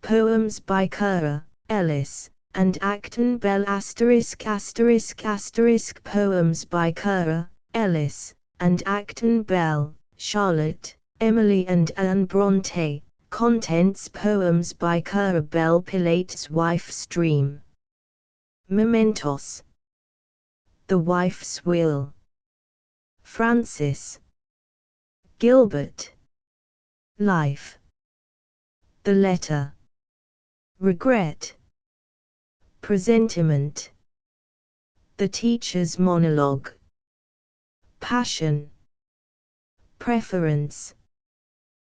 Poems by Currer, Ellis, and Acton Bell *******. Poems by Currer, Ellis, and Acton Bell, Charlotte, Emily and Anne Brontë. Contents Poems by Currer Bell Pilate's Wife's Dream. Mementos. The Wife's Will. Francis. Gilbert. Life. The Letter. Regret. Presentiment. The Teacher's Monologue. Passion. Preference.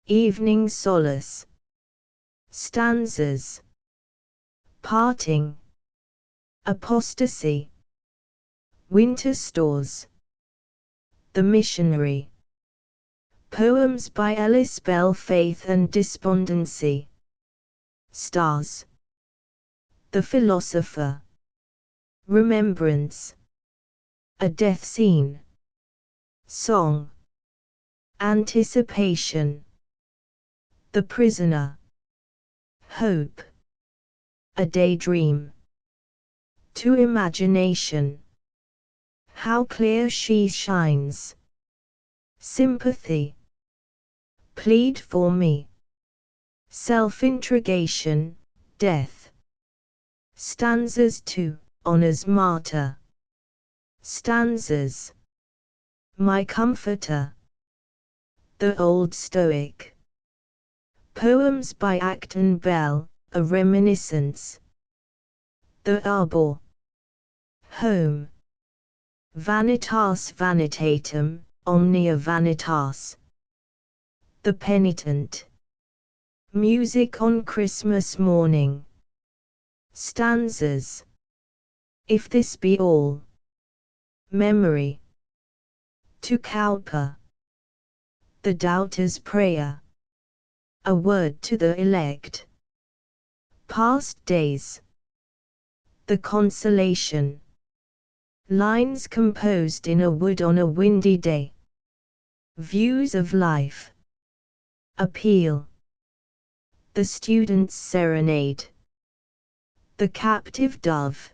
Evening Solace. Stanzas. Parting. Apostasy. Winter Stores. The Missionary. Poems by Ellis Bell Faith and Despondency. Stars. The Philosopher. Remembrance. A Death Scene. Song. Anticipation. The Prisoner. Hope. A Daydream. To Imagination. How Clear She Shines. Sympathy. Plead for Me. Self-introgation, Death. Stanzas 2, Honor's Martyr. Stanzas. My Comforter. The Old Stoic. Poems by Acton Bell, A Reminiscence. The Arbor. Home. Vanitas Vanitatum, Omnia Vanitas. The Penitent. Music on Christmas Morning. Stanzas. If This Be All. Memory. To Cowper. The Doubter's Prayer. A Word to the Elect. Past Days. The Consolation. Lines composed in a wood on a windy day. Views of Life. Appeal. The Student's Serenade. The Captive Dove.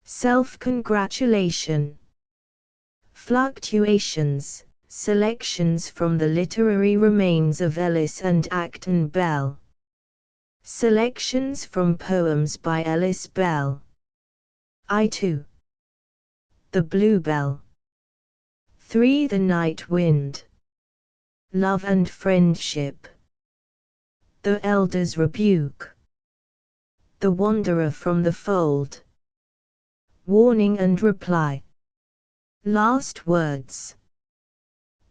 Self-Congratulation. Fluctuations. Selections from the literary remains of Ellis and Acton Bell. Selections from poems by Ellis Bell. I Too. The Bluebell. 3 The Night Wind. Love and Friendship. The Elder's Rebuke. The Wanderer from the Fold. Warning and Reply. Last Words.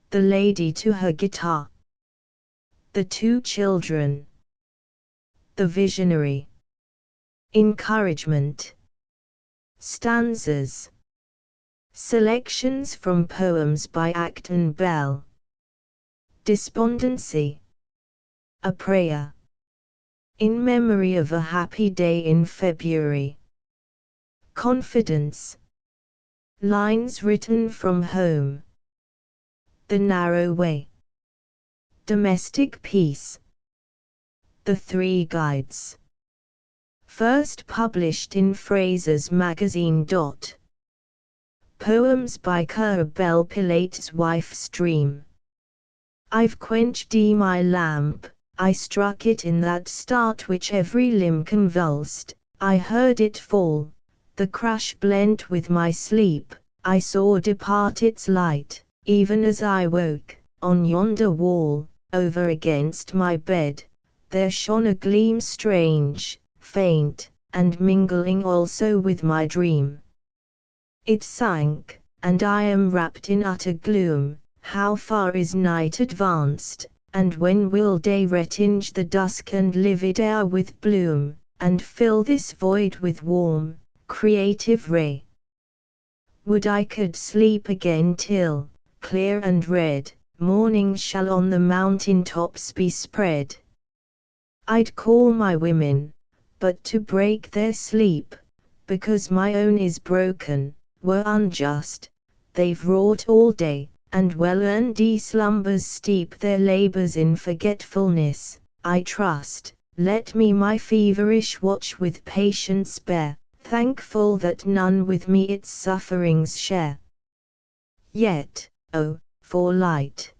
The Lady to Her Guitar. The Two Children. The Visionary. Encouragement. Stanzas. Selections from poems by Acton Bell. Despondency. A Prayer. In Memory of a Happy Day in February. Confidence. Lines written from home. The Narrow Way. Domestic Peace. The Three Guides. First published in Fraser's Magazine. Poems by Currer Bell Pilate's Wife's Dream. I've quenched my lamp, I struck it in that start which every limb convulsed, I heard it fall, the crash blent with my sleep, I saw depart its light, even as I woke, on yonder wall, over against my bed, there shone a gleam strange, faint, and mingling also with my dream. It sank, and I am wrapped in utter gloom. How far is night advanced, and when will day retinge the dusk and livid air with bloom, and fill this void with warm, creative ray? Would I could sleep again till, clear and red, morning shall on the mountain tops be spread. I'd call my women, but to break their sleep, because my own is broken, were unjust. They've wrought all day, and well-earned slumbers steep their labors in forgetfulness, I trust, let me my feverish watch with patience bear, thankful that none with me its sufferings share. Yet, oh, for light!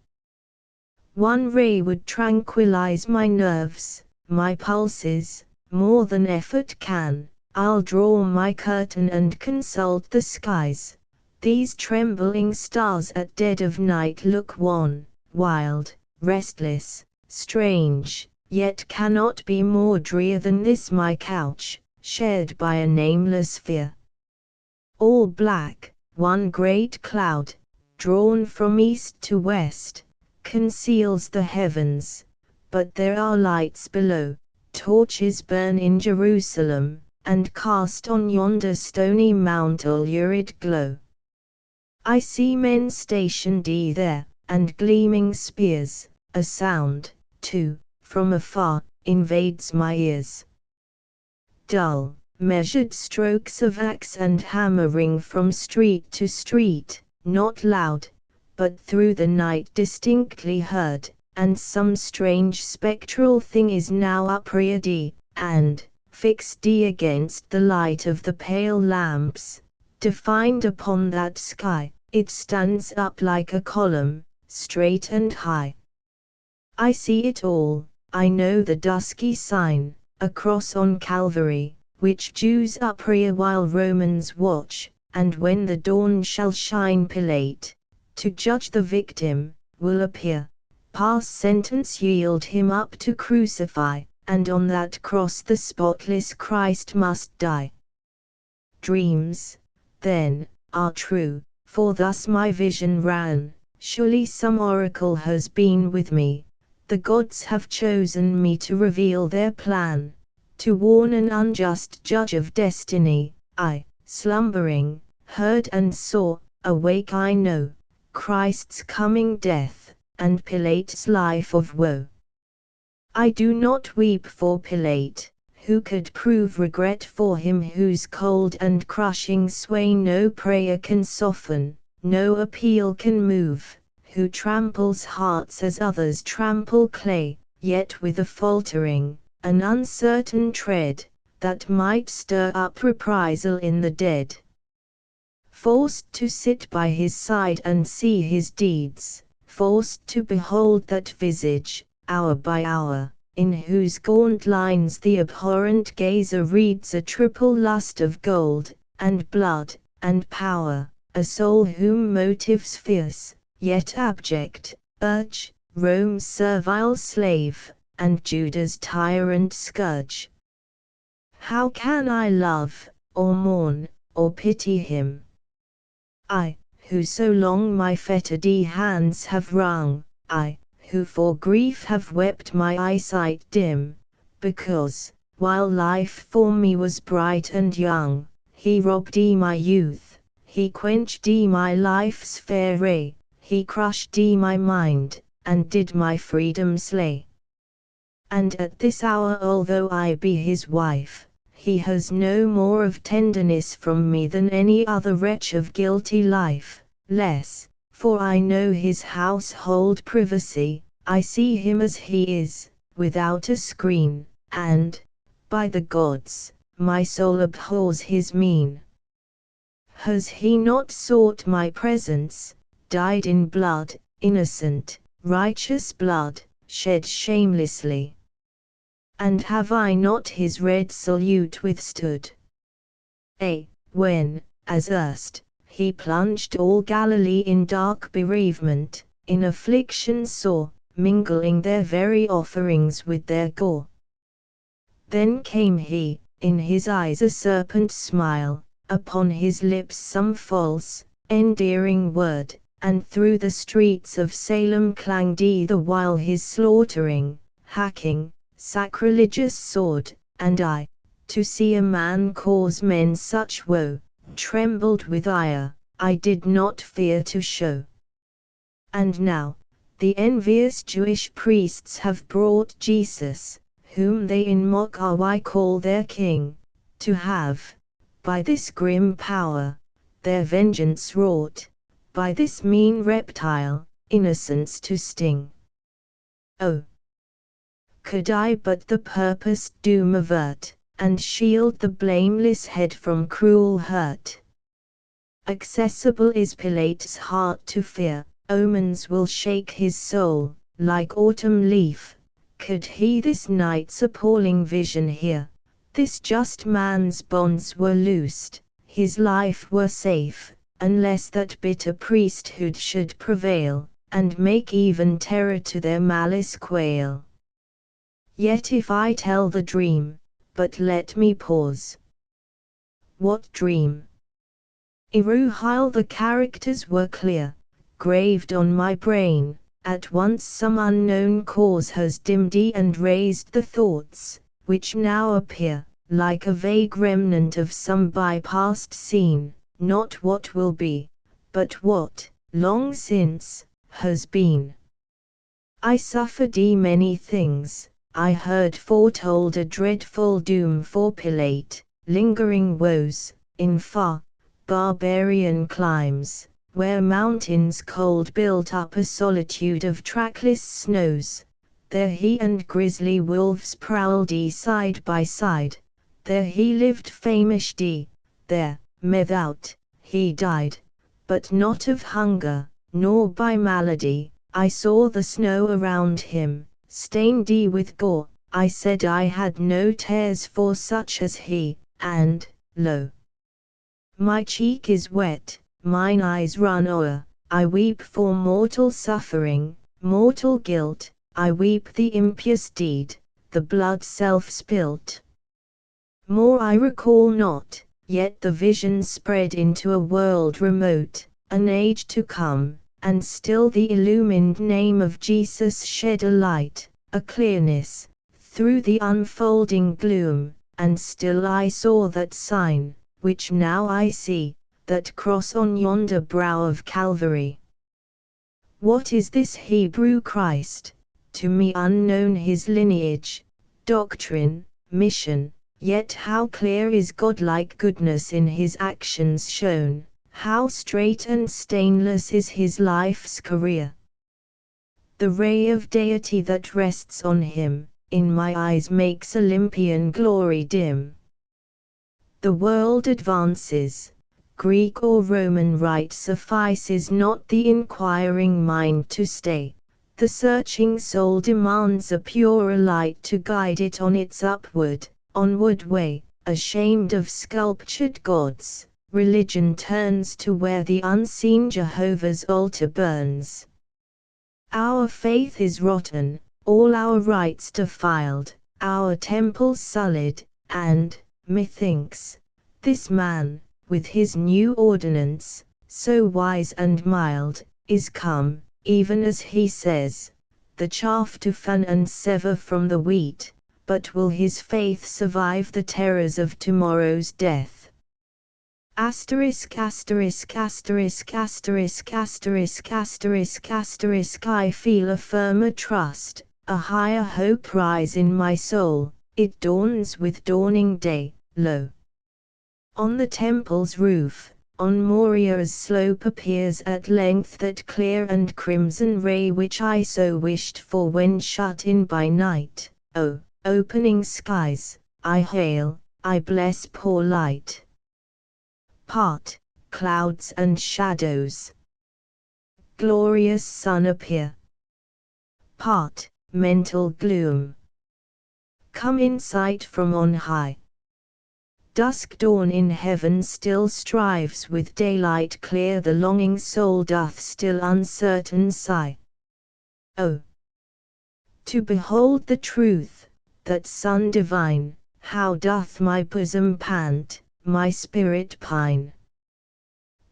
One ray would tranquilize my nerves, my pulses, more than effort can. I'll draw my curtain and consult the skies. These trembling stars at dead of night look wan, wild, restless, strange, yet cannot be more drear than this my couch, shared by a nameless fear. All black, one great cloud, drawn from east to west, conceals the heavens, but there are lights below, torches burn in Jerusalem, and cast on yonder stony mount a lurid glow. I see men stationed there, and gleaming spears, a sound, too, from afar, invades my ears. Dull, measured strokes of axe and hammer ring from street to street, not loud, but through the night distinctly heard, and some strange spectral thing is now upreared, and, fixed against the light of the pale lamps, defined upon that sky, it stands up like a column, straight and high. I see it all, I know the dusky sign, a cross on Calvary, which Jews uprear while Romans watch, and when the dawn shall shine Pilate, to judge the victim, will appear, pass sentence, yield him up to crucify, and on that cross the spotless Christ must die. Dreams, then, are true, for thus my vision ran, surely some oracle has been with me, the gods have chosen me to reveal their plan, to warn an unjust judge of destiny. I, slumbering, heard and saw, awake I know, Christ's coming death, and Pilate's life of woe. I do not weep for Pilate, who could prove regret for him whose cold and crushing sway no prayer can soften, no appeal can move, who tramples hearts as others trample clay, yet with a faltering, an uncertain tread, that might stir up reprisal in the dead. Forced to sit by his side and see his deeds, forced to behold that visage, hour by hour, in whose gaunt lines the abhorrent gazer reads a triple lust of gold, and blood, and power, a soul whom motives fierce, yet abject, urge, Rome's servile slave, and Judah's tyrant scourge. How can I love, or mourn, or pity him? I, who so long my fettered hands have wrung, I, who for grief have wept my eyesight dim, because, while life for me was bright and young, he robbed my youth, he quenched my life's fair ray, he crushed my mind, and did my freedom slay. And at this hour, although I be his wife, he has no more of tenderness from me than any other wretch of guilty life, less, for I know his household privacy, I see him as he is, without a screen, and, by the gods, my soul abhors his mien. Has he not sought my presence, died in blood, innocent, righteous blood, shed shamelessly? And have I not his red salute withstood? When, as erst, he plunged all Galilee in dark bereavement, in affliction sore, mingling their very offerings with their gore. Then came he, in his eyes a serpent smile, upon his lips some false, endearing word, and through the streets of Salem clanged the while his slaughtering, hacking, sacrilegious sword, and I, to see a man cause men such woe, trembled with ire, I did not fear to show. And now, the envious Jewish priests have brought Jesus, whom they in mock awe call their king, to have, by this grim power, their vengeance wrought, by this mean reptile, innocence to sting. Oh! could I but the purposed doom avert, and shield the blameless head from cruel hurt. Accessible is Pilate's heart to fear, omens will shake his soul, like autumn leaf, could he this night's appalling vision hear. This just man's bonds were loosed, his life were safe, unless that bitter priesthood should prevail, and make even terror to their malice quail. Yet if I tell the dream, but let me pause. What dream? While the characters were clear, graved on my brain, at once some unknown cause has dimmed and raised the thoughts, which now appear, like a vague remnant of some bypast scene, not what will be, but what, long since, has been. I suffered many things, I heard foretold a dreadful doom for Pilate, lingering woes, in far, barbarian climes, where mountains cold built up a solitude of trackless snows. There he and grisly wolves prowled side by side. There he lived famished there, without, he died. But not of hunger, nor by malady. I saw the snow around him, stained with gore. I said I had no tears for such as he, and, lo! My cheek is wet, mine eyes run o'er, I weep for mortal suffering, mortal guilt, I weep the impious deed, the blood self-spilt. More I recall not, yet the vision spread into a world remote, an age to come, and still the illumined name of Jesus shed a light, a clearness, through the unfolding gloom, and still I saw that sign, which now I see, that cross on yonder brow of Calvary. What is this Hebrew Christ? To me unknown his lineage, doctrine, mission, yet how clear is godlike goodness in his actions shown, how straight and stainless is his life's career. The ray of deity that rests on him, in my eyes makes Olympian glory dim. The world advances, Greek or Roman rite suffices not the inquiring mind to stay. The searching soul demands a purer light to guide it on its onward way. Ashamed of sculptured gods, religion turns to where the unseen Jehovah's altar burns. Our faith is rotten, all our rites defiled, our temples sullied, and, methinks, this man, with his new ordinance, so wise and mild, is come, even as he says, the chaff to fan and sever from the wheat, but will his faith survive the terrors of tomorrow's death? Asterisk asterisk asterisk asterisk asterisk asterisk asterisk I feel a firmer trust, a higher hope rise in my soul, it dawns with dawning day, lo! On the temple's roof, on Moriah's slope appears at length that clear and crimson ray which I so wished for when shut in by night. O, opening skies, I hail, I bless poor light. Part, clouds and shadows. Glorious sun appear. Part, mental gloom. Come in sight from on high. Dusk dawn in heaven still strives with daylight clear, the longing soul doth still uncertain sigh. Oh, to behold the truth, that sun divine, how doth my bosom pant, my spirit pine.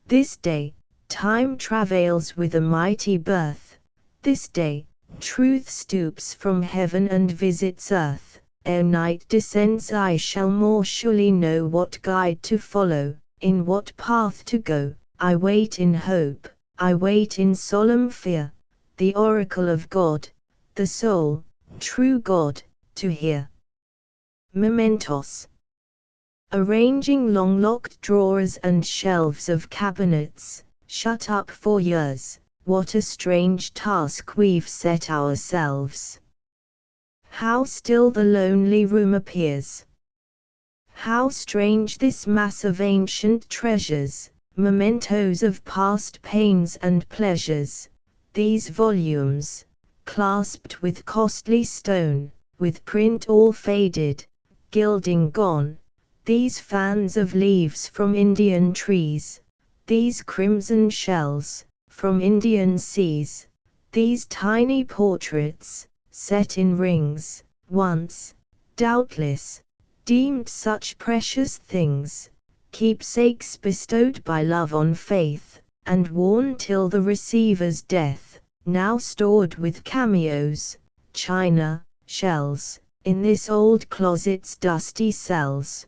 This day, time travails with a mighty birth, this day, truth stoops from heaven and visits earth. Ere night descends I shall more surely know what guide to follow, in what path to go. I wait in hope, I wait in solemn fear, the oracle of God, the sole, true God, to hear. Mementos. Arranging long-locked drawers and shelves of cabinets, shut up for years, what a strange task we've set ourselves. How still the lonely room appears! How strange this mass of ancient treasures, mementos of past pains and pleasures, these volumes, clasped with costly stone, with print all faded, gilding gone, these fans of leaves from Indian trees, these crimson shells, from Indian seas, these tiny portraits, set in rings, once, doubtless, deemed such precious things, keepsakes bestowed by love on faith, and worn till the receiver's death, now stored with cameos, china, shells, in this old closet's dusty cells.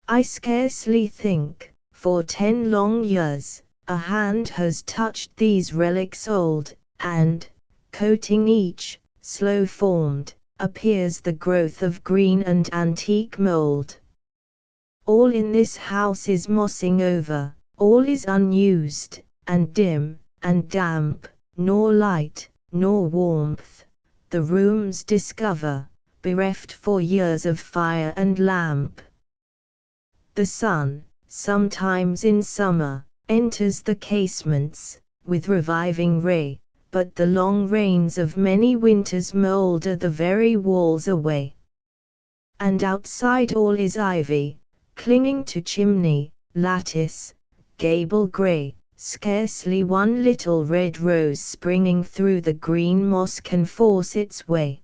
I scarcely think, for 10 long years, a hand has touched these relics old, and, coating each, slow formed, appears the growth of green and antique mold. All in this house is mossing over, all is unused, and dim, and damp, nor light, nor warmth, the rooms discover, bereft for years of fire and lamp. The sun, sometimes in summer, enters the casements, with reviving ray, but the long rains of many winters moulder the very walls away. And outside all is ivy, clinging to chimney, lattice, gable grey, scarcely one little red rose springing through the green moss can force its way.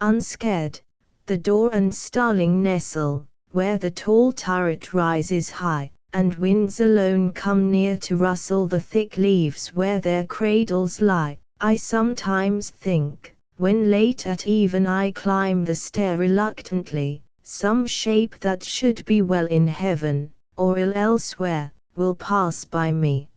Unscared, the door and starling nestle, where the tall turret rises high, and winds alone come near to rustle the thick leaves where their cradles lie. I sometimes think, when late at even I climb the stair reluctantly, some shape that should be well in heaven, or ill elsewhere, will pass by me.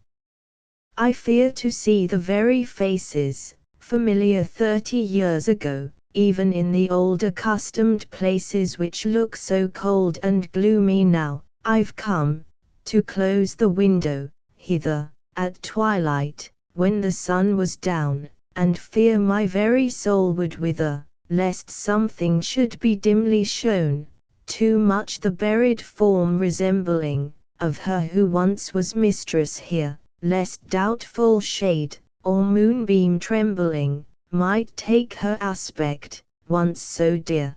I fear to see the very faces, familiar 30 years ago, even in the old accustomed places which look so cold and gloomy now. I've come, to close the window, hither, at twilight, when the sun was down, and fear my very soul would wither, lest something should be dimly shown, too much the buried form resembling, of her who once was mistress here, lest doubtful shade, or moonbeam trembling, might take her aspect, once so dear.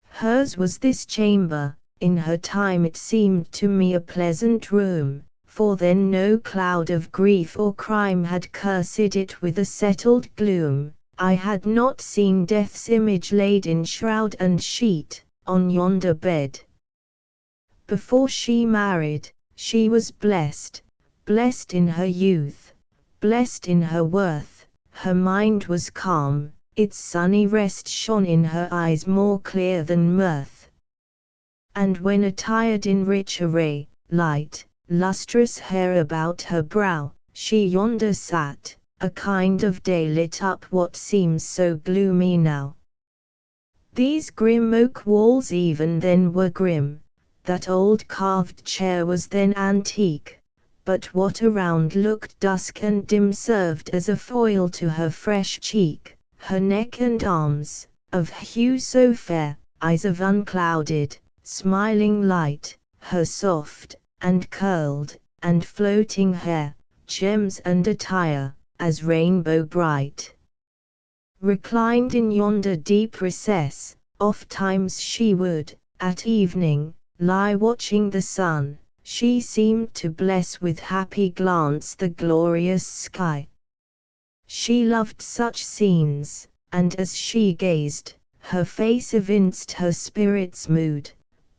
Hers was this chamber, in her time it seemed to me a pleasant room, for then no cloud of grief or crime had cursed it with a settled gloom. I had not seen death's image laid in shroud and sheet, on yonder bed. Before she married, she was blessed, blessed in her youth, blessed in her worth. Her mind was calm, its sunny rest shone in her eyes more clear than mirth. And when attired in rich array, light, lustrous hair about her brow, she yonder sat, a kind of day lit up what seems so gloomy now. These grim oak walls even then were grim, that old carved chair was then antique, but what around looked dusk and dim served as a foil to her fresh cheek, her neck and arms, of hue so fair, eyes of unclouded, smiling light, her soft, and curled, and floating hair, gems and attire, as rainbow bright. Reclined in yonder deep recess, ofttimes she would, at evening, lie watching the sun. She seemed to bless with happy glance the glorious sky. She loved such scenes, and as she gazed, her face evinced her spirit's mood.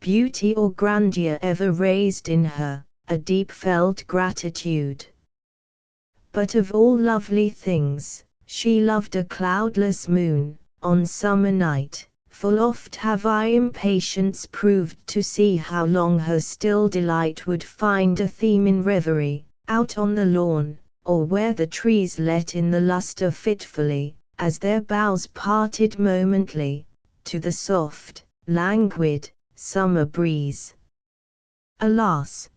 Beauty or grandeur ever raised in her a deep-felt gratitude. But of all lovely things, she loved a cloudless moon, on summer night. Full oft have I impatience proved to see how long her still delight would find a theme in reverie, out on the lawn, or where the trees let in the lustre fitfully, as their boughs parted momently, to the soft, languid, summer breeze. Alas!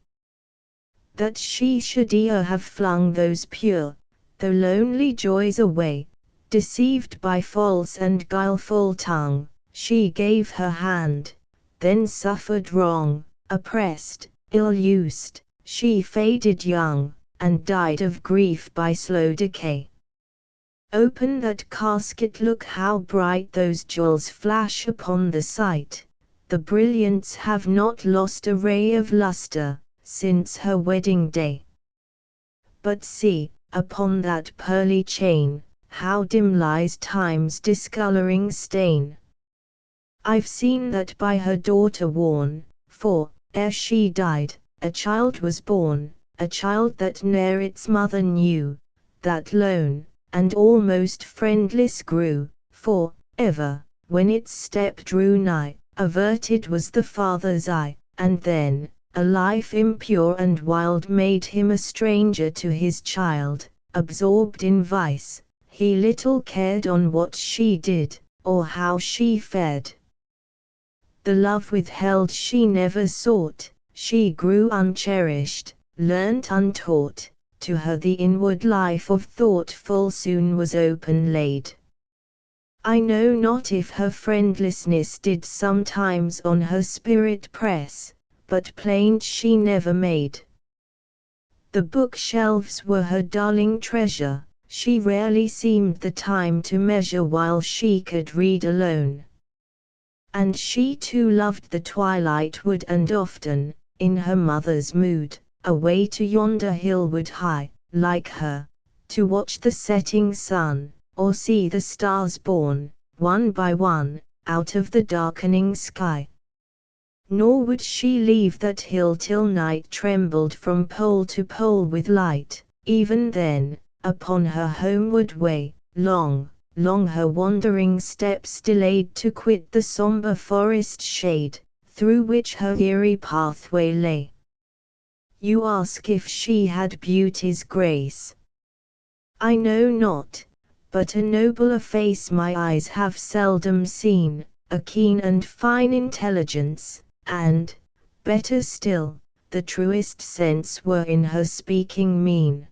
that she should e'er have flung those pure, though lonely joys away, Deceived by false and guileful tongue, she gave her hand, then suffered wrong, oppressed, ill-used, she faded young, and died of grief by slow decay. Open that casket, look how bright those jewels flash upon the sight, the brilliants have not lost a ray of lustre, since her wedding day. But see, upon that pearly chain, how dim lies time's discoloring stain. I've seen that by her daughter worn, for, ere she died, a child was born, a child that ne'er its mother knew, that lone, and almost friendless grew, for, ever, when its step drew nigh, averted was the father's eye, and then, a life impure and wild made him a stranger to his child, absorbed in vice, he little cared on what she did, or how she fared. The love withheld she never sought, she grew uncherished, learnt untaught, to her the inward life of thought full soon was open laid. I know not if her friendlessness did sometimes on her spirit press, but plaint she never made. The bookshelves were her darling treasure, she rarely seemed the time to measure while she could read alone. And she too loved the twilight wood, and often, in her mother's mood, away to yonder hill would hie, like her, to watch the setting sun, or see the stars born, one by one, out of the darkening sky. Nor would she leave that hill till night trembled from pole to pole with light. Even then, upon her homeward way, long, long her wandering steps delayed to quit the sombre forest shade, through which her eerie pathway lay. You ask if she had beauty's grace. I know not, but a nobler face my eyes have seldom seen, a keen and fine intelligence, and, better still, the truest sense were in her speaking mien.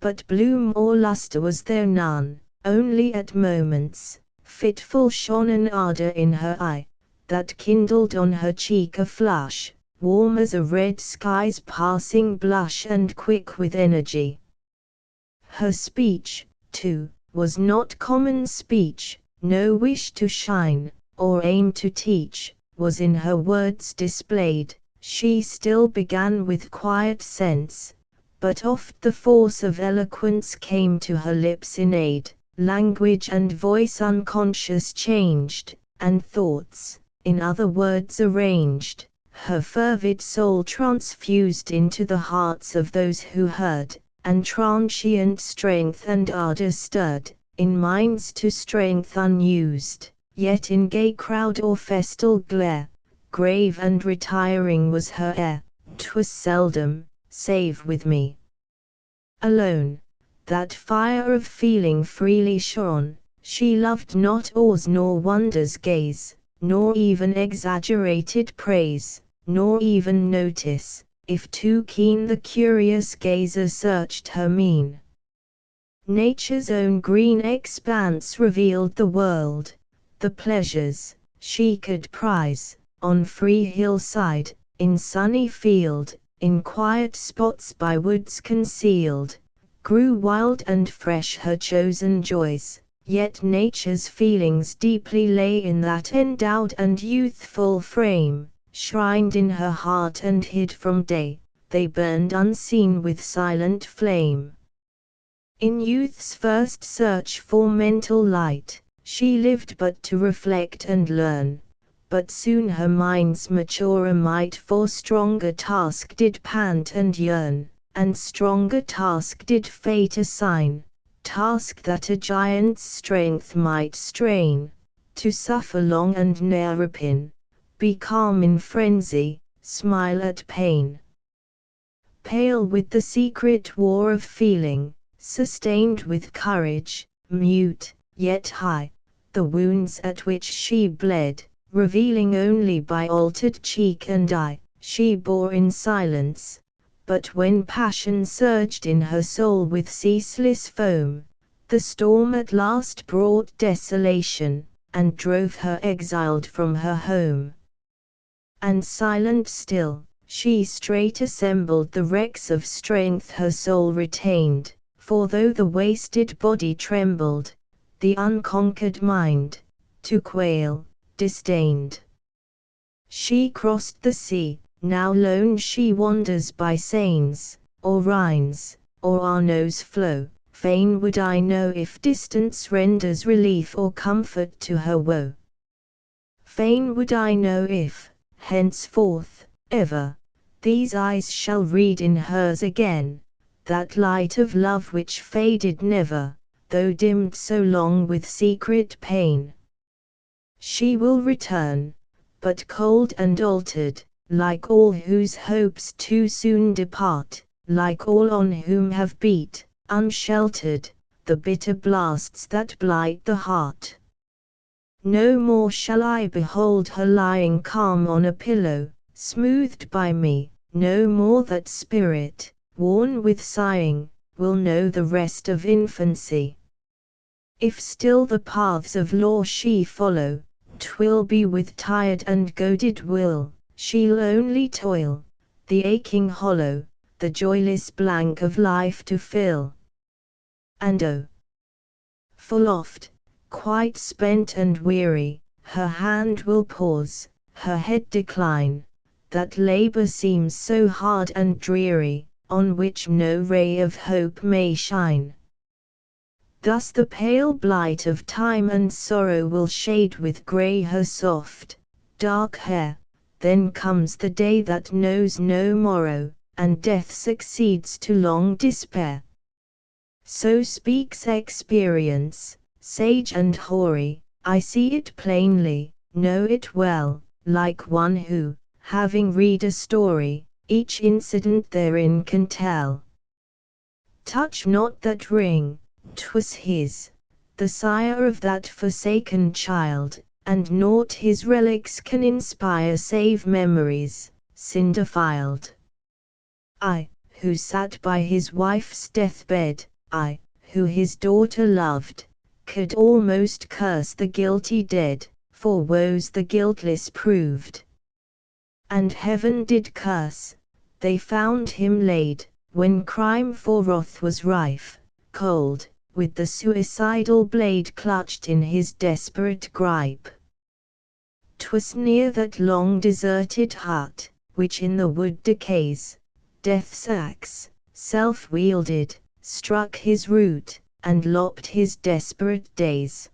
But bloom or lustre was there none, only at moments, fitful shone an ardour in her eye, that kindled on her cheek a flush, warm as a red sky's passing blush and quick with energy. Her speech, too, was not common speech, no wish to shine, or aim to teach, was in her words displayed. She still began with quiet sense, but oft the force of eloquence came to her lips in aid, language and voice unconscious changed, and thoughts, in other words arranged, her fervid soul transfused into the hearts of those who heard, and transient strength and ardour stirred, in minds to strength unused, yet in gay crowd or festal glare, grave and retiring was her air, 'twas seldom, save with me alone, that fire of feeling freely shone. She loved not awes nor wonders gaze, nor even exaggerated praise, nor even notice, if too keen the curious gazer searched her mien. Nature's own green expanse revealed the world, the pleasures she could prize, on free hillside, in sunny field, in quiet spots by woods concealed, grew wild and fresh her chosen joys, yet nature's feelings deeply lay in that endowed and youthful frame, shrined in her heart and hid from day, they burned unseen with silent flame. In youth's first search for mental light, she lived but to reflect and learn, but soon her mind's maturer might for stronger task did pant and yearn, and stronger task did fate assign, task that a giant's strength might strain, to suffer long and ne'er repine, be calm in frenzy, smile at pain. Pale with the secret war of feeling, sustained with courage, mute, yet high, the wounds at which she bled, revealing only by altered cheek and eye, she bore in silence, but when passion surged in her soul with ceaseless foam, The storm at last brought desolation, and drove her exiled from her home. And silent still, she straight assembled the wrecks of strength her soul retained, for though the wasted body trembled, the unconquered mind, to quail, disdained. She crossed the sea, now lone she wanders by Seines, or Rhines, or Arno's flow. Fain would I know if distance renders relief or comfort to her woe. Fain would I know if, henceforth, ever, these eyes shall read in hers again, that light of love which faded never, though dimmed so long with secret pain. She will return, but cold and altered, like all whose hopes too soon depart, like all on whom have beat, unsheltered, the bitter blasts that blight the heart. No more shall I behold her lying calm on a pillow, smoothed by me, no more that spirit, worn with sighing, will know the rest of infancy. If still the paths of law she follow, 'twill be with tired and goaded will, she'll only toil, the aching hollow, the joyless blank of life to fill. And oh, full oft, quite spent and weary, her hand will pause, her head decline, that labour seems so hard and dreary, on which no ray of hope may shine. Thus the pale blight of time and sorrow will shade with grey her soft, dark hair, then comes the day that knows no morrow, and death succeeds to long despair. So speaks experience, sage and hoary, I see it plainly, know it well, like one who, having read a story, each incident therein can tell. Touch not that ring, 'twas his, the sire of that forsaken child, and naught his relics can inspire save memories, cinder-filed. I, who sat by his wife's deathbed, I, who his daughter loved, could almost curse the guilty dead, for woes the guiltless proved. And heaven did curse, they found him laid, when crime for wrath was rife, cold, with the suicidal blade clutched in his desperate gripe. 'Twas near that long deserted hut, which in the wood decays, Death's axe, self-wielded, struck his root, and lopped his desperate days.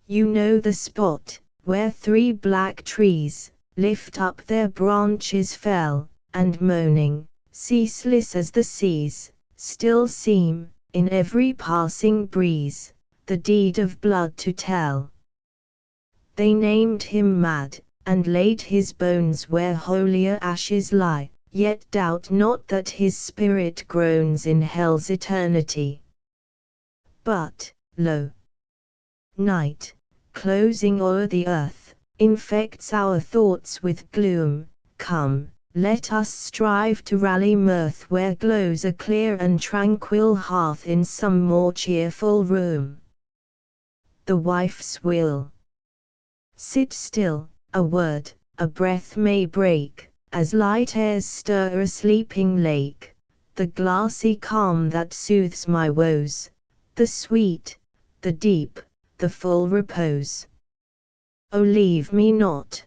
You know the spot, where 3 black trees, lift up their branches fell, and moaning, ceaseless as the seas, still seem, in every passing breeze, the deed of blood to tell. They named him mad, and laid his bones where holier ashes lie, yet doubt not that his spirit groans in hell's eternity. But, lo! Night, closing o'er the earth, infects our thoughts with gloom. Come, let us strive to rally mirth where glows a clear and tranquil hearth in some more cheerful room. The wife's will. Sit still, a word, a breath may break, as light airs stir a sleeping lake, the glassy calm that soothes my woes, the sweet, the deep, the full repose. O leave me not!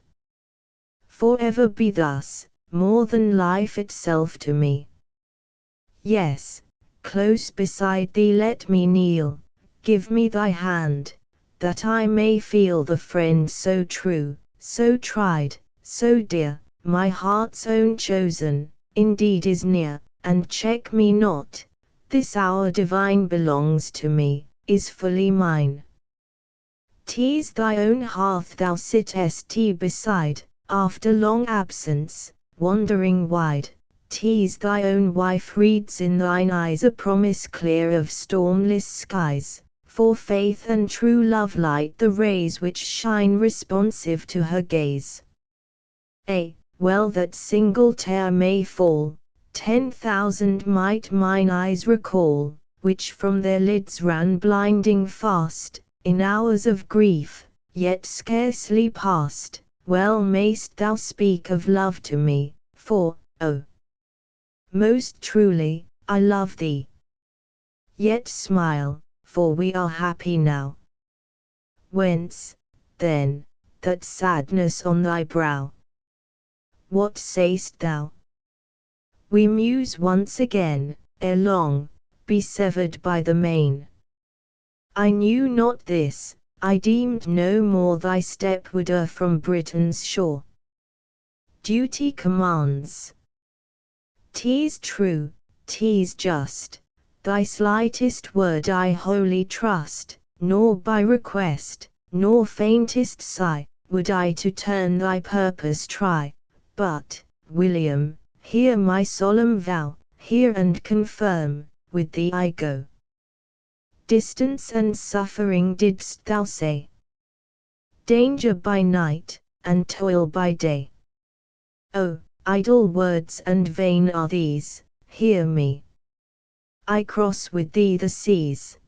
Forever be thus, more than life itself to me. Yes, close beside thee let me kneel, give me thy hand, that I may feel the friend so true, so tried, so dear, my heart's own chosen, indeed is near, and check me not, this hour divine belongs to me, is fully mine. 'Tis thy own hearth thou sittest beside, after long absence, wandering wide, 'tis thy own wife reads in thine eyes a promise clear of stormless skies, for faith and true love light the rays which shine responsive to her gaze. Well that single tear may fall, 10,000 might mine eyes recall, which from their lids ran blinding fast, in hours of grief, yet scarcely past. Well mayst thou speak of love to me, for, oh, most truly, I love thee. Yet smile, for we are happy now. Whence, then, that sadness on thy brow? What say'st thou? We muse once again, ere long, be severed by the main. I knew not this, I deemed no more thy step would err from Britain's shore. Duty commands. 'Tis true, 'tis just, thy slightest word I wholly trust, nor by request, nor faintest sigh, would I to turn thy purpose try. But, William, hear my solemn vow, hear and confirm, with thee I go. Distance and suffering didst thou say? Danger by night, and toil by day. Oh, idle words and vain are these, hear me. I cross with thee the seas.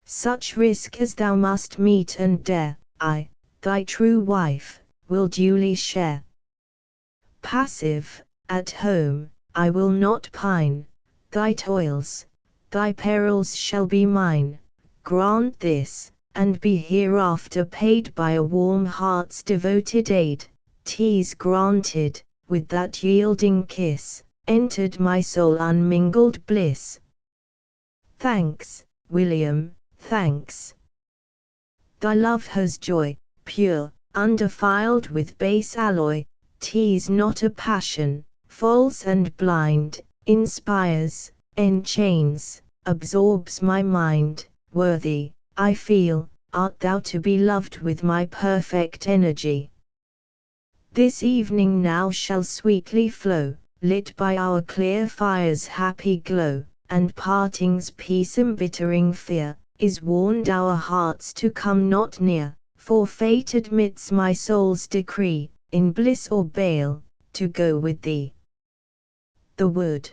Such risk as thou must meet and dare, I, thy true wife, will duly share. Passive, at home, I will not pine, thy toils, thy perils shall be mine. Grant this, and be hereafter paid by a warm heart's devoted aid. 'Tis granted, with that yielding kiss, entered my soul unmingled bliss. Thanks, William, thanks. Thy love has joy, pure, undefiled with base alloy. 'Tis not a passion, false and blind, inspires, enchains, absorbs my mind. Worthy, I feel, art thou to be loved with my perfect energy. This evening now shall sweetly flow, lit by our clear fire's happy glow, and parting's peace embittering fear, is warned our hearts to come not near, for fate admits my soul's decree, in bliss or bale, to go with thee. The wood.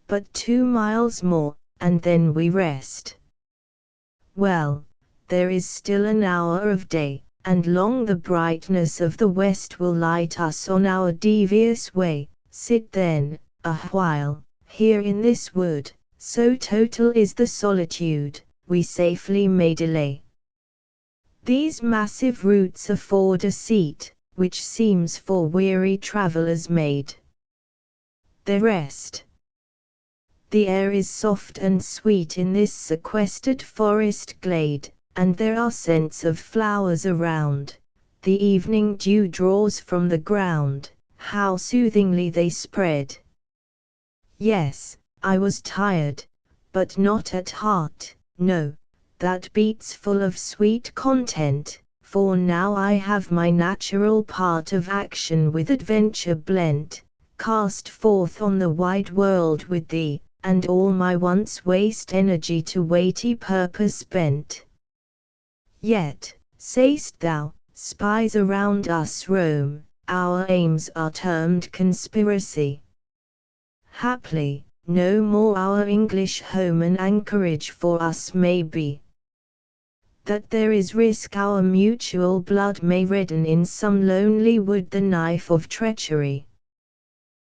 But 2 miles more, and then we rest. Well, there is still an hour of day, and long the brightness of the west will light us on our devious way. Sit then, a while, here in this wood, so total is the solitude, we safely may delay. These massive roots afford a seat, which seems for weary travellers made. They rest. The air is soft and sweet in this sequestered forest glade, and there are scents of flowers around. The evening dew draws from the ground, how soothingly they spread. Yes, I was tired, but not at heart, no, that beats full of sweet content, for now I have my natural part of action with adventure blent, cast forth on the wide world with thee, and all my once waste energy to weighty purpose bent. Yet, say'st thou, spies around us roam, our aims are termed conspiracy. Haply, no more our English home an anchorage for us may be. That there is risk our mutual blood may redden in some lonely wood the knife of treachery.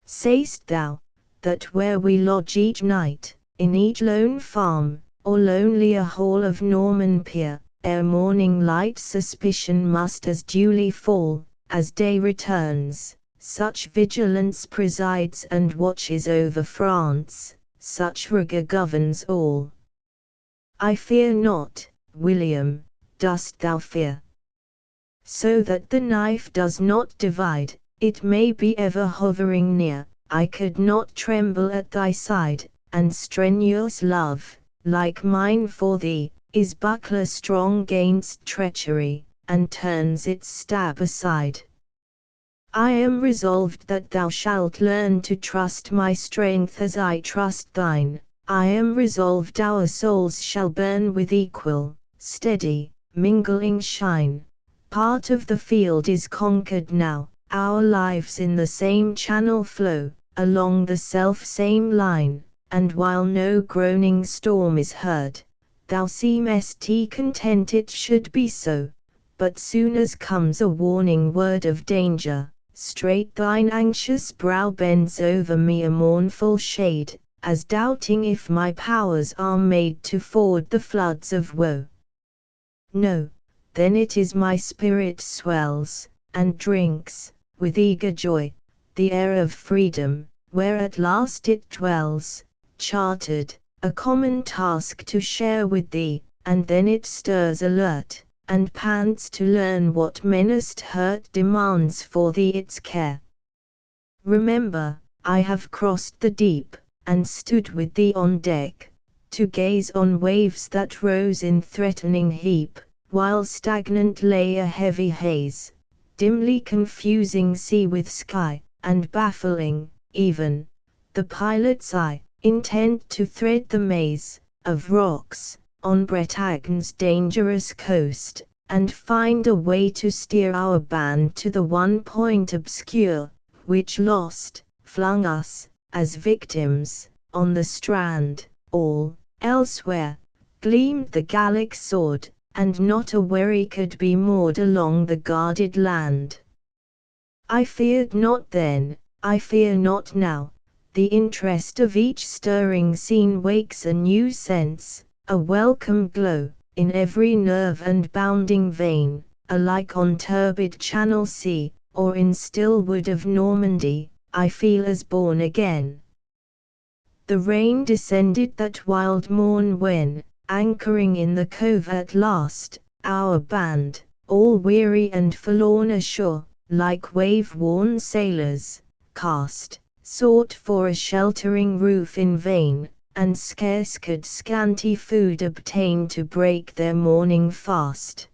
Say'st thou, that where we lodge each night, in each lone farm, or lonelier hall of Norman peer, ere morning light suspicion must as duly fall, as day returns, such vigilance presides and watches over France, such rigour governs all. I fear not, William, dost thou fear? So that the knife does not divide, it may be ever hovering near, I could not tremble at thy side, and strenuous love, like mine for thee, is buckler strong gainst treachery, and turns its stab aside. I am resolved that thou shalt learn to trust my strength as I trust thine. I am resolved our souls shall burn with equal, steady, mingling shine. Part of the field is conquered now, our lives in the same channel flow, along the self-same line, and while no groaning storm is heard, thou seemest content it should be so. But soon as comes a warning word of danger, straight thine anxious brow bends over me a mournful shade, as doubting if my powers are made to ford the floods of woe. No, then it is my spirit swells, and drinks, with eager joy, the air of freedom, where at last it dwells, chartered, a common task to share with thee, and then it stirs alert, and pants to learn what menaced hurt demands for thee its care. Remember, I have crossed the deep, and stood with thee on deck, to gaze on waves that rose in threatening heap, while stagnant lay a heavy haze, dimly confusing sea with sky, and baffling, even, the pilot's eye, intent to thread the maze of rocks on Bretagn's dangerous coast, and find a way to steer our band to the one point obscure, which lost, flung us, as victims, on the strand. All elsewhere gleamed the Gallic sword, and not a wherry could be moored along the guarded land. I feared not then, I fear not now. The interest of each stirring scene wakes a new sense, a welcome glow, in every nerve and bounding vein, alike on turbid Channel sea, or in still wood of Normandy, I feel as born again. The rain descended that wild morn when, anchoring in the cove at last, our band, all weary and forlorn ashore, like wave-worn sailors, sought for a sheltering roof in vain, and scarce could scanty food obtain to break their morning fast.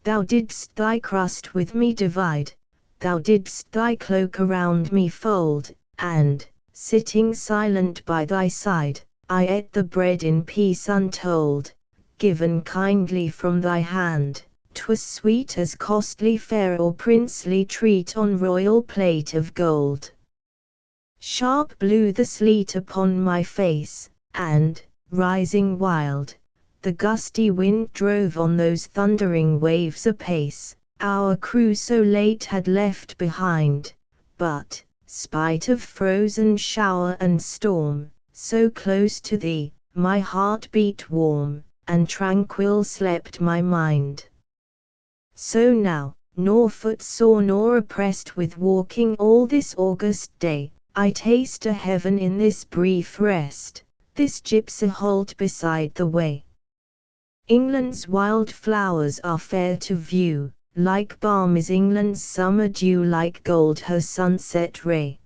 Thou didst thy crust with me divide, thou didst thy cloak around me fold, and, sitting silent by thy side, I ate the bread in peace untold, given kindly from thy hand. 'Twas sweet as costly fare or princely treat on royal plate of gold. Sharp blew the sleet upon my face, and, rising wild, the gusty wind drove on those thundering waves apace. Our crew so late had left behind, but, spite of frozen shower and storm, so close to thee, my heart beat warm, and tranquil slept my mind. So now, nor footsore nor oppressed with walking all this August day, I taste a heaven in this brief rest, this gypsy halt beside the way. England's wild flowers are fair to view, like balm is England's summer dew, like gold her sunset ray.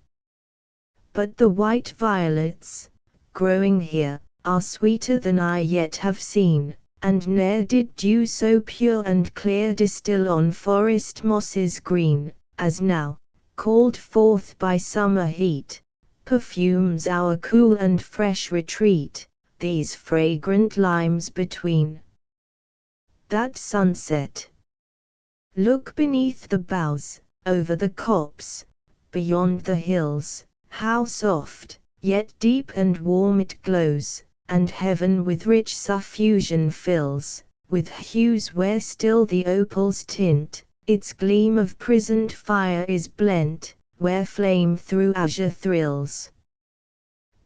But the white violets, growing here, are sweeter than I yet have seen, and ne'er did dew so pure and clear distil on forest mosses green, as now, called forth by summer heat, perfumes our cool and fresh retreat, these fragrant limes between. That sunset. Look beneath the boughs, over the copse, beyond the hills, how soft, yet deep and warm it glows, and heaven with rich suffusion fills, with hues where still the opal's tint, its gleam of prisoned fire is blent, where flame through azure thrills.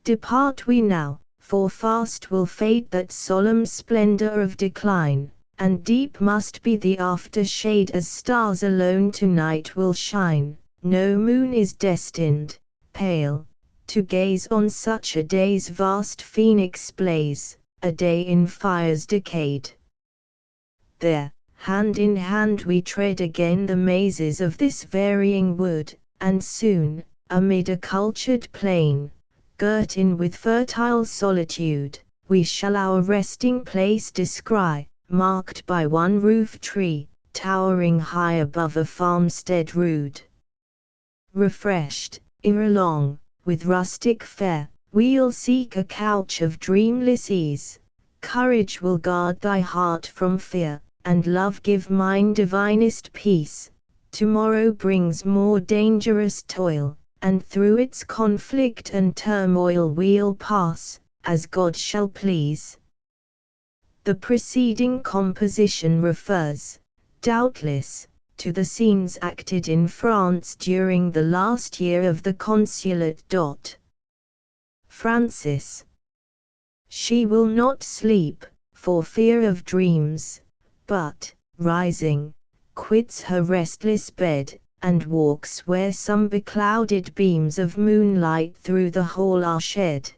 Depart we now, for fast will fade that solemn splendor of decline, and deep must be the after-shade as stars alone tonight will shine. No moon is destined, pale, to gaze on such a day's vast phoenix blaze, a day in fires decayed. There, hand in hand we tread again the mazes of this varying wood, and soon, amid a cultured plain, girt in with fertile solitude, we shall our resting place descry, marked by one roof tree, towering high above a farmstead rude. Refreshed, ere long, with rustic fare, we'll seek a couch of dreamless ease. Courage will guard thy heart from fear, and love give mine divinest peace. Tomorrow brings more dangerous toil, and through its conflict and turmoil we'll pass, as God shall please. The preceding composition refers, doubtless, to the scenes acted in France during the last year of the consulate. Francis. She will not sleep, for fear of dreams, but, rising, quits her restless bed, and walks where some beclouded beams of moonlight through the hall are shed.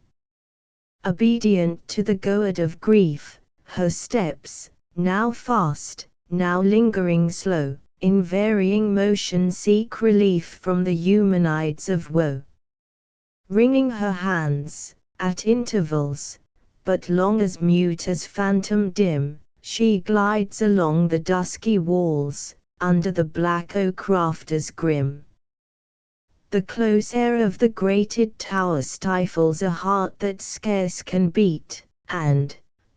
Obedient to the goad of grief, her steps, now fast, now lingering slow, in varying motion seek relief from the human ides of woe. Wringing her hands, at intervals, but long as mute as phantom dim, she glides along the dusky walls, under the black oak rafters grim. The close air of the grated tower stifles a heart that scarce can beat, and,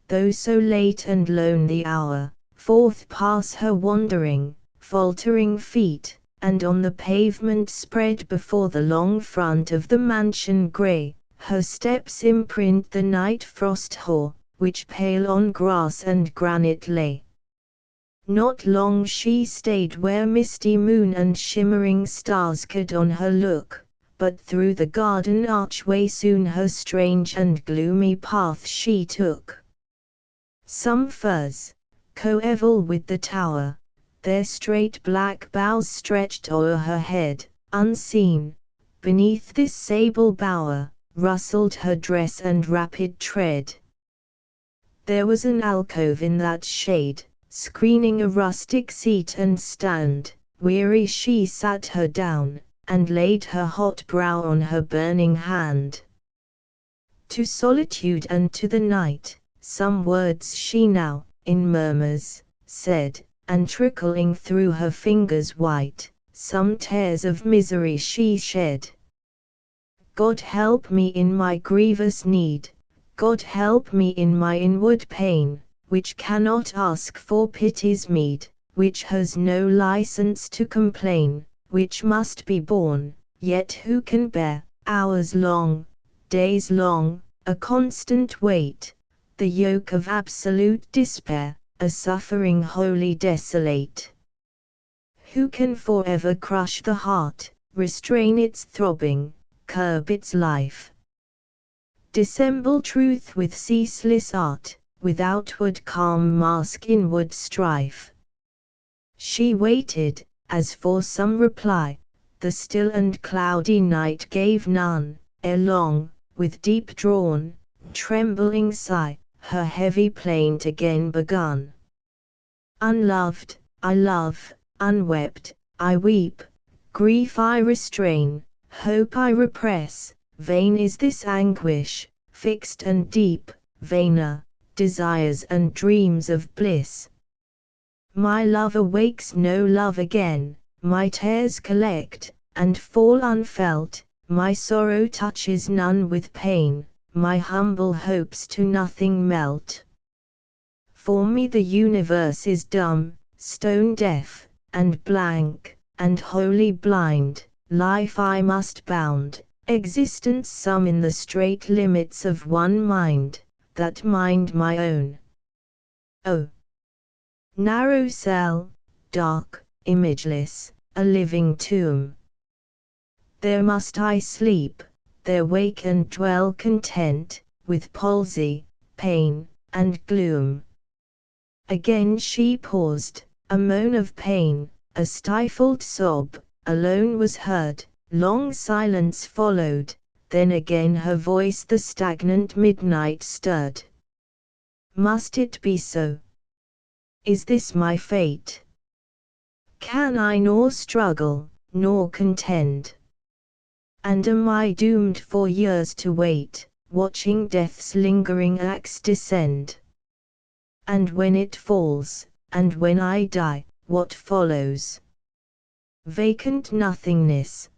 though so late and lone the hour, forth pass her wandering, faltering feet, and on the pavement spread before the long front of the mansion grey, her steps imprint the night frost hoar, which pale on grass and granite lay. Not long she stayed where misty moon and shimmering stars could on her look, but through the garden archway soon her strange and gloomy path she took. Some firs, coeval with the tower, their straight black boughs stretched o'er her head, unseen, beneath this sable bower, rustled her dress and rapid tread. There was an alcove in that shade, screening a rustic seat and stand, weary she sat her down, and laid her hot brow on her burning hand. To solitude and to the night, some words she now, in murmurs, said, and trickling through her fingers white, some tears of misery she shed. God help me in my grievous need, God help me in my inward pain, which cannot ask for pity's meed, which has no license to complain, which must be borne, yet who can bear, hours long, days long, a constant weight, the yoke of absolute despair, a suffering wholly desolate? Who can forever crush the heart, restrain its throbbing, curb its life? Dissemble truth with ceaseless art, with outward calm mask inward strife. She waited, as for some reply, the still and cloudy night gave none, ere long, with deep-drawn, trembling sigh, her heavy plaint again begun. Unloved, I love, unwept, I weep, grief I restrain, hope I repress, vain is this anguish, fixed and deep, vainer, desires and dreams of bliss. My love awakes no love again, my tears collect, and fall unfelt, my sorrow touches none with pain, my humble hopes to nothing melt. For me the universe is dumb, stone deaf, and blank, and wholly blind, life I must bound, existence sum in the strait limits of one mind, that mind my own. Oh! Narrow cell, dark, imageless, a living tomb. There must I sleep, there wake and dwell content, with palsy, pain, and gloom. Again she paused, a moan of pain, a stifled sob, alone was heard, long silence followed, then again her voice the stagnant midnight stirred. Must it be so? Is this my fate? Can I nor struggle, nor contend? And am I doomed for years to wait, watching death's lingering axe descend? And when it falls, and when I die, what follows? Vacant nothingness.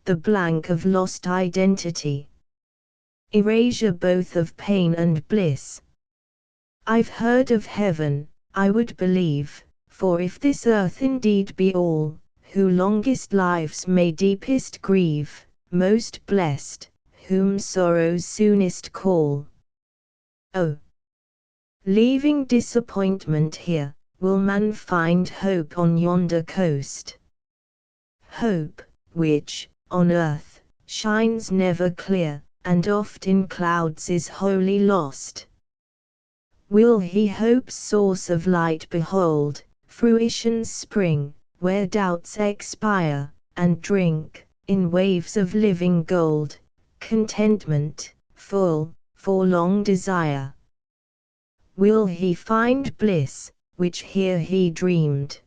The blank of lost identity. Erasure both of pain and bliss. I've heard of heaven, I would believe, for if this earth indeed be all, who longest lives may deepest grieve, most blessed, whom sorrows soonest call. Oh! Leaving disappointment here, will man find hope on yonder coast? Hope, which, on earth, shines never clear, and oft in clouds is wholly lost. Will he hope's source of light behold, fruition's spring, where doubts expire, and drink, in waves of living gold, contentment, full, for long desire? Will he find bliss, which here he dreamed?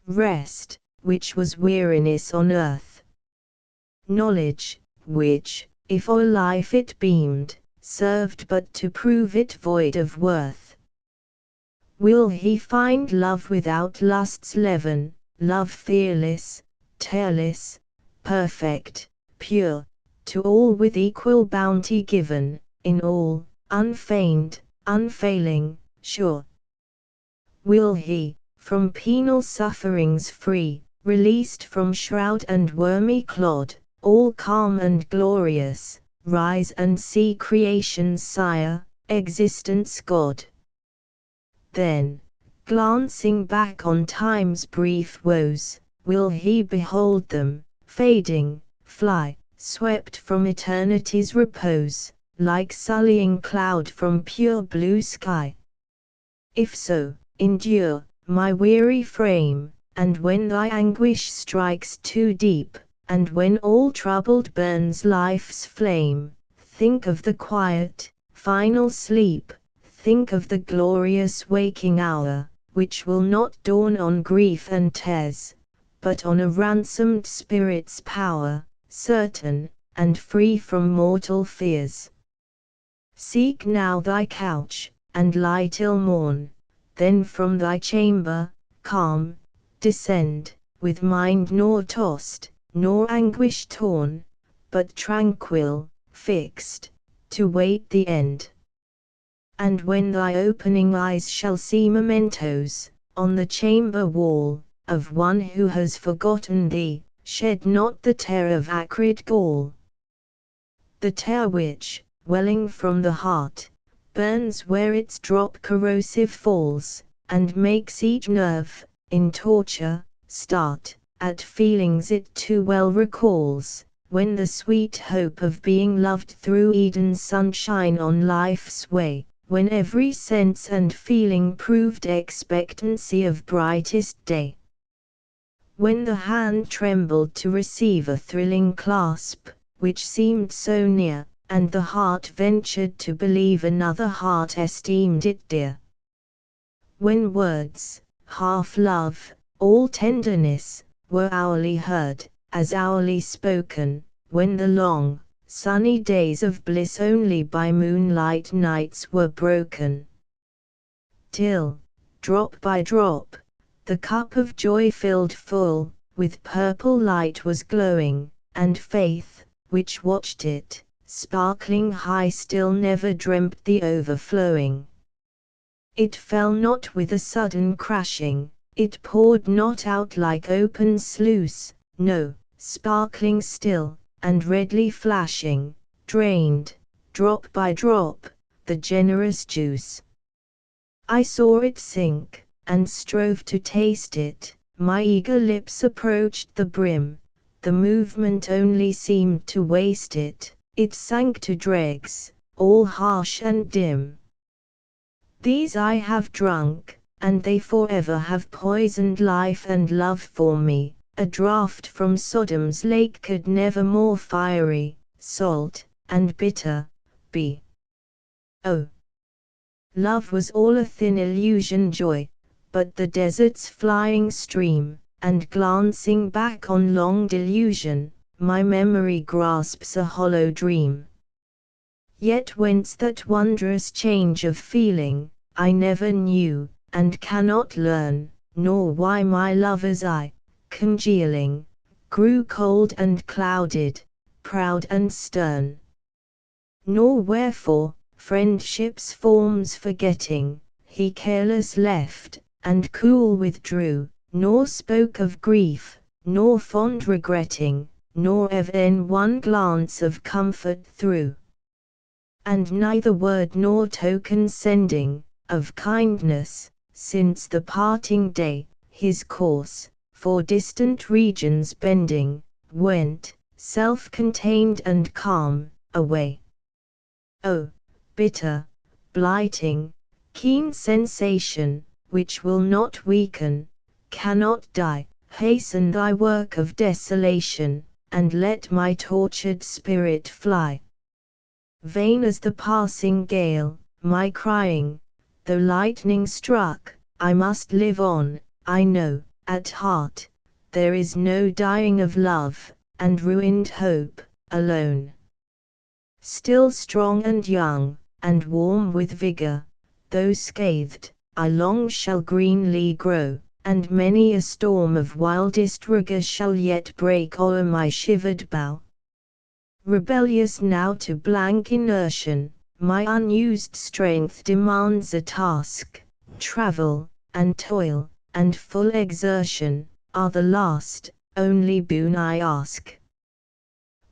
Rest, which was weariness on earth? Knowledge, which, if o'er life it beamed, served but to prove it void of worth? Will he find love without lust's leaven, love fearless, tearless, perfect, pure, to all with equal bounty given, in all, unfeigned, unfailing, sure? Will he, from penal sufferings free, released from shroud and wormy clod, all calm and glorious, rise and see creation's sire, existence God? Then, glancing back on time's brief woes, will he behold them, fading, fly, swept from eternity's repose, like sullying cloud from pure blue sky? If so, endure, my weary frame, and when thy anguish strikes too deep, and when all troubled burns life's flame, think of the quiet, final sleep, think of the glorious waking hour, which will not dawn on grief and tears, but on a ransomed spirit's power, certain, and free from mortal fears. Seek now thy couch, and lie till morn, then from thy chamber, calm, descend, with mind nor tossed, nor anguish torn, but tranquil, fixed, to wait the end. And when thy opening eyes shall see mementos, on the chamber wall, of one who has forgotten thee, shed not the tear of acrid gall. The tear which, welling from the heart, burns where its drop corrosive falls, and makes each nerve, in torture, start, at feelings it too well recalls, when the sweet hope of being loved through Eden's sunshine on life's way, when every sense and feeling proved expectancy of brightest day. When the hand trembled to receive a thrilling clasp, which seemed so near, and the heart ventured to believe another heart esteemed it dear. When words, half love, all tenderness, were hourly heard, as hourly spoken, when the long, sunny days of bliss only by moonlight nights were broken. Till, drop by drop, the cup of joy filled full, with purple light was glowing, and faith, which watched it, sparkling high still never dreamt the overflowing. It fell not with a sudden crashing, it poured not out like open sluice, no, sparkling still, and redly flashing, drained, drop by drop, the generous juice. I saw it sink, and strove to taste it, my eager lips approached the brim, the movement only seemed to waste it, it sank to dregs, all harsh and dim. These I have drunk, and they forever have poisoned life and love for me. A draught from Sodom's lake could never more fiery, salt, and bitter, be. Oh! Love was all a thin illusion joy, but the desert's flying stream, and glancing back on long delusion, my memory grasps a hollow dream. Yet whence that wondrous change of feeling, I never knew, and cannot learn, nor why my lover's eye, congealing, grew cold and clouded, proud and stern. Nor wherefore, friendship's forms forgetting, he careless left, and cool withdrew, nor spoke of grief, nor fond regretting, nor e'en one glance of comfort threw. And neither word nor token sending, of kindness, since the parting day, his course, for distant regions bending, went, self-contained and calm, away. Oh, bitter, blighting, keen sensation, which will not weaken, cannot die, hasten thy work of desolation, and let my tortured spirit fly. Vain as the passing gale, my crying, though lightning struck, I must live on, I know, at heart, there is no dying of love, and ruined hope, alone. Still strong and young, and warm with vigor, though scathed, I long shall greenly grow, and many a storm of wildest rigor shall yet break o'er my shivered bough. Rebellious now to blank inertion, my unused strength demands a task. Travel, and toil, and full exertion, are the last, only boon I ask.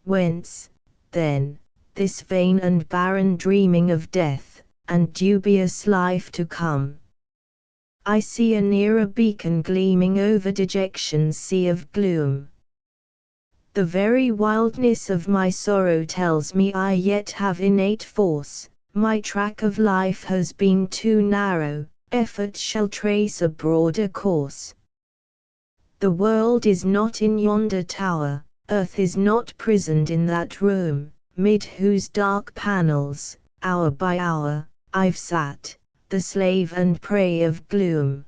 Whence, then, this vain and barren dreaming of death, and dubious life to come? I see a nearer beacon gleaming over dejection's sea of gloom. The very wildness of my sorrow tells me I yet have innate force, my track of life has been too narrow, effort shall trace a broader course. The world is not in yonder tower, earth is not prisoned in that room, mid whose dark panels, hour by hour, I've sat, the slave and prey of gloom.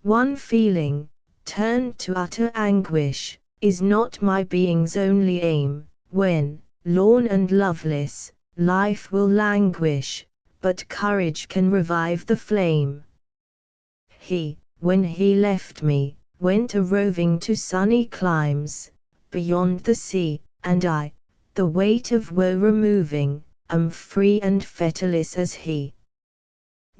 One feeling, turned to utter anguish, is not my being's only aim. When, lorn and loveless, life will languish, but courage can revive the flame. He, when he left me, went a-roving to sunny climes, beyond the sea, and I, the weight of woe removing, am free and fetterless as he.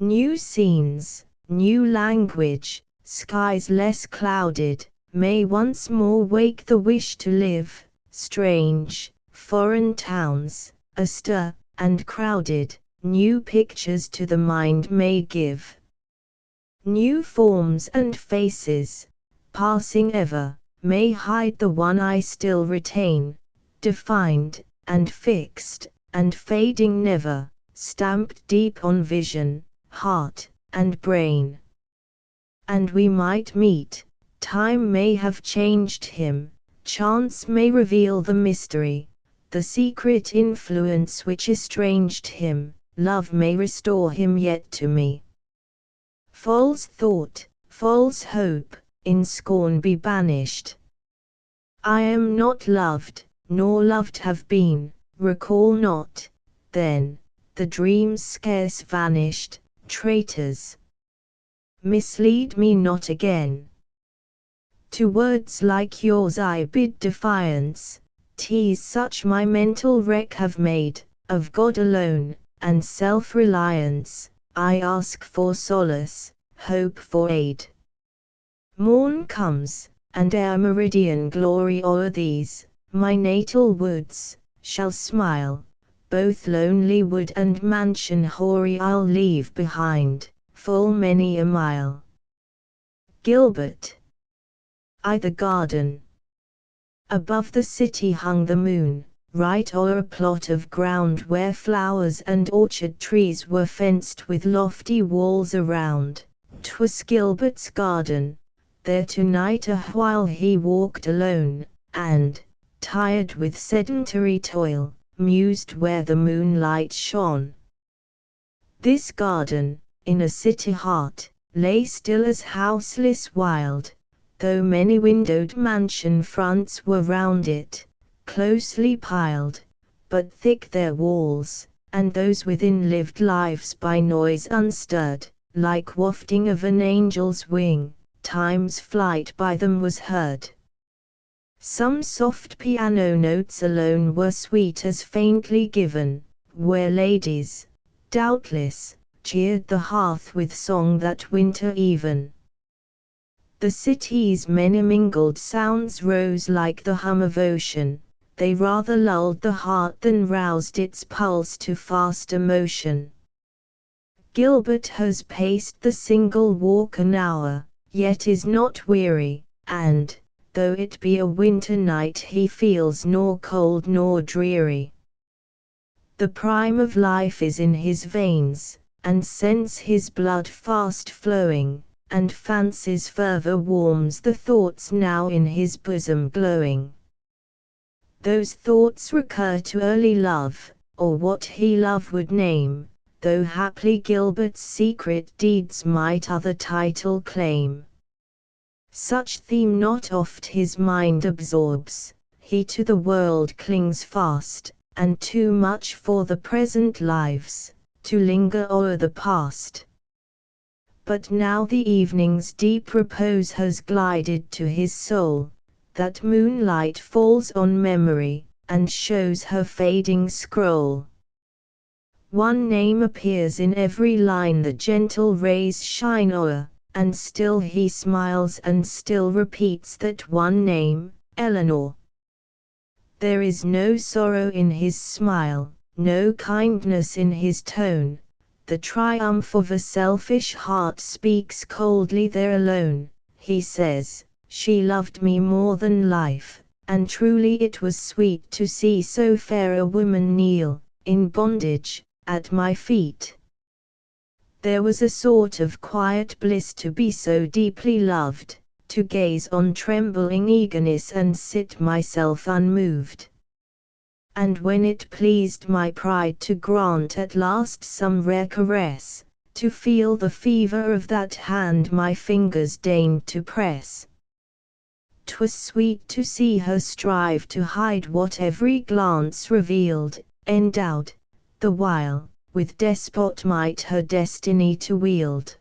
New scenes, new language, skies less clouded, may once more wake the wish to live. Strange, foreign towns, astir, and crowded, new pictures to the mind may give. New forms and faces, passing ever, may hide the one I still retain, defined, and fixed, and fading never, stamped deep on vision, heart, and brain. And we might meet, time may have changed him, chance may reveal the mystery, the secret influence which estranged him, love may restore him yet to me. False thought, false hope, in scorn be banished. I am not loved, nor loved have been, recall not, then, the dreams scarce vanished, traitors. Mislead me not again. To words like yours I bid defiance, 'tis such my mental wreck have made, of God alone, and self-reliance, I ask for solace, hope for aid. Morn comes, and ere meridian glory o'er these, my natal woods, shall smile, both lonely wood and mansion hoary I'll leave behind, full many a mile. Gilbert. I the garden. Above the city hung the moon, right o'er a plot of ground where flowers and orchard trees were fenced with lofty walls around. 'Twas Gilbert's garden. There tonight awhile he walked alone, and, tired with sedentary toil, mused where the moonlight shone. This garden, in a city heart, lay still as houseless wild, though many windowed mansion fronts were round it, closely piled, but thick their walls, and those within lived lives by noise unstirred, like wafting of an angel's wing, time's flight by them was heard. Some soft piano notes alone were sweet as faintly given, where ladies, doubtless, cheered the hearth with song that winter even. The city's many mingled sounds rose like the hum of ocean, they rather lulled the heart than roused its pulse to faster motion. Gilbert has paced the single walk an hour, yet is not weary, and, though it be a winter night, he feels nor cold nor dreary. The prime of life is in his veins, and sends his blood fast flowing, and fancy's fervour warms the thoughts now in his bosom glowing. Those thoughts recur to early love, or what he love would name, though haply Gilbert's secret deeds might other title claim. Such theme not oft his mind absorbs, he to the world clings fast, and too much for the present lives, to linger o'er the past. But now the evening's deep repose has glided to his soul, that moonlight falls on memory, and shows her fading scroll. One name appears in every line, the gentle rays shine o'er, and still he smiles and still repeats that one name, Eleanor. There is no sorrow in his smile, no kindness in his tone, the triumph of a selfish heart speaks coldly there alone. He says, "She loved me more than life," and truly it was sweet to see so fair a woman kneel, in bondage, at my feet. There was a sort of quiet bliss to be so deeply loved, to gaze on trembling eagerness and sit myself unmoved. And when it pleased my pride to grant at last some rare caress, to feel the fever of that hand my fingers deigned to press, 'twas sweet to see her strive to hide what every glance revealed, endowed, the while, with despot might her destiny to wield.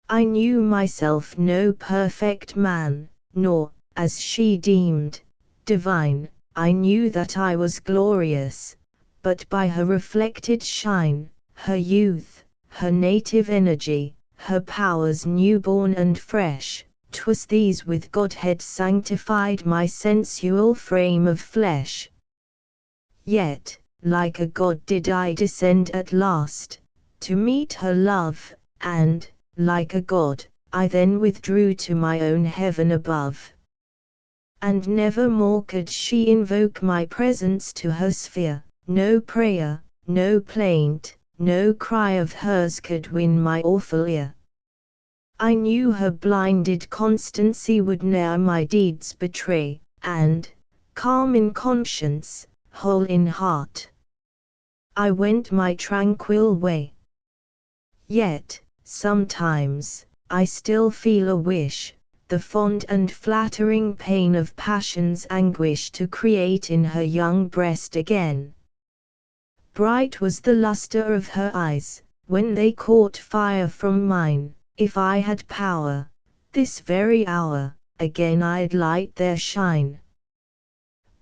I knew myself no perfect man, nor, as she deemed, divine. I knew that I was glorious, but by her reflected shine, her youth, her native energy, her powers newborn and fresh, 'twas these with Godhead sanctified my sensual frame of flesh. Yet, like a god did I descend at last, to meet her love, and, like a god, I then withdrew to my own heaven above. And never more could she invoke my presence to her sphere, no prayer, no plaint, no cry of hers could win my awful ear. I knew her blinded constancy would ne'er my deeds betray, and, calm in conscience, whole in heart, I went my tranquil way. Yet, sometimes, I still feel a wish, the fond and flattering pain of passion's anguish to create in her young breast again. Bright was the lustre of her eyes, when they caught fire from mine. If I had power, this very hour, again I'd light their shine.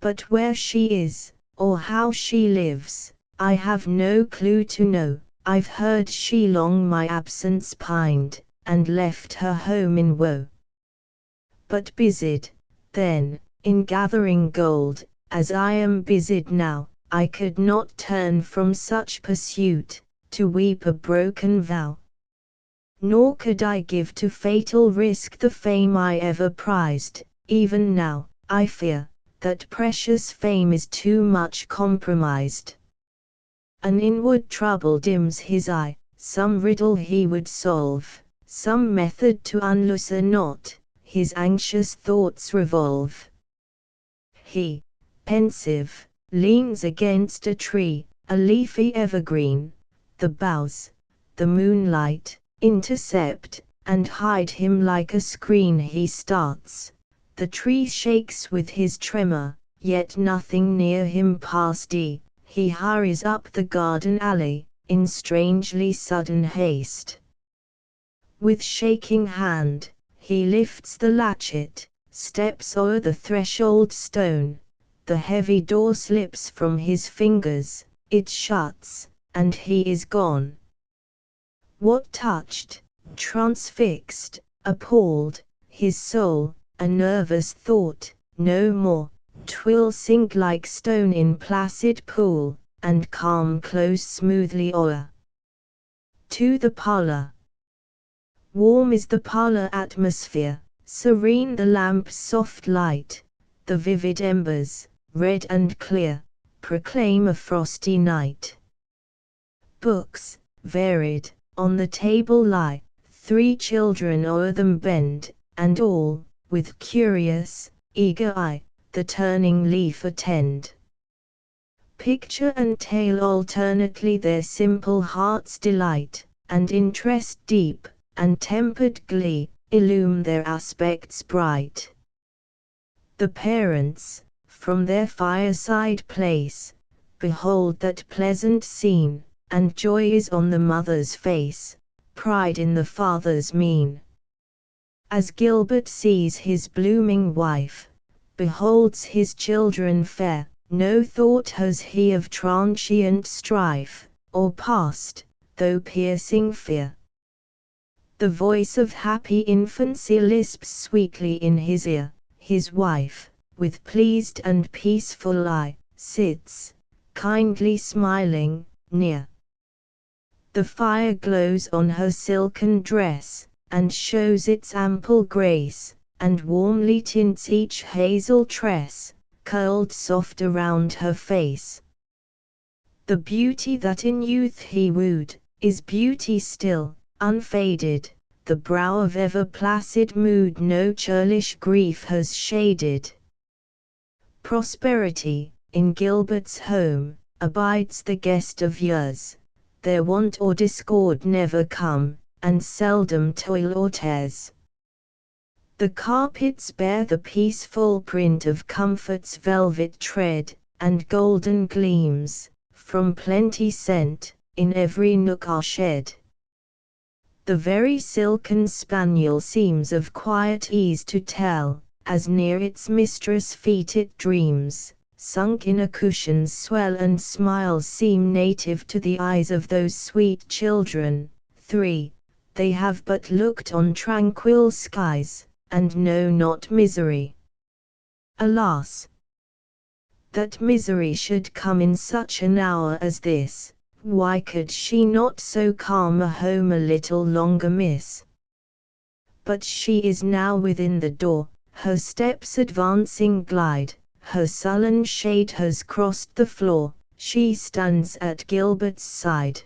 But where she is, or how she lives, I have no clue to know. I've heard she long my absence pined, and left her home in woe. But busied, then, in gathering gold, as I am busied now, I could not turn from such pursuit, to weep a broken vow. Nor could I give to fatal risk the fame I ever prized. Even now, I fear, that precious fame is too much compromised. An inward trouble dims his eye, some riddle he would solve, some method to unloose a knot, his anxious thoughts revolve. He, pensive, leans against a tree, a leafy evergreen. The boughs, the moonlight, intercept, and hide him like a screen. He starts, the tree shakes with his tremor, yet nothing near him past. He hurries up the garden alley, in strangely sudden haste. With shaking hand, he lifts the latchet, steps o'er the threshold stone, the heavy door slips from his fingers, it shuts, and he is gone. What touched, transfixed, appalled, his soul, a nervous thought, no more, 'twill sink like stone in placid pool, and calm close smoothly o'er. To the parlor. Warm is the parlor atmosphere, serene the lamp's soft light, the vivid embers, red and clear, proclaim a frosty night. Books, varied, on the table lie, 3 children o'er them bend, and all, with curious, eager eye, the turning leaf attend. Picture and tale alternately their simple hearts delight, and interest deep, and tempered glee, illume their aspects bright. The parents, from their fireside place, behold that pleasant scene, and joy is on the mother's face, pride in the father's mien. As Gilbert sees his blooming wife, beholds his children fair, no thought has he of transient strife, or past, though piercing fear. The voice of happy infancy lisps sweetly in his ear, his wife, with pleased and peaceful eye, sits, kindly smiling, near. The fire glows on her silken dress, and shows its ample grace, and warmly tints each hazel tress, curled soft around her face. The beauty that in youth he wooed, is beauty still, unfaded, the brow of ever placid mood no churlish grief has shaded. Prosperity, in Gilbert's home, abides the guest of years, their want or discord never come, and seldom toil or tears. The carpets bear the peaceful print of comfort's velvet tread, and golden gleams, from plenty sent, in every nook are shed. The very silken spaniel seems of quiet ease to tell, as near its mistress' feet it dreams, sunk in a cushion's swell, and smiles seem native to the eyes of those sweet children. 3. They have but looked on tranquil skies, and know not misery. Alas! That misery should come in such an hour as this, why could she not so calm a home a little longer miss? But she is now within the door, her steps advancing glide, her sullen shade has crossed the floor, she stands at Gilbert's side.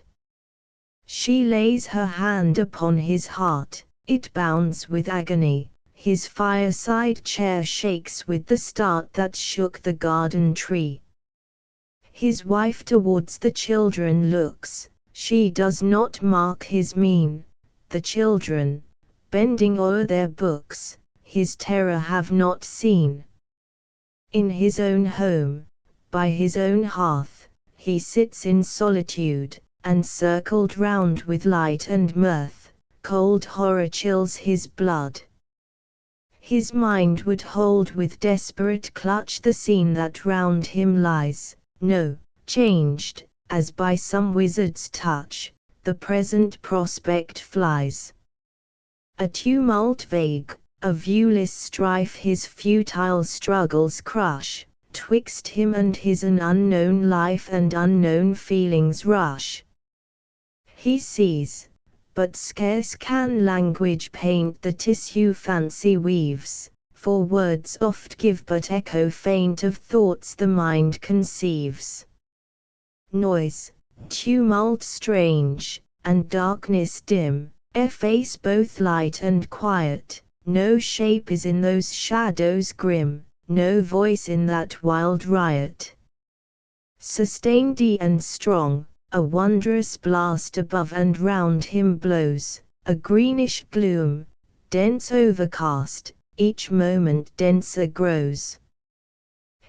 She lays her hand upon his heart, it bounds with agony, his fireside chair shakes with the start that shook the garden tree. His wife towards the children looks, she does not mark his mien, the children, bending o'er their books, his terror have not seen. In his own home, by his own hearth, he sits in solitude, and circled round with light and mirth, cold horror chills his blood. His mind would hold with desperate clutch the scene that round him lies, no, changed, as by some wizard's touch, the present prospect flies. A tumult vague, a viewless strife his futile struggles crush, twixt him and his an unknown life and unknown feelings rush. He sees, but scarce can language paint the tissue fancy weaves, for words oft give but echo faint of thoughts the mind conceives. Noise, tumult strange, and darkness dim, efface both light and quiet, no shape is in those shadows grim, no voice in that wild riot. Sustained and strong, a wondrous blast above and round him blows, a greenish gloom, dense overcast, each moment denser grows.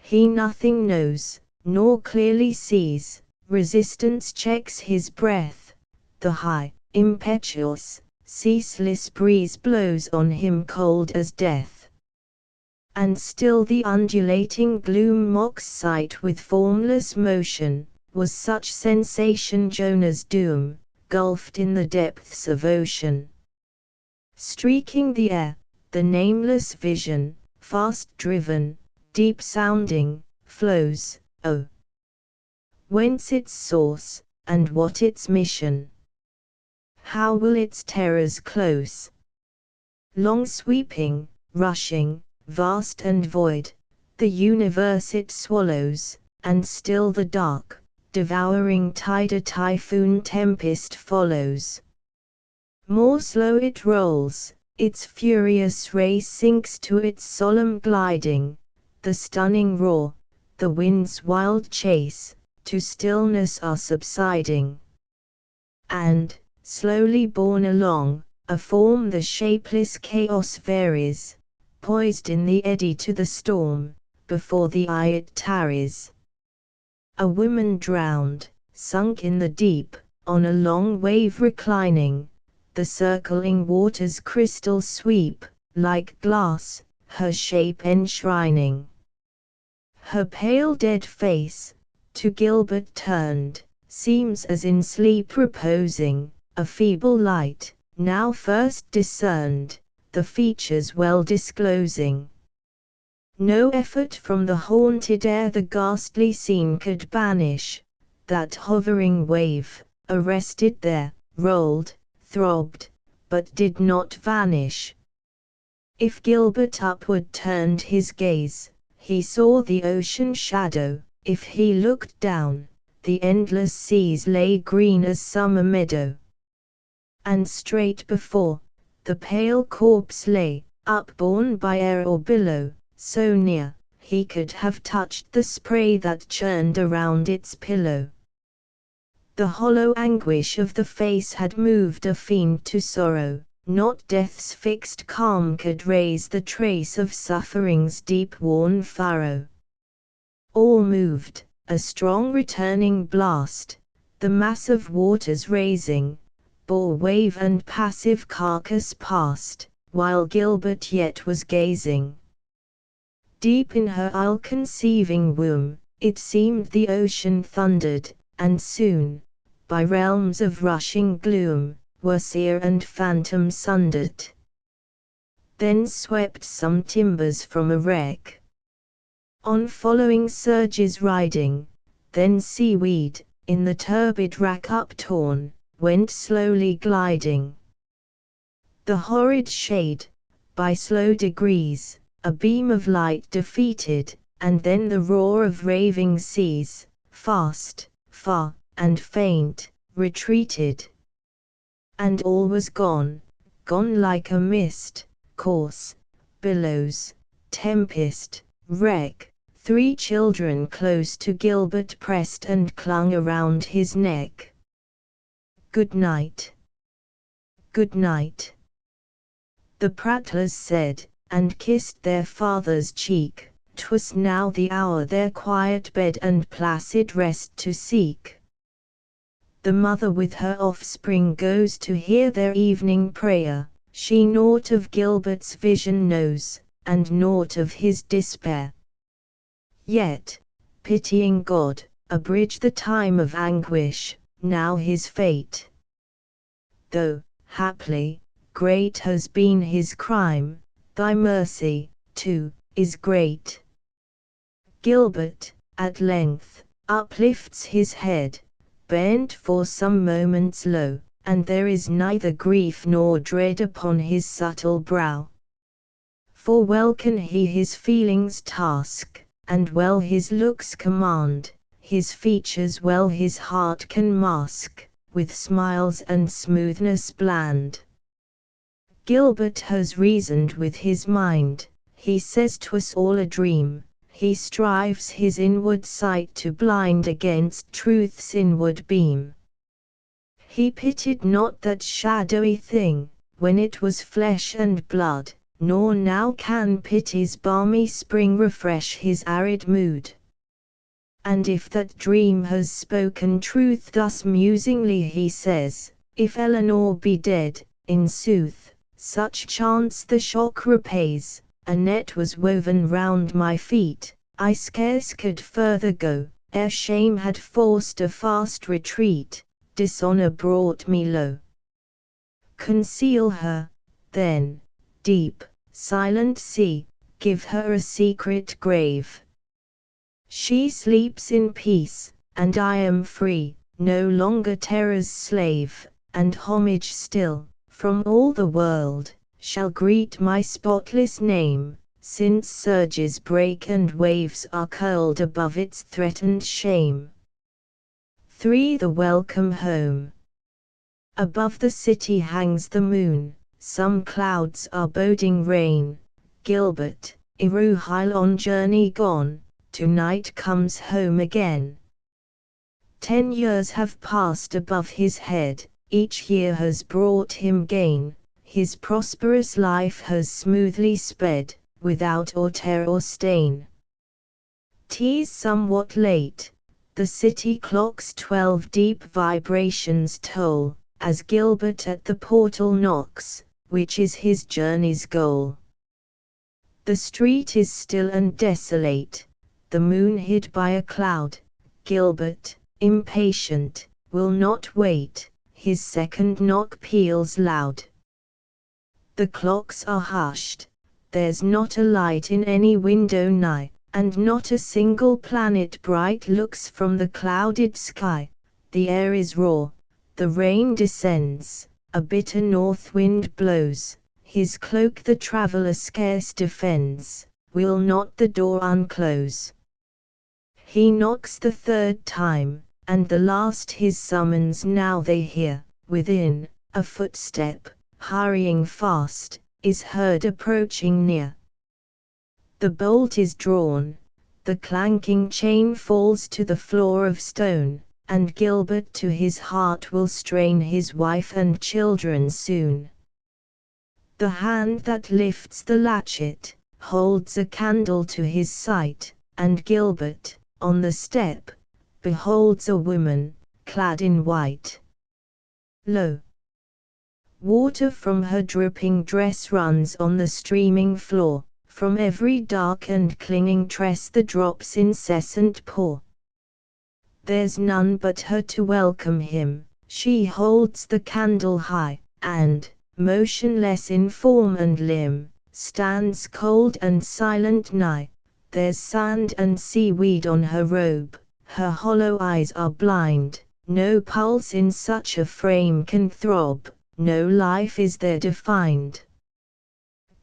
He nothing knows, nor clearly sees, resistance checks his breath, the high, impetuous, ceaseless breeze blows on him cold as death. And still the undulating gloom mocks sight with formless motion, was such sensation Jonah's doom, gulfed in the depths of ocean. Streaking the air, the nameless vision, fast-driven, deep-sounding, flows, oh! Whence its source, and what its mission? How will its terrors close? Long-sweeping, rushing, vast and void, the universe it swallows, and still the dark, devouring tide a typhoon tempest follows. More slow it rolls, its furious race sinks to its solemn gliding, the stunning roar, the wind's wild chase, to stillness are subsiding. And, slowly borne along, a form the shapeless chaos varies, poised in the eddy to the storm, before the eye it tarries. A woman drowned, sunk in the deep, on a long wave reclining, the circling waters crystal sweep, like glass, her shape enshrining. Her pale dead face, to Gilbert turned, seems as in sleep reposing, a feeble light, now first discerned, the features well disclosing. No effort from the haunted air the ghastly scene could banish, that hovering wave, arrested there, rolled, throbbed, but did not vanish. If Gilbert upward turned his gaze, he saw the ocean shadow, if he looked down, the endless seas lay green as summer meadow. And straight before, the pale corpse lay, upborne by air or billow, so near, he could have touched the spray that churned around its pillow. The hollow anguish of the face had moved a fiend to sorrow, not death's fixed calm could raise the trace of suffering's deep-worn furrow. All moved, a strong returning blast, the mass of waters raising, bore wave and passive carcass past, while Gilbert yet was gazing. Deep in her all-conceiving womb, it seemed the ocean thundered, and soon, by realms of rushing gloom, were seer and phantom sundered. Then swept some timbers from a wreck, on following surges riding, then seaweed, in the turbid rack uptorn, went slowly gliding. The horrid shade, by slow degrees, a beam of light defeated, and then the roar of raving seas, fast, far, and faint, retreated. And all was gone, gone like a mist, course, billows, tempest, wreck. 3 children close to Gilbert pressed and clung around his neck. "Good night. Good night," the prattlers said, and kissed their father's cheek. 'Twas now the hour their quiet bed and placid rest to seek. The mother with her offspring goes to hear their evening prayer, she naught of Gilbert's vision knows, and naught of his despair. Yet, pitying God, abridge the time of anguish, now his fate. Though, haply, great has been his crime, thy mercy, too, is great. Gilbert, at length, uplifts his head, bent for some moments low, and there is neither grief nor dread upon his subtle brow. For well can he his feelings task, and well his looks command, his features well his heart can mask, with smiles and smoothness bland. Gilbert has reasoned with his mind, he says 'twas all a dream, he strives his inward sight to blind against truth's inward beam. He pitied not that shadowy thing, when it was flesh and blood, nor now can pity's balmy spring refresh his arid mood. And if that dream has spoken truth thus musingly he says, if Eleanor be dead, in sooth, such chance the shock repays, a net was woven round my feet, I scarce could further go, ere shame had forced a fast retreat, dishonor brought me low. Conceal her, then, deep, silent sea, give her a secret grave. She sleeps in peace, and I am free, no longer terror's slave, and homage still, from all the world, shall greet my spotless name, since surges break and waves are curled above its threatened shame. 3. The welcome home. Above the city hangs the moon, some clouds are boding rain. Gilbert, Iruhile on journey gone, tonight comes home again. 10 years have passed above his head, each year has brought him gain, his prosperous life has smoothly sped, without or tear or stain. 'Tis somewhat late, the city clock's 12 deep vibrations toll, as Gilbert at the portal knocks, which is his journey's goal. The street is still and desolate, the moon hid by a cloud. Gilbert, impatient, will not wait, his second knock peals loud. The clocks are hushed, there's not a light in any window nigh, and not a single planet bright looks from the clouded sky. The air is raw, the rain descends, a bitter north wind blows, his cloak the traveller scarce defends, will not the door unclose. He knocks the 3rd time, and the last his summons now they hear, within, a footstep, hurrying fast, is heard approaching near. The bolt is drawn, the clanking chain falls to the floor of stone, and Gilbert to his heart will strain his wife and children soon. The hand that lifts the latchet, holds a candle to his sight, and Gilbert, on the step, beholds a woman, clad in white. Lo! Water from her dripping dress runs on the streaming floor, from every dark and clinging tress the drops incessant pour. There's none but her to welcome him, she holds the candle high, and, motionless in form and limb, stands cold and silent nigh. There's sand and seaweed on her robe, her hollow eyes are blind, no pulse in such a frame can throb, no life is there defined.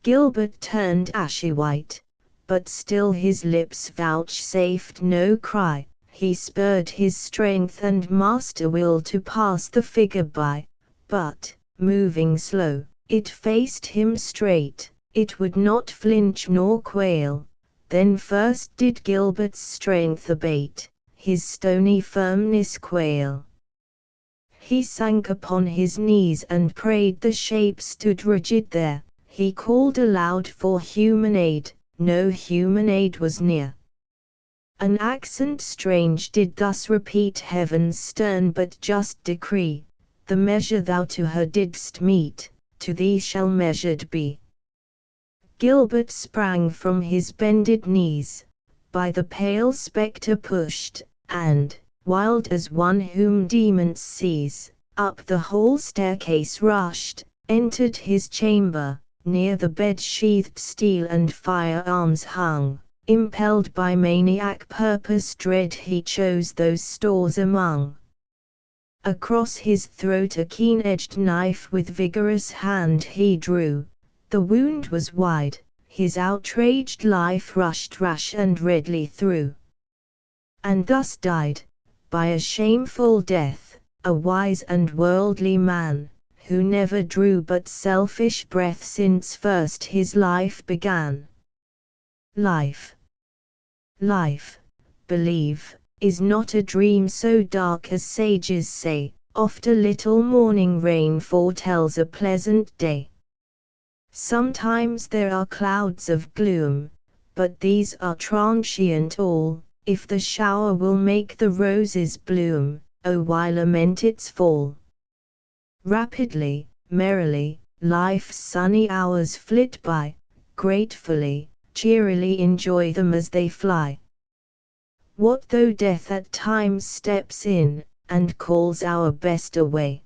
Gilbert turned ashy white, but still his lips vouchsafed no cry, he spurred his strength and master will to pass the figure by, but, moving slow, it faced him straight, it would not flinch nor quail. Then first did Gilbert's strength abate, his stony firmness quail. He sank upon his knees and prayed, the shape stood rigid there, he called aloud for human aid, no human aid was near. An accent strange did thus repeat heaven's stern but just decree, the measure thou to her didst mete, to thee shall measured be. Gilbert sprang from his bended knees, by the pale spectre pushed, and, wild as one whom demons seize, up the hall staircase rushed, entered his chamber, near the bed sheathed steel and firearms hung, impelled by maniac purpose dread he chose those stores among. Across his throat a keen-edged knife with vigorous hand he drew, the wound was wide, his outraged life rushed rash and redly through. And thus died, by a shameful death, a wise and worldly man, who never drew but selfish breath since first his life began. Life, believe, is not a dream so dark as sages say, oft a little morning rain foretells a pleasant day. Sometimes there are clouds of gloom, but these are transient all, if the shower will make the roses bloom, oh why lament its fall? Rapidly, merrily, life's sunny hours flit by, gratefully, cheerily enjoy them as they fly. What though death at times steps in, and calls our best away?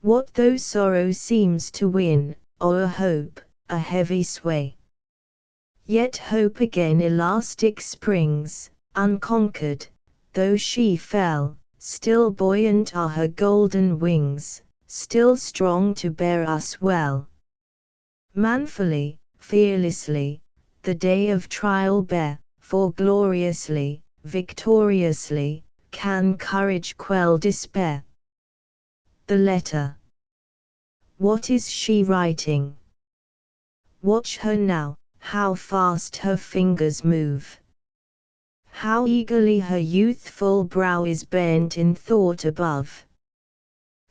What though sorrow seems to win, o'er hope, a heavy sway. Yet hope again elastic springs, unconquered, though she fell, still buoyant are her golden wings, still strong to bear us well. Manfully, fearlessly, the day of trial bear, for gloriously, victoriously, can courage quell despair. The letter. What is she writing? Watch her now, how fast her fingers move. How eagerly her youthful brow is bent in thought above.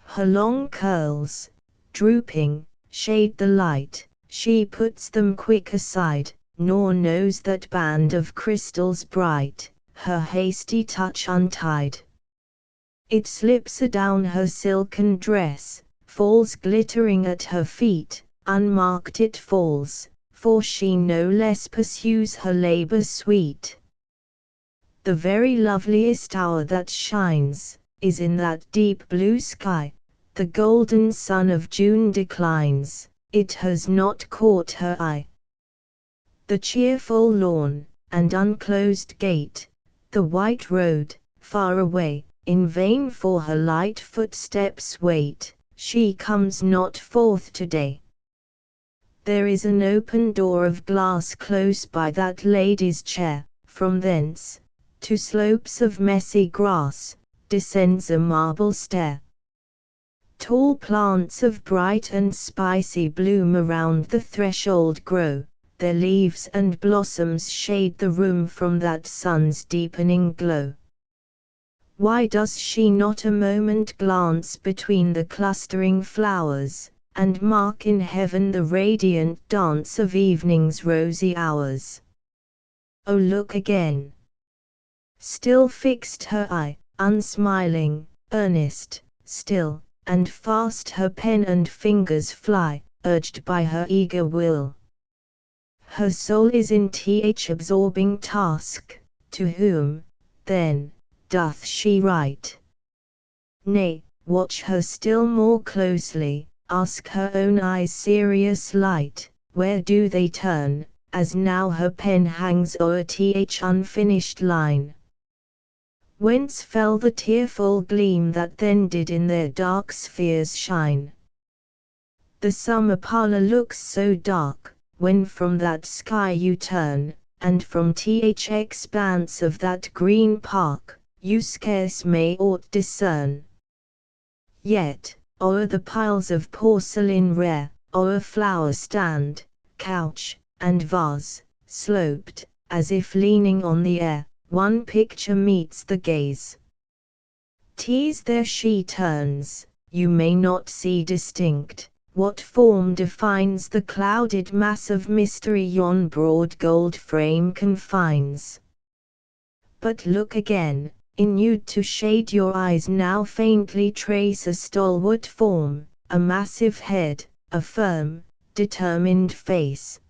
Her long curls, drooping, shade the light, she puts them quick aside, nor knows that band of crystals bright, her hasty touch untied. It slips adown her silken dress, falls glittering at her feet, unmarked it falls, for she no less pursues her labor sweet. The very loveliest hour that shines, is in that deep blue sky, the golden sun of June declines, it has not caught her eye. The cheerful lawn, and unclosed gate, the white road, far away, in vain for her light footsteps wait, she comes not forth today. There is an open door of glass close by that lady's chair, from thence, to slopes of messy grass, descends a marble stair. Tall plants of bright and spicy bloom around the threshold grow, their leaves and blossoms shade the room from that sun's deepening glow. Why does she not a moment glance between the clustering flowers, and mark in heaven the radiant dance of evening's rosy hours? Oh, look again! Still fixed her eye, unsmiling, earnest, still, and fast her pen and fingers fly, urged by her eager will. Her soul is in absorbing task, to whom, then, doth she write? Nay, watch her still more closely, ask her own eyes' serious light, where do they turn, as now her pen hangs o'er unfinished line? Whence fell the tearful gleam that then did in their dark spheres shine? The summer parlor looks so dark, when from that sky you turn, and from expanse of that green park, you scarce may aught discern. Yet, o'er the piles of porcelain rare, o'er flower stand, couch, and vase, sloped, as if leaning on the air, one picture meets the gaze. There she turns, you may not see distinct, what form defines the clouded mass of mystery yon broad gold frame confines. But look again, inured to shade your eyes now faintly trace a stalwart form, a massive head, a firm, determined face.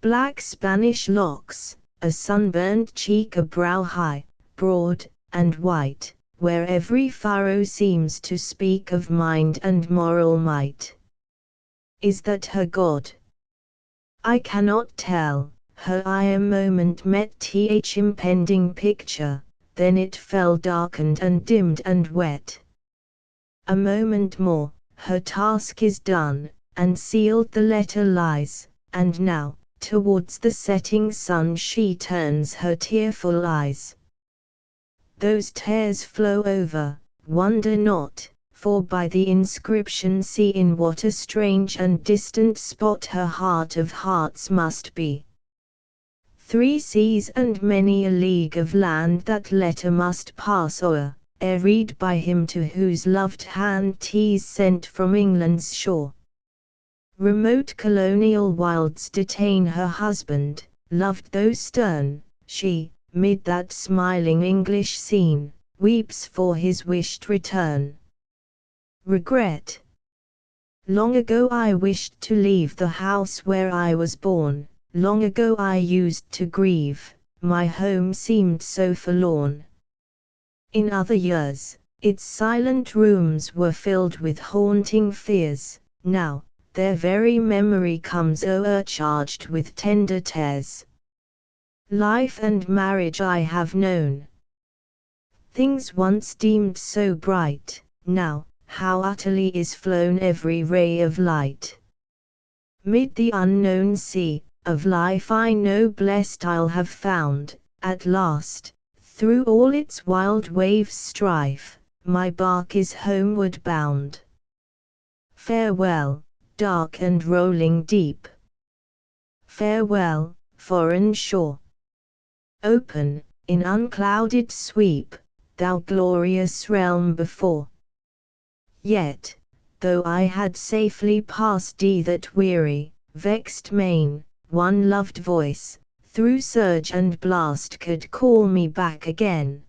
Black Spanish locks, a sunburnt cheek, a brow high, broad, and white, where every furrow seems to speak of mind and moral might. Is that her God? I cannot tell. Her eye a moment met impending picture, then it fell darkened and dimmed and wet. A moment more, her task is done, and sealed the letter lies, and now, towards the setting sun she turns her tearful eyes. Those tears flow over, wonder not, for by the inscription see in what a strange and distant spot her heart of hearts must be. 3 seas and many a league of land that letter must pass o'er, ere read by him to whose loved hand 'tis sent from England's shore. Remote colonial wilds detain her husband, loved though stern, she, mid that smiling English scene, weeps for his wished return. Regret. Long ago I wished to leave the house where I was born, long ago I used to grieve, my home seemed so forlorn. In other years, its silent rooms were filled with haunting fears, now, their very memory comes o'ercharged with tender tears. Life and marriage I have known. Things once deemed so bright, now, how utterly is flown every ray of light. Mid the unknown sea of life I know blessed I'll have found, at last, through all its wild waves' strife, my bark is homeward bound. Farewell, dark and rolling deep. Farewell, foreign shore. Open, in unclouded sweep, thou glorious realm before. Yet, though I had safely passed that weary, vexed main, one loved voice, through surge and blast could call me back again.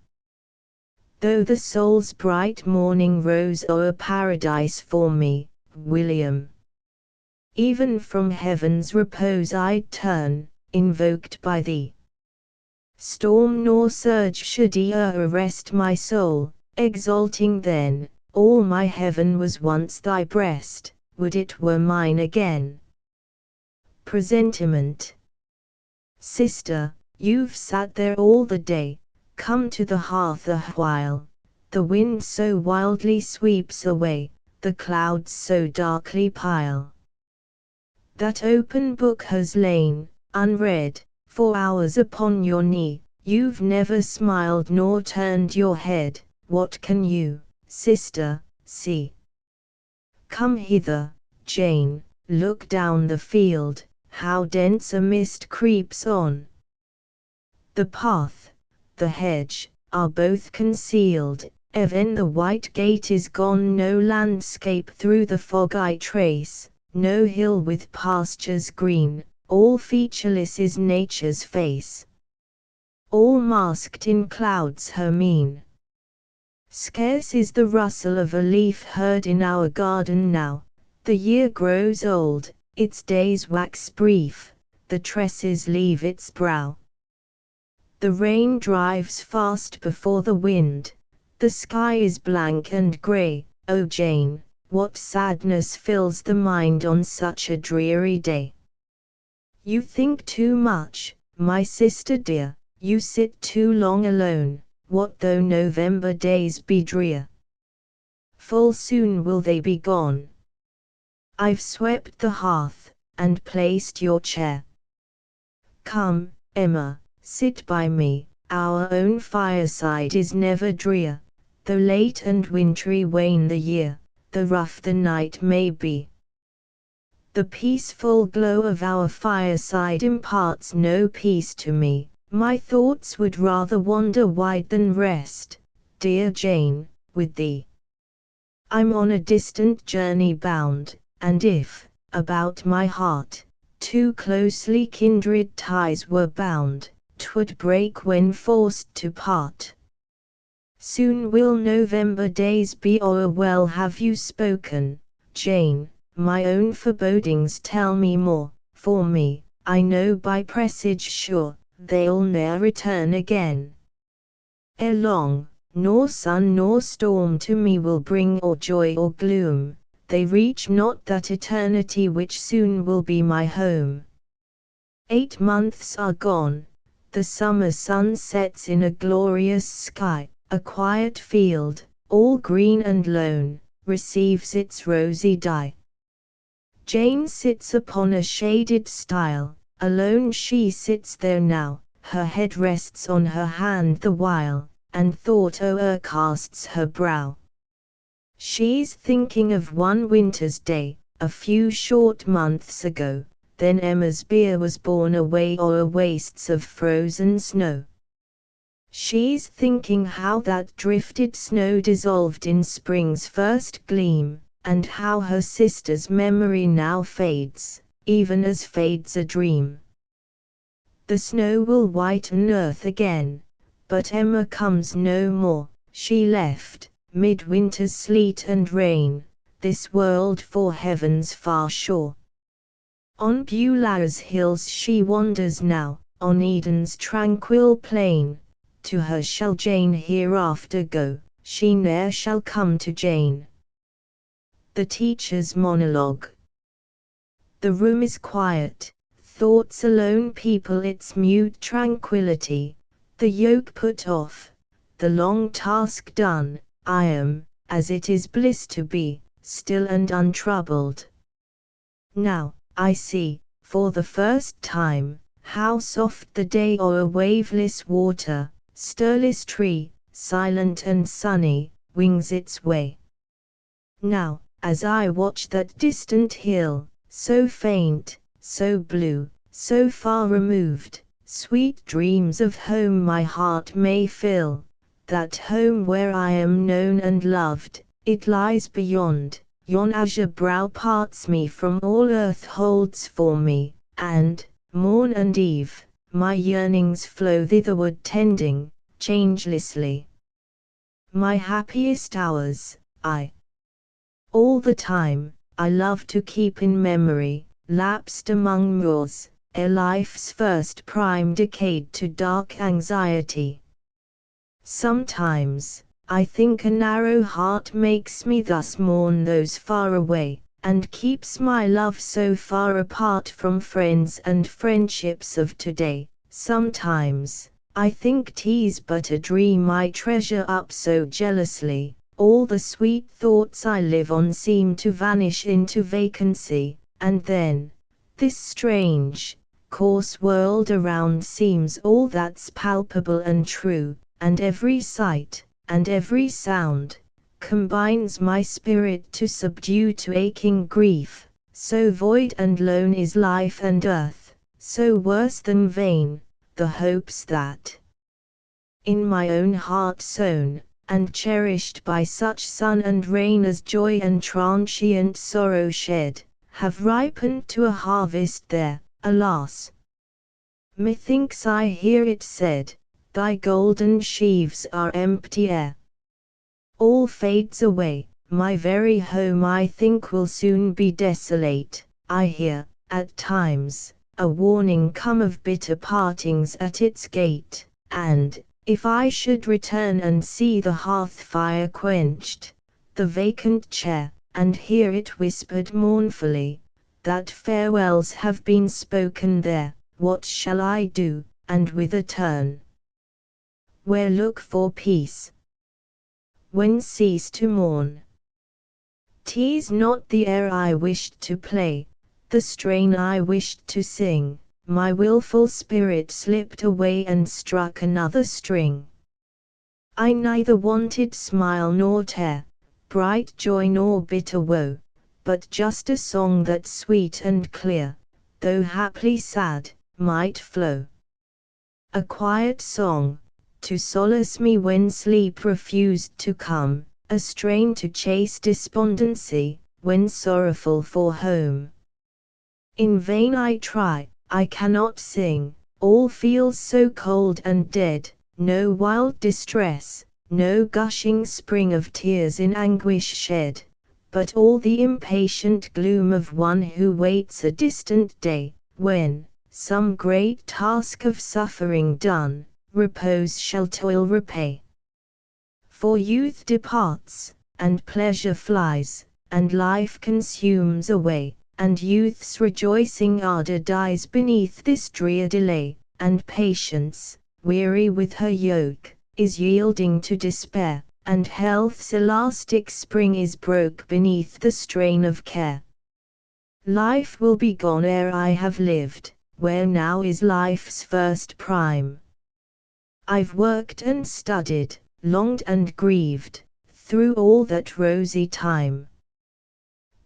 Though the soul's bright morning rose o'er paradise for me, William. Even from heaven's repose I'd turn, invoked by thee. Storm nor surge should e'er arrest my soul, exalting then, all my heaven was once thy breast, would it were mine again. Presentiment. Sister, you've sat there all the day, come to the hearth a while, the wind so wildly sweeps away, the clouds so darkly pile. That open book has lain, unread, for hours upon your knee, you've never smiled nor turned your head, what can you, sister, see? Come hither, Jane, look down the field, how dense a mist creeps on. The path, the hedge, are both concealed, even the white gate is gone, no landscape through the fog I trace, no hill with pastures green, all featureless is nature's face. All masked in clouds her mien. Scarce is the rustle of a leaf heard in our garden now, the year grows old, its days wax brief, the tresses leave its brow. The rain drives fast before the wind, the sky is blank and grey, O Jane, what sadness fills the mind on such a dreary day. You think too much, my sister dear, you sit too long alone, what though November days be drear? Full soon will they be gone. I've swept the hearth, and placed your chair. Come, Emma, sit by me, our own fireside is never drear, though late and wintry wane the year, though rough the night may be. The peaceful glow of our fireside imparts no peace to me, my thoughts would rather wander wide than rest, dear Jane, with thee. I'm on a distant journey bound, and if, about my heart, too closely kindred ties were bound, 'twould break when forced to part. Soon will November days be o'er. Well have you spoken, Jane, my own forebodings tell me more, for me, I know by presage sure, they'll ne'er return again. Ere long, nor sun nor storm to me will bring or joy or gloom, they reach not that eternity which soon will be my home. 8 months are gone, the summer sun sets in a glorious sky, a quiet field, all green and lone, receives its rosy dye. Jane sits upon a shaded stile, alone she sits there now, her head rests on her hand the while, and thought o'ercasts her brow. She's thinking of one winter's day, a few short months ago, then Emma's bier was borne away o'er wastes of frozen snow. She's thinking how that drifted snow dissolved in spring's first gleam, and how her sister's memory now fades, even as fades a dream. The snow will whiten earth again, but Emma comes no more, she left, mid winter's sleet and rain, this world for heaven's far shore. On Beulah's hills she wanders now, on Eden's tranquil plain, to her shall Jane hereafter go, she ne'er shall come to Jane. The Teacher's Monologue. The room is quiet, thoughts alone people its mute tranquility. The yoke put off, the long task done, I am, as it is bliss to be, still and untroubled. Now, I see, for the first time, how soft the day o'er waveless water, stirless tree, silent and sunny, wings its way. Now, as I watch that distant hill, so faint, so blue, so far removed, sweet dreams of home my heart may fill, that home where I am known and loved, it lies beyond, yon azure brow parts me from all earth holds for me, and, morn and eve, my yearnings flow thitherward tending, changelessly. My happiest hours, all the time, I love to keep in memory, lapsed among moors, ere life's first prime decayed to dark anxiety. Sometimes, I think a narrow heart makes me thus mourn those far away, and keeps my love so far apart from friends and friendships of today. Sometimes, I think 'tis but a dream I treasure up so jealously. All the sweet thoughts I live on seem to vanish into vacancy, and then, this strange, coarse world around seems all that's palpable and true, and every sight, and every sound, combines my spirit to subdue to aching grief, so void and lone is life and earth, so worse than vain, the hopes that, in my own heart sown, and cherished by such sun and rain as joy and transient sorrow shed, have ripened to a harvest there, alas! Methinks I hear it said, thy golden sheaves are empty ere all fades away, my very home I think will soon be desolate. I hear, at times, a warning come of bitter partings at its gate, and, if I should return and see the hearth fire quenched, the vacant chair, and hear it whispered mournfully, that farewells have been spoken there, what shall I do, and whither turn? Where look for peace? When cease to mourn? 'Tis not the air I wished to play, the strain I wished to sing. My wilful spirit slipped away and struck another string. I neither wanted smile nor tear, bright joy nor bitter woe, but just a song that sweet and clear, though haply sad, might flow. A quiet song, to solace me when sleep refused to come, a strain to chase despondency, when sorrowful for home. In vain I try, I cannot sing, all feels so cold and dead, no wild distress, no gushing spring of tears in anguish shed, but all the impatient gloom of one who waits a distant day, when, some great task of suffering done, repose shall toil repay. For youth departs, and pleasure flies, and life consumes away, and youth's rejoicing ardor dies beneath this drear delay, and patience, weary with her yoke, is yielding to despair, and health's elastic spring is broke beneath the strain of care. Life will be gone ere I have lived, where now is life's first prime. I've worked and studied, longed and grieved, through all that rosy time.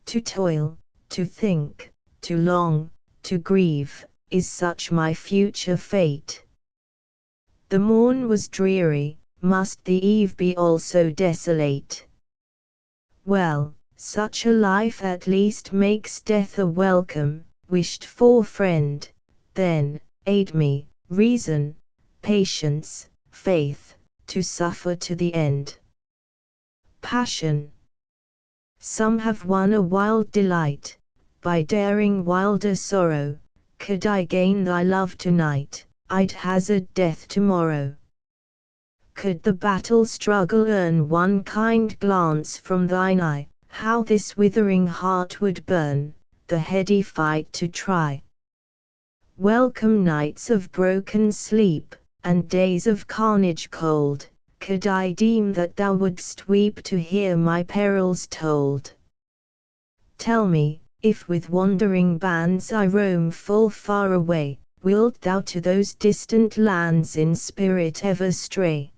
To toil, to think, to long, to grieve, is such my future fate. The morn was dreary, must the eve be also desolate? Well, such a life at least makes death a welcome, wished for friend, then, aid me, reason, patience, faith, to suffer to the end. Passion. Some have won a wild delight, by daring wilder sorrow. Could I gain thy love tonight, I'd hazard death tomorrow. Could the battle struggle earn one kind glance from thine eye, how this withering heart would burn, the heady fight to try. Welcome nights of broken sleep, and days of carnage cold, could I deem that thou wouldst weep to hear my perils told. Tell me, if with wandering bands I roam full far away, wilt thou to those distant lands in spirit ever stray?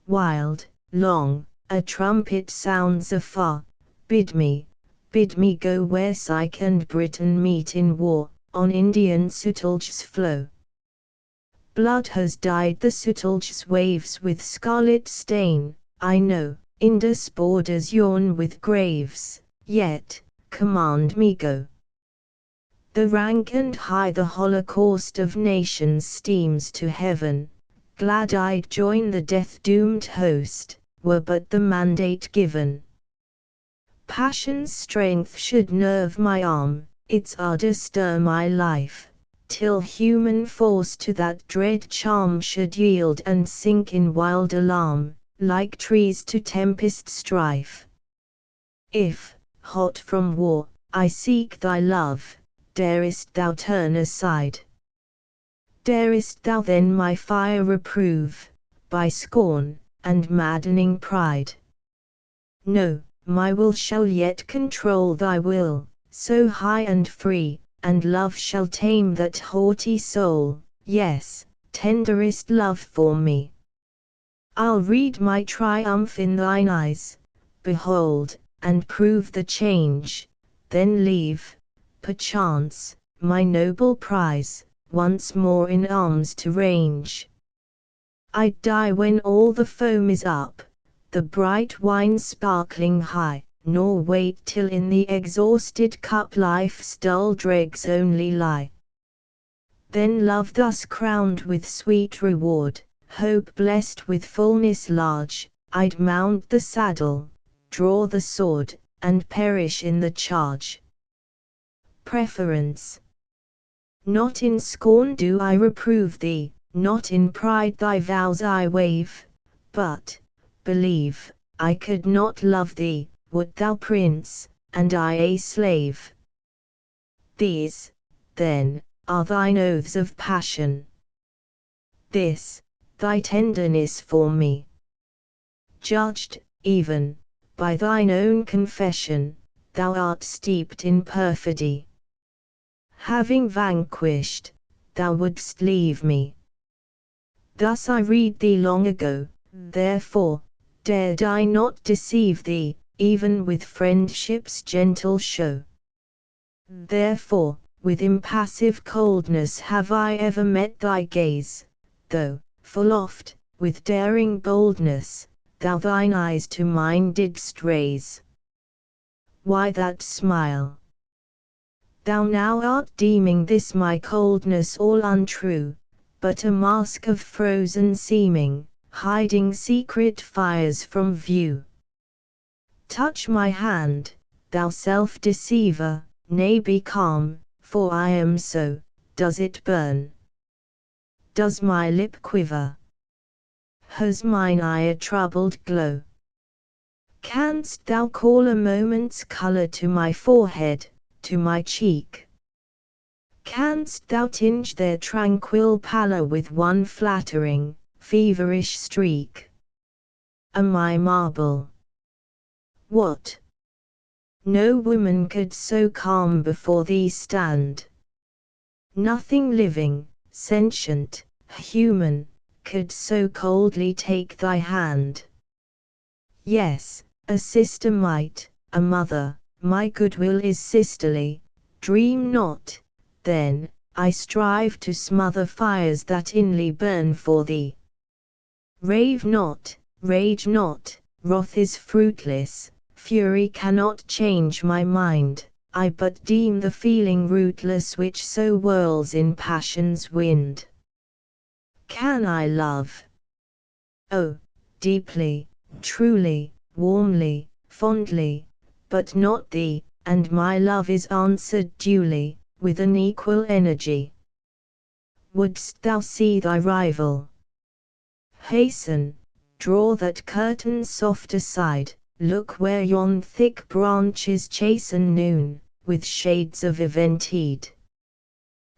Wild, long, a trumpet sounds afar, bid me go where Sikh and Britain meet in war, on Indian Sutlej's flow. Blood has dyed the Sutlej's waves with scarlet stain, I know, Indus borders yawn with graves, yet, command me go. The rank and high the holocaust of nations steams to heaven, glad I'd join the death-doomed host, were but the mandate given. Passion's strength should nerve my arm, its ardour stir my life, till human force to that dread charm should yield and sink in wild alarm, like trees to tempest strife. If, hot from war, I seek thy love, darest thou turn aside? Darest thou then my fire reprove, by scorn, and maddening pride? No, my will shall yet control thy will, so high and free, and love shall tame that haughty soul, yes, tenderest love for me. I'll read my triumph in thine eyes, behold, and prove the change, then leave, perchance, my noble prize, once more in arms to range. I'd die when all the foam is up, the bright wine sparkling high, nor wait till in the exhausted cup life's dull dregs only lie. Then love thus crowned with sweet reward, hope blessed with fullness large, I'd mount the saddle, draw the sword, and perish in the charge. Preference. Not in scorn do I reprove thee, not in pride thy vows I waive, but, believe, I could not love thee, would thou prince, and I a slave. These, then, are thine oaths of passion. This, thy tenderness for me. Judged, even, by thine own confession, thou art steeped in perfidy. Having vanquished, thou wouldst leave me. Thus I read thee long ago, therefore, dared I not deceive thee, even with friendship's gentle show. Therefore, with impassive coldness have I ever met thy gaze, though, full oft, with daring boldness, thou thine eyes to mine didst raise. Why that smile? Thou now art deeming this my coldness all untrue, but a mask of frozen seeming, hiding secret fires from view. Touch my hand, thou self-deceiver, nay be calm, for I am so. Does it burn? Does my lip quiver? Has mine eye a troubled glow? Canst thou call a moment's colour to my forehead, to my cheek? Canst thou tinge their tranquil pallor with one flattering, feverish streak? Am I marble? What? No woman could so calm before thee stand. Nothing living, sentient, human, could so coldly take thy hand. Yes, a sister might, a mother, my goodwill is sisterly, dream not, then, I strive to smother fires that inly burn for thee. Rave not, rage not, wrath is fruitless, fury cannot change my mind, I but deem the feeling rootless which so whirls in passion's wind. Can I love? Oh, deeply, truly, warmly, fondly, but not thee, and my love is answered duly, with an equal energy. Wouldst thou see thy rival? Hasten, draw that curtain soft aside, look where yon thick branches chasten noon, with shades of eventide.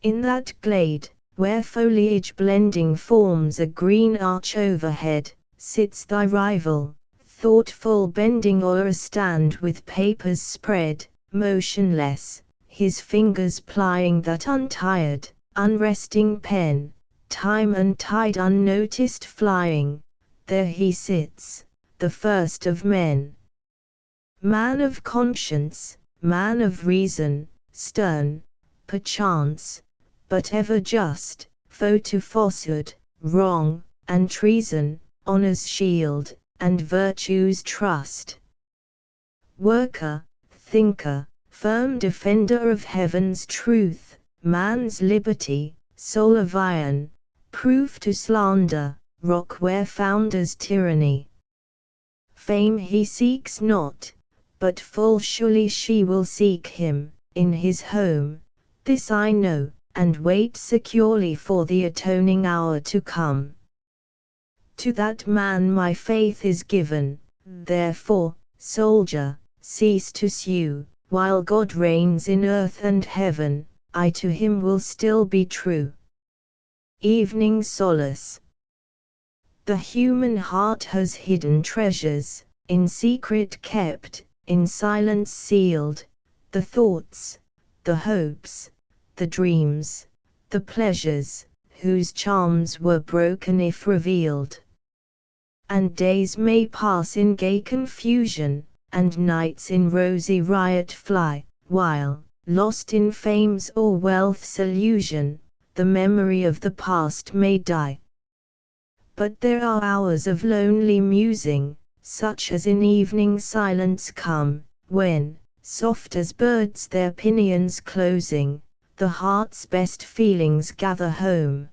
In that glade, where foliage blending forms a green arch overhead, sits thy rival, thoughtful bending o'er a stand with papers spread, motionless, his fingers plying that untired, unresting pen, time and tide unnoticed flying. There he sits, the first of men. Man of conscience, man of reason, stern, perchance, but ever just, foe to falsehood, wrong, and treason, honor's shield, and virtue's trust. Worker, thinker, firm defender of heaven's truth, man's liberty, soul of iron, proof to slander, rock where founders tyranny. Fame he seeks not, but full surely she will seek him, in his home, this I know, and wait securely for the atoning hour to come. To that man my faith is given, therefore, soldier, cease to sue, while God reigns in earth and heaven, I to him will still be true. Evening Solace. The human heart has hidden treasures, in secret kept, in silence sealed, the thoughts, the hopes, the dreams, the pleasures, whose charms were broken if revealed. And days may pass in gay confusion, and nights in rosy riot fly, while, lost in fame's or wealth's illusion, the memory of the past may die. But there are hours of lonely musing, such as in evening silence come, when, soft as birds their pinions closing, the heart's best feelings gather home.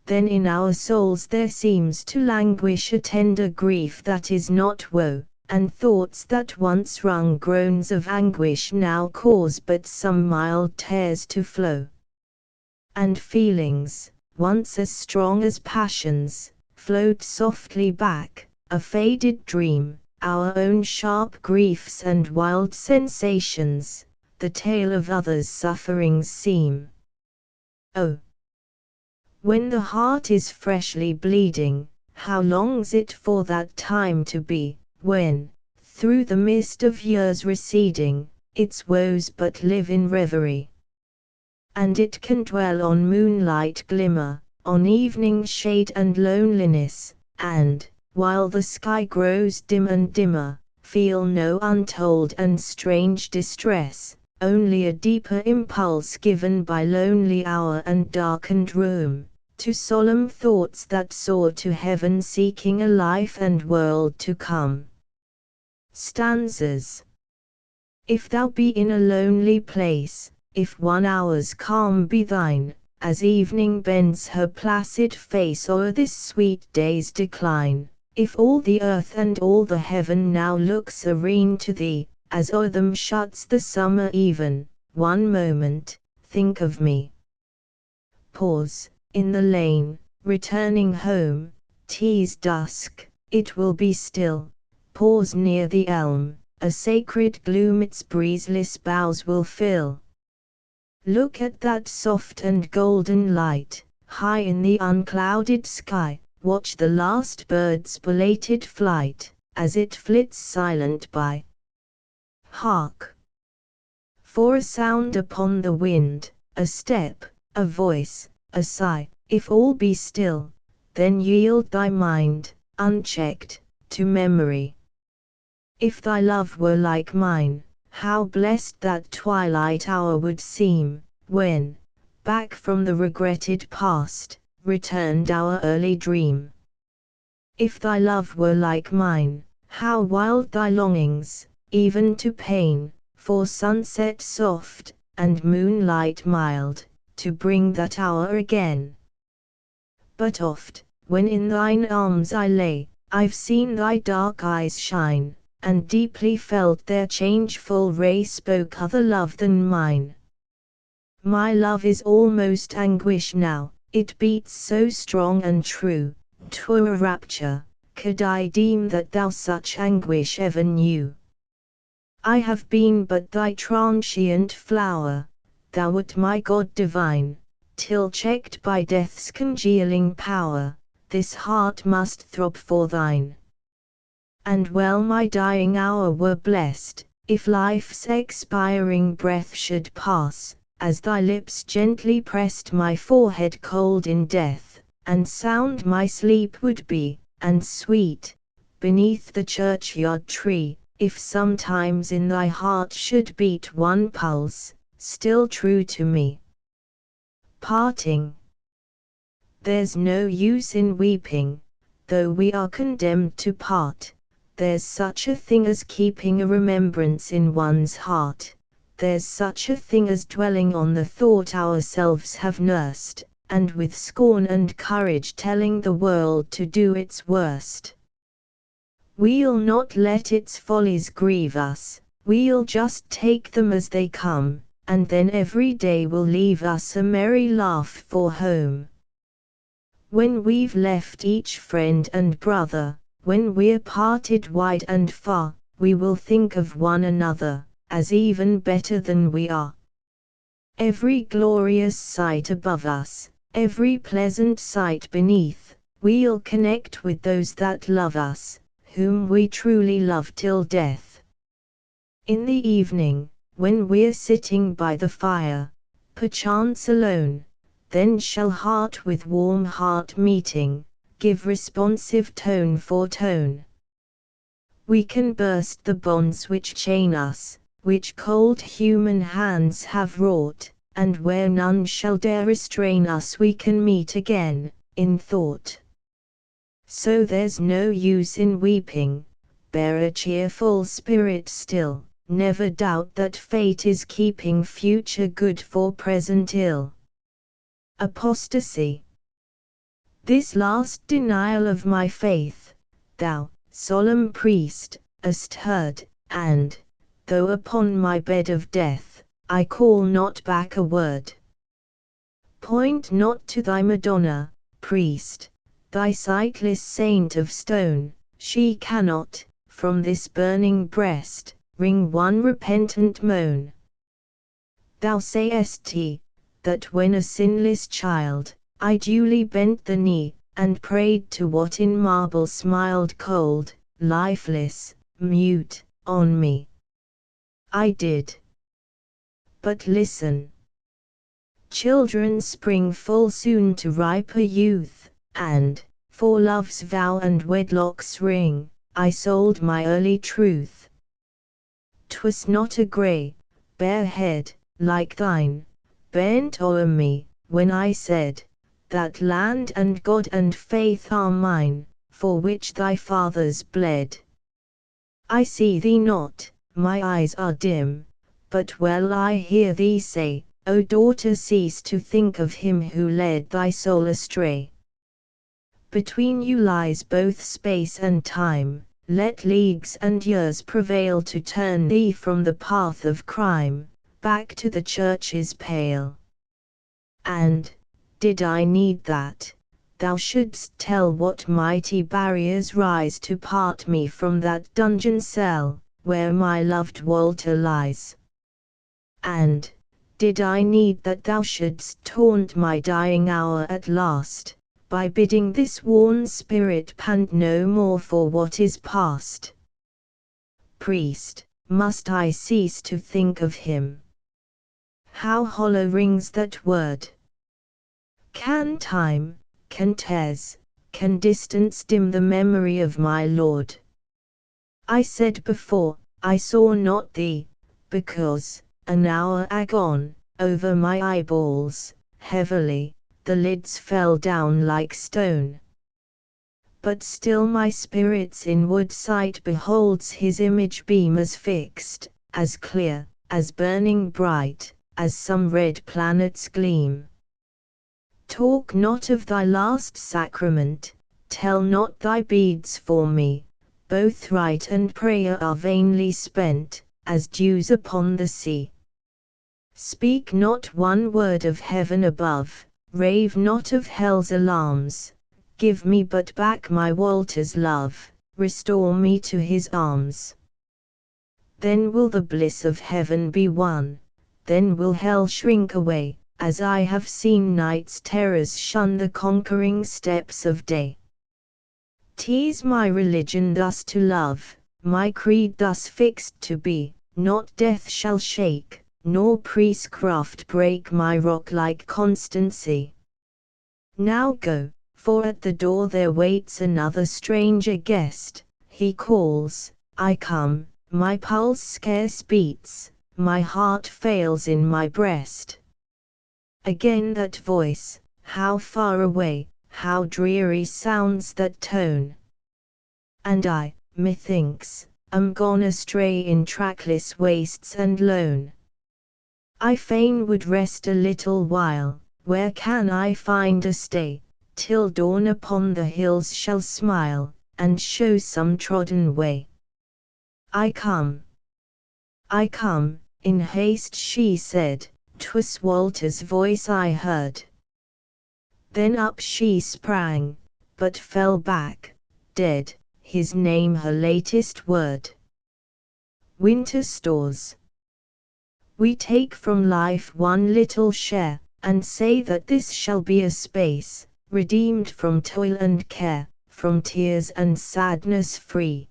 Then in our souls there seems to languish a tender grief that is not woe, and thoughts that once wrung groans of anguish now cause but some mild tears to flow. And feelings, once as strong as passions, float softly back, a faded dream, our own sharp griefs and wild sensations, the tale of others' sufferings seem. Oh! When the heart is freshly bleeding, how longs it for that time to be, when, through the mist of years receding, its woes but live in reverie. And it can dwell on moonlight glimmer, on evening shade and loneliness, and, while the sky grows dim and dimmer, feel no untold and strange distress, only a deeper impulse given by lonely hour and darkened room, to solemn thoughts that soar to heaven seeking a life and world to come. Stanzas. If thou be in a lonely place, if 1 hour's calm be thine, as evening bends her placid face o'er this sweet day's decline, if all the earth and all the heaven now look serene to thee, as o'er them shuts the summer even, 1 moment, think of me. Pause, in the lane, returning home, 'tis dusk, it will be still, pause near the elm, a sacred gloom its breezeless boughs will fill. Look at that soft and golden light, high in the unclouded sky, watch the last bird's belated flight, as it flits silent by. Hark! For a sound upon the wind, a step, a voice, a sigh, if all be still, then yield thy mind, unchecked, to memory. If thy love were like mine, how blessed that twilight hour would seem, when, back from the regretted past, returned our early dream. If thy love were like mine, how wild thy longings, even to pain, for sunset soft, and moonlight mild, to bring that hour again. But oft, when in thine arms I lay, I've seen thy dark eyes shine, and deeply felt their changeful ray spoke other love than mine. My love is almost anguish now, it beats so strong and true, 'twere a rapture, could I deem that thou such anguish ever knew. I have been but thy transient flower, thou wert my God divine, till checked by death's congealing power, this heart must throb for thine. And well my dying hour were blessed, if life's expiring breath should pass, as thy lips gently pressed my forehead cold in death, and sound my sleep would be, and sweet, beneath the churchyard tree, if sometimes in thy heart should beat one pulse, still true to me. Parting. There's no use in weeping, though we are condemned to part. There's such a thing as keeping a remembrance in one's heart. There's such a thing as dwelling on the thought ourselves have nursed, and with scorn and courage telling the world to do its worst. We'll not let its follies grieve us, we'll just take them as they come, and then every day will leave us a merry laugh for home. When we've left each friend and brother, when we're parted wide and far, we will think of one another, as even better than we are. Every glorious sight above us, every pleasant sight beneath, we'll connect with those that love us, whom we truly love till death. In the evening, when we're sitting by the fire, perchance alone, then shall heart with warm heart meeting, give responsive tone for tone. We can burst the bonds which chain us, which cold human hands have wrought, and where none shall dare restrain us we can meet again, in thought. So there's no use in weeping, bear a cheerful spirit still, never doubt that fate is keeping future good for present ill. Apostasy. This last denial of my faith, thou, solemn priest, hast heard, and, though upon my bed of death, I call not back a word. Point not to thy Madonna, priest, thy sightless saint of stone, she cannot, from this burning breast, wring one repentant moan. Thou sayest, that when a sinless child, I duly bent the knee, and prayed to what in marble smiled cold, lifeless, mute, on me. I did. But listen. Children spring full soon to riper youth, and, for love's vow and wedlock's ring, I sold my early truth. 'Twas not a grey, bare head, like thine, bent o'er me, when I said, that land and God and faith are mine, for which thy fathers bled. I see thee not, my eyes are dim, but well I hear thee say, O daughter, cease to think of him who led thy soul astray. Between you lies both space and time, let leagues and years prevail to turn thee from the path of crime, back to the church's pale. And, did I need that, thou shouldst tell what mighty barriers rise to part me from that dungeon cell, where my loved Walter lies. And, did I need that thou shouldst taunt my dying hour at last, by bidding this worn spirit pant no more for what is past? Priest, must I cease to think of him? How hollow rings that word! Can time, can tears, can distance dim the memory of my Lord? I said before, I saw not thee, because, an hour agone, over my eyeballs, heavily, the lids fell down like stone. But still my spirit's inward sight beholds his image beam as fixed, as clear, as burning bright, as some red planet's gleam. Talk not of thy last sacrament, tell not thy beads for me, both rite and prayer are vainly spent, as dews upon the sea. Speak not one word of heaven above, rave not of hell's alarms, give me but back my Walter's love, restore me to his arms. Then will the bliss of heaven be won, then will hell shrink away, as I have seen night's terrors shun the conquering steps of day. 'Tis my religion thus to love, my creed thus fixed to be, not death shall shake, nor priestcraft break my rock-like constancy. Now go, for at the door there waits another stranger guest. He calls, I come, my pulse scarce beats, my heart fails in my breast. Again that voice, how far away, how dreary sounds that tone. And I, methinks, am gone astray in trackless wastes and lone. I fain would rest a little while, where can I find a stay, till dawn upon the hills shall smile, and show some trodden way. I come, in haste she said, 'twas Walter's voice I heard. Then up she sprang, but fell back, dead, his name her latest word. Winter stores. We take from life one little share, and say that this shall be a space, redeemed from toil and care, from tears and sadness free.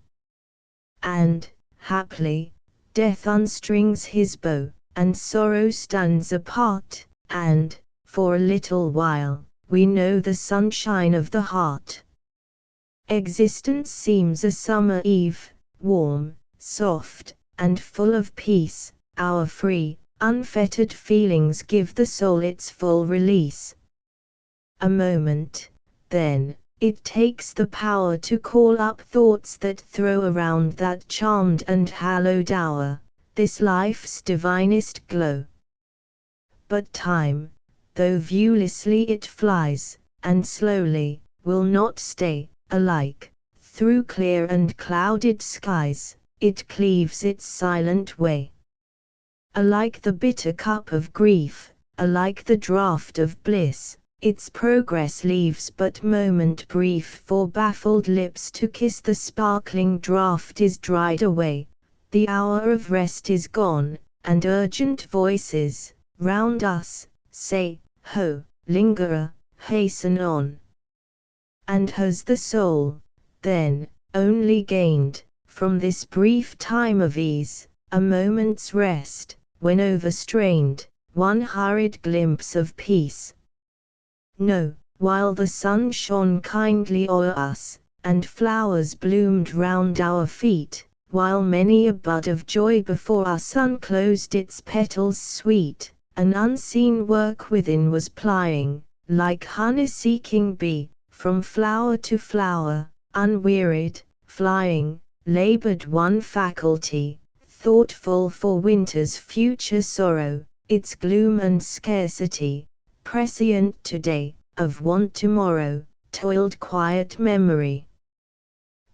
And, haply, death unstrings his bow, and sorrow stands apart, and, for a little while, we know the sunshine of the heart. Existence seems a summer eve, warm, soft, and full of peace. Our free, unfettered feelings give the soul its full release. A moment, then, it takes the power to call up thoughts that throw around that charmed and hallowed hour, this life's divinest glow. But time, though viewlessly it flies, and slowly, will not stay, alike, through clear and clouded skies, it cleaves its silent way. Alike the bitter cup of grief, alike the draught of bliss, its progress leaves but moment brief for baffled lips to kiss. The sparkling draught is dried away, the hour of rest is gone, and urgent voices, round us, say, Ho, lingerer, hasten on. And has the soul, then, only gained, from this brief time of ease, a moment's rest, when overstrained, one hurried glimpse of peace? No, while the sun shone kindly o'er us, and flowers bloomed round our feet, while many a bud of joy before us unclosed its petals sweet, an unseen work within was plying, like honey-seeking bee, from flower to flower, unwearied, flying, labored one faculty, thoughtful for winter's future sorrow, its gloom and scarcity, prescient today, of want tomorrow, toiled quiet memory.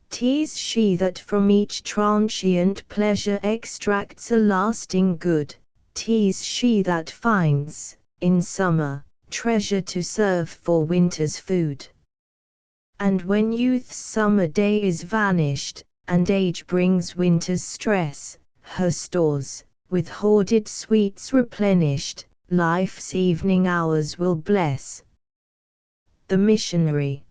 'Tis she that from each transient pleasure extracts a lasting good, 'tis she that finds, in summer, treasure to serve for winter's food. And when youth's summer day is vanished, and age brings winter's stress, her stores, with hoarded sweets replenished, life's evening hours will bless. The missionary.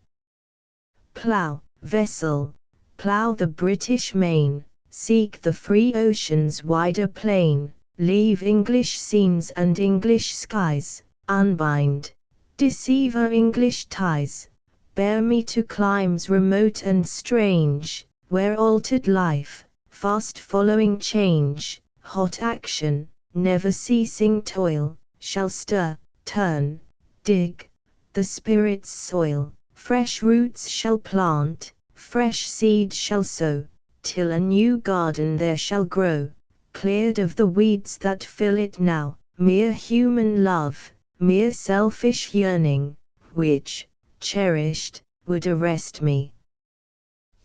Plough, vessel, plough the British main, seek the free ocean's wider plain, leave English scenes and English skies, unbind, deceiver English ties, bear me to climes remote and strange, where altered life, fast following change, hot action, never ceasing toil, shall stir, turn, dig, the spirit's soil, fresh roots shall plant, fresh seed shall sow, till a new garden there shall grow, cleared of the weeds that fill it now, mere human love, mere selfish yearning, which, cherished, would arrest me.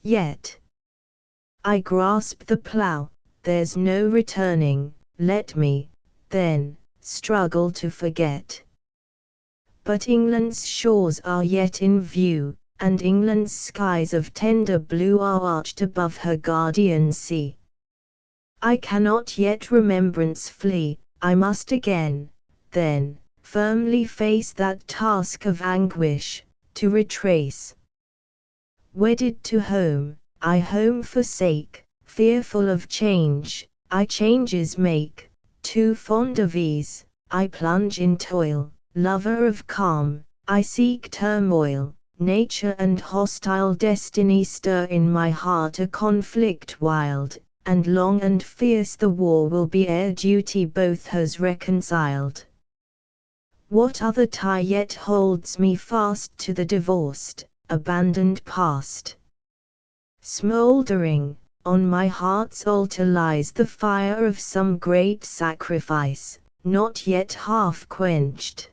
Yet I grasp the plough, there's no returning, let me, then, struggle to forget. But England's shores are yet in view, and England's skies of tender blue are arched above her guardian sea. I cannot yet remembrance flee, I must again, then, firmly face that task of anguish, to retrace. Wedded to home, I home forsake, fearful of change, I changes make, too fond of ease, I plunge in toil, lover of calm, I seek turmoil, nature and hostile destiny stir in my heart a conflict wild, and long and fierce the war will be ere duty both has reconciled. What other tie yet holds me fast to the divorced, abandoned past? Smouldering, on my heart's altar lies the fire of some great sacrifice, not yet half quenched.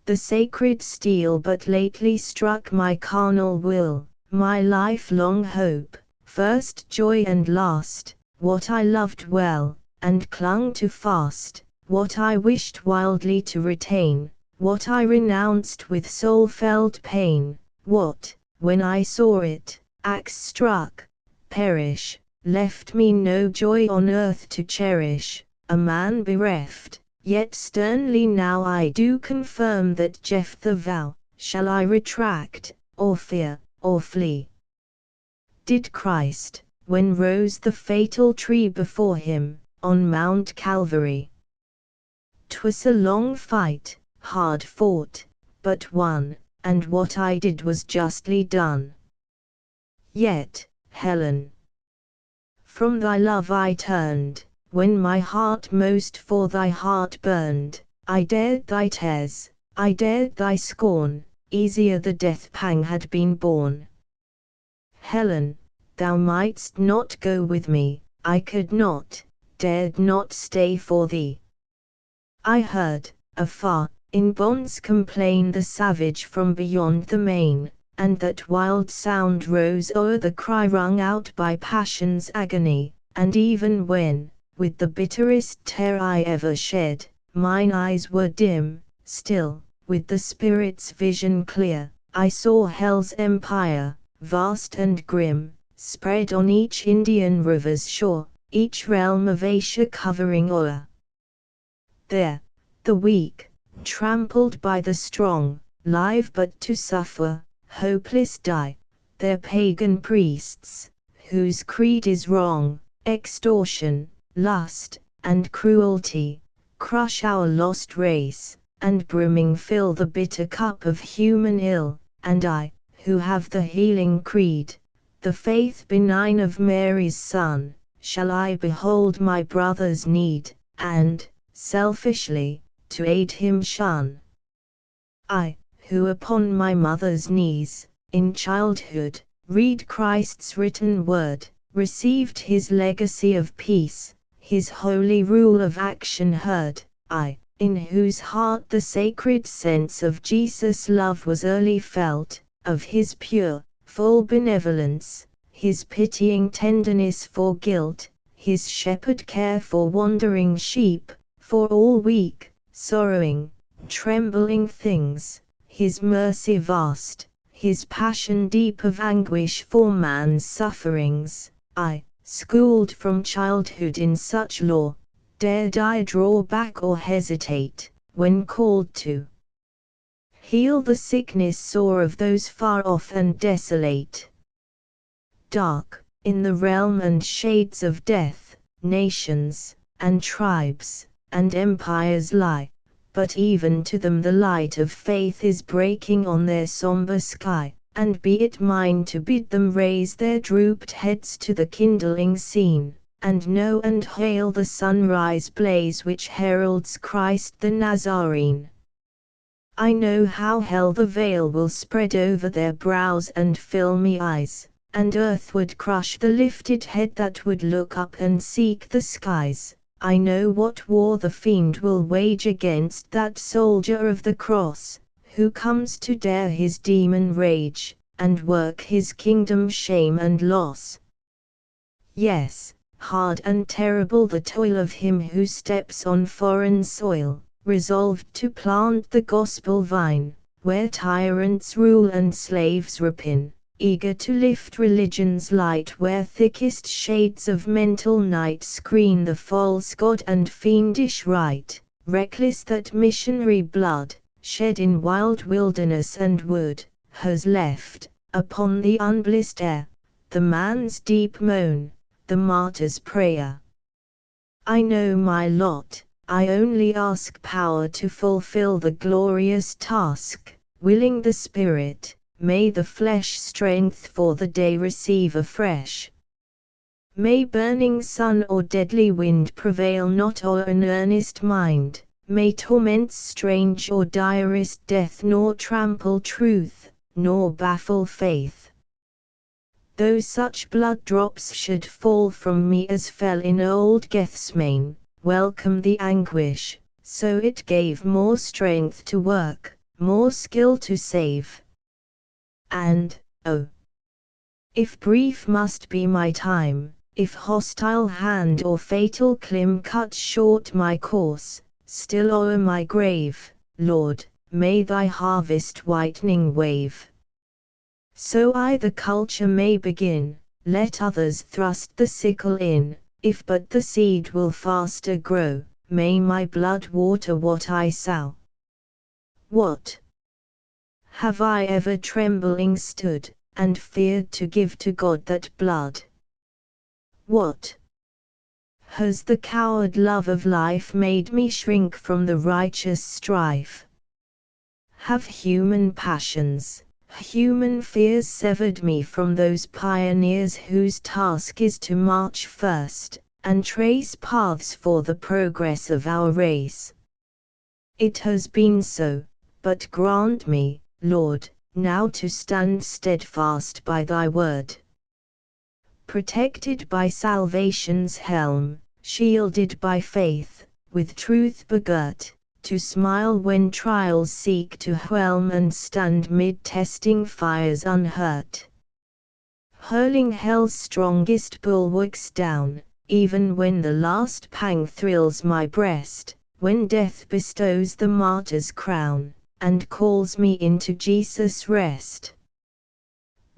The sacred steel but lately struck my carnal will, my lifelong hope, first joy and last, what I loved well, and clung to fast, what I wished wildly to retain, what I renounced with soul-felt pain, what, when I saw it, axe struck, perish, left me no joy on earth to cherish, a man bereft, yet sternly now I do confirm that Jephthah vow, shall I retract, or fear, or flee? Did Christ, when rose the fatal tree before him, on Mount Calvary? 'Twas a long fight, hard fought, but won, and what I did was justly done. Yet, Helen, from thy love I turned, when my heart most for thy heart burned, I dared thy tears, I dared thy scorn, easier the death pang had been borne. Helen, thou mightst not go with me, I could not, dared not stay for thee. I heard, afar, in bonds complain the savage from beyond the main, and that wild sound rose o'er the cry wrung out by passion's agony, and even when, with the bitterest tear I ever shed, mine eyes were dim, still, with the spirit's vision clear, I saw hell's empire, vast and grim, spread on each Indian river's shore, each realm of Asia covering o'er. There, the weak, trampled by the strong, live but to suffer, hopeless die, their pagan priests, whose creed is wrong, extortion, lust, and cruelty, crush our lost race, and brimming fill the bitter cup of human ill, and I, who have the healing creed, the faith benign of Mary's Son, shall I behold my brother's need, and, selfishly, to aid him shun? I, who upon my mother's knees, in childhood, read Christ's written word, received his legacy of peace, his holy rule of action heard, I, in whose heart the sacred sense of Jesus' love was early felt, of his pure, full benevolence, his pitying tenderness for guilt, his shepherd care for wandering sheep, for all weak, sorrowing, trembling things, his mercy vast, his passion deep of anguish for man's sufferings, I, schooled from childhood in such lore, dared I draw back or hesitate, when called to heal the sickness sore of those far off and desolate? Dark, in the realm and shades of death, nations, and tribes, and empires lie, but even to them the light of faith is breaking on their somber sky, and be it mine to bid them raise their drooped heads to the kindling scene, and know and hail the sunrise blaze which heralds Christ the Nazarene. I know how hell the veil will spread over their brows and filmy eyes, and earth would crush the lifted head that would look up and seek the skies. I know what war the fiend will wage against that soldier of the cross, who comes to dare his demon rage, and work his kingdom shame and loss. Yes, hard and terrible the toil of him who steps on foreign soil, resolved to plant the gospel vine, where tyrants rule and slaves rapine, eager to lift religion's light where thickest shades of mental night screen the false god and fiendish rite, reckless that missionary blood, shed in wild wilderness and wood, has left, upon the unblissed air, the man's deep moan, the martyr's prayer. I know my lot, I only ask power to fulfill the glorious task, willing the spirit, may the flesh strength for the day receive afresh. May burning sun or deadly wind prevail not o'er an earnest mind, may torments strange or direst death nor trample truth, nor baffle faith. Though such blood drops should fall from me as fell in old Gethsemane, welcome the anguish, so it gave more strength to work, more skill to save. And, oh, if brief must be my time, if hostile hand or fatal climb cut short my course, still o'er my grave, Lord, may thy harvest whitening wave. So I the culture may begin, let others thrust the sickle in, if but the seed will faster grow, may my blood water what I sow. What? Have I ever trembling stood, and feared to give to God that blood? What? Has the coward love of life made me shrink from the righteous strife? Have human passions, human fears severed me from those pioneers whose task is to march first, and trace paths for the progress of our race? It has been so, but grant me, Lord, now to stand steadfast by thy word. Protected by salvation's helm, shielded by faith, with truth begirt, to smile when trials seek to whelm and stand mid testing fires unhurt. Hurling hell's strongest bulwarks down, even when the last pang thrills my breast, when death bestows the martyr's crown, and calls me into Jesus' rest.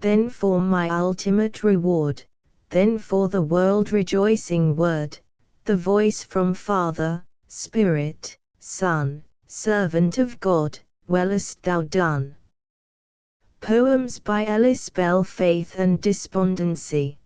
Then for my ultimate reward, then for the world rejoicing word, the voice from Father, Spirit, Son, Servant of God, well hast thou done. Poems by Ellis spell faith and despondency.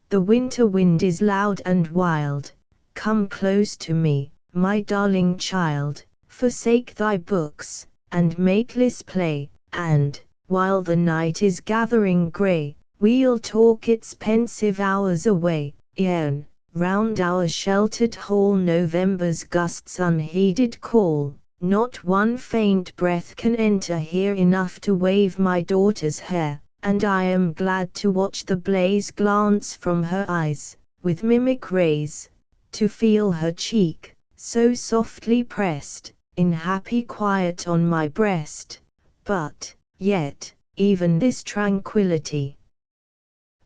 The winter wind is loud and wild, come close to me, my darling child, forsake thy books, and mateless play, and, while the night is gathering grey, we'll talk its pensive hours away, e'en, round our sheltered hall November's gusts unheeded call, not one faint breath can enter here enough to wave my daughter's hair, and I am glad to watch the blaze glance from her eyes, with mimic rays, to feel her cheek, so softly pressed, in happy quiet on my breast, but, yet, even this tranquility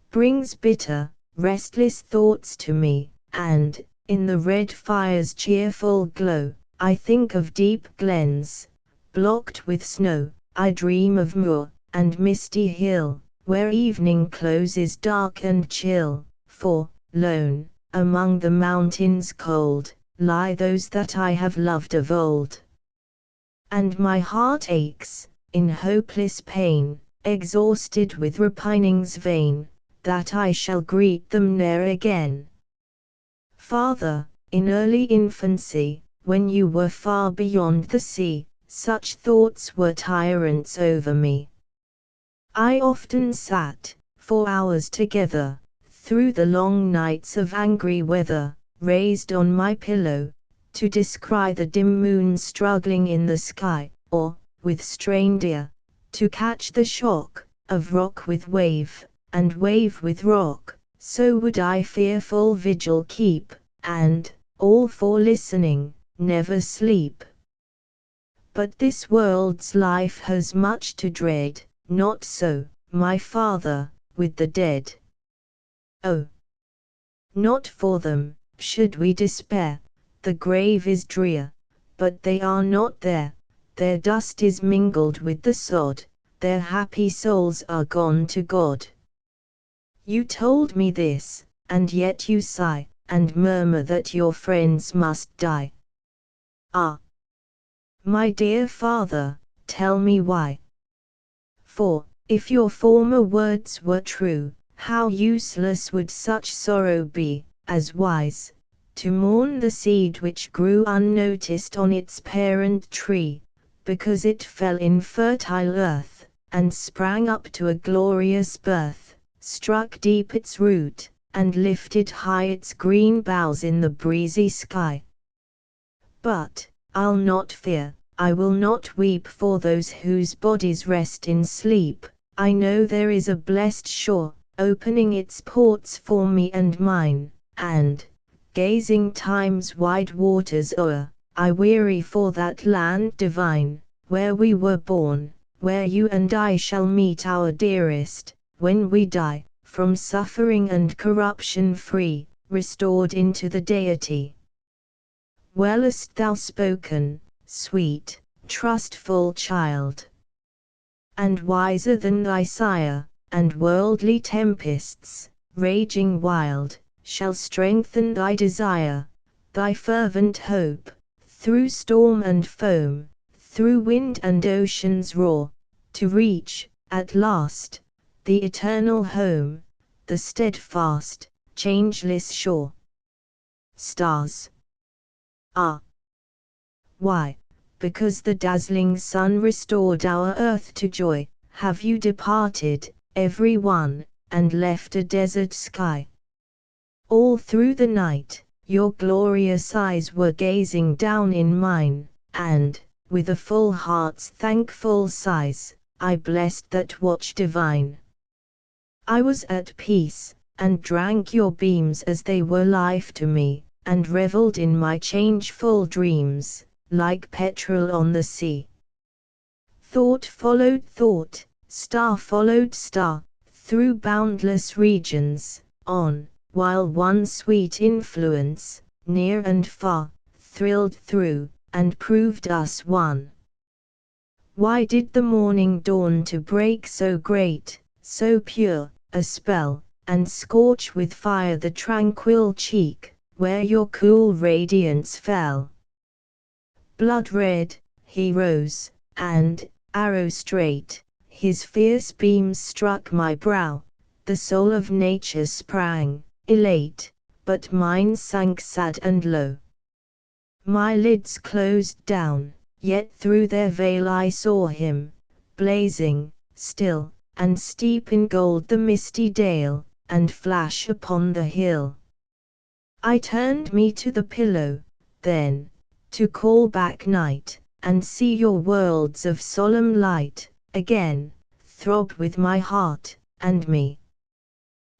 brings bitter, restless thoughts to me, and, in the red fire's cheerful glow, I think of deep glens, blocked with snow, I dream of moor, and misty hill, where evening closes dark and chill, for, lone, among the mountains cold, lie those that I have loved of old. And my heart aches, in hopeless pain, exhausted with repinings vain, that I shall greet them ne'er again. Father, in early infancy, when you were far beyond the sea, such thoughts were tyrants over me. I often sat, for hours together, through the long nights of angry weather, raised on my pillow, to descry the dim moon struggling in the sky, or, with strained ear, to catch the shock of rock with wave, and wave with rock. So would I fearful vigil keep, and, all for listening, never sleep. But this world's life has much to dread, not so, my Father, with the dead. Oh, not for them, should we despair, the grave is drear, but they are not there, their dust is mingled with the sod, their happy souls are gone to God. You told me this, and yet you sigh, and murmur that your friends must die. Ah! My dear father, tell me why. For, if your former words were true, how useless would such sorrow be, as wise, to mourn the seed which grew unnoticed on its parent tree, because it fell in fertile earth, and sprang up to a glorious birth, struck deep its root, and lifted high its green boughs in the breezy sky. But, I'll not fear, I will not weep for those whose bodies rest in sleep. I know there is a blessed shore, opening its ports for me and mine, and, gazing time's wide waters o'er, I weary for that land divine, where we were born, where you and I shall meet our dearest, when we die, from suffering and corruption free, restored into the deity. Well hast thou spoken, sweet, trustful child. And wiser than thy sire, and worldly tempests, raging wild, shall strengthen thy desire, thy fervent hope, through storm and foam, through wind and ocean's roar, to reach, at last, the eternal home, the steadfast, changeless shore. Stars. Ah! Why? Because the dazzling sun restored our earth to joy, have you departed, every one, and left a desert sky. All through the night, your glorious eyes were gazing down in mine, and, with a full heart's thankful sighs, I blessed that watch divine. I was at peace, and drank your beams as they were life to me, and revelled in my changeful dreams, like petrel on the sea. Thought followed thought, star followed star, through boundless regions, on, while one sweet influence, near and far, thrilled through, and proved us one. Why did the morning dawn to break so great, so pure, a spell, and scorch with fire the tranquil cheek, where your cool radiance fell? Blood red, he rose, and, arrow straight, his fierce beams struck my brow, the soul of nature sprang, elate, but mine sank sad and low. My lids closed down, yet through their veil I saw him, blazing, still, and steep in gold the misty dale, and flash upon the hill. I turned me to the pillow, then, to call back night, and see your worlds of solemn light, again, throb with my heart, and me.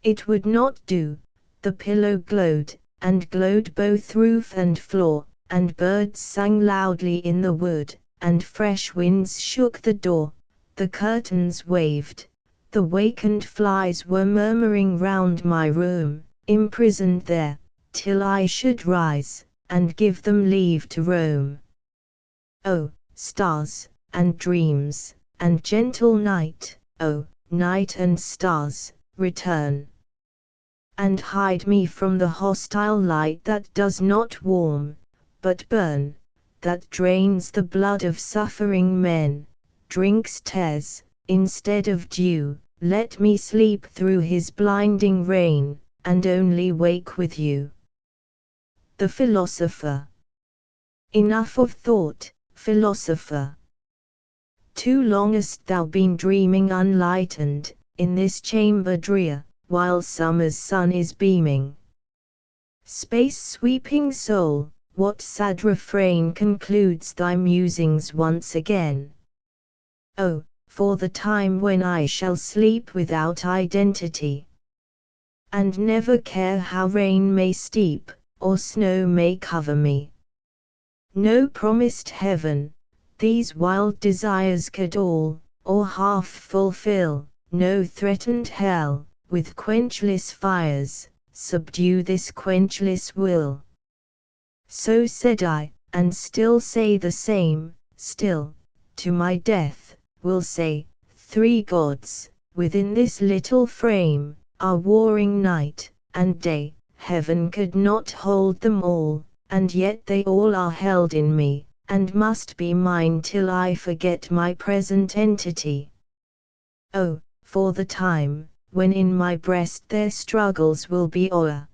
It would not do, the pillow glowed, and glowed both roof and floor, and birds sang loudly in the wood, and fresh winds shook the door, the curtains waved, the wakened flies were murmuring round my room, imprisoned there, till I should rise, and give them leave to roam. O, stars, and dreams, and gentle night, O, night and stars, return, and hide me from the hostile light that does not warm, but burn, that drains the blood of suffering men, drinks tears, instead of dew. Let me sleep through his blinding rain, and only wake with you. The Philosopher. Enough of thought, philosopher. Too long hast thou been dreaming unlightened, in this chamber drear, while summer's sun is beaming. Space-sweeping soul, what sad refrain concludes thy musings once again? Oh, for the time when I shall sleep without identity, and never care how rain may steep, or snow may cover me. No promised heaven, these wild desires could all, or half fulfill, no threatened hell, with quenchless fires, subdue this quenchless will. So said I, and still say the same, still, to my death, will say, three gods, within this little frame, are warring night and day. Heaven could not hold them all, and yet they all are held in me, and must be mine till I forget my present entity. Oh, for the time, when in my breast their struggles will be o'er.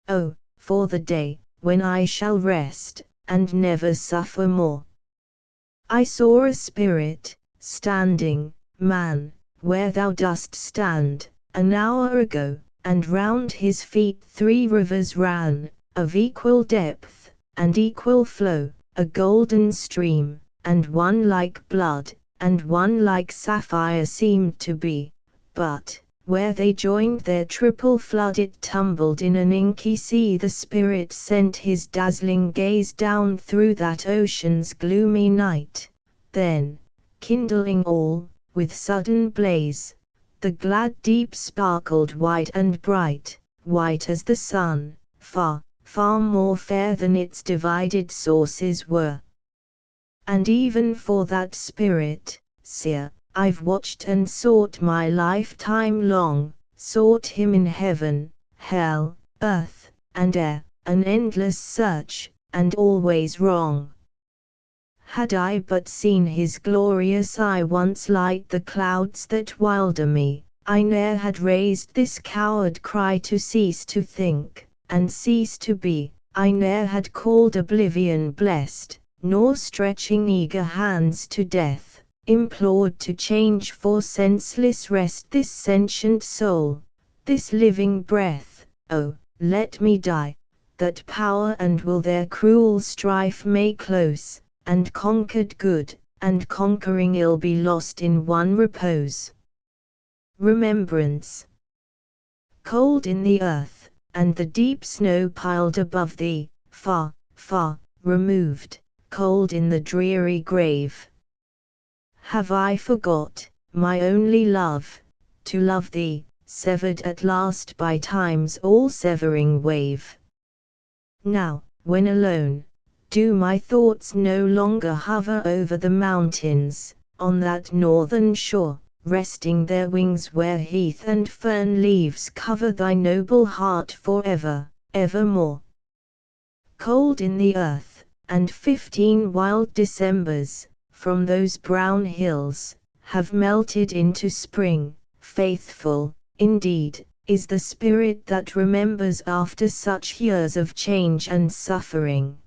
Oh, for the day, when I shall rest, and never suffer more. I saw a spirit, standing, man, where thou dost stand, an hour ago, and round his feet 3 rivers ran, of equal depth, and equal flow, a golden stream, and one like blood, and one like sapphire seemed to be, but, where they joined their triple flood it tumbled in an inky sea. The spirit sent his dazzling gaze down through that ocean's gloomy night, then, kindling all, with sudden blaze, the glad deep sparkled white and bright, white as the sun, far, far more fair than its divided sources were. And even for that spirit, seer, I've watched and sought my lifetime long, sought him in heaven, hell, earth, and air, an endless search, and always wrong. Had I but seen his glorious eye once light the clouds that wilder me, I ne'er had raised this coward cry to cease to think, and cease to be. I ne'er had called oblivion blessed, nor stretching eager hands to death, implored to change for senseless rest this sentient soul, this living breath. Oh, let me die, that power and will their cruel strife may close, and conquered good, and conquering ill be lost in one repose. Remembrance. Cold in the earth, and the deep snow piled above thee, far, far, removed, cold in the dreary grave. Have I forgot, my only love, to love thee, severed at last by time's all-severing wave? Now, when alone, do my thoughts no longer hover over the mountains, on that northern shore, resting their wings where heath and fern leaves cover thy noble heart forever, evermore? Cold in the earth, and 15 wild Decembers, from those brown hills, have melted into spring. Faithful, indeed, is the spirit that remembers after such years of change and suffering.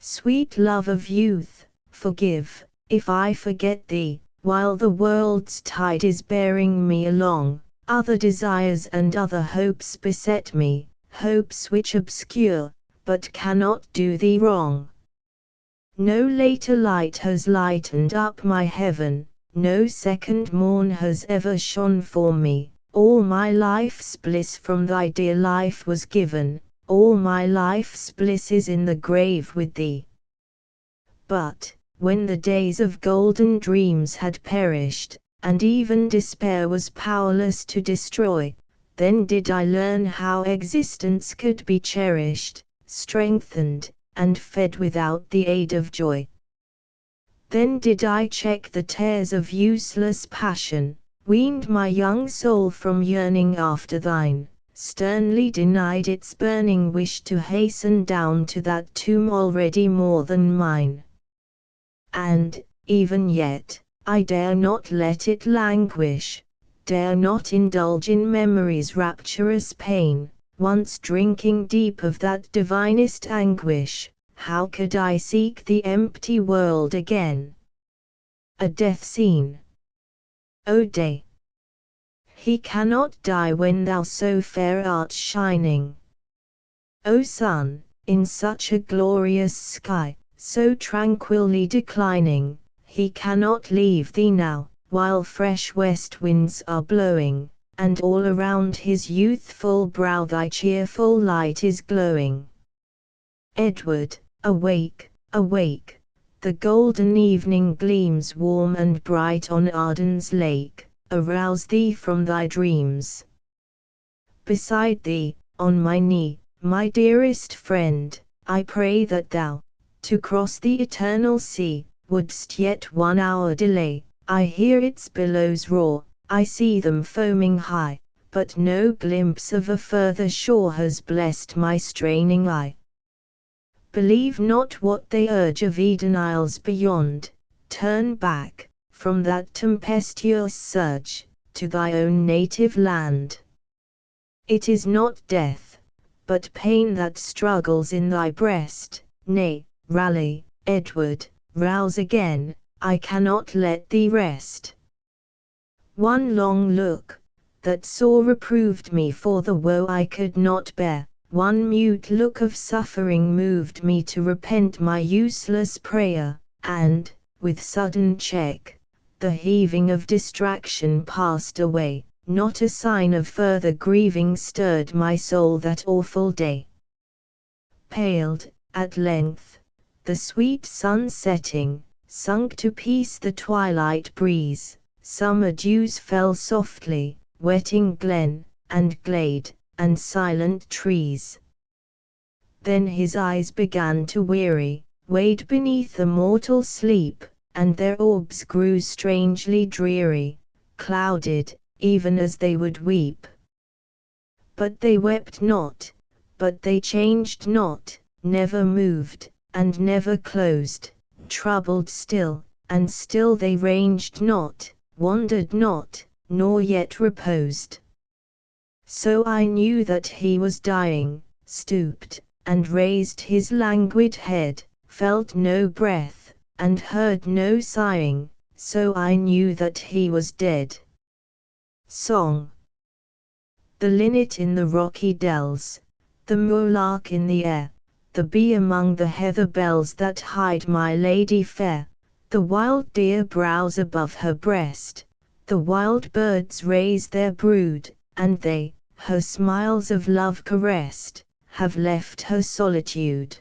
Sweet love of youth, forgive, if I forget thee, while the world's tide is bearing me along. Other desires and other hopes beset me, hopes which obscure, but cannot do thee wrong. No later light has lightened up my heaven, no second morn has ever shone for me. All my life's bliss from thy dear life was given, all my life's bliss is in the grave with thee. But, when the days of golden dreams had perished, and even despair was powerless to destroy, then did I learn how existence could be cherished, strengthened, and fed without the aid of joy. Then did I check the tears of useless passion, weaned my young soul from yearning after thine, sternly denied its burning wish to hasten down to that tomb already more than mine. And, even yet, I dare not let it languish, dare not indulge in memory's rapturous pain. Once drinking deep of that divinest anguish, how could I seek the empty world again? A death scene. O day! He cannot die when thou so fair art shining. O sun, in such a glorious sky, so tranquilly declining, he cannot leave thee now, while fresh west winds are blowing, and all around his youthful brow thy cheerful light is glowing. Edward, awake, awake, the golden evening gleams warm and bright on Arden's lake, arouse thee from thy dreams. Beside thee, on my knee, my dearest friend, I pray that thou, to cross the eternal sea, wouldst yet 1 hour delay, I hear its billows roar, I see them foaming high, but no glimpse of a further shore has blessed my straining eye. Believe not what they urge of Eden isles beyond, turn back, from that tempestuous surge, to thy own native land. It is not death, but pain that struggles in thy breast, nay, rally, Edward, rouse again, I cannot let thee rest. One long look, that sore reproved me for the woe I could not bear, one mute look of suffering moved me to repent my useless prayer, and, with sudden check, the heaving of distraction passed away, not a sign of further grieving stirred my soul that awful day. Paled, at length, the sweet sun setting, sunk to peace the twilight breeze, summer dews fell softly, wetting glen, and glade, and silent trees. Then his eyes began to weary, weighed beneath a mortal sleep, and their orbs grew strangely dreary, clouded, even as they would weep. But they wept not, but they changed not, never moved, and never closed, troubled still, and still they ranged not, wandered not, nor yet reposed. So I knew that he was dying, stooped, and raised his languid head, felt no breath, and heard no sighing, so I knew that he was dead. Song. The linnet in the rocky dells, the moorlark in the air, the bee among the heather bells that hide my lady fair, the wild deer browse above her breast, the wild birds raise their brood, and they, her smiles of love caressed, have left her solitude.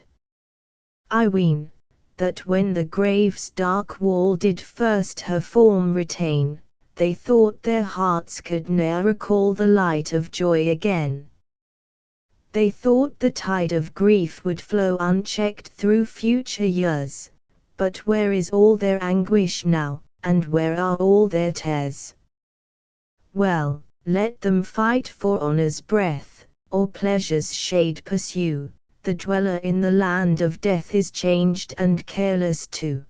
I ween, that when the grave's dark wall did first her form retain, they thought their hearts could ne'er recall the light of joy again. They thought the tide of grief would flow unchecked through future years, but where is all their anguish now, and where are all their tears? Well, let them fight for honor's breath, or pleasure's shade pursue, the dweller in the land of death is changed and careless too.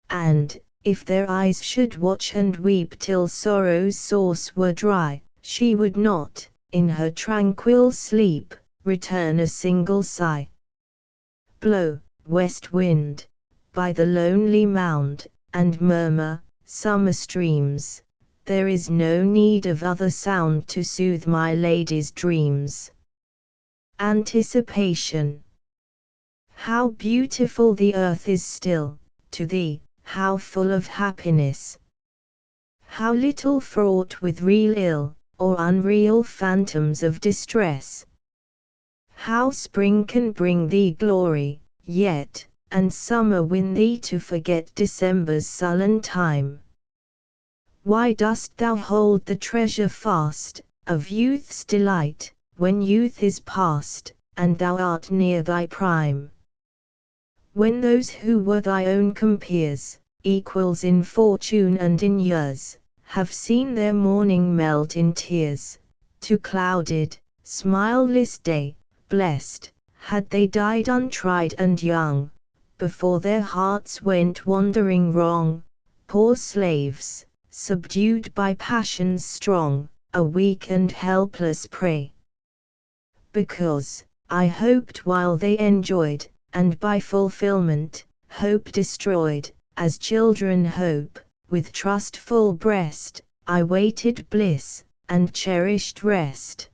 And, if their eyes should watch and weep till sorrow's source were dry, she would not, in her tranquil sleep, return a single sigh. Blow, west wind, by the lonely mound, and murmur, summer streams, there is no need of other sound to soothe my lady's dreams. Anticipation. How beautiful the earth is still, to thee, how full of happiness. How little fraught with real ill, or unreal phantoms of distress. How spring can bring thee glory, yet, and summer win thee to forget December's sullen time. Why dost thou hold the treasure fast, of youth's delight, when youth is past, and thou art near thy prime? When those who were thy own compeers, equals in fortune and in years, have seen their morning melt in tears, to clouded, smileless day, blessed, had they died untried and young, before their hearts went wandering wrong, poor slaves, subdued by passions strong, a weak and helpless prey. Because, I hoped while they enjoyed, and by fulfillment, hope destroyed, as children hope, with trustful breast, I waited bliss, and cherished rest.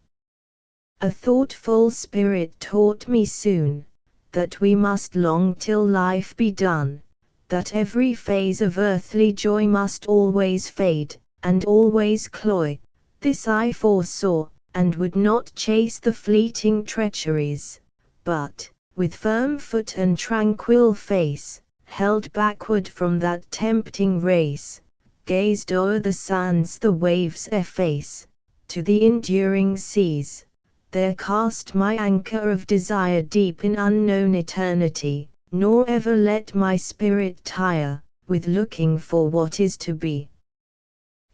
A thoughtful spirit taught me soon, that we must long till life be done, that every phase of earthly joy must always fade, and always cloy. This I foresaw, and would not chase the fleeting treacheries, but, with firm foot and tranquil face, held backward from that tempting race, gazed o'er the sands the waves efface, to the enduring seas, there cast my anchor of desire deep in unknown eternity, nor ever let my spirit tire, with looking for what is to be.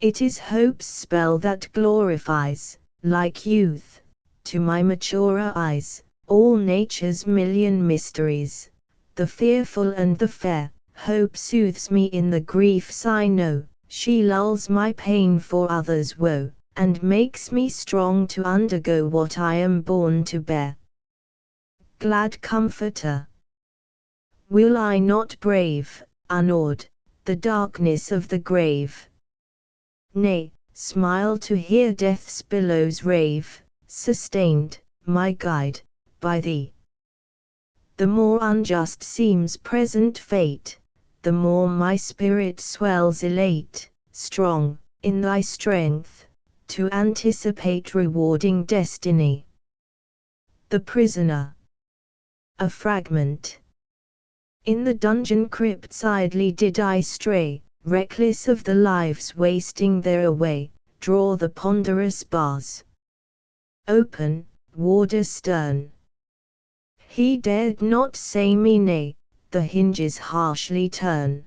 It is hope's spell that glorifies, like youth, to my maturer eyes, all nature's million mysteries, the fearful and the fair. Hope soothes me in the griefs I know, she lulls my pain for others' woe, and makes me strong to undergo what I am born to bear. Glad comforter, will I not brave, unawed, the darkness of the grave? Nay, smile to hear death's billows rave, sustained, my guide, by thee. The more unjust seems present fate, the more my spirit swells elate, strong, in thy strength, to anticipate rewarding destiny. The prisoner. A fragment. In the dungeon crypts idly did I stray, reckless of the lives wasting there away, draw the ponderous bars. Open, warder stern. He dared not say me nay, the hinges harshly turn.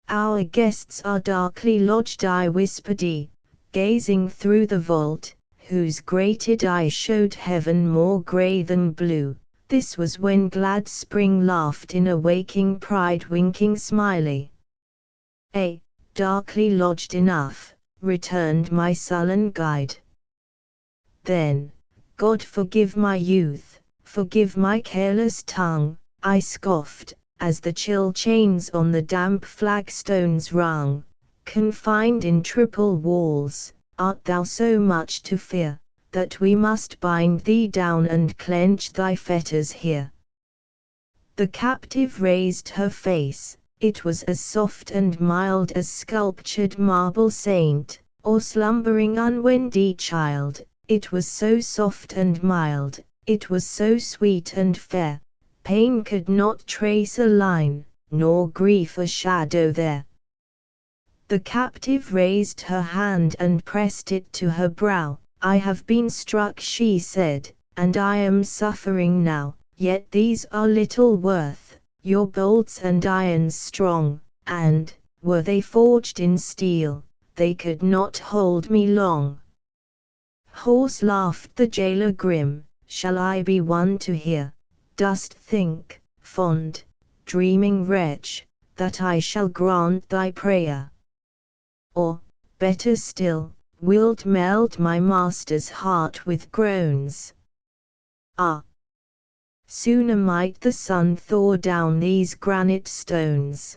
Our guests are darkly lodged, I whispered, gazing through the vault, whose grated eye showed heaven more grey than blue. This was when glad spring laughed in a waking pride, winking smiley. Darkly lodged enough, returned my sullen guide. Then, God forgive my youth, forgive my careless tongue, I scoffed, as the chill chains on the damp flagstones rung. Confined in triple walls, art thou so much to fear, that we must bind thee down and clench thy fetters here? The captive raised her face, it was as soft and mild as sculptured marble saint, or slumbering unwendy child. It was so soft and mild, it was so sweet and fair, pain could not trace a line, nor grief a shadow there. The captive raised her hand and pressed it to her brow. I have been struck, she said, and I am suffering now, yet these are little worth, your bolts and irons strong, and, were they forged in steel, they could not hold me long. Hoarse laughed the jailer grim, shall I be one to hear? Dost think, fond, dreaming wretch, that I shall grant thy prayer? Or, better still, wilt melt my master's heart with groans? Ah! Sooner might the sun thaw down these granite stones.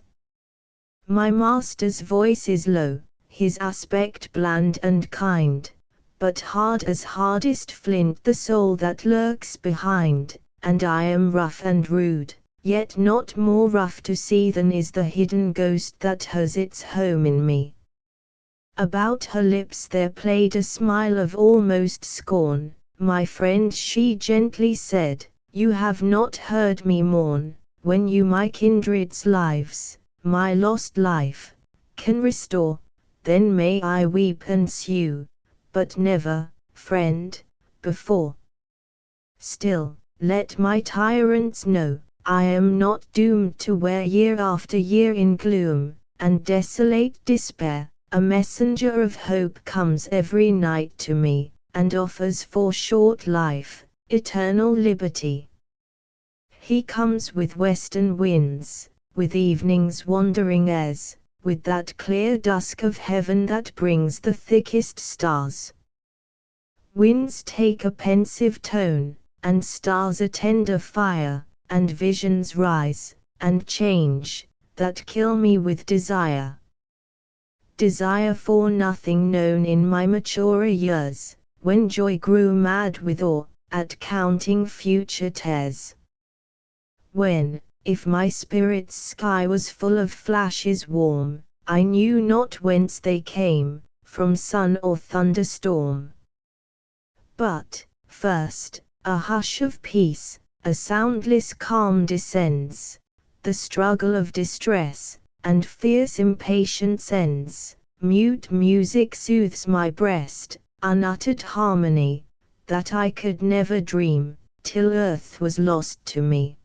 My master's voice is low, his aspect bland and kind, but hard as hardest flint the soul that lurks behind, and I am rough and rude, yet not more rough to see than is the hidden ghost that has its home in me. About her lips there played a smile of almost scorn. My friend, she gently said, you have not heard me mourn, when you my kindred's lives, my lost life, can restore, then may I weep and sue, but never, friend, before. Still, let my tyrants know, I am not doomed to wear year after year in gloom, and desolate despair. A messenger of hope comes every night to me, and offers for short life, eternal liberty. He comes with western winds, with evening's wandering airs, with that clear dusk of heaven that brings the thickest stars. Winds take a pensive tone, and stars a tender fire, and visions rise, and change, that kill me with desire. Desire for nothing known in my maturer years, when joy grew mad with awe, at counting future tears. When, if my spirit's sky was full of flashes warm, I knew not whence they came, from sun or thunderstorm. But, first, a hush of peace, a soundless calm descends, the struggle of distress, and fierce impatience ends. Mute music soothes my breast, unuttered harmony, that I could never dream, till earth was lost to me.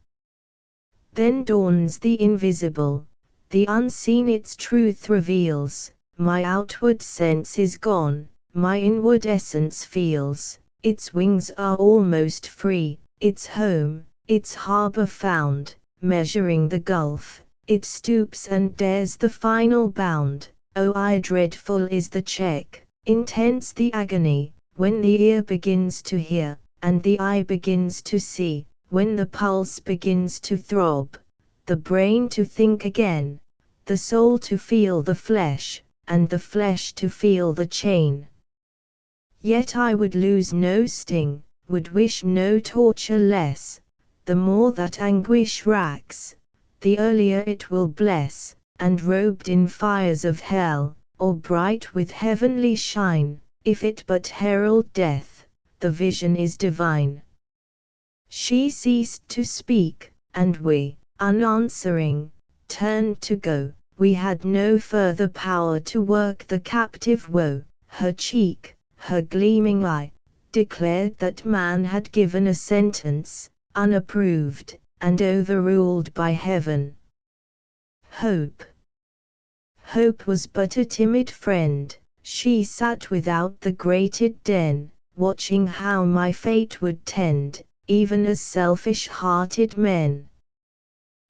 Then dawns the invisible, The unseen its truth reveals, my outward sense is gone, my inward essence feels, its wings are almost free, its home, its harbor found, measuring the gulf, it stoops and dares the final bound. Oh, I dreadful is the check, intense the agony, when the ear begins to hear, and the eye begins to see, when the pulse begins to throb, the brain to think again, the soul to feel the flesh, and the flesh to feel the chain. Yet I would lose no sting, would wish no torture less, the more that anguish racks, the earlier it will bless, and robed in fires of hell, or bright with heavenly shine, if it but herald death, the vision is divine. She ceased to speak, and we, unanswering, turned to go. We had no further power to work the captive woe. Her cheek, her gleaming eye, declared that man had given a sentence, unapproved, and overruled by heaven. Hope. Hope was but a timid friend. She sat without the grated den, watching how my fate would tend, even as selfish-hearted men.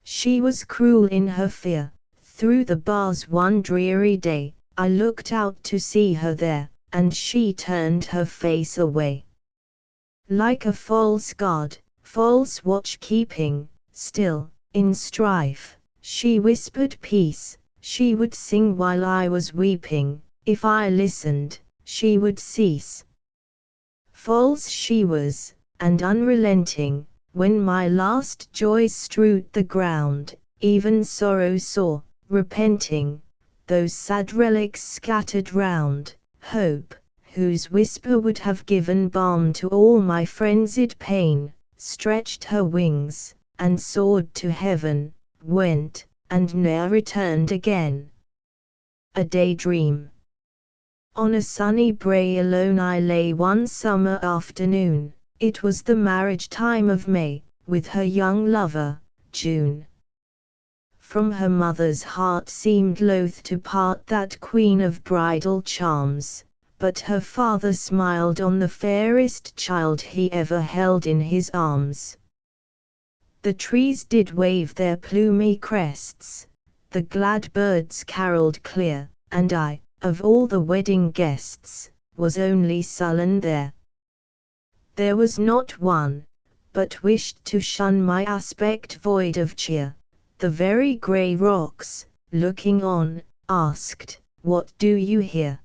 She was cruel in her fear. Through the bars one dreary day, I looked out to see her there, and she turned her face away. Like a false god, false watch-keeping, still, in strife, she whispered peace, she would sing while I was weeping, if I listened, she would cease. False she was, and unrelenting, when my last joys strewed the ground, even sorrow saw, repenting, those sad relics scattered round. Hope, whose whisper would have given balm to all my frenzied pain, stretched her wings, and soared to heaven, went, and ne'er returned again. A daydream. On a sunny brae alone I lay one summer afternoon. It was the marriage time of May, with her young lover, June. From her mother's heart seemed loath to part that queen of bridal charms, but her father smiled on the fairest child he ever held in his arms. The trees did wave their plumy crests, the glad birds carolled clear, and I, of all the wedding guests, was only sullen there. There was not one, but wished to shun my aspect void of cheer. The very grey rocks, looking on, asked, "What do you here?"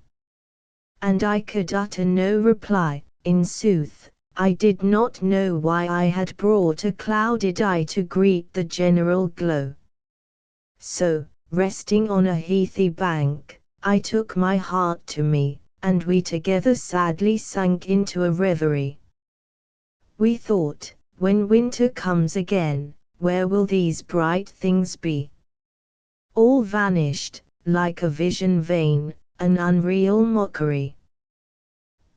And I could utter no reply. In sooth, I did not know why I had brought a clouded eye to greet the general glow. So, resting on a heathy bank, I took my heart to me, and we together sadly sank into a reverie. We thought, when winter comes again, where will these bright things be? All vanished, like a vision vain, an unreal mockery.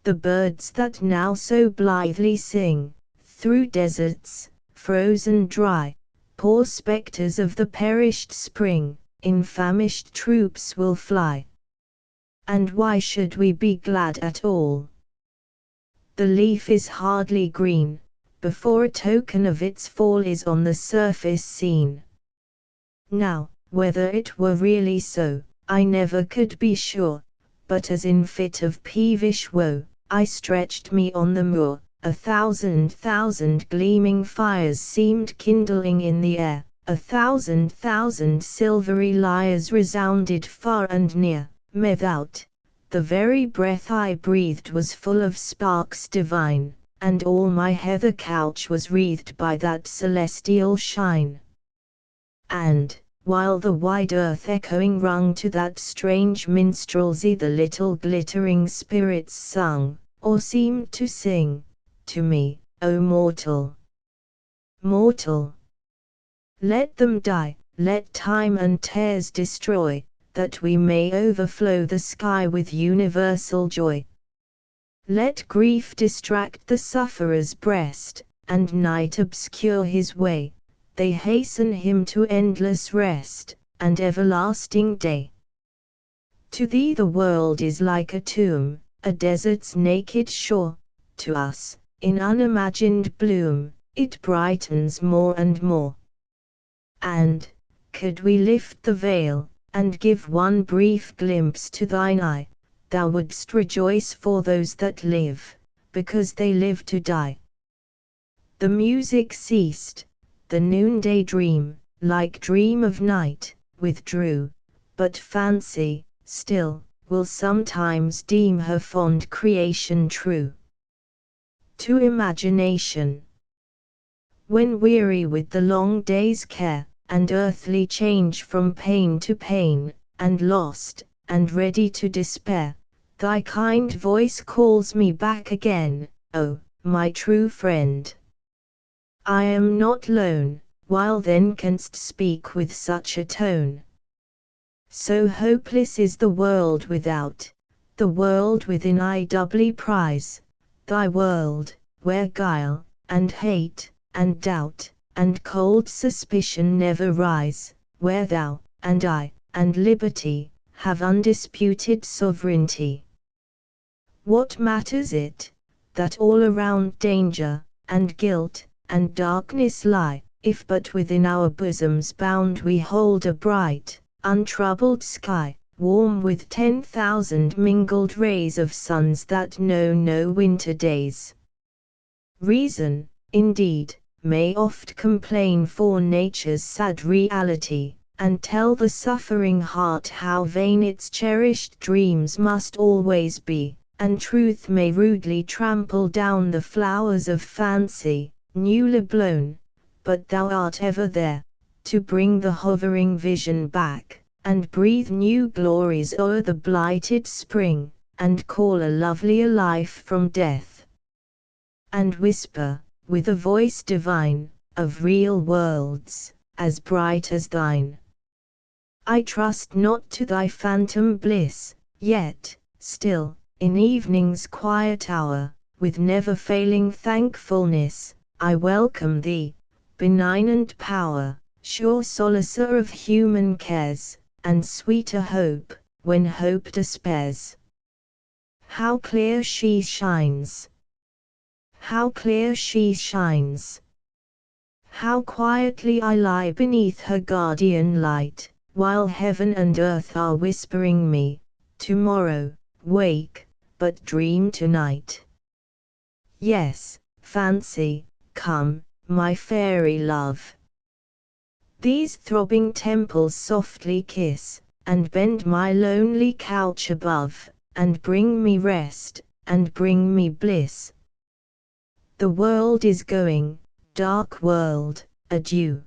The birds that now so blithely sing, through deserts, frozen dry, poor spectres of the perished spring, in famished troops will fly. And why should we be glad at all? The leaf is hardly green, before a token of its fall is on the surface seen. Now, whether it were really so, I never could be sure, but as in fit of peevish woe, I stretched me on the moor, a thousand gleaming fires seemed kindling in the air, a thousand silvery lyres resounded far and near, methought, the very breath I breathed was full of sparks divine, and all my heather couch was wreathed by that celestial shine. And, while the wide earth echoing rung to that strange minstrelsy the little glittering spirits sung, or seemed to sing, to me, O mortal! Mortal! Let them die, let time and tears destroy, that we may overflow the sky with universal joy. Let grief distract the sufferer's breast, and night obscure his way, they hasten him to endless rest, and everlasting day. To thee the world is like a tomb, a desert's naked shore. To us, in unimagined bloom, it brightens more and more. And, could we lift the veil, and give one brief glimpse to thine eye, thou wouldst rejoice for those that live, because they live to die. The music ceased, the noonday dream, like dream of night, withdrew, but fancy, still, will sometimes deem her fond creation true. To imagination. When weary with the long day's care, and earthly change from pain to pain, and lost, and ready to despair, thy kind voice calls me back again, O, my true friend. I am not lone, while then canst speak with such a tone. So hopeless is the world without, the world within I doubly prize, thy world, where guile, and hate, and doubt, and cold suspicion never rise, where thou, and I, and liberty, have undisputed sovereignty. What matters it, that all around danger, and guilt, and darkness lie, if but within our bosoms bound we hold a bright, untroubled sky, warm with 10,000 mingled rays of suns that know no winter days. Reason, indeed, may oft complain for nature's sad reality, and tell the suffering heart how vain its cherished dreams must always be, and truth may rudely trample down the flowers of fancy, newly blown, but thou art ever there, to bring the hovering vision back, and breathe new glories o'er the blighted spring, and call a lovelier life from death. And whisper, with a voice divine, of real worlds, as bright as thine. I trust not to thy phantom bliss, yet, still, in evening's quiet hour, with never-failing thankfulness, I welcome thee, benignant power, sure solacer of human cares, and sweeter hope, when hope despairs. How clear she shines! How clear she shines! How quietly I lie beneath her guardian light, while heaven and earth are whispering me, tomorrow, wake, but dream tonight. Yes, fancy, come, my fairy love. These throbbing temples softly kiss, and bend my lonely couch above, and bring me rest, and bring me bliss. The world is going, dark world, adieu.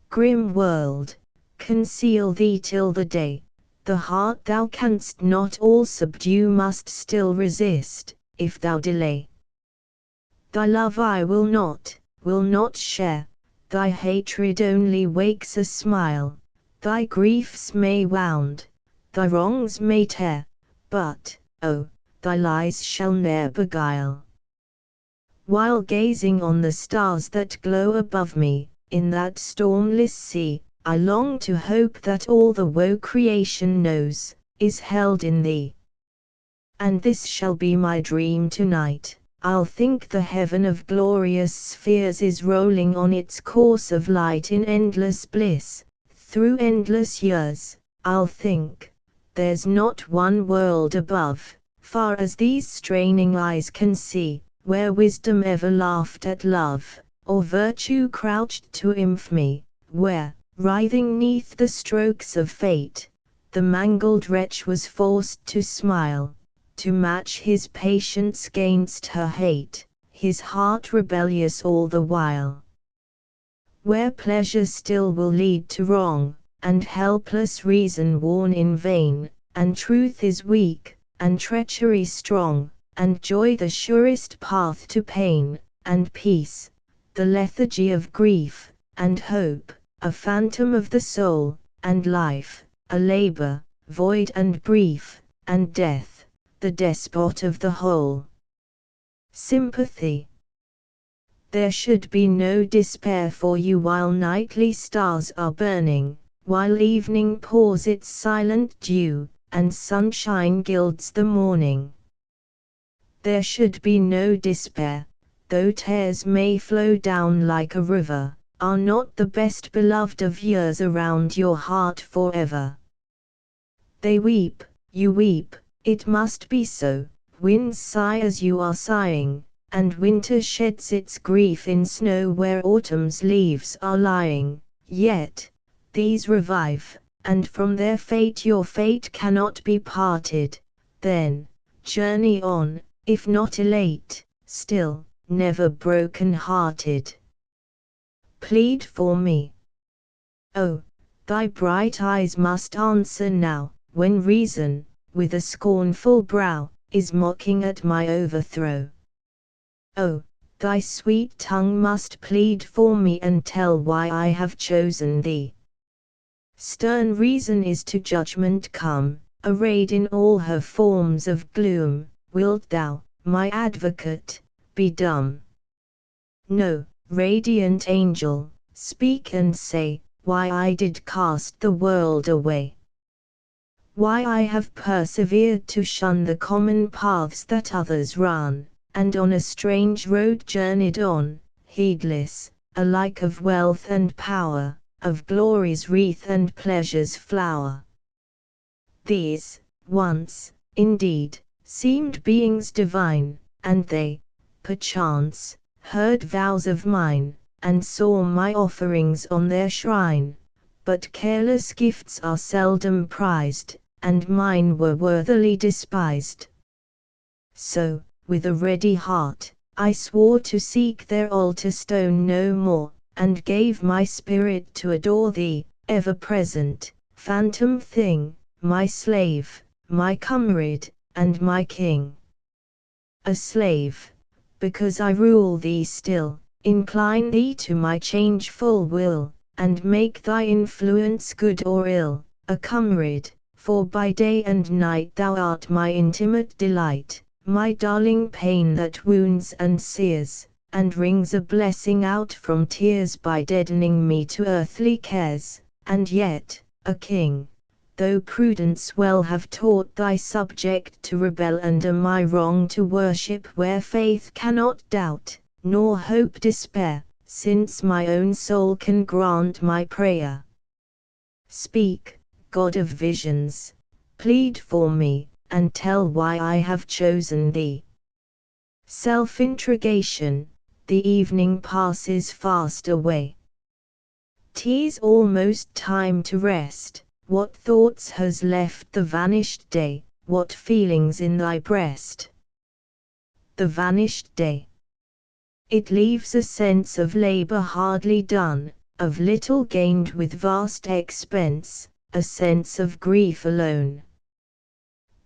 Grim world, conceal thee till the day, the heart thou canst not all subdue must still resist, if thou delay. Thy love I will not share, thy hatred only wakes a smile, thy griefs may wound, thy wrongs may tear, but, oh, thy lies shall ne'er beguile. While gazing on the stars that glow above me, in that stormless sea, I long to hope that all the woe creation knows, is held in thee. And this shall be my dream tonight, I'll think the heaven of glorious spheres is rolling on its course of light in endless bliss, through endless years, I'll think, there's not one world above, far as these straining eyes can see, where wisdom ever laughed at love, or virtue crouched to infamy, where, writhing 'neath the strokes of fate, the mangled wretch was forced to smile, to match his patience 'gainst her hate, his heart rebellious all the while. Where pleasure still will lead to wrong, and helpless reason worn in vain, and truth is weak, and treachery strong, and joy the surest path to pain, and peace, the lethargy of grief, and hope, a phantom of the soul, and life, a labor, void and brief, and death, the despot of the whole. Sympathy. There should be no despair for you while nightly stars are burning, while evening pours its silent dew, and sunshine gilds the morning. There should be no despair, though tears may flow down like a river. Are not the best beloved of years around your heart forever? They weep, you weep, it must be so. Winds sigh as you are sighing, and winter sheds its grief in snow where autumn's leaves are lying. Yet, these revive, and from their fate your fate cannot be parted. Then, journey on, if not elate, still, never broken-hearted. Plead for me. Oh, thy bright eyes must answer now, when reason, with a scornful brow, is mocking at my overthrow. Oh, thy sweet tongue must plead for me and tell why I have chosen thee. Stern reason is to judgment come, arrayed in all her forms of gloom. Wilt thou, my advocate, be dumb? No, radiant angel, speak and say, why I did cast the world away. Why I have persevered to shun the common paths that others run, and on a strange road journeyed on, heedless, alike of wealth and power, of glory's wreath and pleasure's flower. These, once, indeed, seemed beings divine, and they, perchance, heard vows of mine, and saw my offerings on their shrine. But careless gifts are seldom prized, and mine were worthily despised. So, with a ready heart, I swore to seek their altar stone no more, and gave my spirit to adore thee, ever present, phantom thing, my slave, my comrade, and my king. A slave, because I rule thee still, incline thee to my changeful will, and make thy influence good or ill. A comrade, for by day and night thou art my intimate delight, my darling pain that wounds and sears, and wrings a blessing out from tears by deadening me to earthly cares. And yet, a king, though prudence well have taught thy subject to rebel under my wrong, to worship where faith cannot doubt, nor hope despair, since my own soul can grant my prayer. Speak, God of visions, plead for me, and tell why I have chosen thee. Self-introgation, the evening passes fast away. 'Tis almost time to rest. What thoughts has left the vanished day, what feelings in thy breast? The vanished day. It leaves a sense of labor hardly done, of little gained with vast expense, a sense of grief alone.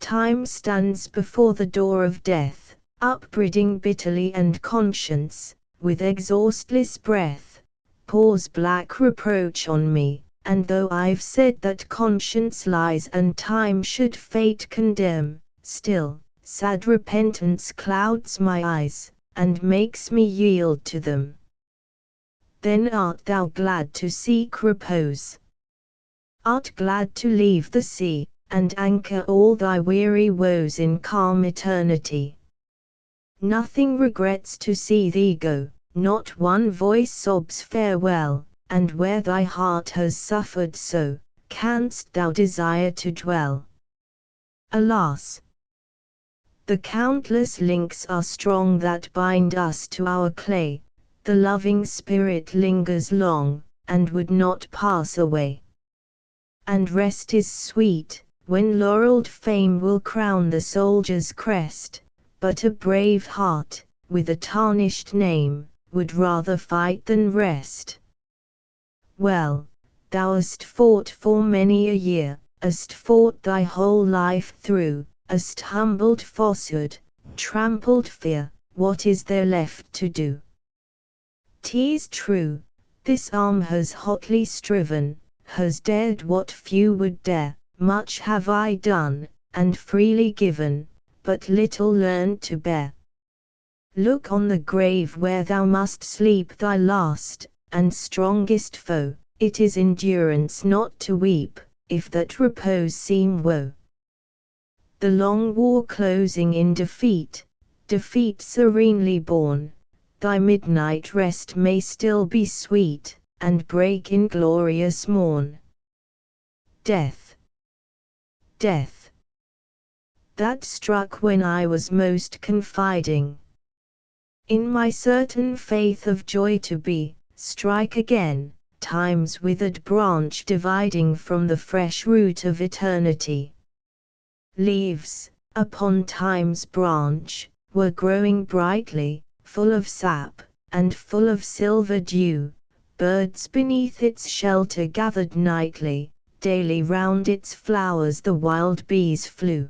Time stands before the door of death, upbraiding bitterly, and conscience, with exhaustless breath, pours black reproach on me. And though I've said that conscience lies and time should fate condemn, still, sad repentance clouds my eyes, and makes me yield to them. Then art thou glad to seek repose? Art glad to leave the sea, and anchor all thy weary woes in calm eternity? Nothing regrets to see thee go, not one voice sobs farewell. And where thy heart has suffered so, canst thou desire to dwell? Alas! The countless links are strong that bind us to our clay, the loving spirit lingers long, and would not pass away. And rest is sweet, when laureled fame will crown the soldier's crest, but a brave heart, with a tarnished name, would rather fight than rest. Well, thou hast fought for many a year, hast fought thy whole life through, hast humbled falsehood, trampled fear, what is there left to do? 'Tis true, this arm has hotly striven, has dared what few would dare, much have I done, and freely given, but little learned to bear. Look on the grave where thou must sleep thy last and strongest foe, it is endurance not to weep, if that repose seem woe. The long war closing in defeat, defeat serenely borne, thy midnight rest may still be sweet, and break in glorious morn. Death, death, that struck when I was most confiding in my certain faith of joy to be, strike again, time's withered branch dividing from the fresh root of eternity. Leaves, upon time's branch, were growing brightly, full of sap, and full of silver dew, birds beneath its shelter gathered nightly, daily round its flowers the wild bees flew.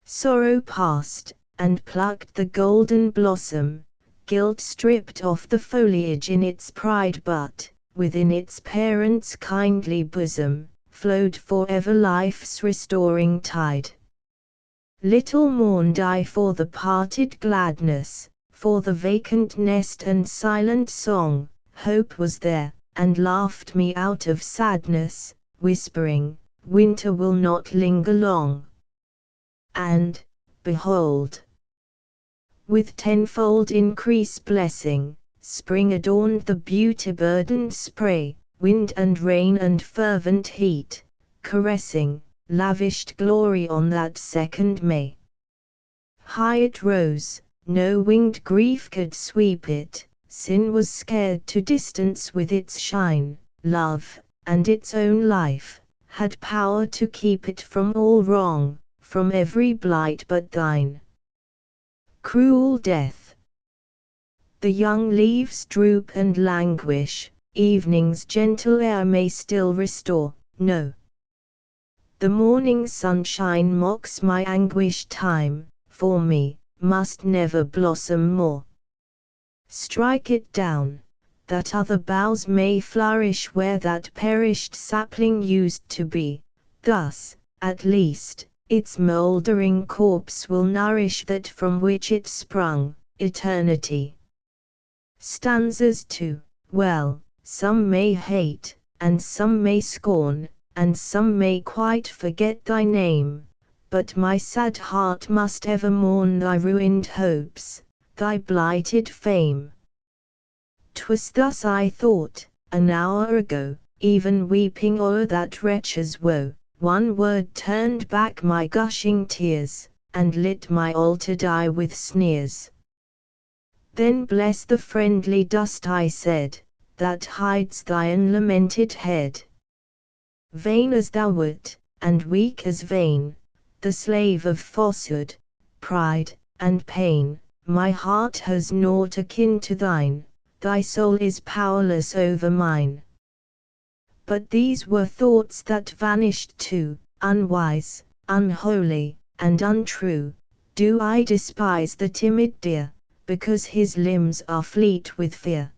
Sorrow passed, and plucked the golden blossom, guilt stripped off the foliage in its pride, but, within its parent's kindly bosom, flowed forever life's restoring tide. Little mourned I for the parted gladness, for the vacant nest and silent song, hope was there, and laughed me out of sadness, whispering, winter will not linger long. And, behold, with tenfold increase blessing, spring adorned the beauty-burdened spray, wind and rain and fervent heat, caressing, lavished glory on that 2nd May. High it rose, no winged grief could sweep it, sin was scared to distance with its shine, love, and its own life, had power to keep it from all wrong, from every blight but thine. Cruel death! The young leaves droop and languish, evening's gentle air may still restore, no. The morning sunshine mocks my anguished time, for me, must never blossom more. Strike it down, that other boughs may flourish where that perished sapling used to be, thus, at least, its mouldering corpse will nourish that from which it sprung, eternity. Stanzas 2. Well, some may hate, and some may scorn, and some may quite forget thy name, but my sad heart must ever mourn thy ruined hopes, thy blighted fame. 'Twas thus I thought, an hour ago, even weeping o'er that wretch's woe. One word turned back my gushing tears, and lit my altered eye with sneers. Then bless the friendly dust, I said, that hides thy unlamented head. Vain as thou wert, and weak as vain, the slave of falsehood, pride, and pain, my heart has naught akin to thine, thy soul is powerless over mine. But these were thoughts that vanished too, unwise, unholy, and untrue. Do I despise the timid deer, because his limbs are fleet with fear?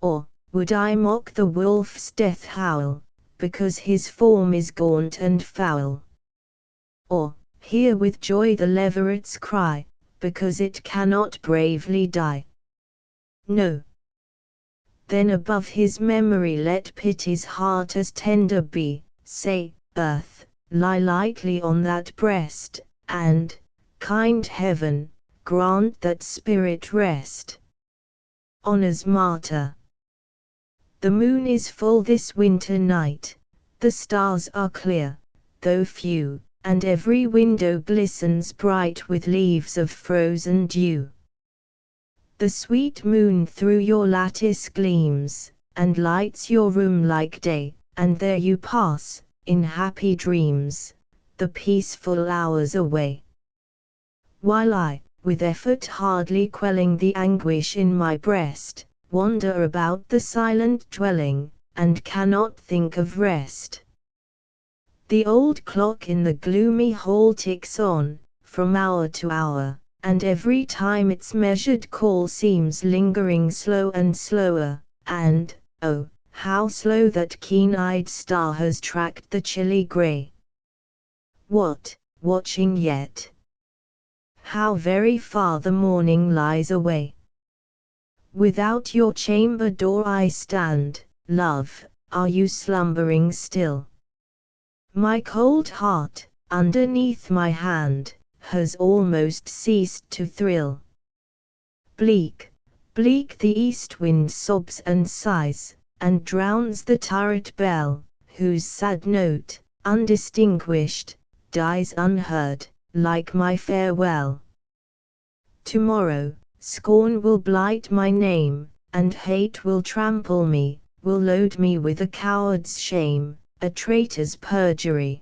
Or, would I mock the wolf's death howl, because his form is gaunt and foul? Or, hear with joy the leveret's cry, because it cannot bravely die? No. Then above his memory let pity's heart as tender be, say, earth, lie lightly on that breast, and, kind heaven, grant that spirit rest. Honor's martyr. The moon is full this winter night, the stars are clear, though few, and every window glistens bright with leaves of frozen dew. The sweet moon through your lattice gleams, and lights your room like day, and there you pass, in happy dreams, the peaceful hours away. While I, with effort hardly quelling the anguish in my breast, wander about the silent dwelling, and cannot think of rest. The old clock in the gloomy hall ticks on, from hour to hour, and every time its measured call seems lingering slow and slower, and, oh, how slow that keen-eyed star has tracked the chilly grey. What, watching yet? How very far the morning lies away. Without your chamber door I stand, love, are you slumbering still? My cold heart, underneath my hand, has almost ceased to thrill. Bleak, bleak the east wind sobs and sighs, and drowns the turret bell, whose sad note, undistinguished, dies unheard, like my farewell. Tomorrow, scorn will blight my name, and hate will trample me, will load me with a coward's shame, a traitor's perjury.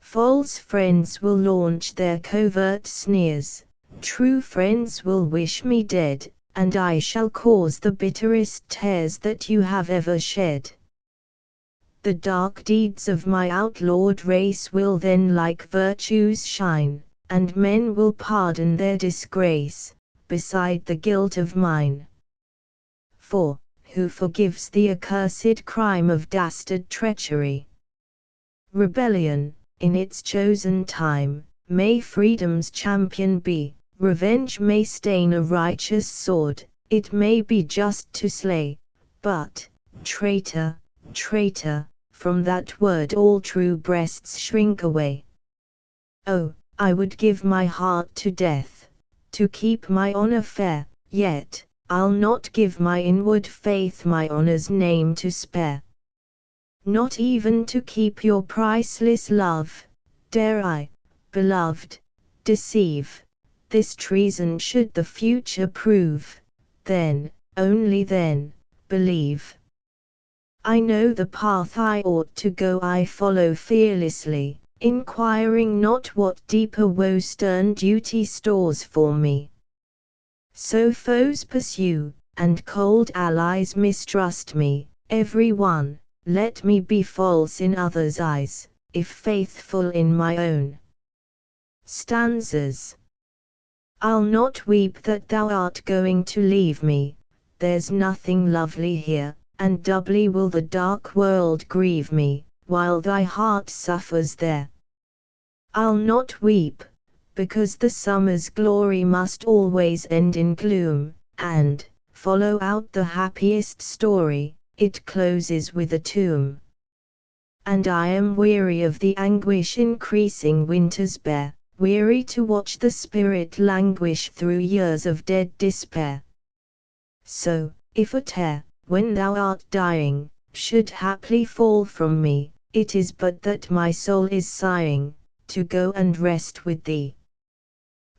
False friends will launch their covert sneers, true friends will wish me dead, and I shall cause the bitterest tears that you have ever shed. The dark deeds of my outlawed race will then like virtues shine, and men will pardon their disgrace, beside the guilt of mine. For, who forgives the accursed crime of dastard treachery? Rebellion, in its chosen time, may freedom's champion be, revenge may stain a righteous sword, it may be just to slay, but, traitor, traitor, from that word all true breasts shrink away. Oh, I would give my heart to death, to keep my honor fair, yet, I'll not give my inward faith my honor's name to spare. Not even to keep your priceless love, dare I, beloved, deceive. This treason should the future prove, then, only then, believe. I know the path I ought to go, I follow fearlessly, inquiring not what deeper woe stern duty stores for me. So foes pursue, and cold allies mistrust me, every one, let me be false in others' eyes, if faithful in my own. Stanzas. I'll not weep that thou art going to leave me, there's nothing lovely here, and doubly will the dark world grieve me, while thy heart suffers there. I'll not weep, because the summer's glory must always end in gloom, and, follow out the happiest story, it closes with a tomb. And I am weary of the anguish increasing winter's bear, weary to watch the spirit languish through years of dead despair. So, if a tear, when thou art dying, should haply fall from me, it is but that my soul is sighing, to go and rest with thee.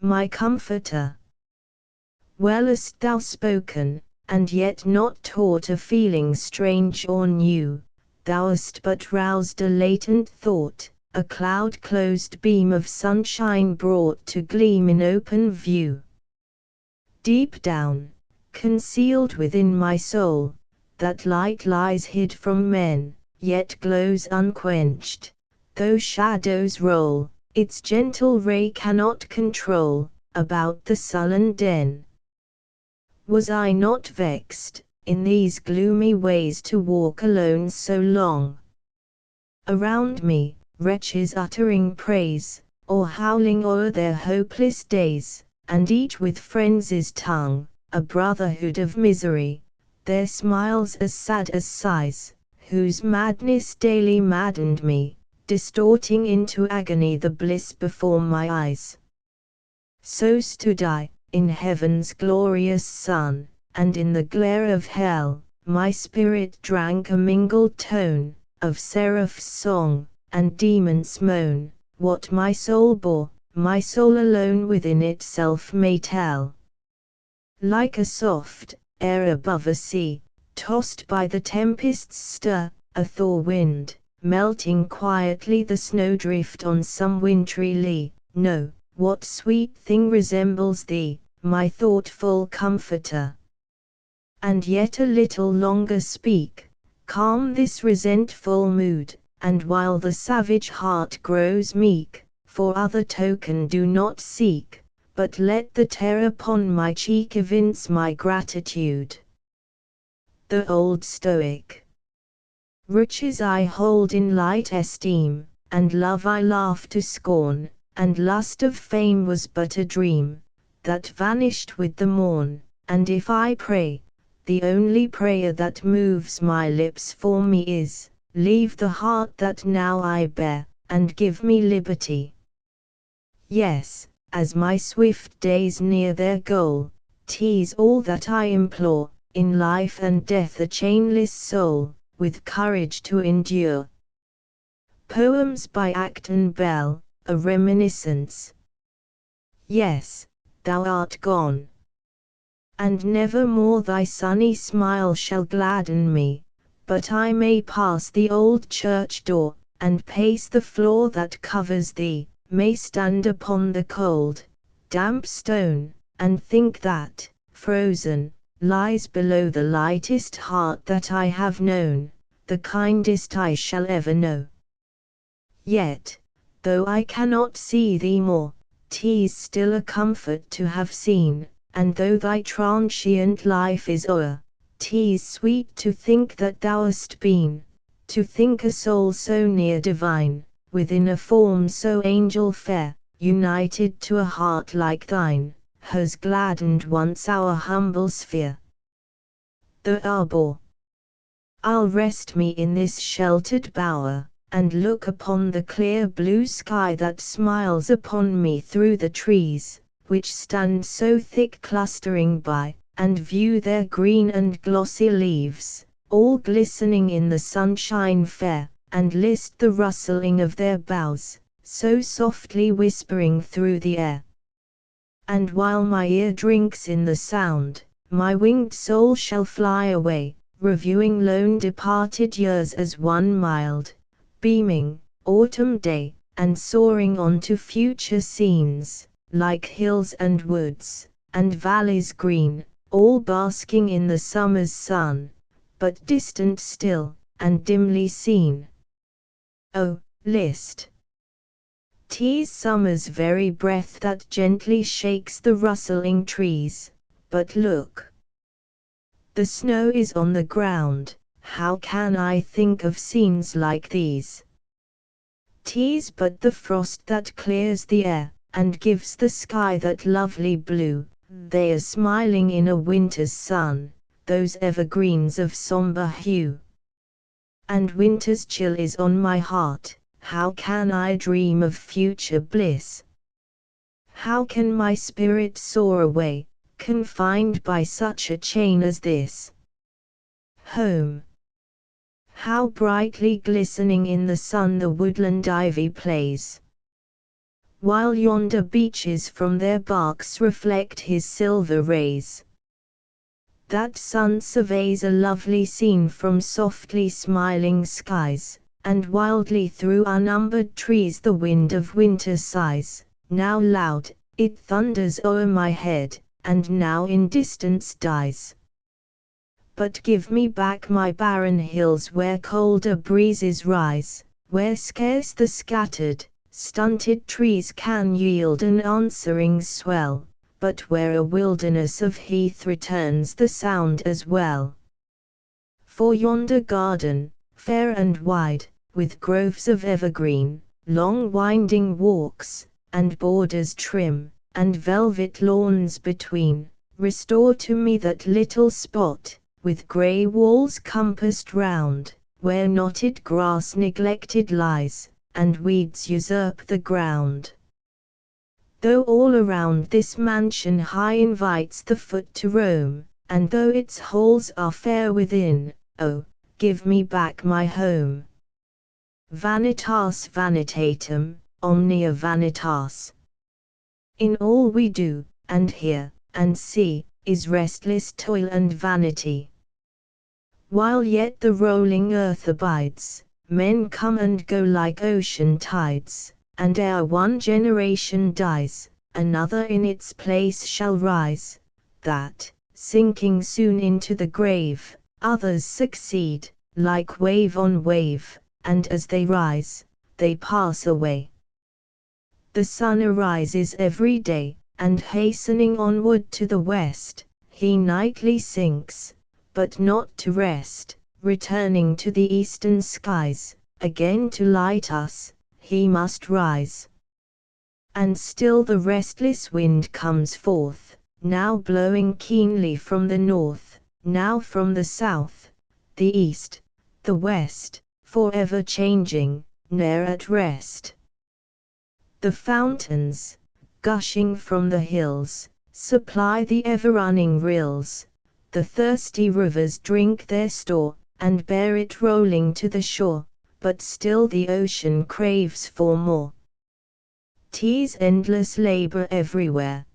My comforter. Well hast thou spoken, and yet not taught a feeling strange or new, thou hast but roused a latent thought, a cloud-closed beam of sunshine brought to gleam in open view. Deep down, concealed within my soul, that light lies hid from men, yet glows unquenched, though shadows roll, its gentle ray cannot control, about the sullen den. Was I not vexed, in these gloomy ways to walk alone so long? Around me, wretches uttering praise, or howling o'er their hopeless days, and each with frenzy's tongue, a brotherhood of misery, their smiles as sad as sighs, whose madness daily maddened me, distorting into agony the bliss before my eyes. So stood I, in heaven's glorious sun, and in the glare of hell, my spirit drank a mingled tone, of seraph's song, and demon's moan. What my soul bore, my soul alone within itself may tell. Like a soft air above a sea, tossed by the tempest's stir, a thaw wind, melting quietly the snowdrift on some wintry lea. No, what sweet thing resembles thee, my thoughtful comforter? And yet a little longer speak, calm this resentful mood, and while the savage heart grows meek, for other token do not seek, but let the tear upon my cheek evince my gratitude. The old Stoic. Riches I hold in light esteem, and love I laugh to scorn, and lust of fame was but a dream, that vanished with the morn, and if I pray, the only prayer that moves my lips for me is, leave the heart that now I bear, and give me liberty. Yes, as my swift days near their goal, 'tis all that I implore, in life and death a chainless soul, with courage to endure. Poems by Acton Bell, a reminiscence. Yes, thou art gone, and never more thy sunny smile shall gladden me, but I may pass the old church door, and pace the floor that covers thee, may stand upon the cold, damp stone, and think that, frozen, lies below the lightest heart that I have known, the kindest I shall ever know. Yet, though I cannot see thee more, 'tis still a comfort to have seen, and though thy transient life is o'er, 'tis sweet to think that thou hast been, to think a soul so near divine, within a form so angel fair, united to a heart like thine, has gladdened once our humble sphere. The arbor. I'll rest me in this sheltered bower, and look upon the clear blue sky that smiles upon me through the trees, which stand so thick clustering by, and view their green and glossy leaves, all glistening in the sunshine fair, and list the rustling of their boughs, so softly whispering through the air. And while my ear drinks in the sound, my winged soul shall fly away, reviewing lone departed years as one mild, beaming, autumn day, and soaring on to future scenes, like hills and woods, and valleys green, all basking in the summer's sun, but distant still, and dimly seen. Oh, list! 'Tis summer's very breath that gently shakes the rustling trees, but look! The snow is on the ground, how can I think of scenes like these? 'Tis but the frost that clears the air, and gives the sky that lovely blue, they are smiling in a winter's sun, those evergreens of sombre hue. And winter's chill is on my heart, how can I dream of future bliss? How can my spirit soar away, confined by such a chain as this? Home. How brightly glistening in the sun the woodland ivy plays, while yonder beeches from their barks reflect his silver rays. That sun surveys a lovely scene from softly smiling skies, and wildly through unnumbered trees the wind of winter sighs, now loud, it thunders o'er my head, and now in distance dies. But give me back my barren hills where colder breezes rise, where scarce the scattered, stunted trees can yield an answering swell, but where a wilderness of heath returns the sound as well. For yonder garden, fair and wide, with groves of evergreen, long winding walks, and borders trim, and velvet lawns between, restore to me that little spot, with grey walls compassed round, where knotted grass neglected lies, and weeds usurp the ground. Though all around this mansion high invites the foot to roam, and though its halls are fair within, oh, give me back my home. Vanitas vanitatum, omnia vanitas. In all we do, and hear, and see, is restless toil and vanity. While yet the rolling earth abides, men come and go like ocean tides, and ere one generation dies, another in its place shall rise, that, sinking soon into the grave, others succeed, like wave on wave, and as they rise, they pass away. The sun arises every day, and hastening onward to the west, he nightly sinks, but not to rest, returning to the eastern skies, again to light us, he must rise. And still the restless wind comes forth, now blowing keenly from the north, now from the south, the east, the west, forever changing, ne'er at rest. The fountains, gushing from the hills, supply the ever-running rills. The thirsty rivers drink their store, and bear it rolling to the shore, but still the ocean craves for more. 'Tis endless labor everywhere.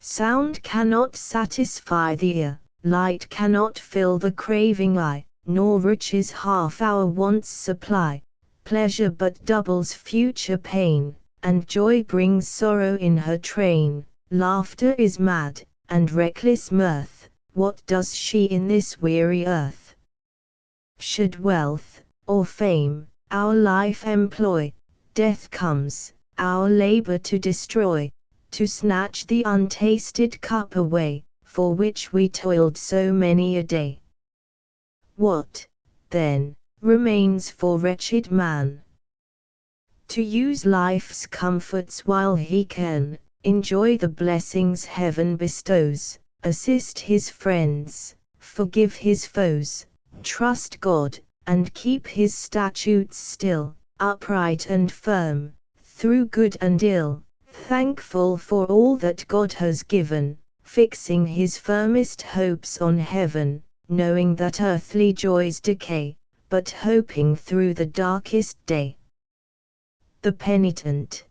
Sound cannot satisfy the ear, light cannot fill the craving eye, nor riches half our wants supply. Pleasure but doubles future pain, and joy brings sorrow in her train. Laughter is mad, and reckless mirth, what does she in this weary earth? Should wealth, or fame, our life employ, death comes, our labor to destroy, to snatch the untasted cup away, for which we toiled so many a day. What, then, remains for wretched man? To use life's comforts while he can, enjoy the blessings heaven bestows, assist his friends, forgive his foes, trust God, and keep his statutes still, upright and firm, through good and ill, thankful for all that God has given, fixing his firmest hopes on heaven, knowing that earthly joys decay, but hoping through the darkest day. The penitent.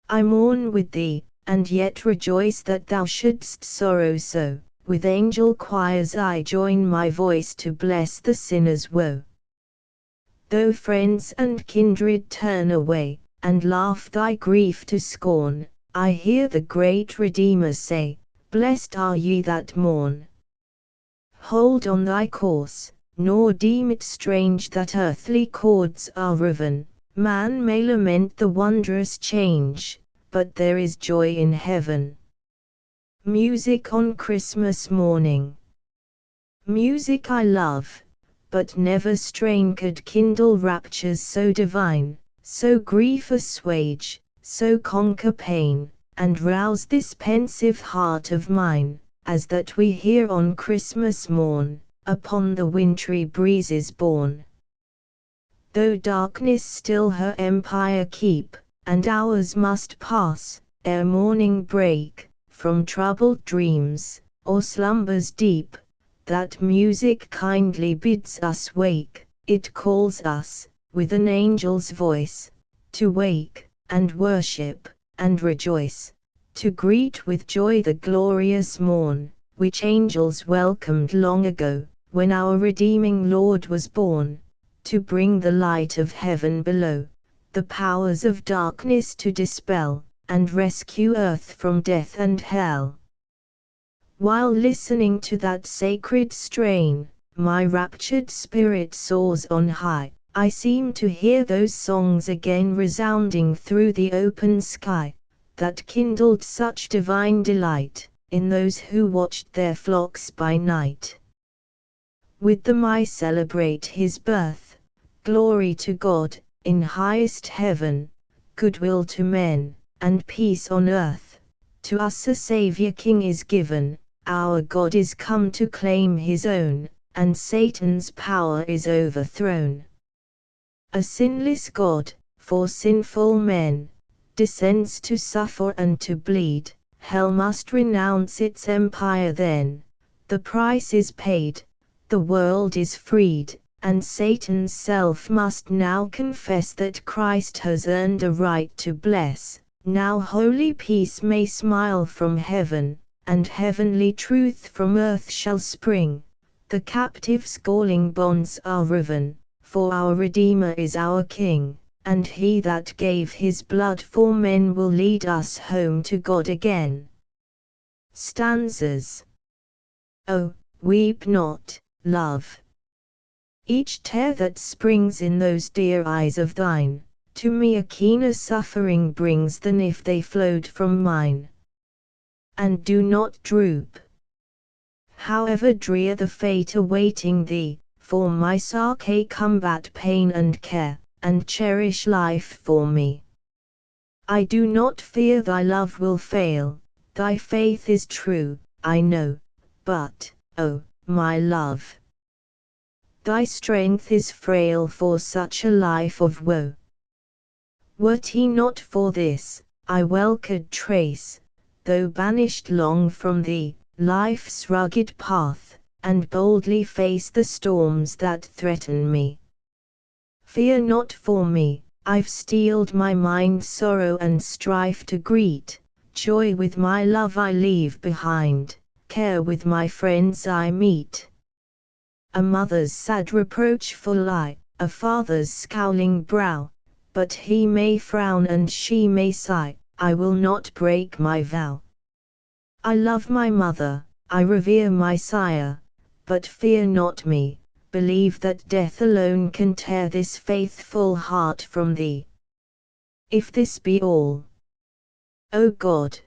I mourn with thee, and yet rejoice that thou shouldst sorrow so. With angel choirs I join my voice to bless the sinner's woe. Though friends and kindred turn away, and laugh thy grief to scorn, I hear the great Redeemer say, Blessed are ye that mourn. Hold on thy course, nor deem it strange that earthly cords are riven. Man may lament the wondrous change, but there is joy in heaven. Music on Christmas morning. Music I love, but never strain could kindle raptures so divine, so grief assuage, so conquer pain, and rouse this pensive heart of mine, as that we hear on Christmas morn, upon the wintry breezes borne. Though darkness still her empire keep, and hours must pass, ere morning break, from troubled dreams, or slumbers deep, that music kindly bids us wake, it calls us, with an angel's voice, to wake, and worship, and rejoice, to greet with joy the glorious morn, which angels welcomed long ago, when our redeeming Lord was born, to bring the light of heaven below, the powers of darkness to dispel, and rescue earth from death and hell. While listening to that sacred strain, my raptured spirit soars on high. I seem to hear those songs again resounding through the open sky, that kindled such divine delight, in those who watched their flocks by night. With them I celebrate his birth, glory to God, in highest heaven, goodwill to men, and peace on earth. To us a Saviour King is given, our God is come to claim his own, and Satan's power is overthrown. A sinless God, for sinful men, descends to suffer and to bleed. Hell must renounce its empire then. The price is paid, the world is freed, and Satan's self must now confess that Christ has earned a right to bless. Now holy peace may smile from heaven, and heavenly truth from earth shall spring. The captive's galling bonds are riven, for our Redeemer is our King, and he that gave his blood for men will lead us home to God again. Stanzas. Oh, weep not, love. Each tear that springs in those dear eyes of thine, to me a keener suffering brings than if they flowed from mine. And do not droop. However drear the fate awaiting thee, for my sake combat pain and care, and cherish life for me. I do not fear thy love will fail, thy faith is true, I know, but, O, my love. Thy strength is frail for such a life of woe. Were't he not for this, I well could trace, though banished long from thee, life's rugged path, and boldly face the storms that threaten me. Fear not for me, I've steeled my mind's sorrow and strife to greet, joy with my love I leave behind, care with my friends I meet. A mother's sad reproachful eye, a father's scowling brow, but he may frown and she may sigh, I will not break my vow. I love my mother, I revere my sire, but fear not me, believe that death alone can tear this faithful heart from thee. If this be all, O God,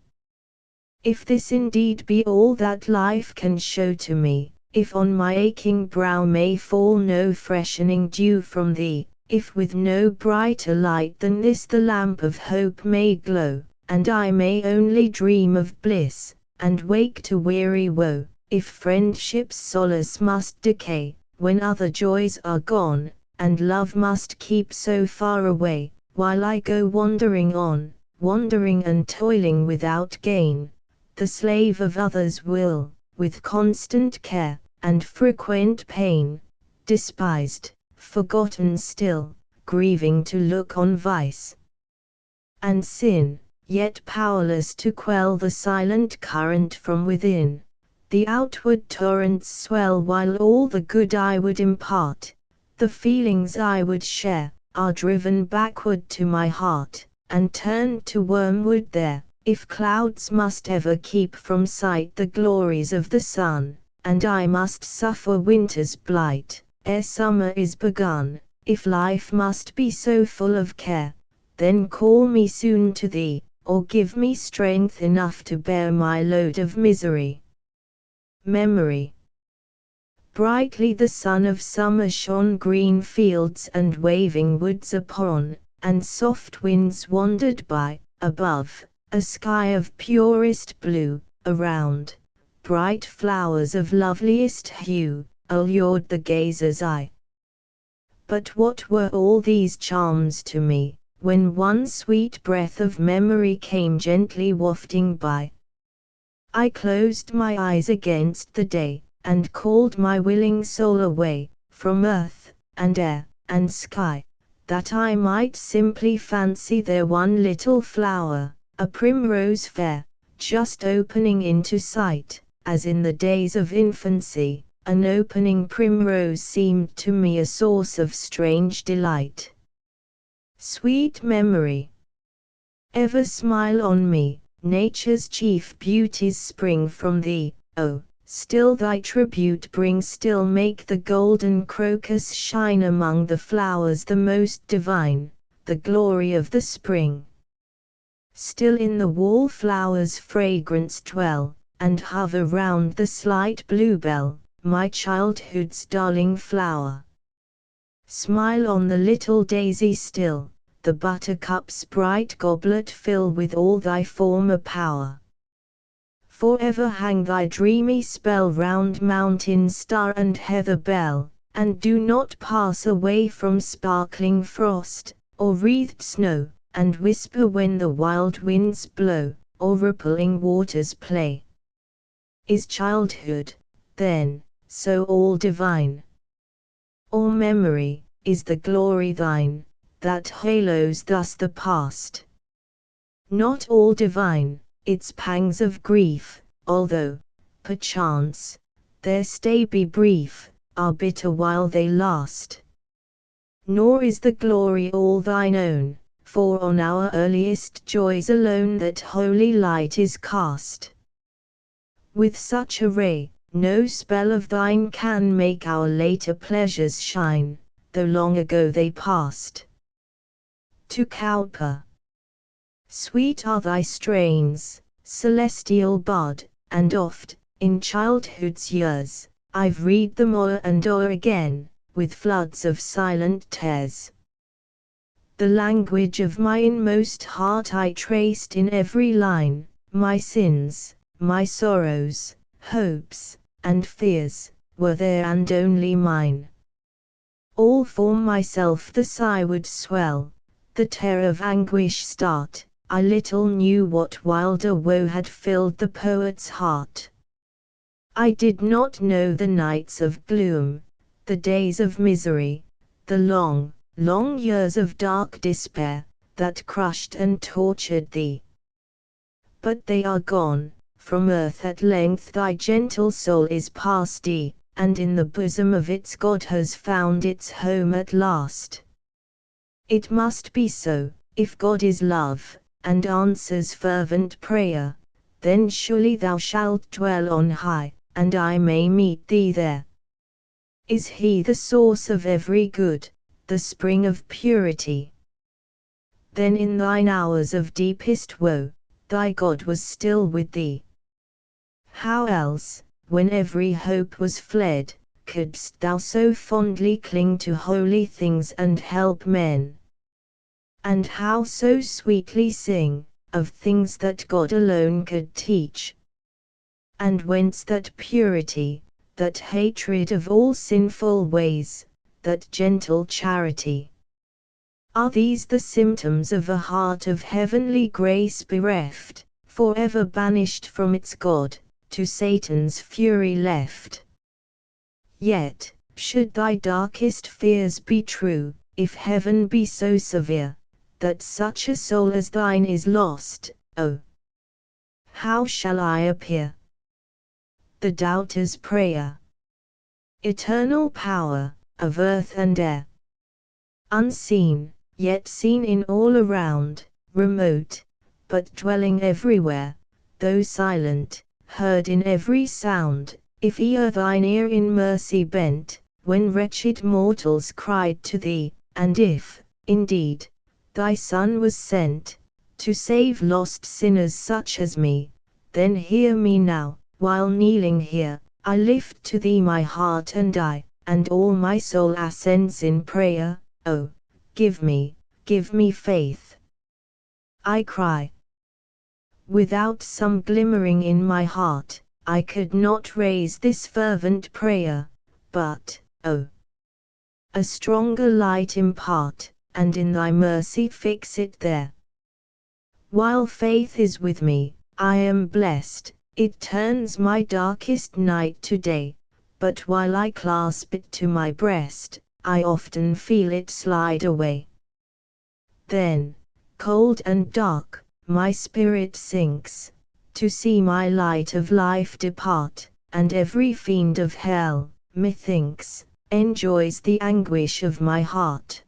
if this indeed be all that life can show to me, if on my aching brow may fall no freshening dew from thee, if with no brighter light than this the lamp of hope may glow, and I may only dream of bliss, and wake to weary woe, if friendship's solace must decay, when other joys are gone, and love must keep so far away, while I go wandering on, wandering and toiling without gain, the slave of others' will, with constant care, and frequent pain, despised, forgotten still, grieving to look on vice and sin, yet powerless to quell the silent current from within. The outward torrents swell while all the good I would impart, the feelings I would share, are driven backward to my heart, and turned to wormwood there, if clouds must ever keep from sight the glories of the sun, and I must suffer winter's blight, ere summer is begun, if life must be so full of care, then call me soon to thee, or give me strength enough to bear my load of misery. Memory. Brightly the sun of summer shone green fields and waving woods upon, and soft winds wandered by, above, a sky of purest blue, around, bright flowers of loveliest hue, allured the gazer's eye. But what were all these charms to me, when one sweet breath of memory came gently wafting by? I closed my eyes against the day, and called my willing soul away, from earth, and air, and sky, that I might simply fancy there one little flower, a primrose fair, just opening into sight, as in the days of infancy, an opening primrose seemed to me a source of strange delight. Sweet memory, ever smile on me, nature's chief beauties spring from thee, oh, still thy tribute bring, still make the golden crocus shine among the flowers the most divine, the glory of the spring. Still in the wallflowers fragrance dwell, and hover round the slight bluebell, my childhood's darling flower. Smile on the little daisy still, the buttercup's bright goblet fill with all thy former power. Forever hang thy dreamy spell round mountain star and heather bell, and do not pass away from sparkling frost, or wreathed snow, and whisper when the wild winds blow, or rippling waters play. Is childhood, then, so all divine? Or memory, is the glory thine, that halos thus the past? Not all divine, its pangs of grief, although, perchance, their stay be brief, are bitter while they last. Nor is the glory all thine own, for on our earliest joys alone that holy light is cast. With such a ray, no spell of thine can make our later pleasures shine, though long ago they passed. To Cowper. Sweet are thy strains, celestial bard, and oft, in childhood's years, I've read them o'er and o'er again, with floods of silent tears. The language of my inmost heart I traced in every line, my sins, my sorrows, hopes, and fears, were there and only mine. All for myself the sigh would swell, the terror of anguish start, I little knew what wilder woe had filled the poet's heart. I did not know the nights of gloom, the days of misery, the long, long years of dark despair, that crushed and tortured thee. But they are gone, from earth at length thy gentle soul is past thee, and in the bosom of its God has found its home at last. It must be so, if God is love, and answers fervent prayer, then surely thou shalt dwell on high, and I may meet thee there. Is he the source of every good, the spring of purity? Then in thine hours of deepest woe, thy God was still with thee. How else, when every hope was fled, couldst thou so fondly cling to holy things and help men? And how so sweetly sing, of things that God alone could teach? And whence that purity, that hatred of all sinful ways, that gentle charity? Are these the symptoms of a heart of heavenly grace bereft, forever banished from its God, to Satan's fury left? Yet, should thy darkest fears be true, if heaven be so severe, that such a soul as thine is lost, oh, how shall I appear? The doubter's prayer. Eternal power, of earth and air, unseen, yet seen in all around, remote, but dwelling everywhere, though silent, heard in every sound, if e'er thine ear in mercy bent, when wretched mortals cried to thee, and if, indeed, thy Son was sent, to save lost sinners such as me, then hear me now, while kneeling here, I lift to thee my heart and all my soul ascends in prayer, oh, give me faith. I cry. Without some glimmering in my heart, I could not raise this fervent prayer, but, oh, a stronger light impart, and in thy mercy fix it there. While faith is with me, I am blessed, it turns my darkest night to day, but while I clasp it to my breast, I often feel it slide away. Then, cold and dark, my spirit sinks, to see my light of life depart, and every fiend of hell, methinks, enjoys the anguish of my heart.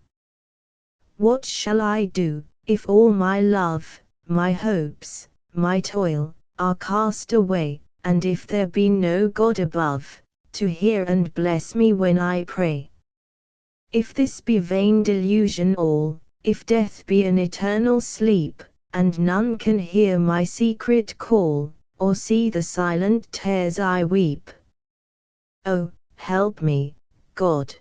What shall I do, if all my love, my hopes, my toil, are cast away, and if there be no God above, to hear and bless me when I pray? If this be vain delusion all, if death be an eternal sleep, and none can hear my secret call, or see the silent tears I weep, oh, help me, God!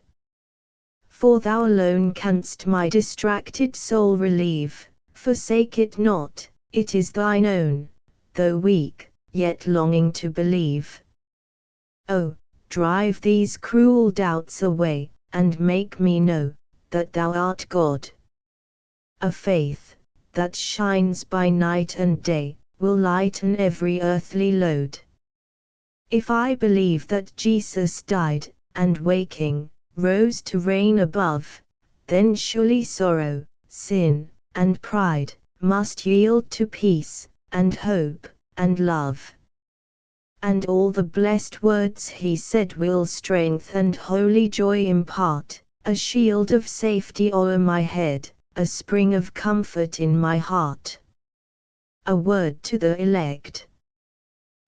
For thou alone canst my distracted soul relieve, forsake it not, it is thine own, though weak, yet longing to believe. Oh, drive these cruel doubts away, and make me know, that thou art God. A faith, that shines by night and day, will lighten every earthly load. If I believe that Jesus died, and waking, rose to reign above, then surely sorrow, sin, and pride, must yield to peace, and hope, and love. And all the blessed words he said will strength and holy joy impart, a shield of safety o'er my head, a spring of comfort in my heart. A word to the elect.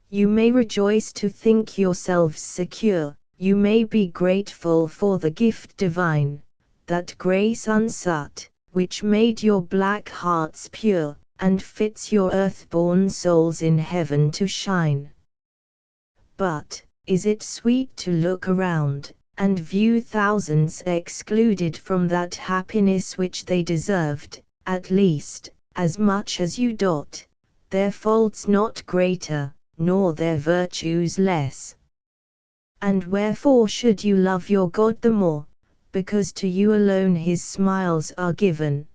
You may rejoice to think yourselves secure, you may be grateful for the gift divine, that grace unsought, which made your black hearts pure, and fits your earth-born souls in heaven to shine. But, is it sweet to look around, and view thousands excluded from that happiness which they deserved, at least, as much as you dot, their faults not greater, nor their virtues less? And wherefore should you love your God the more? Because to you alone his smiles are given,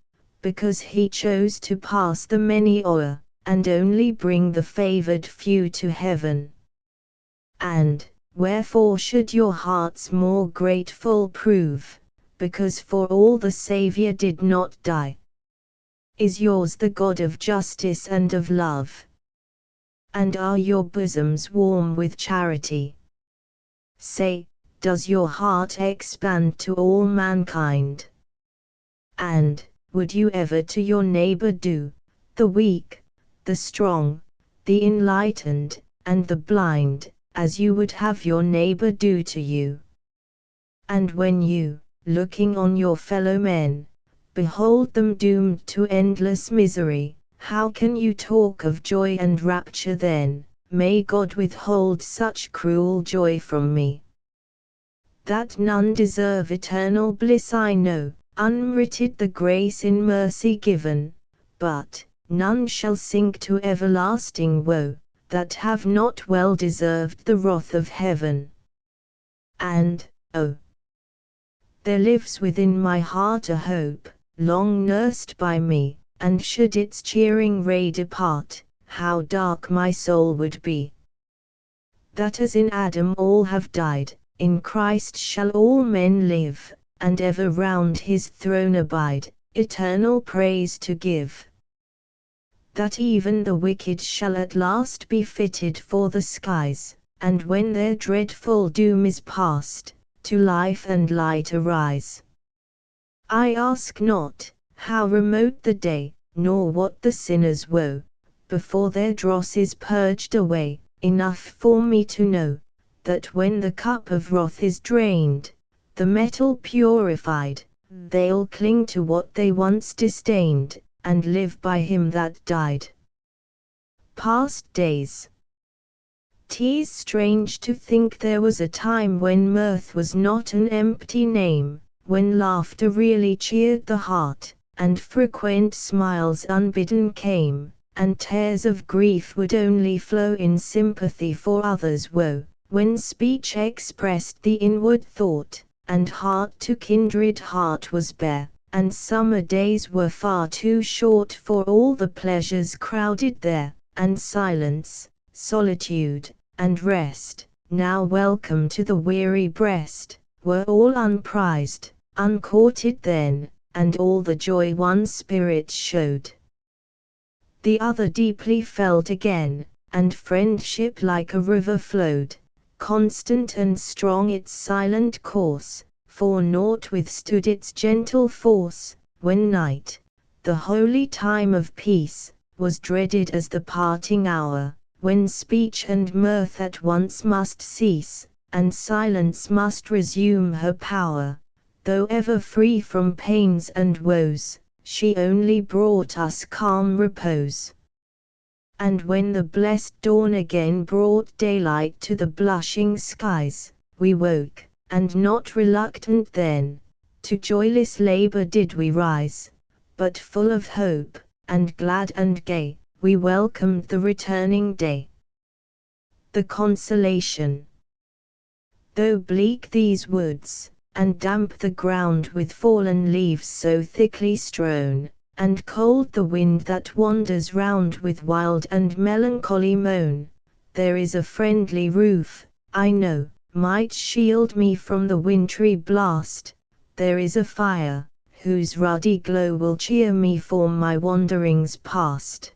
because he chose to pass the many o'er, and only bring the favored few to heaven. And wherefore should your hearts more grateful prove? Because for all the Saviour did not die. Is yours the God of justice and of love? And are your bosoms warm with charity? Say, does your heart expand to all mankind? And would you ever to your neighbor do, the weak, the strong, the enlightened, and the blind, as you would have your neighbor do to you? And when you, looking on your fellow men, behold them doomed to endless misery, how can you talk of joy and rapture then? May God withhold such cruel joy from me. That none deserve eternal bliss I know, unmerited the grace in mercy given, but none shall sink to everlasting woe, that have not well deserved the wrath of heaven. And, oh, there lives within my heart a hope, long nursed by me, and should its cheering ray depart, how dark my soul would be. That as in Adam all have died, in Christ shall all men live, and ever round his throne abide, eternal praise to give. That even the wicked shall at last be fitted for the skies, and when their dreadful doom is past, to life and light arise. I ask not, how remote the day, nor what the sinner's woe, before their dross is purged away, enough for me to know, that when the cup of wrath is drained, the metal purified, they'll cling to what they once disdained, and live by him that died. Past days. 'Tis strange to think there was a time when mirth was not an empty name, when laughter really cheered the heart, and frequent smiles unbidden came, and tears of grief would only flow in sympathy for others' woe, when speech expressed the inward thought, and heart to kindred heart was bare, and summer days were far too short for all the pleasures crowded there, and silence, solitude, and rest, now welcome to the weary breast, were all unprized, uncourted then, and all the joy one spirit showed, the other deeply felt again, and friendship like a river flowed, constant and strong its silent course, for naught withstood its gentle force, when night, the holy time of peace, was dreaded as the parting hour, when speech and mirth at once must cease, and silence must resume her power, though ever free from pains and woes, she only brought us calm repose. And when the blessed dawn again brought daylight to the blushing skies, we woke, and not reluctant then, to joyless labor did we rise, but full of hope, and glad and gay, we welcomed the returning day. The consolation. Though bleak these woods, and damp the ground with fallen leaves so thickly strown, and cold the wind that wanders round with wild and melancholy moan, there is a friendly roof, I know, might shield me from the wintry blast, there is a fire, whose ruddy glow will cheer me for my wanderings past.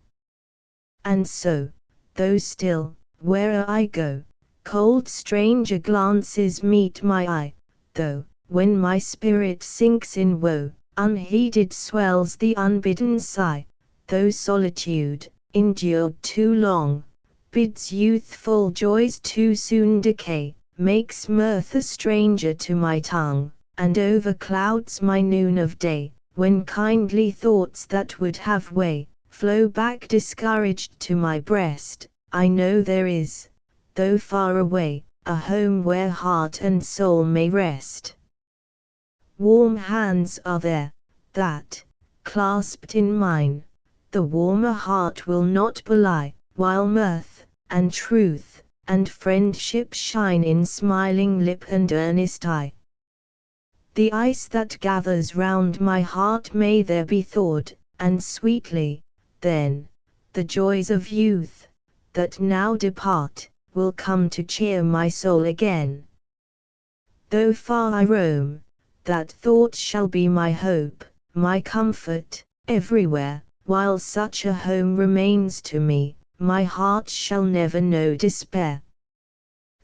And so, though still, where'er I go, cold stranger glances meet my eye, though, when my spirit sinks in woe, unheeded swells the unbidden sigh, though solitude, endured too long, bids youthful joys too soon decay, makes mirth a stranger to my tongue, and overclouds my noon of day, when kindly thoughts that would have way, flow back discouraged to my breast, I know there is, though far away, a home where heart and soul may rest. Warm hands are there, that, clasped in mine, the warmer heart will not belie, while mirth, and truth, and friendship shine in smiling lip and earnest eye. The ice that gathers round my heart may there be thawed, and sweetly, then, the joys of youth, that now depart, will come to cheer my soul again. Though far I roam, that thought shall be my hope, my comfort, everywhere, while such a home remains to me, my heart shall never know despair.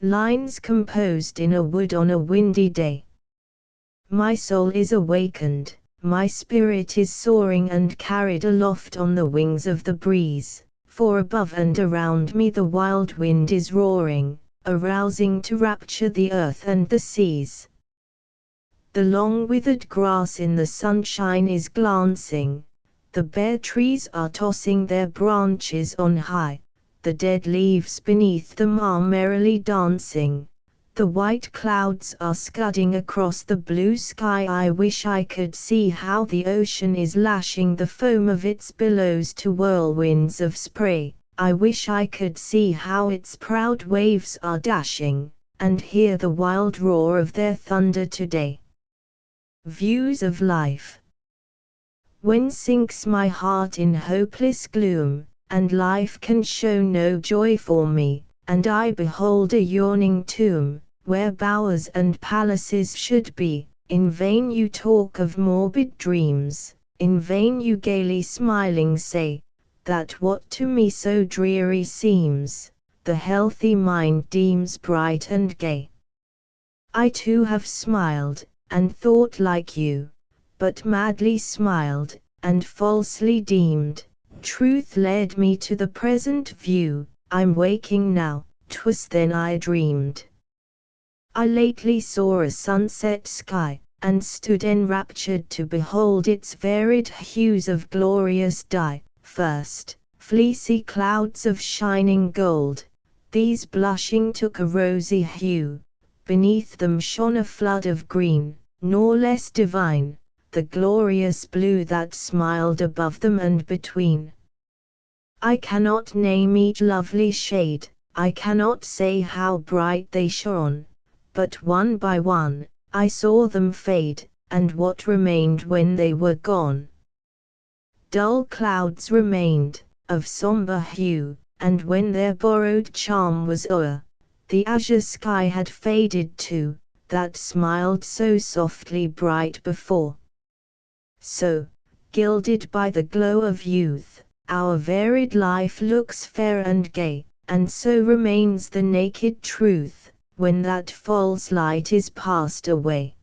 Lines composed in a wood on a windy day. My soul is awakened, my spirit is soaring and carried aloft on the wings of the breeze, for above and around me the wild wind is roaring, arousing to rapture the earth and the seas. The long withered grass in the sunshine is glancing, the bare trees are tossing their branches on high, the dead leaves beneath them are merrily dancing, the white clouds are scudding across the blue sky. I wish I could see how the ocean is lashing the foam of its billows to whirlwinds of spray. I wish I could see how its proud waves are dashing, and hear the wild roar of their thunder today. Views of life. When sinks my heart in hopeless gloom, and life can show no joy for me, and I behold a yawning tomb, where bowers and palaces should be, in vain you talk of morbid dreams, in vain you gaily smiling say, that what to me so dreary seems, the healthy mind deems bright and gay. I too have smiled, and thought like you, but madly smiled, and falsely deemed, truth led me to the present view, I'm waking now, 'twas then I dreamed. I lately saw a sunset sky, and stood enraptured to behold its varied hues of glorious dye. First, fleecy clouds of shining gold, these blushing took a rosy hue, beneath them shone a flood of green, nor less divine, the glorious blue that smiled above them and between. I cannot name each lovely shade, I cannot say how bright they shone, but one by one, I saw them fade, and what remained when they were gone? Dull clouds remained, of sombre hue, and when their borrowed charm was o'er, the azure sky had faded too, that smiled so softly bright before. So, gilded by the glow of youth, our varied life looks fair and gay, and so remains the naked truth, when that false light is passed away.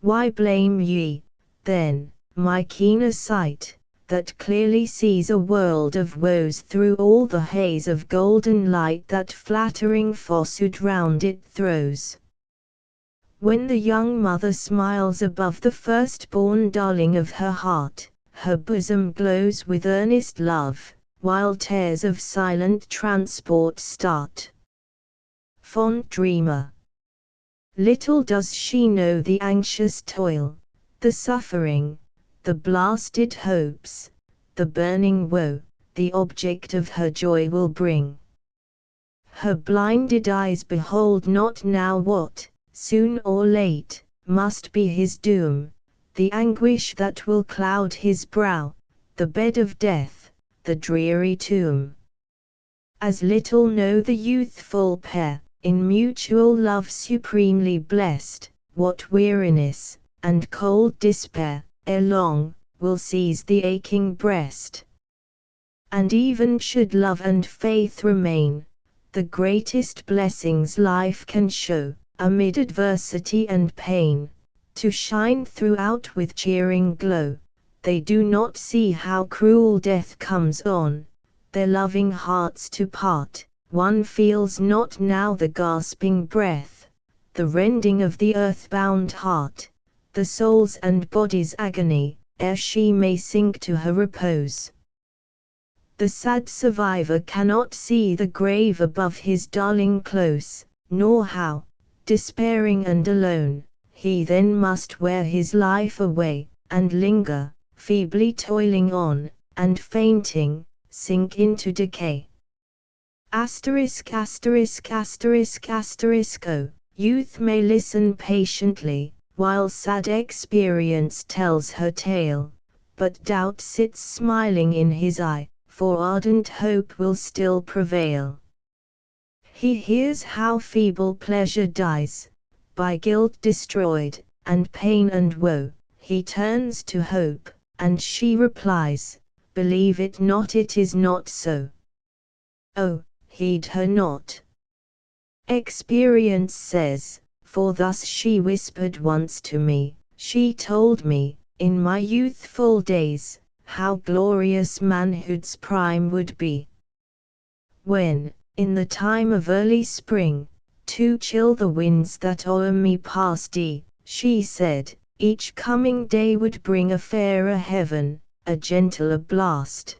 Why blame ye, then, my keener sight, that clearly sees a world of woes through all the haze of golden light that flattering falsehood round it throws? When the young mother smiles above the firstborn darling of her heart, her bosom glows with earnest love, while tears of silent transport start. Fond dreamer. Little does she know the anxious toil, the suffering, the blasted hopes, the burning woe, the object of her joy will bring. Her blinded eyes behold not now what, soon or late, must be his doom, the anguish that will cloud his brow, the bed of death, the dreary tomb. As little know the youthful pair, in mutual love supremely blessed, what weariness, and cold despair, ere long, will seize the aching breast. And even should love and faith remain, the greatest blessings life can show, amid adversity and pain, to shine throughout with cheering glow, they do not see how cruel death comes on, their loving hearts to part. One feels not now the gasping breath, the rending of the earth-bound heart, the soul's and body's agony, ere she may sink to her repose. The sad survivor cannot see the grave above his darling close, nor how, despairing and alone, he then must wear his life away, and linger, feebly toiling on, and fainting, sink into decay. Asterisk asterisk asterisk asterisk oh, youth may listen patiently, while sad experience tells her tale, but doubt sits smiling in his eye, for ardent hope will still prevail. He hears how feeble pleasure dies, by guilt destroyed, and pain and woe, he turns to hope, and she replies, believe it not, it is not so. Oh, heed her not. Experience says, for thus she whispered once to me, she told me, in my youthful days, how glorious manhood's prime would be. When, in the time of early spring, too chill the winds that o'er me passed, she said, each coming day would bring a fairer heaven, a gentler blast.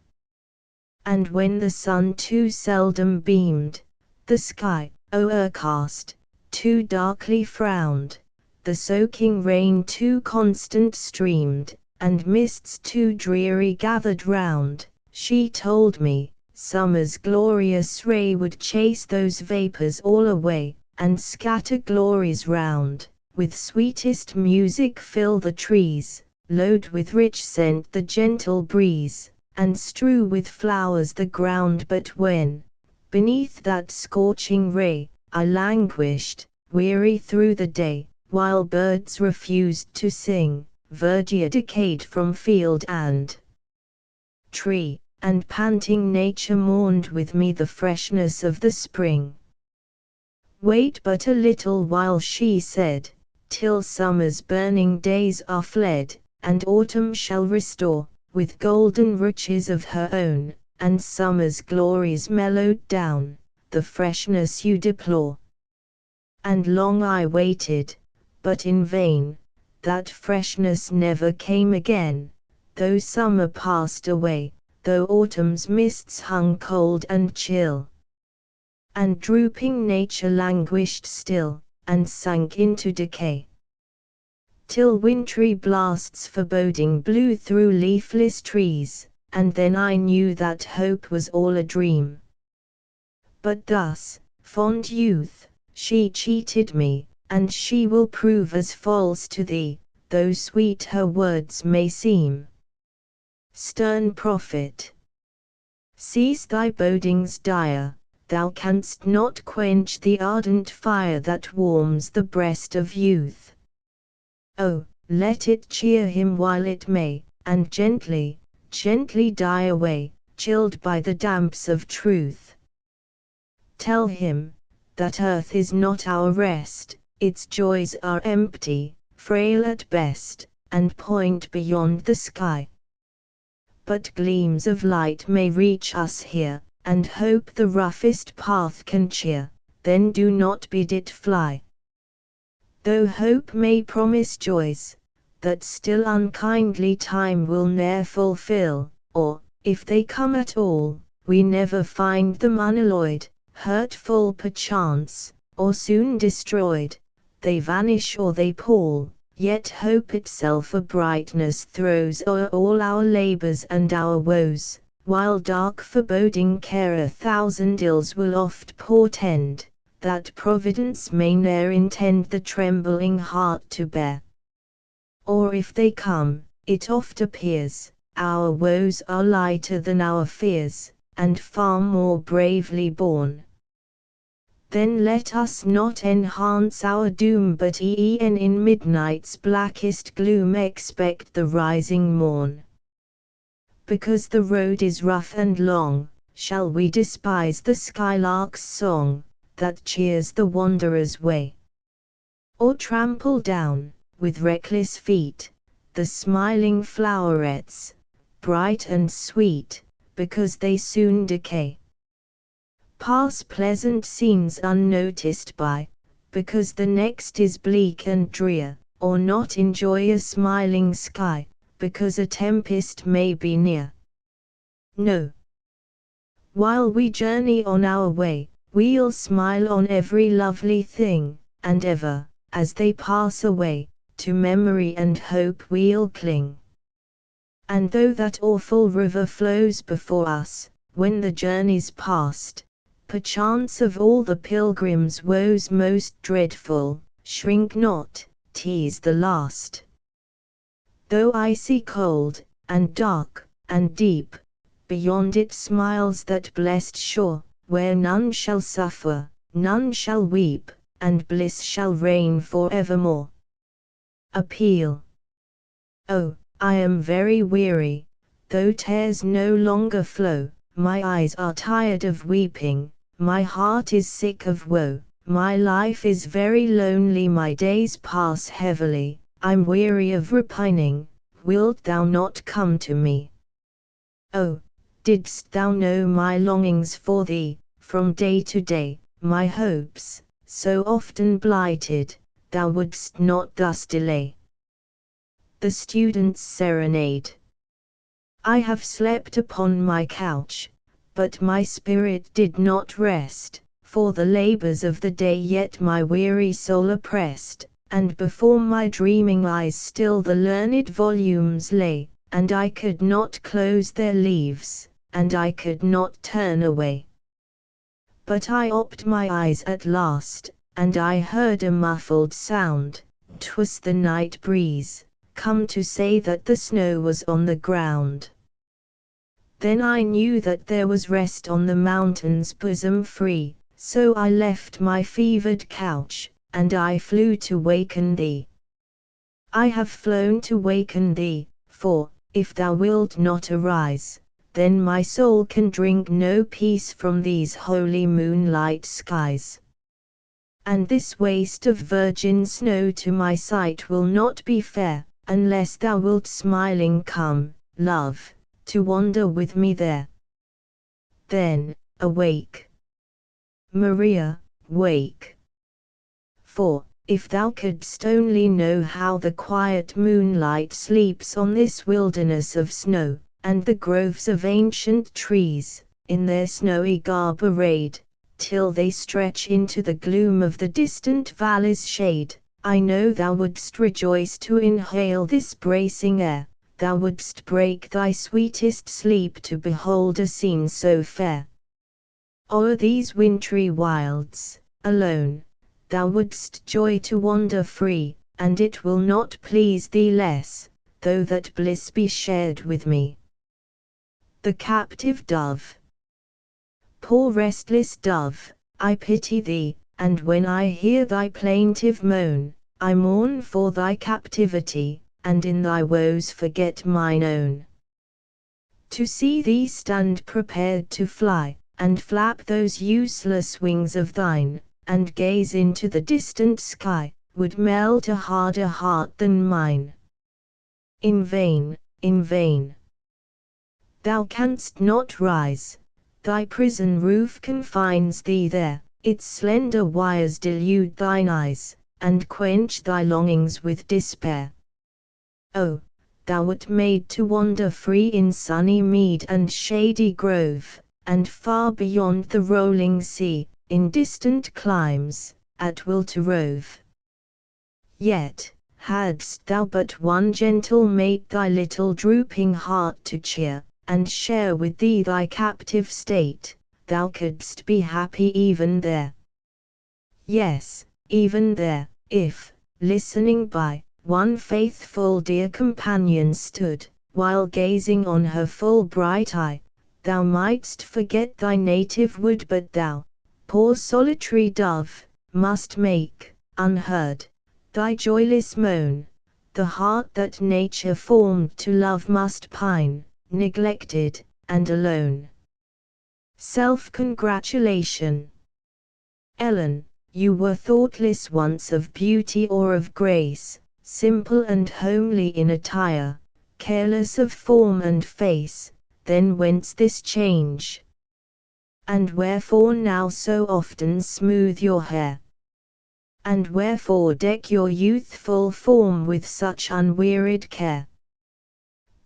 And when the sun too seldom beamed, the sky, o'ercast, too darkly frowned, the soaking rain too constant streamed, and mists too dreary gathered round, she told me, summer's glorious ray would chase those vapors all away, and scatter glories round, with sweetest music fill the trees, load with rich scent the gentle breeze, and strew with flowers the ground. But when, beneath that scorching ray, I languished, weary through the day, while birds refused to sing, verdure decayed from field and tree, and panting nature mourned with me the freshness of the spring. Wait but a little while, she said, till summer's burning days are fled, and autumn shall restore, with golden riches of her own, and summer's glories mellowed down, the freshness you deplore. And long I waited, but in vain, that freshness never came again, though summer passed away, though autumn's mists hung cold and chill. And drooping nature languished still, and sank into decay. Till wintry blasts foreboding blew through leafless trees, and then I knew that hope was all a dream. But thus, fond youth, she cheated me, and she will prove as false to thee, though sweet her words may seem. Stern prophet, cease thy bodings dire, thou canst not quench the ardent fire that warms the breast of youth. Oh, let it cheer him while it may, and gently, gently die away, chilled by the damps of truth. Tell him, that earth is not our rest, its joys are empty, frail at best, and point beyond the sky. But gleams of light may reach us here, and hope the roughest path can cheer, then do not bid it fly. Though hope may promise joys, that still unkindly time will ne'er fulfill, or, if they come at all, we never find them unalloyed, hurtful perchance, or soon destroyed, they vanish or they pall, yet hope itself a brightness throws o'er all our labors and our woes, while dark foreboding care a thousand ills will oft portend, that Providence may ne'er intend the trembling heart to bear. Or if they come, it oft appears, our woes are lighter than our fears, and far more bravely borne. Then let us not enhance our doom, but e'en in midnight's blackest gloom expect the rising morn. Because the road is rough and long, shall we despise the skylark's song, that cheers the wanderer's way? Or trample down, with reckless feet, the smiling flowerets, bright and sweet, because they soon decay? Pass pleasant scenes unnoticed by, because the next is bleak and drear, or not enjoy a smiling sky, because a tempest may be near? No. While we journey on our way, we'll smile on every lovely thing, and ever, as they pass away, to memory and hope we'll cling. And though that awful river flows before us, when the journey's past, perchance of all the pilgrim's woes most dreadful, shrink not, 'tis the last. Though icy cold, and dark, and deep, beyond it smiles that blessed shore, where none shall suffer, none shall weep, and bliss shall reign for evermore. Appeal. Oh, I am very weary, though tears no longer flow, my eyes are tired of weeping, my heart is sick of woe, my life is very lonely, my days pass heavily, I'm weary of repining, wilt thou not come to me? Oh, didst thou know my longings for thee, from day to day, my hopes, so often blighted, thou wouldst not thus delay. The Student's Serenade. I have slept upon my couch, but my spirit did not rest, for the labors of the day yet my weary soul oppressed, and before my dreaming eyes still the learned volumes lay, and I could not close their leaves, and I could not turn away. But I opened my eyes at last, and I heard a muffled sound, 'twas the night breeze, come to say that the snow was on the ground. Then I knew that there was rest on the mountain's bosom free, so I left my fevered couch, and I flew to waken thee. I have flown to waken thee, for, if thou wilt not arise, then my soul can drink no peace from these holy moonlight skies. And this waste of virgin snow to my sight will not be fair, unless thou wilt smiling come, love, to wander with me there. Then, awake, Maria, wake. For, if thou couldst only know how the quiet moonlight sleeps on this wilderness of snow, and the groves of ancient trees, in their snowy garb arrayed, till they stretch into the gloom of the distant valley's shade, I know thou wouldst rejoice to inhale this bracing air, thou wouldst break thy sweetest sleep to behold a scene so fair. O'er these wintry wilds, alone, thou wouldst joy to wander free, and it will not please thee less, though that bliss be shared with me. The Captive Dove. Poor restless dove, I pity thee, and when I hear thy plaintive moan, I mourn for thy captivity, and in thy woes forget mine own. To see thee stand prepared to fly, and flap those useless wings of thine, and gaze into the distant sky, would melt a harder heart than mine. In vain, in vain. Thou canst not rise, thy prison roof confines thee there, its slender wires delude thine eyes, and quench thy longings with despair. Oh, thou wert made to wander free in sunny mead and shady grove, and far beyond the rolling sea, in distant climes, at will to rove. Yet, hadst thou but one gentle mate thy little drooping heart to cheer, and share with thee thy captive state, thou couldst be happy even there. Yes, even there, if, listening by, one faithful dear companion stood, while gazing on her full bright eye, thou mightst forget thy native wood, but thou, poor solitary dove, must make, unheard, thy joyless moan, the heart that nature formed to love must pine, neglected, and alone. Self-congratulation. Ellen, you were thoughtless once of beauty or of grace, simple and homely in attire, careless of form and face, then whence this change? And wherefore now so often smooth your hair? And wherefore deck your youthful form with such unwearied care?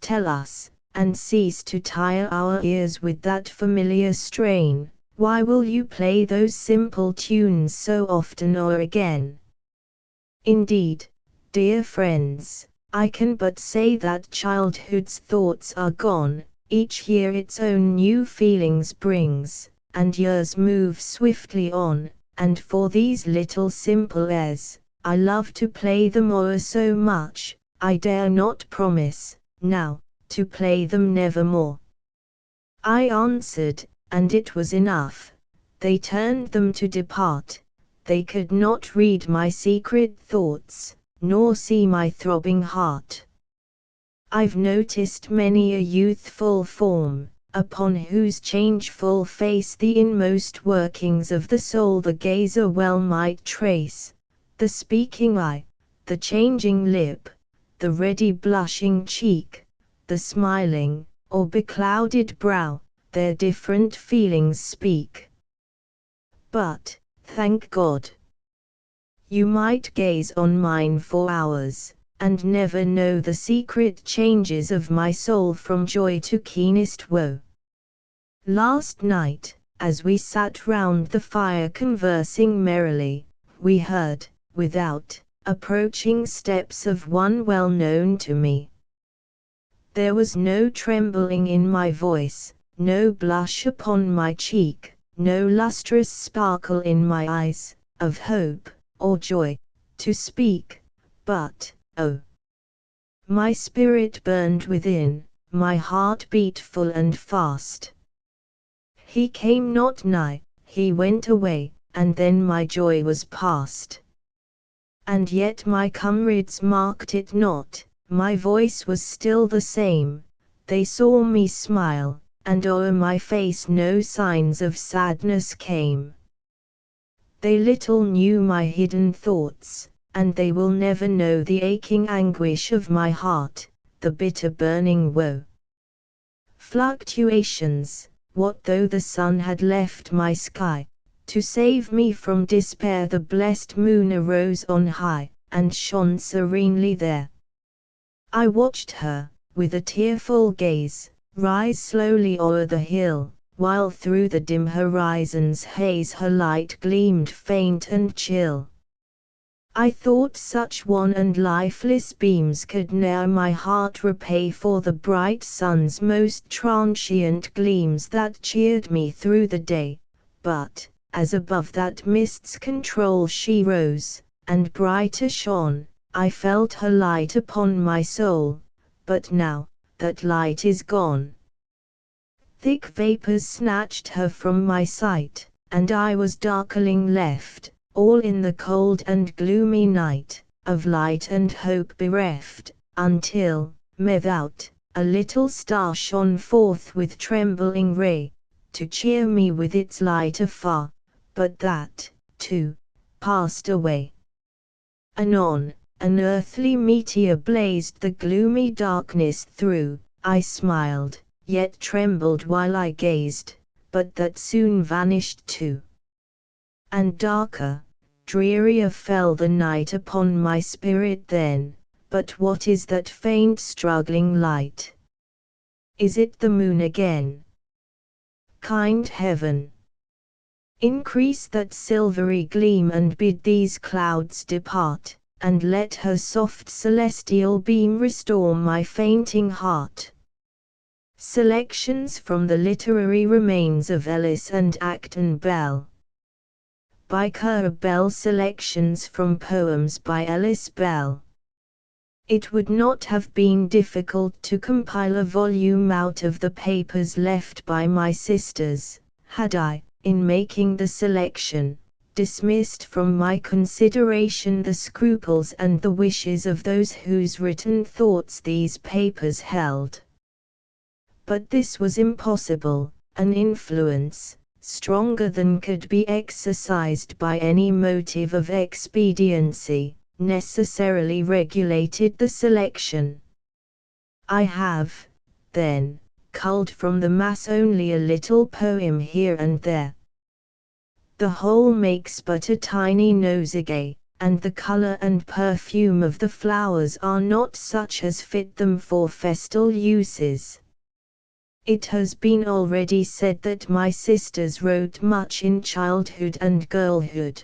Tell us, and cease to tire our ears with that familiar strain, why will you play those simple tunes so often or again? Indeed, dear friends, I can but say that childhood's thoughts are gone, each year its own new feelings brings, and years move swiftly on, and for these little simple airs, I love to play them o'er so much, I dare not promise, now, to play them nevermore. I answered, and it was enough. They turned them to depart. They could not read my secret thoughts, nor see my throbbing heart. I've noticed many a youthful form, upon whose changeful face the inmost workings of the soul the gazer well might trace. The speaking eye, the changing lip, the ready blushing cheek, the smiling, or beclouded brow, their different feelings speak. But, thank God, you might gaze on mine for hours, and never know the secret changes of my soul from joy to keenest woe. Last night, as we sat round the fire conversing merrily, we heard, without, approaching steps of one well known to me. There was no trembling in my voice, no blush upon my cheek, no lustrous sparkle in my eyes, of hope, or joy, to speak, but, oh! My spirit burned within, my heart beat full and fast. He came not nigh, he went away, and then my joy was past. And yet my comrades marked it not, my voice was still the same, they saw me smile, and o'er my face no signs of sadness came. They little knew my hidden thoughts, and they will never know the aching anguish of my heart, the bitter burning woe. Fluctuations, what though the sun had left my sky? To save me from despair the blessed moon arose on high, and shone serenely there. I watched her, with a tearful gaze, rise slowly o'er the hill, while through the dim horizon's haze her light gleamed faint and chill. I thought such wan and lifeless beams could ne'er my heart repay for the bright sun's most transient gleams that cheered me through the day, but, as above that mist's control she rose, and brighter shone, I felt her light upon my soul, but now, that light is gone. Thick vapors snatched her from my sight, and I was darkling left, all in the cold and gloomy night, of light and hope bereft, until, methought, a little star shone forth with trembling ray, to cheer me with its light afar, but that, too, passed away. Anon, an earthly meteor blazed the gloomy darkness through, I smiled, yet trembled while I gazed, but that soon vanished too. And darker, drearier fell the night upon my spirit then, but what is that faint struggling light? Is it the moon again? Kind heaven, increase that silvery gleam and bid these clouds depart, and let her soft celestial beam restore my fainting heart. Selections from the literary remains of Ellis and Acton Bell. By Currer Bell. Selections from poems by Ellis Bell. It would not have been difficult to compile a volume out of the papers left by my sisters, had I, in making the selection, dismissed from my consideration the scruples and the wishes of those whose written thoughts these papers held. But this was impossible. An influence, stronger than could be exercised by any motive of expediency, necessarily regulated the selection. I have, then, culled from the mass only a little poem here and there. The whole makes but a tiny nosegay, and the color and perfume of the flowers are not such as fit them for festal uses. It has been already said that my sisters wrote much in childhood and girlhood.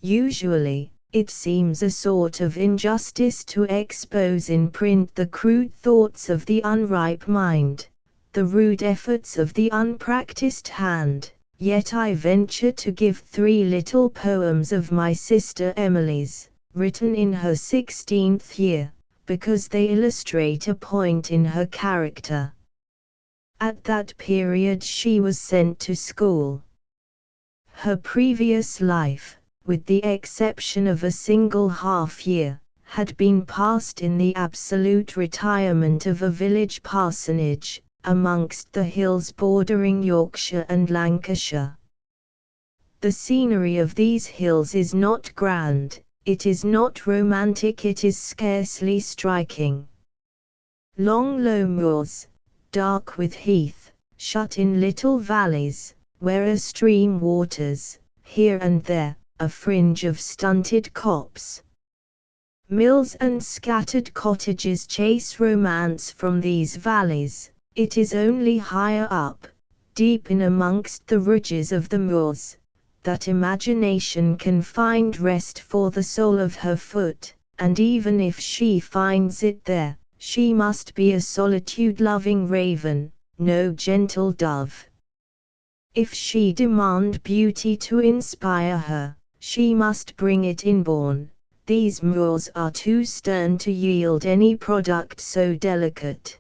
Usually, it seems a sort of injustice to expose in print the crude thoughts of the unripe mind, the rude efforts of the unpracticed hand, yet I venture to give 3 little poems of my sister Emily's, written in her 16th year, because they illustrate a point in her character. At that period she was sent to school. Her previous life, with the exception of a single half-year, had been passed in the absolute retirement of a village parsonage, amongst the hills bordering Yorkshire and Lancashire. The scenery of these hills is not grand, it is not romantic, it is scarcely striking. Long low moors, dark with heath, shut in little valleys, where a stream waters, here and there, a fringe of stunted copse. Mills and scattered cottages chase romance from these valleys. It is only higher up, deep in amongst the ridges of the moors, that imagination can find rest for the sole of her foot, and even if she finds it there, she must be a solitude-loving raven, no gentle dove. If she demand beauty to inspire her, she must bring it inborn. These moors are too stern to yield any product so delicate.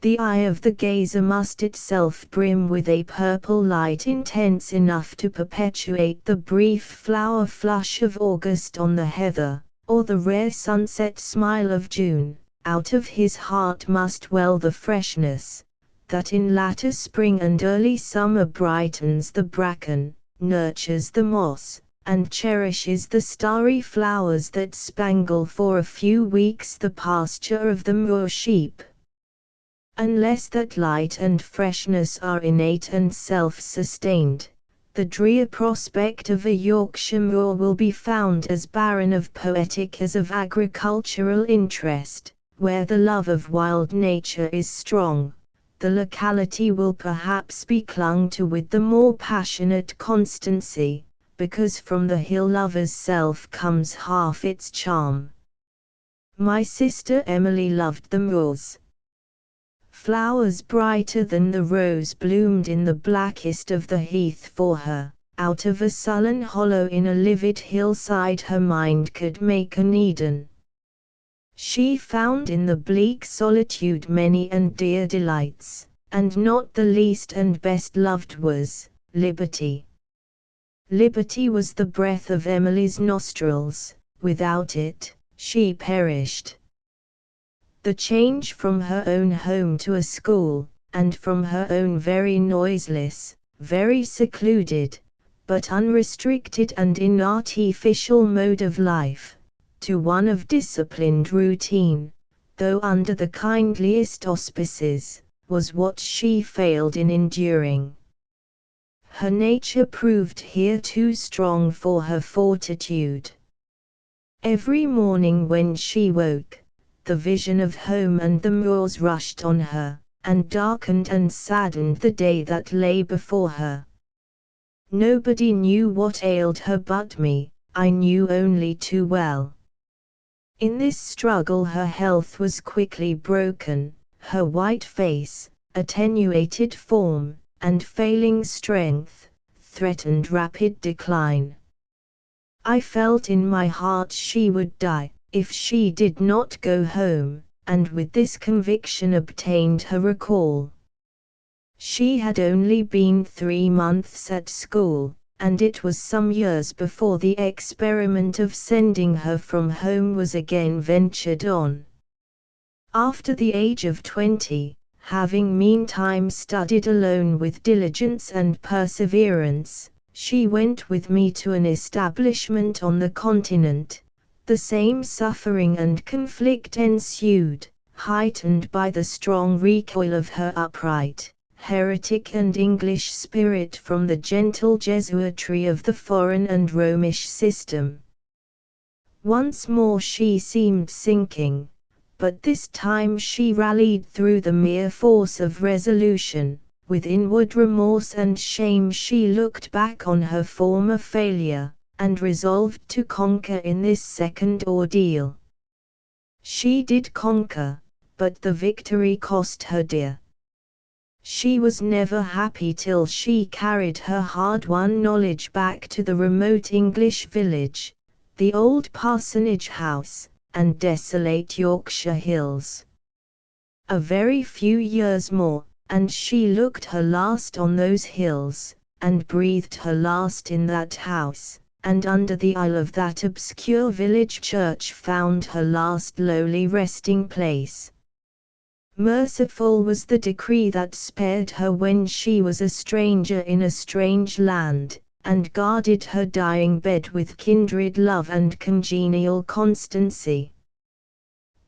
The eye of the gazer must itself brim with a purple light intense enough to perpetuate the brief flower flush of August on the heather, or the rare sunset smile of June. Out of his heart must well the freshness, that in latter spring and early summer brightens the bracken, nurtures the moss, and cherishes the starry flowers that spangle for a few weeks the pasture of the moor sheep. Unless that light and freshness are innate and self-sustained, the drear prospect of a Yorkshire moor will be found as barren of poetic as of agricultural interest. Where the love of wild nature is strong, the locality will perhaps be clung to with the more passionate constancy, because from the hill lover's self comes half its charm. My sister Emily loved the moors. Flowers brighter than the rose bloomed in the blackest of the heath for her. Out of a sullen hollow in a livid hillside her mind could make an Eden. She found in the bleak solitude many and dear delights, and not the least and best loved was liberty. Liberty was the breath of Emily's nostrils, without it, she perished. The change from her own home to a school, and from her own very noiseless, very secluded, but unrestricted and inartificial mode of life, to one of disciplined routine, though under the kindliest auspices, was what she failed in enduring. Her nature proved here too strong for her fortitude. Every morning when she woke, the vision of home and the moors rushed on her, and darkened and saddened the day that lay before her. Nobody knew what ailed her but me, I knew only too well. In this struggle her health was quickly broken, her white face, attenuated form, and failing strength, threatened rapid decline. I felt in my heart she would die, if she did not go home, and with this conviction obtained her recall. She had only been 3 months at school, and it was some years before the experiment of sending her from home was again ventured on. After the age of 20, having meantime studied alone with diligence and perseverance, she went with me to an establishment on the continent. The same suffering and conflict ensued, heightened by the strong recoil of her upright, heretic and English spirit from the gentle Jesuitry of the foreign and Romish system. Once more she seemed sinking, but this time she rallied through the mere force of resolution. With inward remorse and shame she looked back on her former failure, and resolved to conquer in this second ordeal. She did conquer, but the victory cost her dear. She was never happy till she carried her hard-won knowledge back to the remote English village, the old parsonage house, and desolate Yorkshire hills. A very few years more, and she looked her last on those hills, and breathed her last in that house, and under the aisle of that obscure village church found her last lowly resting place. Merciful was the decree that spared her when she was a stranger in a strange land, and guarded her dying bed with kindred love and congenial constancy.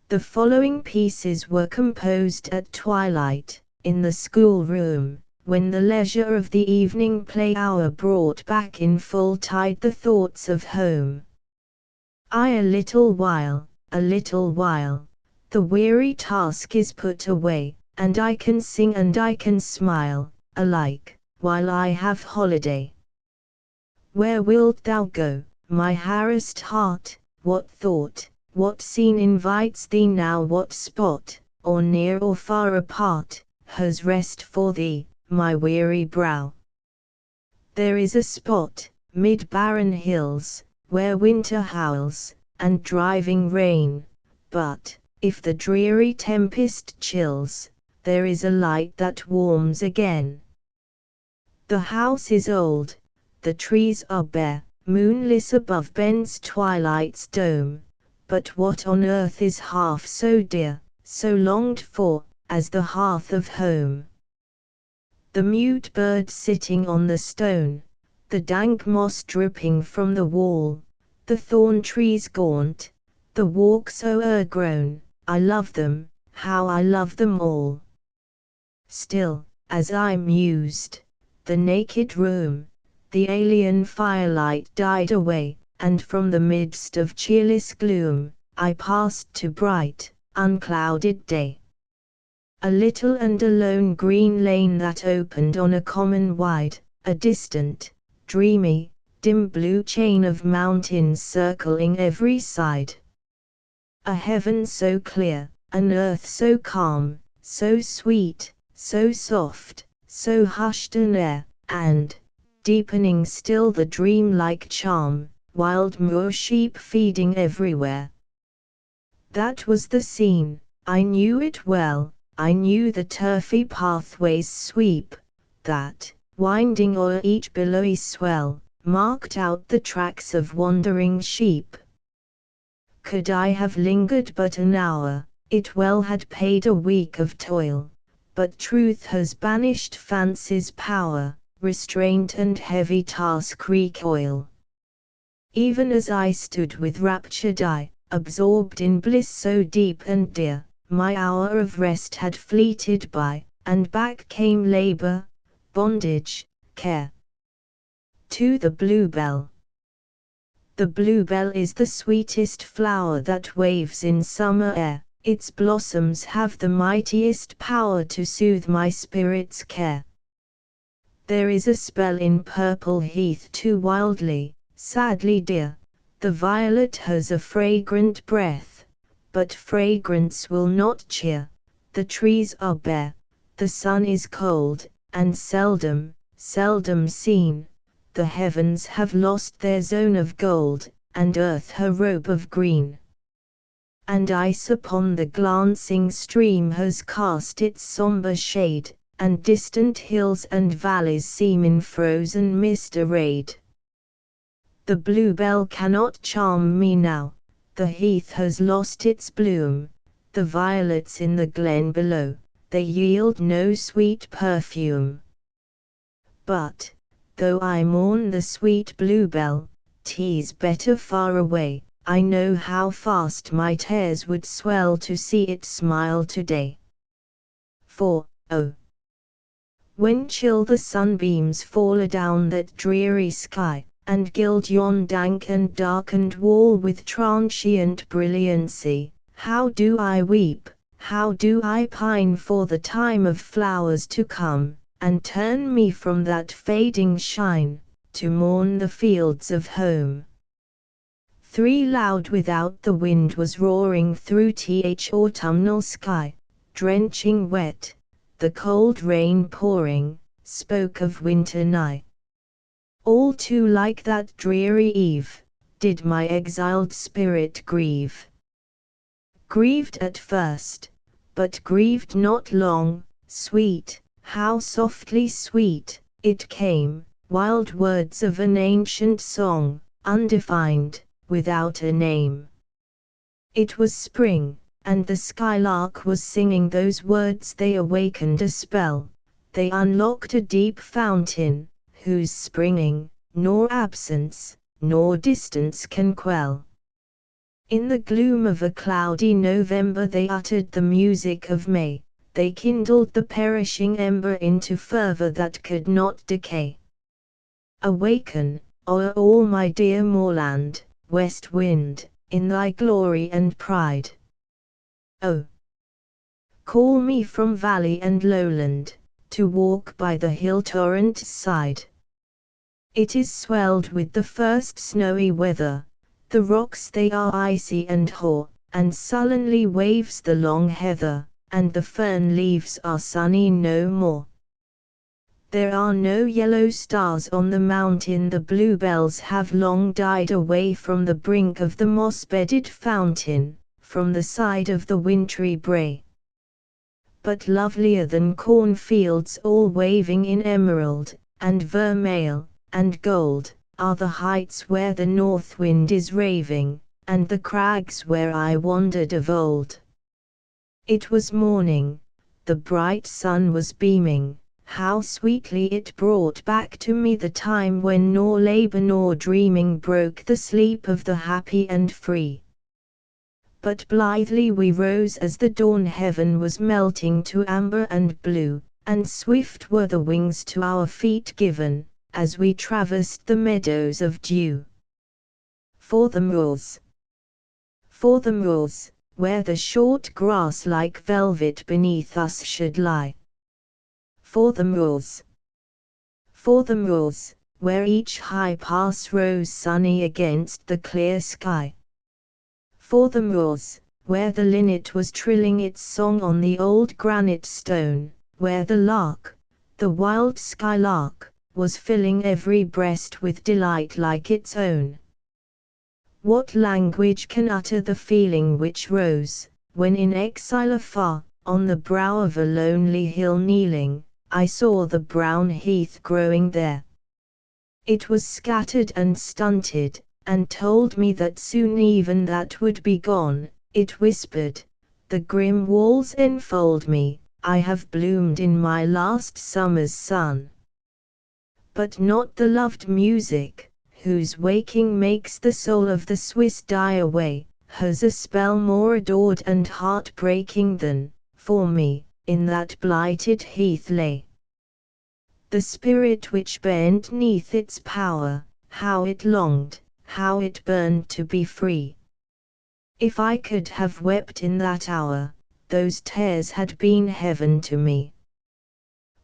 The following pieces were composed at twilight, in the schoolroom, when the leisure of the evening play hour brought back in full tide the thoughts of home. A little while, the weary task is put away, and I can sing and I can smile, alike, while I have holiday. Where wilt thou go, my harassed heart? What thought, what scene invites thee now? What spot, or near or far apart, has rest for thee, my weary brow? There is a spot, mid barren hills, where winter howls, and driving rain, but, if the dreary tempest chills, there is a light that warms again. The house is old, the trees are bare, moonless above bends twilight's dome, but what on earth is half so dear, so longed for, as the hearth of home? The mute bird sitting on the stone, the dank moss dripping from the wall, the thorn trees gaunt, the walks o'ergrown, I love them, how I love them all. Still, as I mused, the naked room, the alien firelight died away, and from the midst of cheerless gloom, I passed to bright, unclouded day. A little and alone green lane that opened on a common wide, a distant, dreamy, dim blue chain of mountains circling every side. A heaven so clear, an earth so calm, so sweet, so soft, so hushed an air, and, deepening still the dream-like charm, wild moor sheep feeding everywhere. That was the scene, I knew it well, I knew the turfy pathway's sweep, that, winding o'er each billowy swell, marked out the tracks of wandering sheep. Could I have lingered but an hour, it well had paid a week of toil, but truth has banished fancy's power, restraint and heavy task recoil. Even as I stood with raptured eye, absorbed in bliss so deep and dear, my hour of rest had fleeted by, and back came labor, bondage, care. To the bluebell. The bluebell is the sweetest flower that waves in summer air, its blossoms have the mightiest power to soothe my spirit's care. There is a spell in purple heath too wildly, sadly dear, the violet has a fragrant breath, but fragrance will not cheer, the trees are bare, the sun is cold, and seldom, seldom seen. The heavens have lost their zone of gold, and earth her robe of green. And ice upon the glancing stream has cast its sombre shade, and distant hills and valleys seem in frozen mist arrayed. The bluebell cannot charm me now, the heath has lost its bloom, the violets in the glen below, they yield no sweet perfume. But, though I mourn the sweet bluebell, 'tis better far away, I know how fast my tears would swell to see it smile today. For, oh, when chill the sunbeams fall adown that dreary sky, and gild yon dank and darkened wall with transient brilliancy, how do I weep, how do I pine for the time of flowers to come, and turn me from that fading shine, to mourn the fields of home. 3 loud without the wind was roaring through autumnal sky, drenching wet, the cold rain pouring, spoke of winter nigh. All too like that dreary eve, did my exiled spirit grieve. Grieved at first, but grieved not long, sweet, how softly sweet, it came, wild words of an ancient song, undefined, without a name. It was spring, and the skylark was singing those words. They awakened a spell, they unlocked a deep fountain, whose springing, nor absence, nor distance can quell. In the gloom of a cloudy November they uttered the music of May, they kindled the perishing ember into fervor that could not decay. Awaken, o'er all my dear moorland, west wind, in thy glory and pride. Oh, call me from valley and lowland, to walk by the hill torrent's side. It is swelled with the first snowy weather, the rocks they are icy and hoar, and sullenly waves the long heather, and the fern leaves are sunny no more. There are no yellow stars on the mountain, the bluebells have long died away from the brink of the moss-bedded fountain, from the side of the wintry brae. But lovelier than cornfields all waving in emerald, and vermeil, and gold, are the heights where the north wind is raving, and the crags where I wandered of old. It was morning, the bright sun was beaming, how sweetly it brought back to me the time when nor labour nor dreaming broke the sleep of the happy and free. But blithely we rose as the dawn, heaven was melting to amber and blue, and swift were the wings to our feet given, as we traversed the meadows of dew. For the moors, where the short grass like velvet beneath us should lie. For the moors, where each high pass rose sunny against the clear sky. For the moors, where the linnet was trilling its song on the old granite stone, where the lark, the wild skylark, was filling every breast with delight like its own. What language can utter the feeling which rose, when in exile afar, on the brow of a lonely hill kneeling, I saw the brown heath growing there. It was scattered and stunted, and told me that soon even that would be gone. It whispered, the grim walls enfold me, I have bloomed in my last summer's sun. But not the loved music, whose waking makes the soul of the Swiss die away, has a spell more adored and heart-breaking than, for me, in that blighted heath lay. The spirit which bent 'neath its power, how it longed, how it burned to be free. If I could have wept in that hour, those tears had been heaven to me.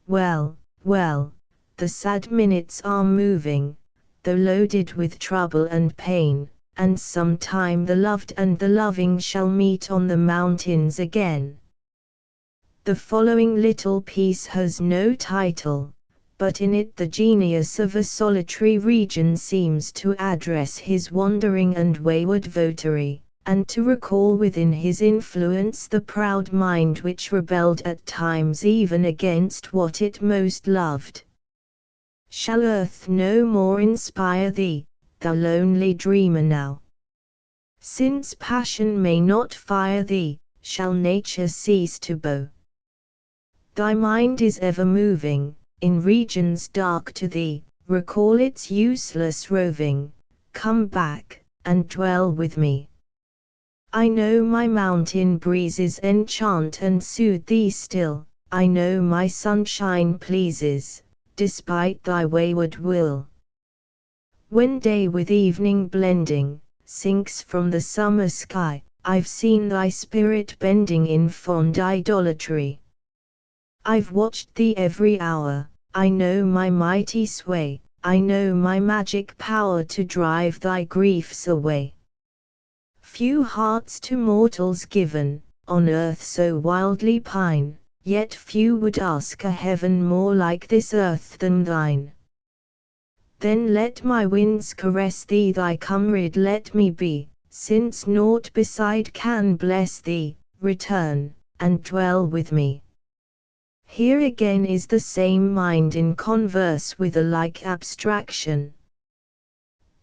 Well, well, the sad minutes are moving, though loaded with trouble and pain, and some time the loved and the loving shall meet on the mountains again. The following little piece has no title, but in it the genius of a solitary region seems to address his wandering and wayward votary, and to recall within his influence the proud mind which rebelled at times even against what it most loved. Shall earth no more inspire thee, thou lonely dreamer now? Since passion may not fire thee, shall nature cease to bow? Thy mind is ever moving, in regions dark to thee, recall its useless roving, come back, and dwell with me. I know my mountain breezes enchant and soothe thee still, I know my sunshine pleases, despite thy wayward will. When day with evening blending, sinks from the summer sky, I've seen thy spirit bending in fond idolatry. I've watched thee every hour, I know my mighty sway, I know my magic power to drive thy griefs away. Few hearts to mortals given, on earth so wildly pine, yet few would ask a heaven more like this earth than thine. Then let my winds caress thee, thy comrade let me be, since naught beside can bless thee. Return, and dwell with me. Here again is the same mind in converse with a like abstraction.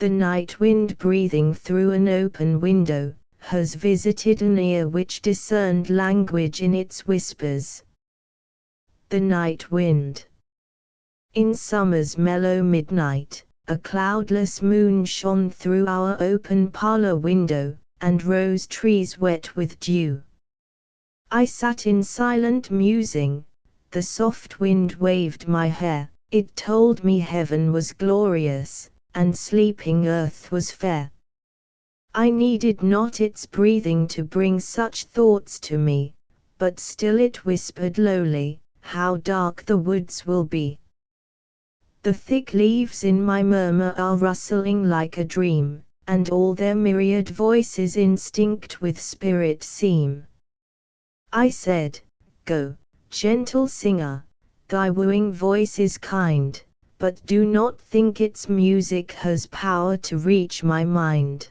The night wind breathing through an open window, has visited an ear which discerned language in its whispers. The night wind. In summer's mellow midnight, a cloudless moon shone through our open parlor window, and rose trees wet with dew. I sat in silent musing. The soft wind waved my hair, it told me heaven was glorious, and sleeping earth was fair. I needed not its breathing to bring such thoughts to me, but still it whispered lowly, how dark the woods will be. The thick leaves in my murmur are rustling like a dream, and all their myriad voices instinct with spirit seem. I said, go, gentle singer, thy wooing voice is kind, but do not think its music has power to reach my mind.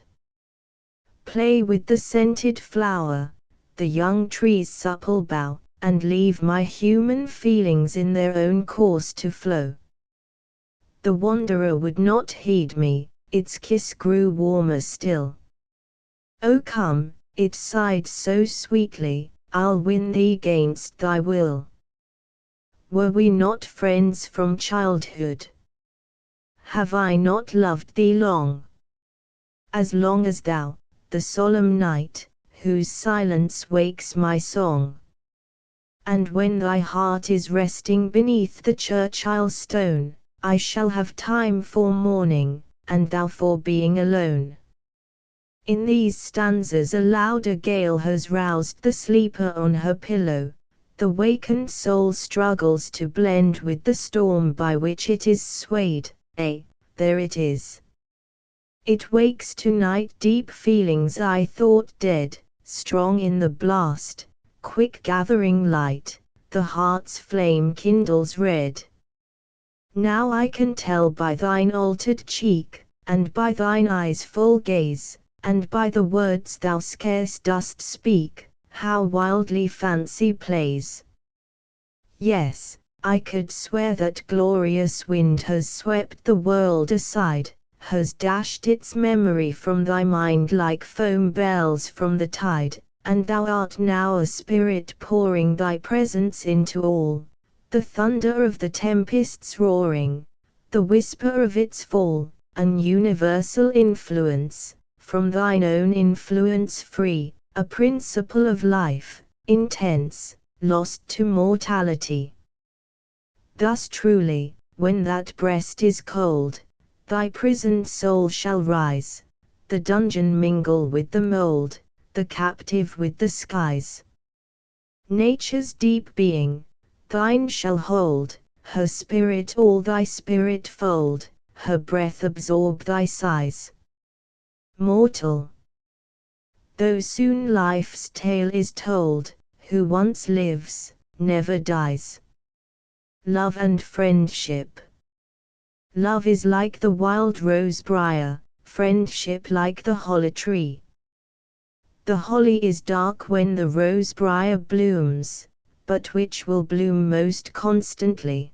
Play with the scented flower, the young tree's supple bough, and leave my human feelings in their own course to flow. The wanderer would not heed me, its kiss grew warmer still. Oh come, it sighed so sweetly, I'll win thee 'gainst thy will. Were we not friends from childhood? Have I not loved thee long? As long as thou, the solemn night, whose silence wakes my song. And when thy heart is resting beneath the church aisle stone, I shall have time for mourning, and thou for being alone. In these stanzas a louder gale has roused the sleeper on her pillow. The wakened soul struggles to blend with the storm by which it is swayed. There it is. It wakes tonight deep feelings I thought dead, strong in the blast, quick gathering light, the heart's flame kindles red. Now I can tell by thine altered cheek, and by thine eyes' full gaze, and by the words thou scarce dost speak, how wildly fancy plays. Yes, I could swear that glorious wind has swept the world aside, has dashed its memory from thy mind like foam bells from the tide, and thou art now a spirit pouring thy presence into all, the thunder of the tempest's roaring, the whisper of its fall, an universal influence, from thine own influence free, a principle of life, intense, lost to mortality. Thus truly, when that breast is cold, thy prisoned soul shall rise, the dungeon mingle with the mould, the captive with the skies. Nature's deep being, thine shall hold, her spirit all thy spirit fold, her breath absorb thy sighs. Mortal, though soon life's tale is told, who once lives, never dies. Love and friendship. Love is like the wild rose briar, friendship like the holly tree. The holly is dark when the rose briar blooms, but which will bloom most constantly?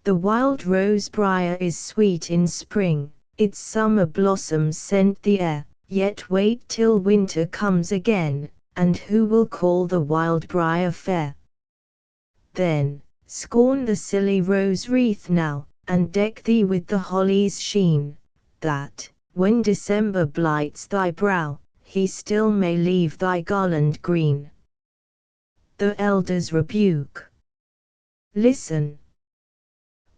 The wild rose briar is sweet in spring, its summer blossoms scent the air, yet wait till winter comes again, and who will call the wild briar fair? Then, scorn the silly rose wreath now, and deck thee with the holly's sheen, that, when December blights thy brow, he still may leave thy garland green. The elder's rebuke. Listen.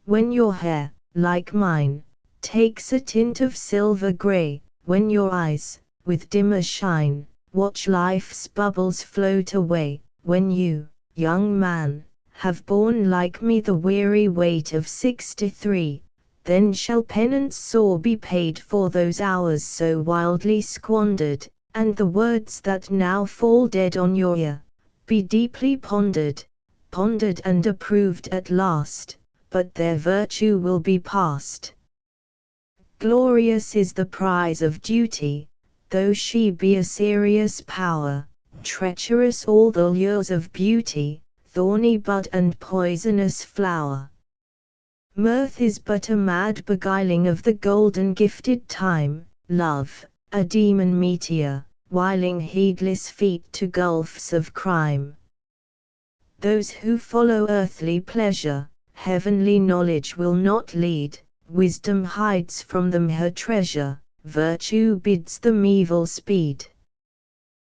When your hair, like mine, takes a tint of silver grey, when your eyes, with dimmer shine, watch life's bubbles float away, when you, young man, have borne like me the weary weight of 63, then shall penance sore be paid for those hours so wildly squandered, and the words that now fall dead on your ear, be deeply pondered, pondered and approved at last, but their virtue will be past. Glorious is the prize of duty, though she be a serious power, treacherous all the lures of beauty, thorny bud and poisonous flower. Mirth is but a mad beguiling of the golden gifted time, love, a demon meteor, whiling heedless feet to gulfs of crime. Those who follow earthly pleasure, heavenly knowledge will not lead, wisdom hides from them her treasure, virtue bids them evil speed.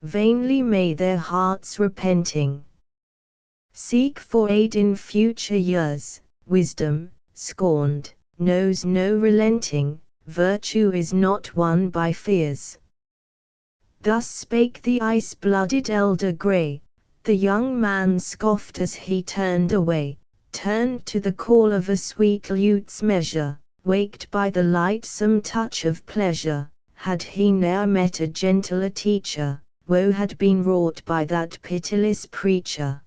Vainly may their hearts repenting seek for aid in future years, wisdom, scorned, knows no relenting, virtue is not won by fears. Thus spake the ice-blooded elder grey, the young man scoffed as he turned away, turned to the call of a sweet lute's measure, waked by the lightsome touch of pleasure. Had he ne'er met a gentler teacher, woe had been wrought by that pitiless preacher.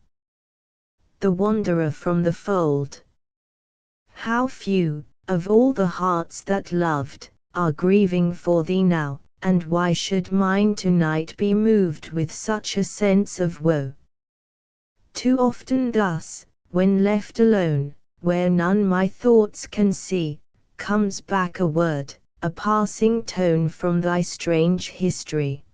The wanderer from the fold. How few, of all the hearts that loved, are grieving for thee now, and why should mine tonight be moved with such a sense of woe? Too often thus, when left alone, where none my thoughts can see, comes back a word, a passing tone from thy strange history.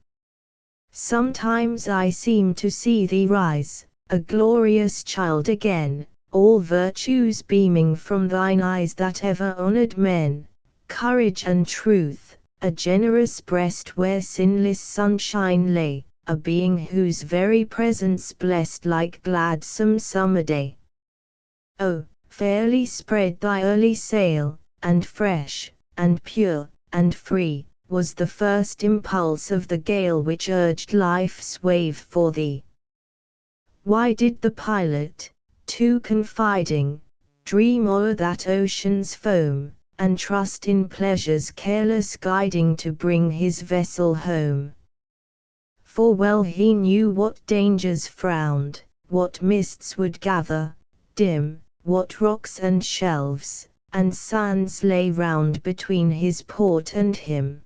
Sometimes I seem to see thee rise, a glorious child again, all virtues beaming from thine eyes that ever honored men, courage and truth, a generous breast where sinless sunshine lay, a being whose very presence blessed like gladsome summer day. Oh, fairly spread thy early sail, and fresh, and pure, and free, was the first impulse of the gale which urged life's wave for thee. Why did the pilot, too confiding, dream o'er that ocean's foam, and trust in pleasure's careless guiding to bring his vessel home? For well he knew what dangers frowned, what mists would gather, dim, what rocks and shelves, and sands lay round between his port and him.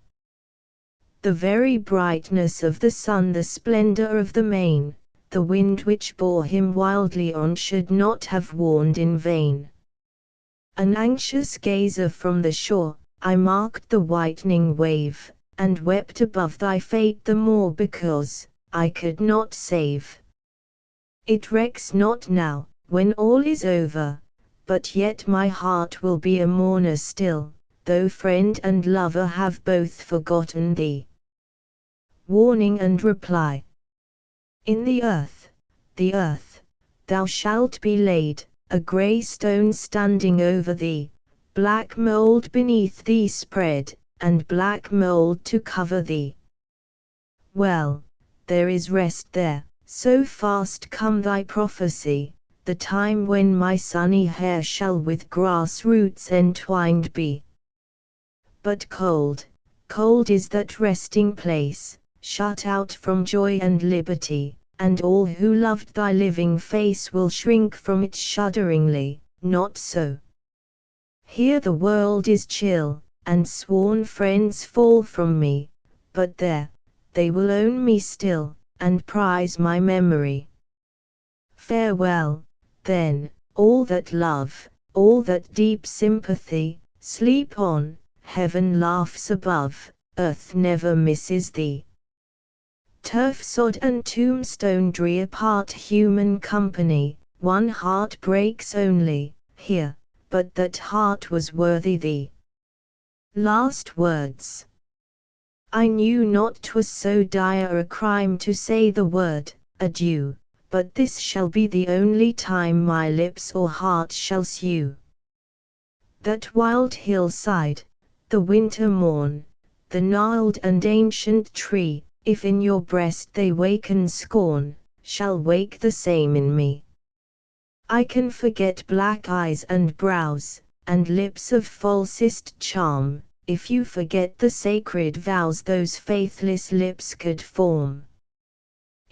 The very brightness of the sun, the splendor of the main, the wind which bore him wildly on should not have warned in vain. An anxious gazer from the shore, I marked the whitening wave, and wept above thy fate the more because I could not save. It recks not now, when all is over, but yet my heart will be a mourner still, though friend and lover have both forgotten thee. Warning and reply. In the earth, thou shalt be laid, a grey stone standing over thee, black mould beneath thee spread, and black mould to cover thee. Well, there is rest there, so fast come thy prophecy, the time when my sunny hair shall with grass roots entwined be. But cold, cold is that resting place, shut out from joy and liberty, and all who loved thy living face will shrink from it shudderingly. Not so. Here the world is chill, and sworn friends fall from me, but there, they will own me still, and prize my memory. Farewell, then, all that love, all that deep sympathy, sleep on, heaven laughs above, earth never misses thee. Turf sod and tombstone drear part human company, one heart breaks only, here, but that heart was worthy thee. Last words. I knew not 'twas so dire a crime to say the word, adieu, but this shall be the only time my lips or heart shall sue. That wild hillside, the winter morn, the gnarled and ancient tree, if in your breast they waken scorn, shall wake the same in me. I can forget black eyes and brows, and lips of falsest charm, if you forget the sacred vows those faithless lips could form.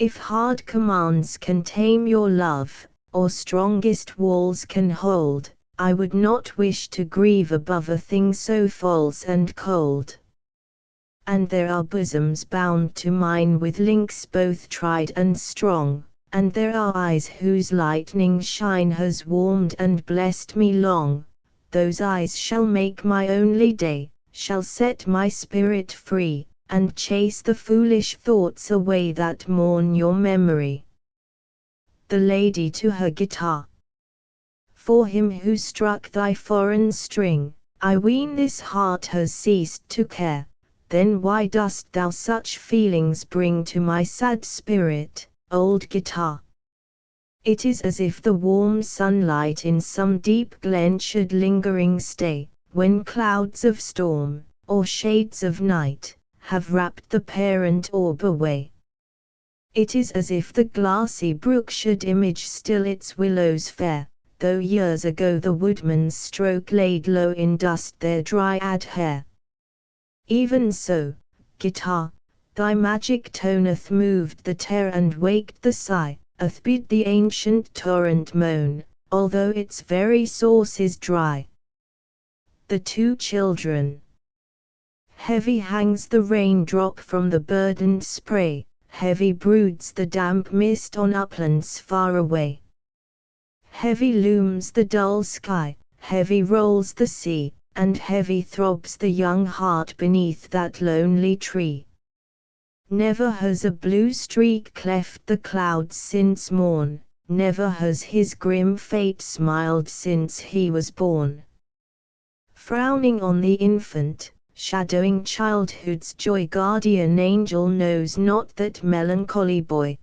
If hard commands can tame your love, or strongest walls can hold, I would not wish to grieve above a thing so false and cold. And there are bosoms bound to mine with links both tried and strong, and there are eyes whose lightning shine has warmed and blessed me long. Those eyes shall make my only day, shall set my spirit free, and chase the foolish thoughts away that mourn your memory. The lady to her guitar. For him who struck thy foreign string, I ween this heart has ceased to care. Then why dost thou such feelings bring to my sad spirit, old guitar? It is as if the warm sunlight in some deep glen should lingering stay, when clouds of storm, or shades of night, have wrapped the parent orb away. It is as if the glassy brook should image still its willows fair, though years ago the woodman's stroke laid low in dust their dryad hair. Even so, guitar, thy magic tone hath moved the tear and waked the sigh, hath bid the ancient torrent moan, although its very source is dry. The two children. Heavy hangs the raindrop from the burdened spray, heavy broods the damp mist on uplands far away. Heavy looms the dull sky, heavy rolls the sea, and heavy throbs the young heart beneath that lonely tree. Never has a blue streak cleft the clouds since morn, never has his grim fate smiled since he was born. Frowning on the infant, shadowing childhood's joy, guardian angel knows not that melancholy boy.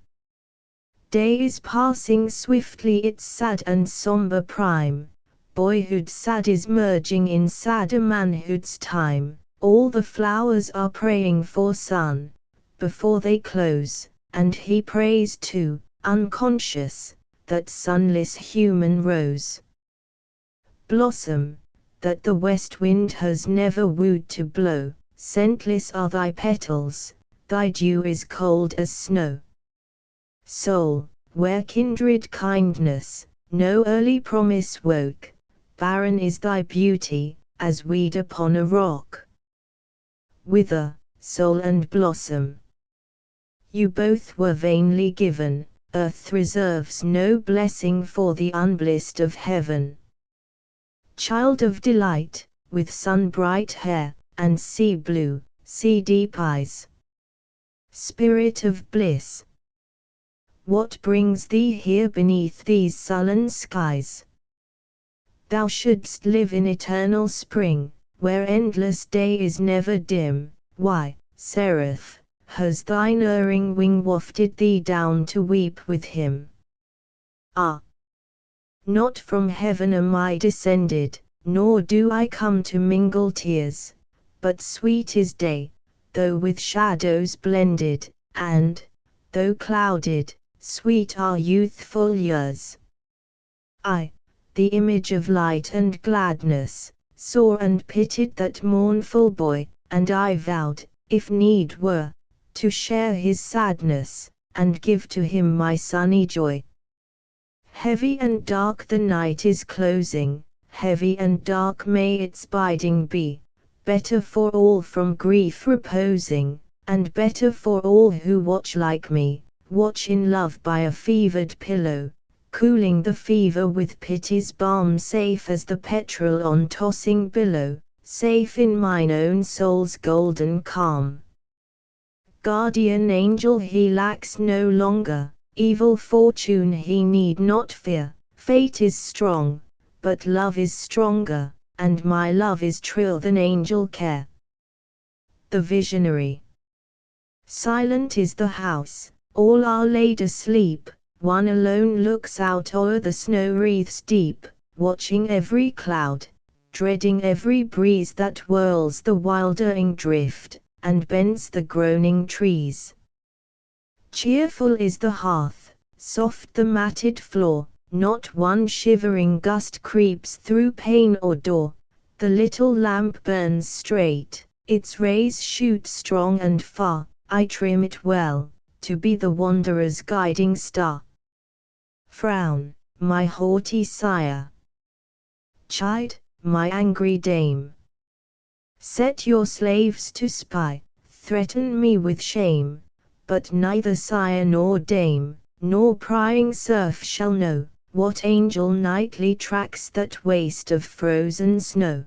Day is passing swiftly its sad and somber prime, boyhood sad is merging in sadder manhood's time. All the flowers are praying for sun, before they close, and he prays too, unconscious, that sunless human rose. Blossom, that the west wind has never wooed to blow, scentless are thy petals, thy dew is cold as snow. Soul, where kindred kindness, no early promise woke, barren is thy beauty, as weed upon a rock. Wither, soul and blossom. You both were vainly given, earth reserves no blessing for the unblessed of heaven. Child of delight, with sun-bright hair, and sea-blue, sea-deep eyes. Spirit of bliss. What brings thee here beneath these sullen skies? Thou shouldst live in eternal spring, where endless day is never dim. Why, Seraph, has thine erring wing wafted thee down to weep with him? Ah! Not from heaven am I descended, nor do I come to mingle tears, but sweet is day, though with shadows blended, and, though clouded, sweet are youthful years. I, the image of light and gladness, saw and pitied that mournful boy, and I vowed, if need were, to share his sadness, and give to him my sunny joy. Heavy and dark the night is closing, heavy and dark may its biding be, better for all from grief reposing, and better for all who watch like me, watch in love by a fevered pillow, cooling the fever with pity's balm, safe as the petrel on tossing billow, safe in mine own soul's golden calm. Guardian angel he lacks no longer, evil fortune he need not fear, fate is strong, but love is stronger, and my love is truer than angel care. The Visionary. Silent is the house, all are laid asleep, one alone looks out o'er the snow wreaths deep, watching every cloud, dreading every breeze that whirls the wildering drift, and bends the groaning trees. Cheerful is the hearth, soft the matted floor, not one shivering gust creeps through pane or door. The little lamp burns straight, its rays shoot strong and far, I trim it well, to be the wanderer's guiding star. Frown, my haughty sire. Chide, my angry dame. Set your slaves to spy, threaten me with shame, but neither sire nor dame, nor prying serf shall know, what angel nightly tracks that waste of frozen snow.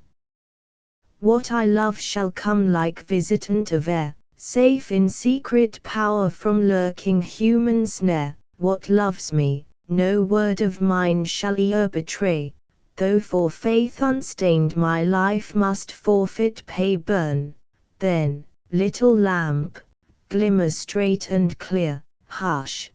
What I love shall come like visitant of air, safe in secret power from lurking human snare. What loves me, no word of mine shall e'er betray, though for faith unstained my life must forfeit pay burn. Then, little lamp, glimmer straight and clear, hush.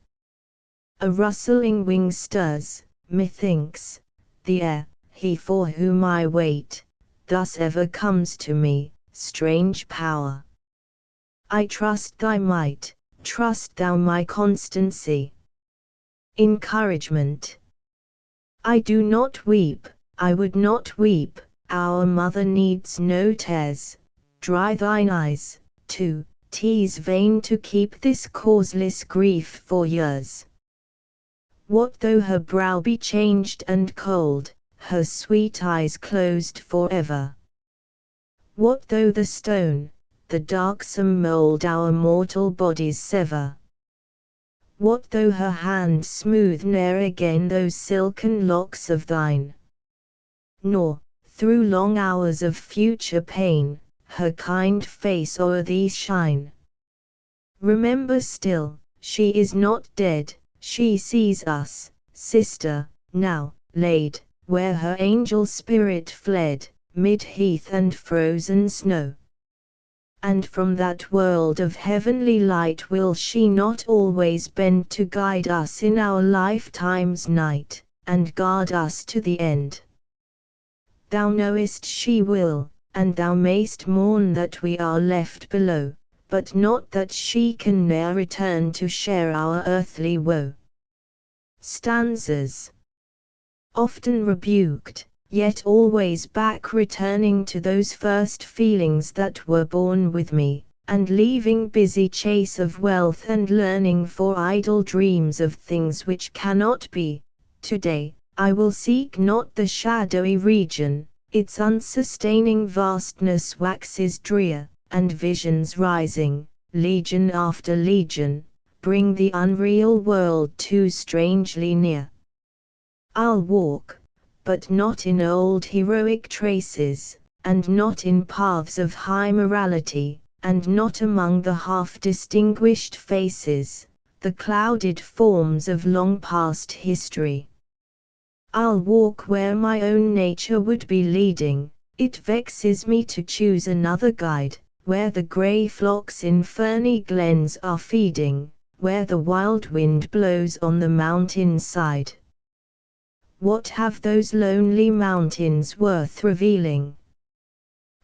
A rustling wing stirs, methinks, the air, he for whom I wait, thus ever comes to me, strange power. I trust thy might, trust thou my constancy. Encouragement. I do not weep, I would not weep, our mother needs no tears, dry thine eyes, too, 'tis vain to keep this causeless grief for years. What though her brow be changed and cold, her sweet eyes closed forever? What though the stone, the darksome mould our mortal bodies sever? What though her hand smooth ne'er again those silken locks of thine? Nor, through long hours of future pain, her kind face o'er thee shine. Remember still, she is not dead, she sees us, sister, now, laid, where her angel spirit fled, mid heath and frozen snow. And from that world of heavenly light will she not always bend to guide us in our lifetime's night, and guard us to the end? Thou knowest she will, and thou mayst mourn that we are left below, but not that she can ne'er return to share our earthly woe. Stanzas. Often rebuked, yet always back returning to those first feelings that were born with me, and leaving busy chase of wealth and learning for idle dreams of things which cannot be. Today, I will seek not the shadowy region, its unsustaining vastness waxes drear, and visions rising, legion after legion, bring the unreal world too strangely near. I'll walk, but not in old heroic traces, and not in paths of high morality, and not among the half-distinguished faces, the clouded forms of long past history. I'll walk where my own nature would be leading. It vexes me to choose another guide, where the grey flocks in ferny glens are feeding, where the wild wind blows on the mountain side. What have those lonely mountains worth revealing?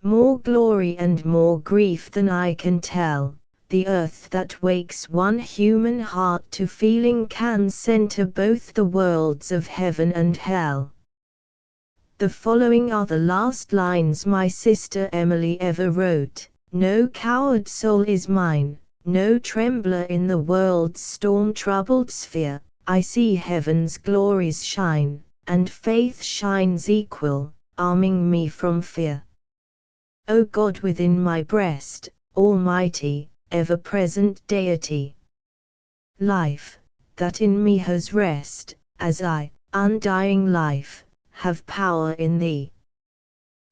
More glory and more grief than I can tell. The earth that wakes one human heart to feeling can centre both the worlds of heaven and hell. The following are the last lines my sister Emily ever wrote. No coward soul is mine, no trembler in the world's storm-troubled sphere. I see heaven's glories shine, and faith shines equal, arming me from fear. O God within my breast, Almighty, ever-present Deity. Life, that in me has rest, as I, undying life, have power in thee.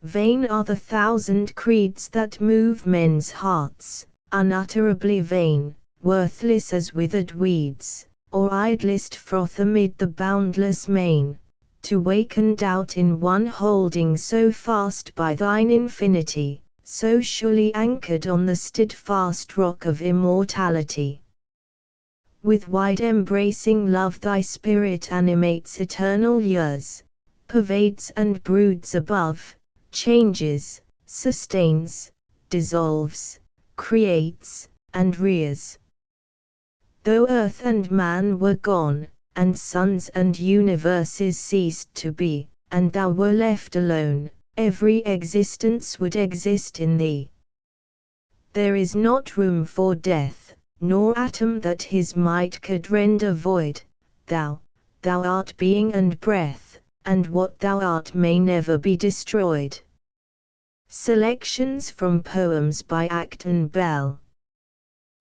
Vain are the thousand creeds that move men's hearts, unutterably vain, worthless as withered weeds, or idlest froth amid the boundless main, to waken doubt in one holding so fast by thine infinity, so surely anchored on the steadfast rock of immortality. With wide embracing love thy spirit animates eternal years, pervades and broods above, changes, sustains, dissolves, creates, and rears. Though earth and man were gone, and suns and universes ceased to be, and thou were left alone, every existence would exist in thee. There is not room for death, nor atom that his might could render void. Thou art being and breath, and what thou art may never be destroyed. Selections from poems by Acton Bell.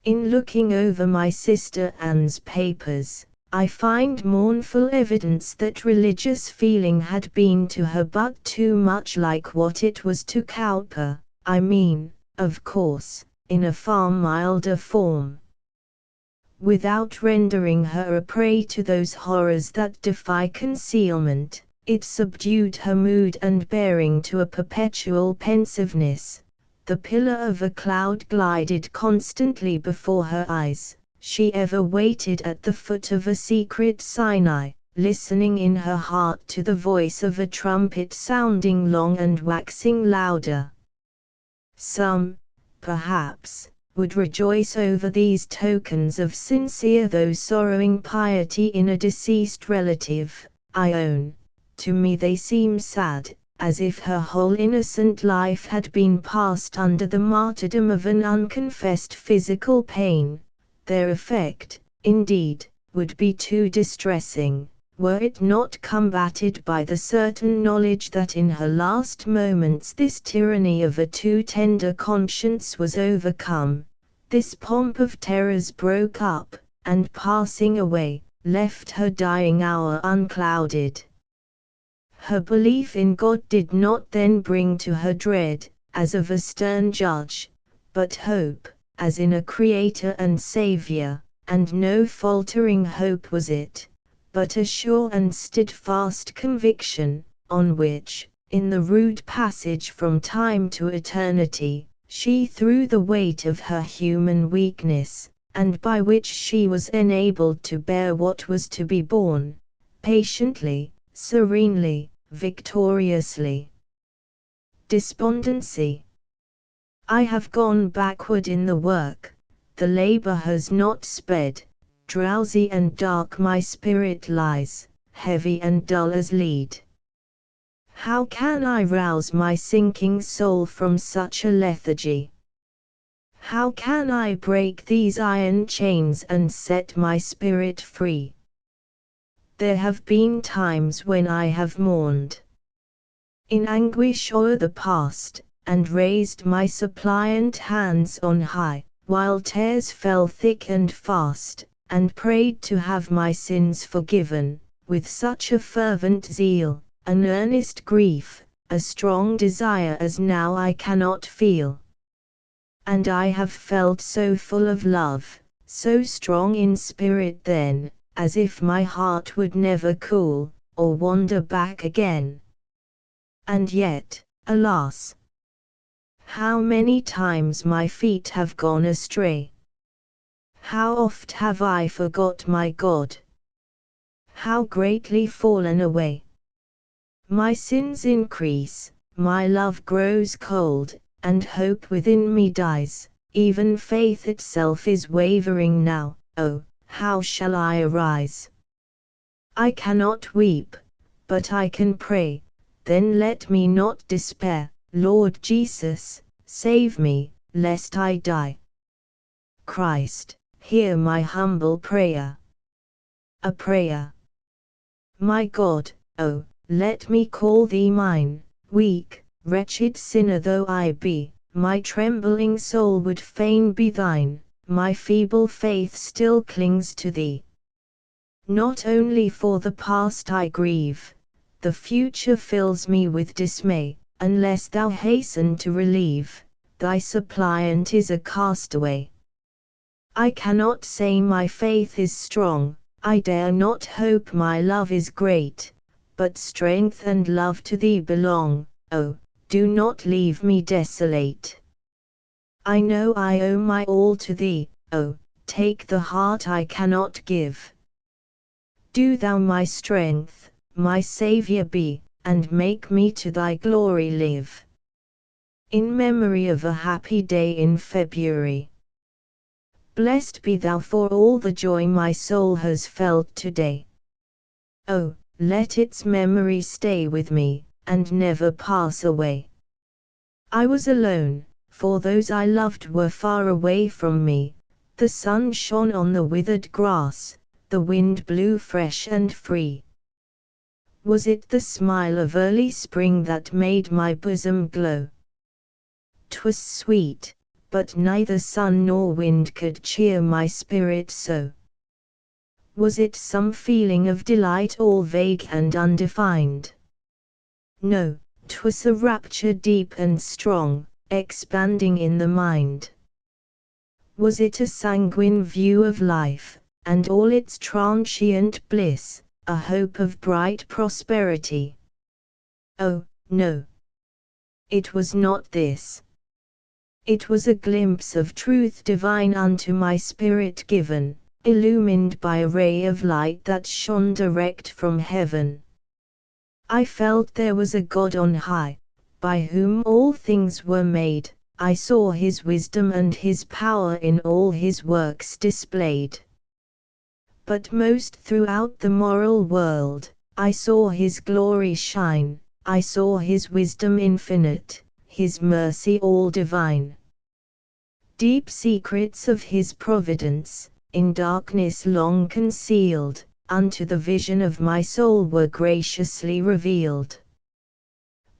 In looking over my sister Anne's papers, I find mournful evidence that religious feeling had been to her but too much like what it was to Cowper, I mean, of course, in a far milder form. Without rendering her a prey to those horrors that defy concealment, it subdued her mood and bearing to a perpetual pensiveness. The pillar of a cloud glided constantly before her eyes. She ever waited at the foot of a secret Sinai, listening in her heart to the voice of a trumpet sounding long and waxing louder. Some, perhaps, would rejoice over these tokens of sincere though sorrowing piety in a deceased relative. I own, to me they seem sad, as if her whole innocent life had been passed under the martyrdom of an unconfessed physical pain. Their effect, indeed, would be too distressing, were it not combated by the certain knowledge that in her last moments this tyranny of a too tender conscience was overcome. This pomp of terrors broke up, and passing away, left her dying hour unclouded. Her belief in God did not then bring to her dread, as of a stern judge, but hope, as in a Creator and Saviour, and no faltering hope was it, but a sure and steadfast conviction, on which, in the rude passage from time to eternity, she threw the weight of her human weakness, and by which she was enabled to bear what was to be borne, patiently, serenely, victoriously. Despondency. I have gone backward in the work, the labor has not sped, drowsy and dark my spirit lies, heavy and dull as lead. How can I rouse my sinking soul from such a lethargy? How can I break these iron chains and set my spirit free? There have been times when I have mourned in anguish o'er the past, and raised my suppliant hands on high, while tears fell thick and fast, and prayed to have my sins forgiven, with such a fervent zeal, an earnest grief, a strong desire as now I cannot feel. And I have felt so full of love, so strong in spirit then, as if my heart would never cool, or wander back again. And yet, alas! How many times my feet have gone astray! How oft have I forgot my God! How greatly fallen away! My sins increase, my love grows cold, and hope within me dies, even faith itself is wavering now. Oh, how shall I arise? I cannot weep, but I can pray, then let me not despair. Lord Jesus, save me, lest I die. Christ, hear my humble prayer. A prayer. My God, oh, let me call thee mine. Weak, wretched sinner though I be, my trembling soul would fain be thine, my feeble faith still clings to thee. Not only for the past I grieve, the future fills me with dismay. Unless thou hasten to relieve, thy suppliant is a castaway. I cannot say my faith is strong, I dare not hope my love is great, but strength and love to thee belong. Oh, do not leave me desolate. I know I owe my all to thee. Oh, take the heart I cannot give. Do thou my strength, my Saviour be, and make me to thy glory live. In memory of a happy day in February. Blessed be thou for all the joy my soul has felt today. Oh, let its memory stay with me, and never pass away. I was alone, for those I loved were far away from me. The sun shone on the withered grass, the wind blew fresh and free. Was it the smile of early spring that made my bosom glow? 'Twas sweet, but neither sun nor wind could cheer my spirit so. Was it some feeling of delight all vague and undefined? No, 'twas a rapture deep and strong, expanding in the mind. Was it a sanguine view of life, and all its transient bliss, a hope of bright prosperity? Oh, no. It was not this. It was a glimpse of truth divine unto my spirit given, illumined by a ray of light that shone direct from heaven. I felt there was a God on high, by whom all things were made. I saw his wisdom and his power in all his works displayed. But most throughout the moral world, I saw his glory shine, I saw his wisdom infinite, his mercy all divine. Deep secrets of his providence, in darkness long concealed, unto the vision of my soul were graciously revealed.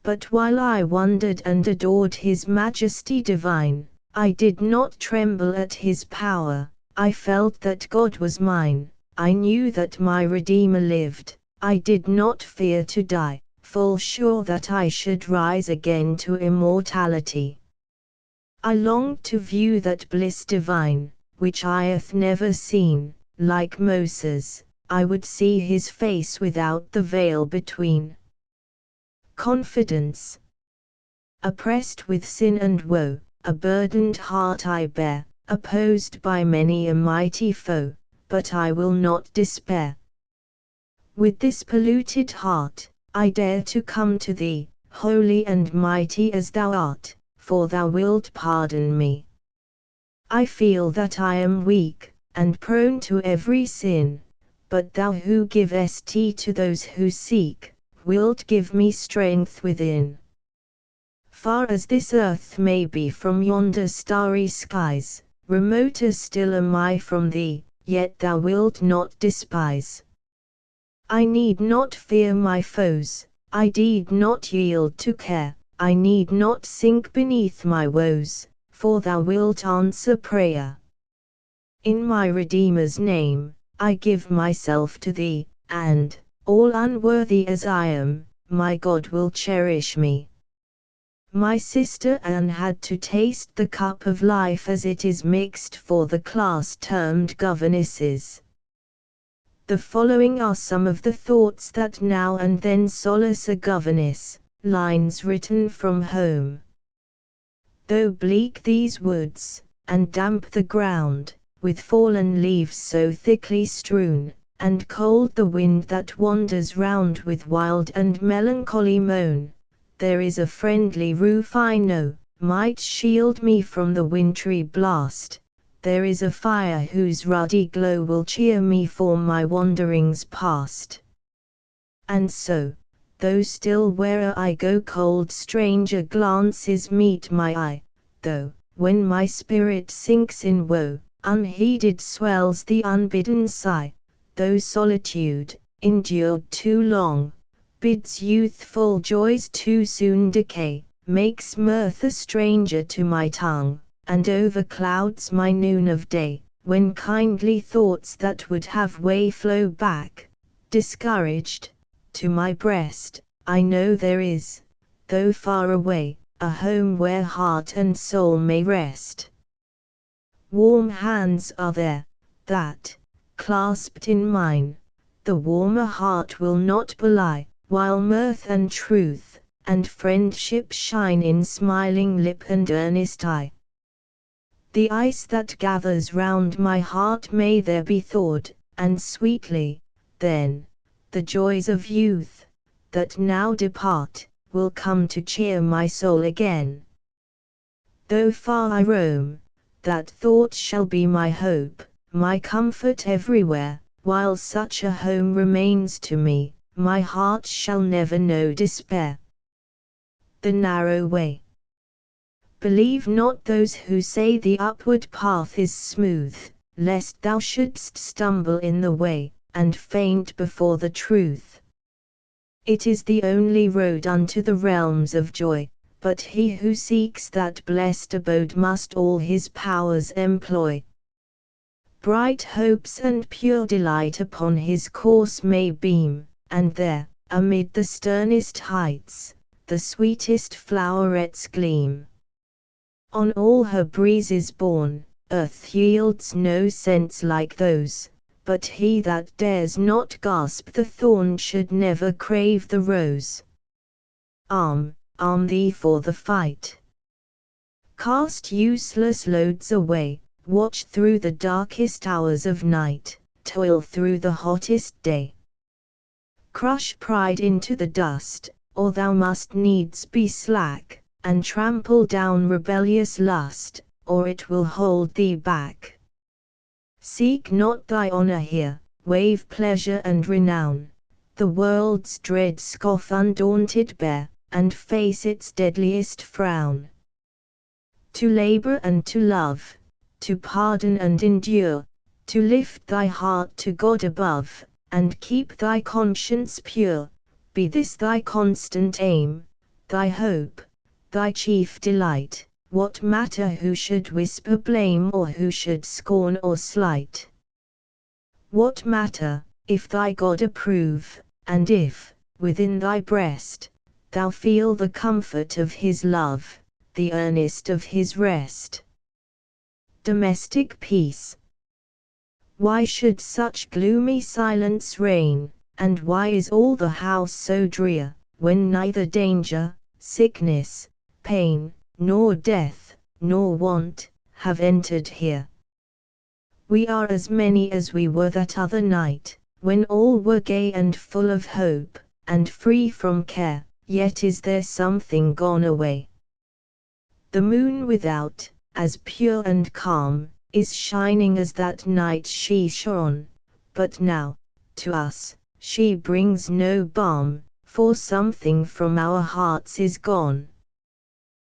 But while I wondered and adored his majesty divine, I did not tremble at his power. I felt that God was mine, I knew that my Redeemer lived, I did not fear to die, full sure that I should rise again to immortality. I longed to view that bliss divine, which eye hath never seen. Like Moses, I would see his face without the veil between. Confidence. Oppressed with sin and woe, a burdened heart I bear, opposed by many a mighty foe, but I will not despair. With this polluted heart, I dare to come to thee, holy and mighty as thou art, for thou wilt pardon me. I feel that I am weak, and prone to every sin, but thou who givest to those who seek, wilt give me strength within. Far as this earth may be from yonder starry skies, remoter still am I from thee, yet thou wilt not despise. I need not fear my foes, I need not yield to care, I need not sink beneath my woes, for thou wilt answer prayer. In my Redeemer's name, I give myself to thee, and, all unworthy as I am, my God will cherish me. My sister Anne had to taste the cup of life as it is mixed for the class termed governesses. The following are some of the thoughts that now and then solace a governess, lines written from home. Though bleak these woods, and damp the ground, with fallen leaves so thickly strewn, and cold the wind that wanders round with wild and melancholy moan, there is a friendly roof I know, might shield me from the wintry blast, there is a fire whose ruddy glow will cheer me for my wanderings past. And so, though still where'er I go cold stranger glances meet my eye, though, when my spirit sinks in woe, unheeded swells the unbidden sigh, though solitude, endured too long, bids youthful joys too soon decay, makes mirth a stranger to my tongue, and overclouds my noon of day, when kindly thoughts that would have way flow back, discouraged, to my breast, I know there is, though far away, a home where heart and soul may rest. Warm hands are there, that, clasped in mine, the warmer heart will not belie, while mirth and truth, and friendship shine in smiling lip and earnest eye. The ice that gathers round my heart may there be thawed, and sweetly, then, the joys of youth, that now depart, will come to cheer my soul again. Though far I roam, that thought shall be my hope, my comfort everywhere, while such a home remains to me, my heart shall never know despair. The narrow way. Believe not those who say the upward path is smooth, lest thou shouldst stumble in the way, and faint before the truth. It is the only road unto the realms of joy, but he who seeks that blessed abode must all his powers employ. Bright hopes and pure delight upon his course may beam, and there, amid the sternest heights, the sweetest flowerets gleam. On all her breezes borne, earth yields no scents like those, but he that dares not gasp the thorn should never crave the rose. Arm thee for the fight. Cast useless loads away, watch through the darkest hours of night, toil through the hottest day. Crush pride into the dust, or thou must needs be slack, and trample down rebellious lust, or it will hold thee back. Seek not thy honor here, waive pleasure and renown, the world's dread scoff undaunted bear, and face its deadliest frown. To labor and to love, to pardon and endure, to lift thy heart to God above, and keep thy conscience pure, be this thy constant aim, thy hope, thy chief delight. What matter who should whisper blame or who should scorn or slight? What matter, if thy God approve, and if, within thy breast, thou feel the comfort of his love, the earnest of his rest? Domestic peace. Why should such gloomy silence reign, and why is all the house so drear, when neither danger, sickness, pain, nor death, nor want, have entered here? We are as many as we were that other night, when all were gay and full of hope, and free from care, yet is there something gone away. The moon without, as pure and calm, is shining as that night she shone, but now, to us, she brings no balm, for something from our hearts is gone.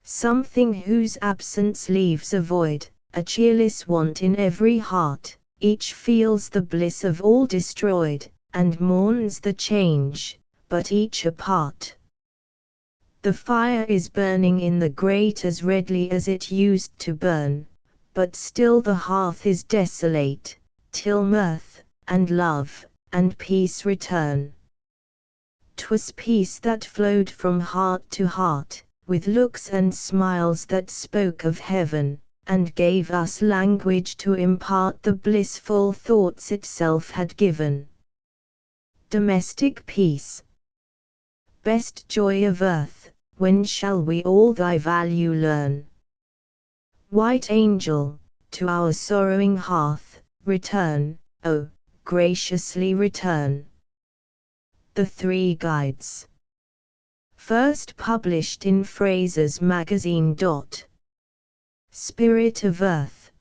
Something whose absence leaves a void, a cheerless want in every heart, each feels the bliss of all destroyed, and mourns the change, but each apart. The fire is burning in the grate as redly as it used to burn, but still the hearth is desolate, till mirth, and love, and peace return. 'Twas peace that flowed from heart to heart, with looks and smiles that spoke of heaven, and gave us language to impart the blissful thoughts itself had given. Domestic peace. Best joy of earth, when shall we all thy value learn? White angel, to our sorrowing hearth, return, oh, graciously return. The Three Guides. First published in Fraser's Magazine. Spirit of Earth.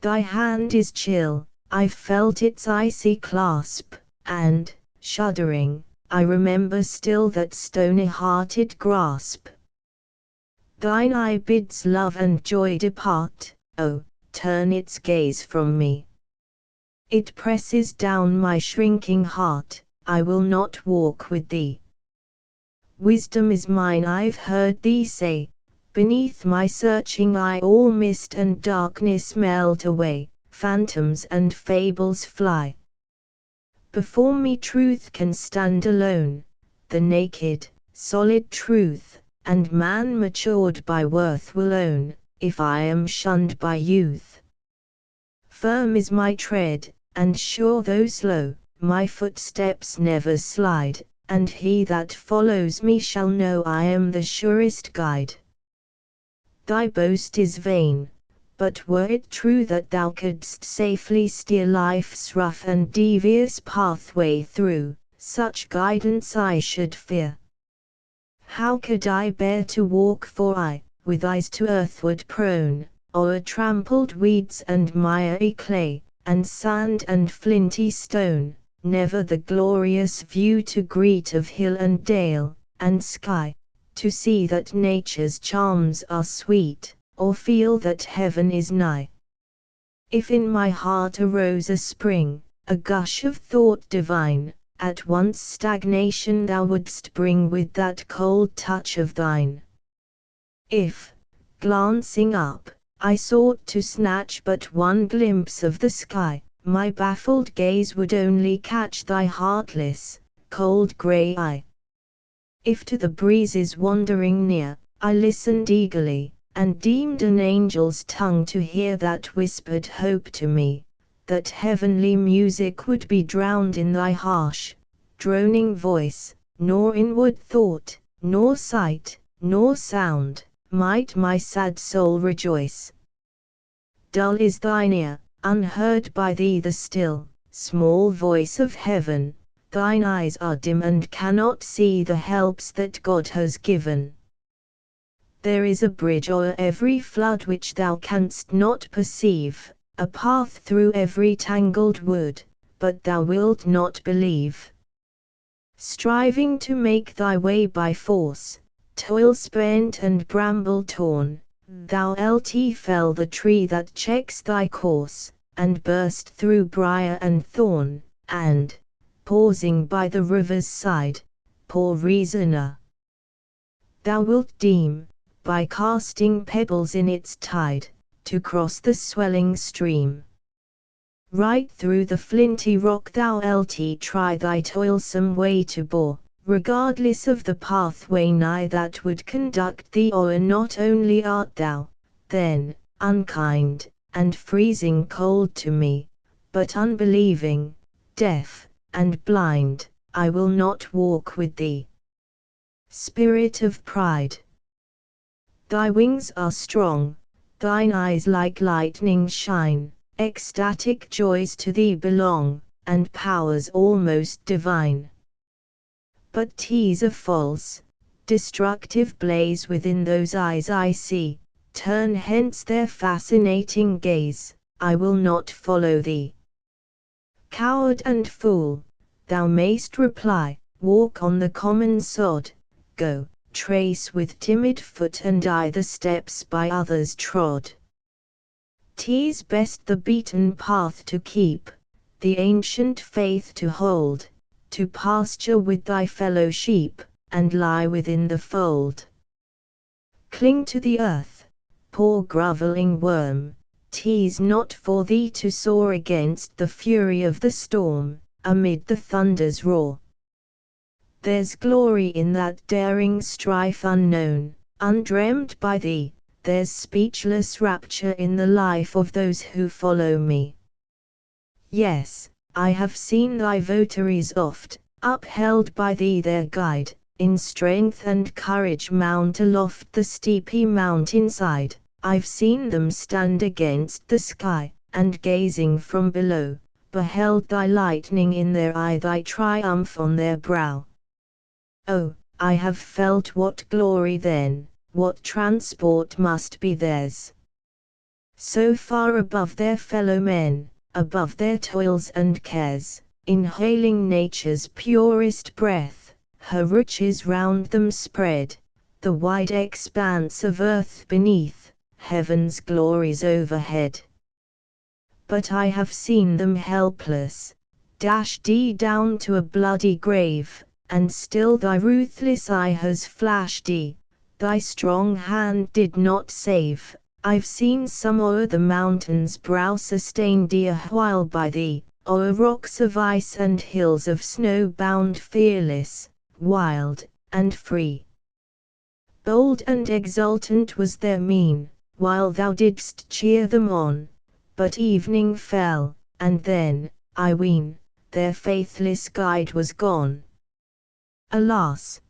Thy hand is chill, I've felt its icy clasp, and, shuddering, I remember still that stony-hearted grasp. Thine eye bids love and joy depart, oh, turn its gaze from me. It presses down my shrinking heart, I will not walk with thee. Wisdom is mine, I've heard thee say, beneath my searching eye all mist and darkness melt away, phantoms and fables fly. Before me truth can stand alone, the naked, solid truth, and man matured by worth will own, if I am shunned by youth. Firm is my tread, and sure though slow, my footsteps never slide, and he that follows me shall know I am the surest guide. Thy boast is vain, but were it true that thou couldst safely steer life's rough and devious pathway through, such guidance I should fear. How could I bear to walk, for I, with eyes to earthward prone, o'er trampled weeds and miry clay, and sand and flinty stone, never the glorious view to greet of hill and dale, and sky, to see that nature's charms are sweet, or feel that heaven is nigh. If in my heart arose a spring, a gush of thought divine, at once stagnation thou wouldst bring with that cold touch of thine. If, glancing up, I sought to snatch but one glimpse of the sky, my baffled gaze would only catch thy heartless, cold grey eye. If to the breezes wandering near, I listened eagerly, and deemed an angel's tongue to hear that whispered hope to me, that heavenly music would be drowned in thy harsh, droning voice, nor inward thought, nor sight, nor sound, might my sad soul rejoice. Dull is thine ear, unheard by thee the still, small voice of heaven, thine eyes are dim and cannot see the helps that God has given. There is a bridge o'er every flood which thou canst not perceive, a path through every tangled wood, but thou wilt not believe. Striving to make thy way by force, toil spent and bramble torn, thou fell the tree that checks thy course, and burst through briar and thorn, and, pausing by the river's side, poor reasoner, thou wilt deem, by casting pebbles in its tide, to cross the swelling stream. Right through the flinty rock thou try thy toilsome way to bore, regardless of the pathway nigh that would conduct thee o'er. Not only art thou, then, unkind, and freezing cold to me, but unbelieving, deaf, and blind. I will not walk with thee. Spirit of pride, thy wings are strong, thine eyes like lightning shine, ecstatic joys to thee belong, and powers almost divine. But 'tis a false, destructive blaze within those eyes I see, turn hence their fascinating gaze, I will not follow thee. Coward and fool, thou mayst reply, walk on the common sod, go, trace with timid foot and eye the steps by others trod. 'Tis best the beaten path to keep, the ancient faith to hold, to pasture with thy fellow sheep, and lie within the fold. Cling to the earth, poor grovelling worm, 'tis not for thee to soar against the fury of the storm, amid the thunder's roar. There's glory in that daring strife unknown, undreamt by thee, there's speechless rapture in the life of those who follow me. Yes, I have seen thy votaries oft, upheld by thee their guide, in strength and courage mount aloft the steepy mountainside. I've seen them stand against the sky, and gazing from below, beheld thy lightning in their eye, thy triumph on their brow. Oh, I have felt what glory then, what transport must be theirs. So far above their fellow men, above their toils and cares, inhaling nature's purest breath, her riches round them spread, the wide expanse of earth beneath, heaven's glories overhead. But I have seen them helpless, dashed down to a bloody grave, and still thy ruthless eye has flashed, thy strong hand did not save. I've seen some o'er the mountain's brow sustained a while by thee, o'er rocks of ice and hills of snow bound fearless, wild, and free. Bold and exultant was their mien, while thou didst cheer them on, but evening fell, and then, I ween, their faithless guide was gone. Alas!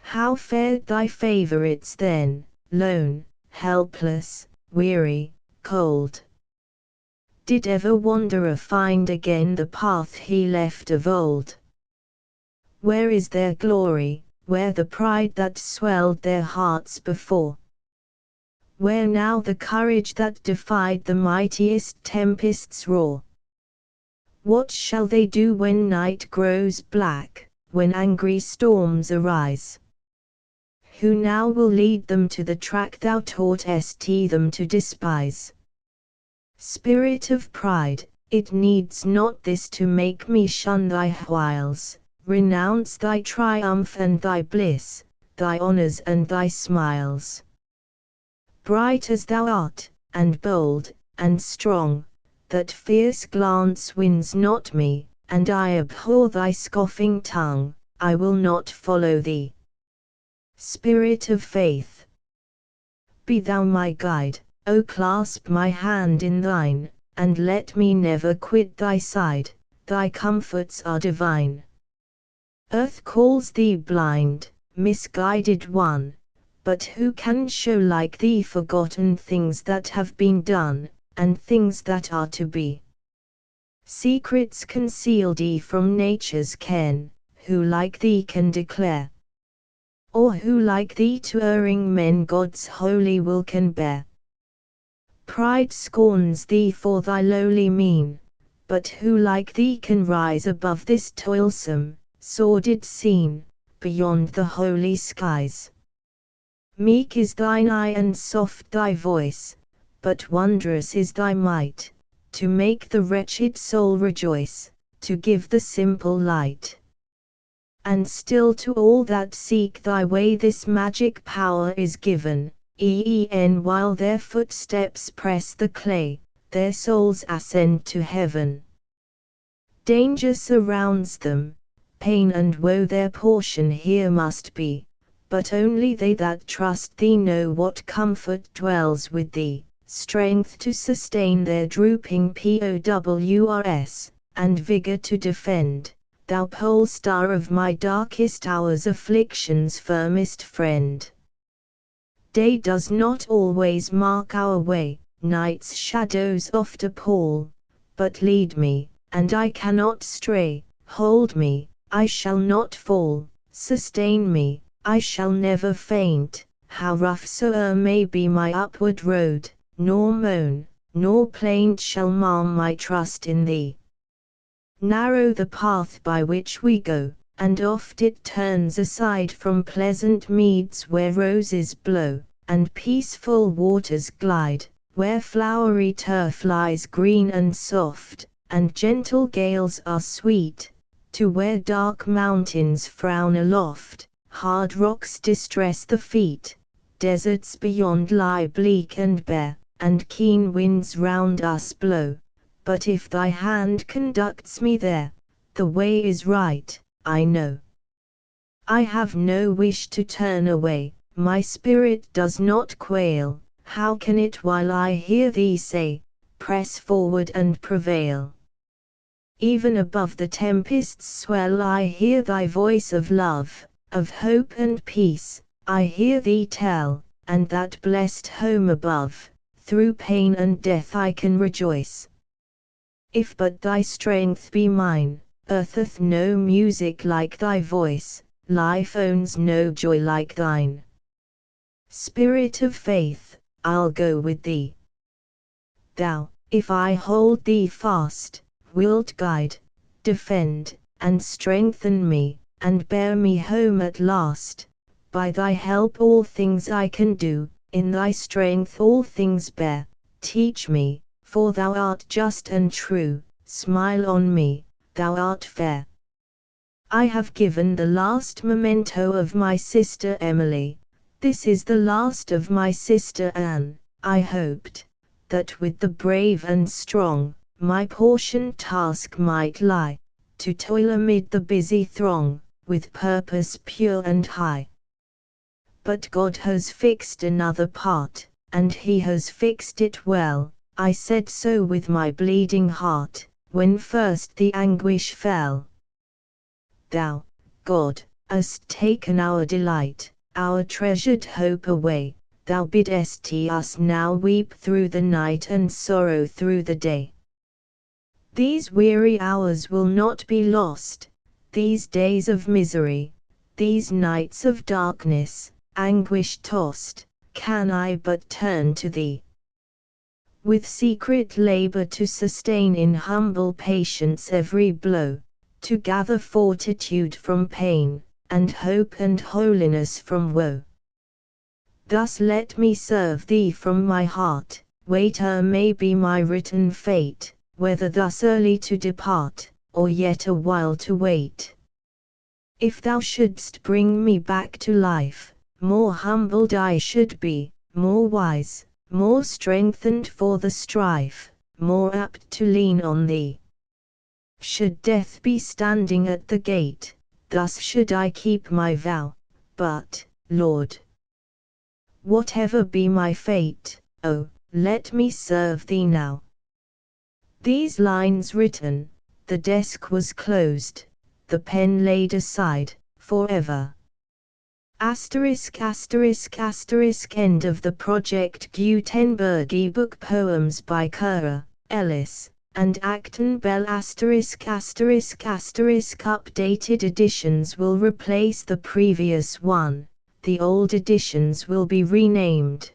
How fared thy favourites then, lone, helpless, weary, cold? Did ever wanderer find again the path he left of old? Where is their glory, where the pride that swelled their hearts before? Where now the courage that defied the mightiest tempest's roar? What shall they do when night grows black, when angry storms arise? Who now will lead them to the track thou taughtest them to despise? Spirit of pride, it needs not this to make me shun thy wiles, renounce thy triumph and thy bliss, thy honours and thy smiles. Bright as thou art, and bold, and strong, that fierce glance wins not me, and I abhor thy scoffing tongue, I will not follow thee. Spirit of faith, be thou my guide, O clasp my hand in thine, and let me never quit thy side, thy comforts are divine. Earth calls thee blind, misguided one, but who can show like thee forgotten things that have been done, and things that are to be? Secrets concealed from nature's ken, who like thee can declare? Or who like thee to erring men God's holy will can bear? Pride scorns thee for thy lowly mien, but who like thee can rise above this toilsome, sordid scene, beyond the holy skies? Meek is thine eye and soft thy voice, but wondrous is thy might, to make the wretched soul rejoice, to give the simple light. And still to all that seek thy way this magic power is given, while their footsteps press the clay, their souls ascend to heaven. Danger surrounds them, pain and woe their portion here must be, but only they that trust thee know what comfort dwells with thee, strength to sustain their drooping powers, and vigour to defend, thou pole star of my darkest hours, affliction's firmest friend. Day does not always mark our way, night's shadows oft appall, but lead me, and I cannot stray, hold me, I shall not fall, sustain me, I shall never faint, how rough soe'er may be my upward road, nor moan, nor plaint shall mar my trust in thee. Narrow the path by which we go, and oft it turns aside from pleasant meads where roses blow, and peaceful waters glide, where flowery turf lies green and soft, and gentle gales are sweet, to where dark mountains frown aloft, hard rocks distress the feet, deserts beyond lie bleak and bare, and keen winds round us blow. But if thy hand conducts me there, the way is right, I know. I have no wish to turn away, my spirit does not quail, how can it while I hear thee say, press forward and prevail? Even above the tempest's swell I hear thy voice of love, of hope and peace, I hear thee tell, and that blessed home above, through pain and death I can rejoice. If but thy strength be mine, earth hath no music like thy voice, life owns no joy like thine. Spirit of faith, I'll go with thee. Thou, if I hold thee fast, wilt guide, defend, and strengthen me, and bear me home at last. By thy help all things I can do, in thy strength all things bear. Teach me, for thou art just and true, smile on me, thou art fair. I have given the last memento of my sister Emily, this is the last of my sister Anne. I hoped, that with the brave and strong, my portion task might lie, to toil amid the busy throng, with purpose pure and high. But God has fixed another part, and he has fixed it well. I said so with my bleeding heart, when first the anguish fell. Thou, God, hast taken our delight, our treasured hope away, thou biddest us now weep through the night and sorrow through the day. These weary hours will not be lost, these days of misery, these nights of darkness, anguish tossed, can I but turn to thee. With secret labor to sustain in humble patience every blow, to gather fortitude from pain, and hope and holiness from woe. Thus let me serve thee from my heart, waiter may be my written fate, whether thus early to depart, or yet a while to wait. If thou shouldst bring me back to life, more humbled I should be, more wise, more strengthened for the strife, more apt to lean on thee. Should death be standing at the gate, thus should I keep my vow, but, Lord, whatever be my fate, oh, let me serve thee now. These lines written, the desk was closed, the pen laid aside, forever. Asterisk asterisk asterisk end of the Project Gutenberg ebook poems by Currer, Ellis, and Acton Bell asterisk asterisk asterisk updated editions will replace the previous one, the old editions will be renamed.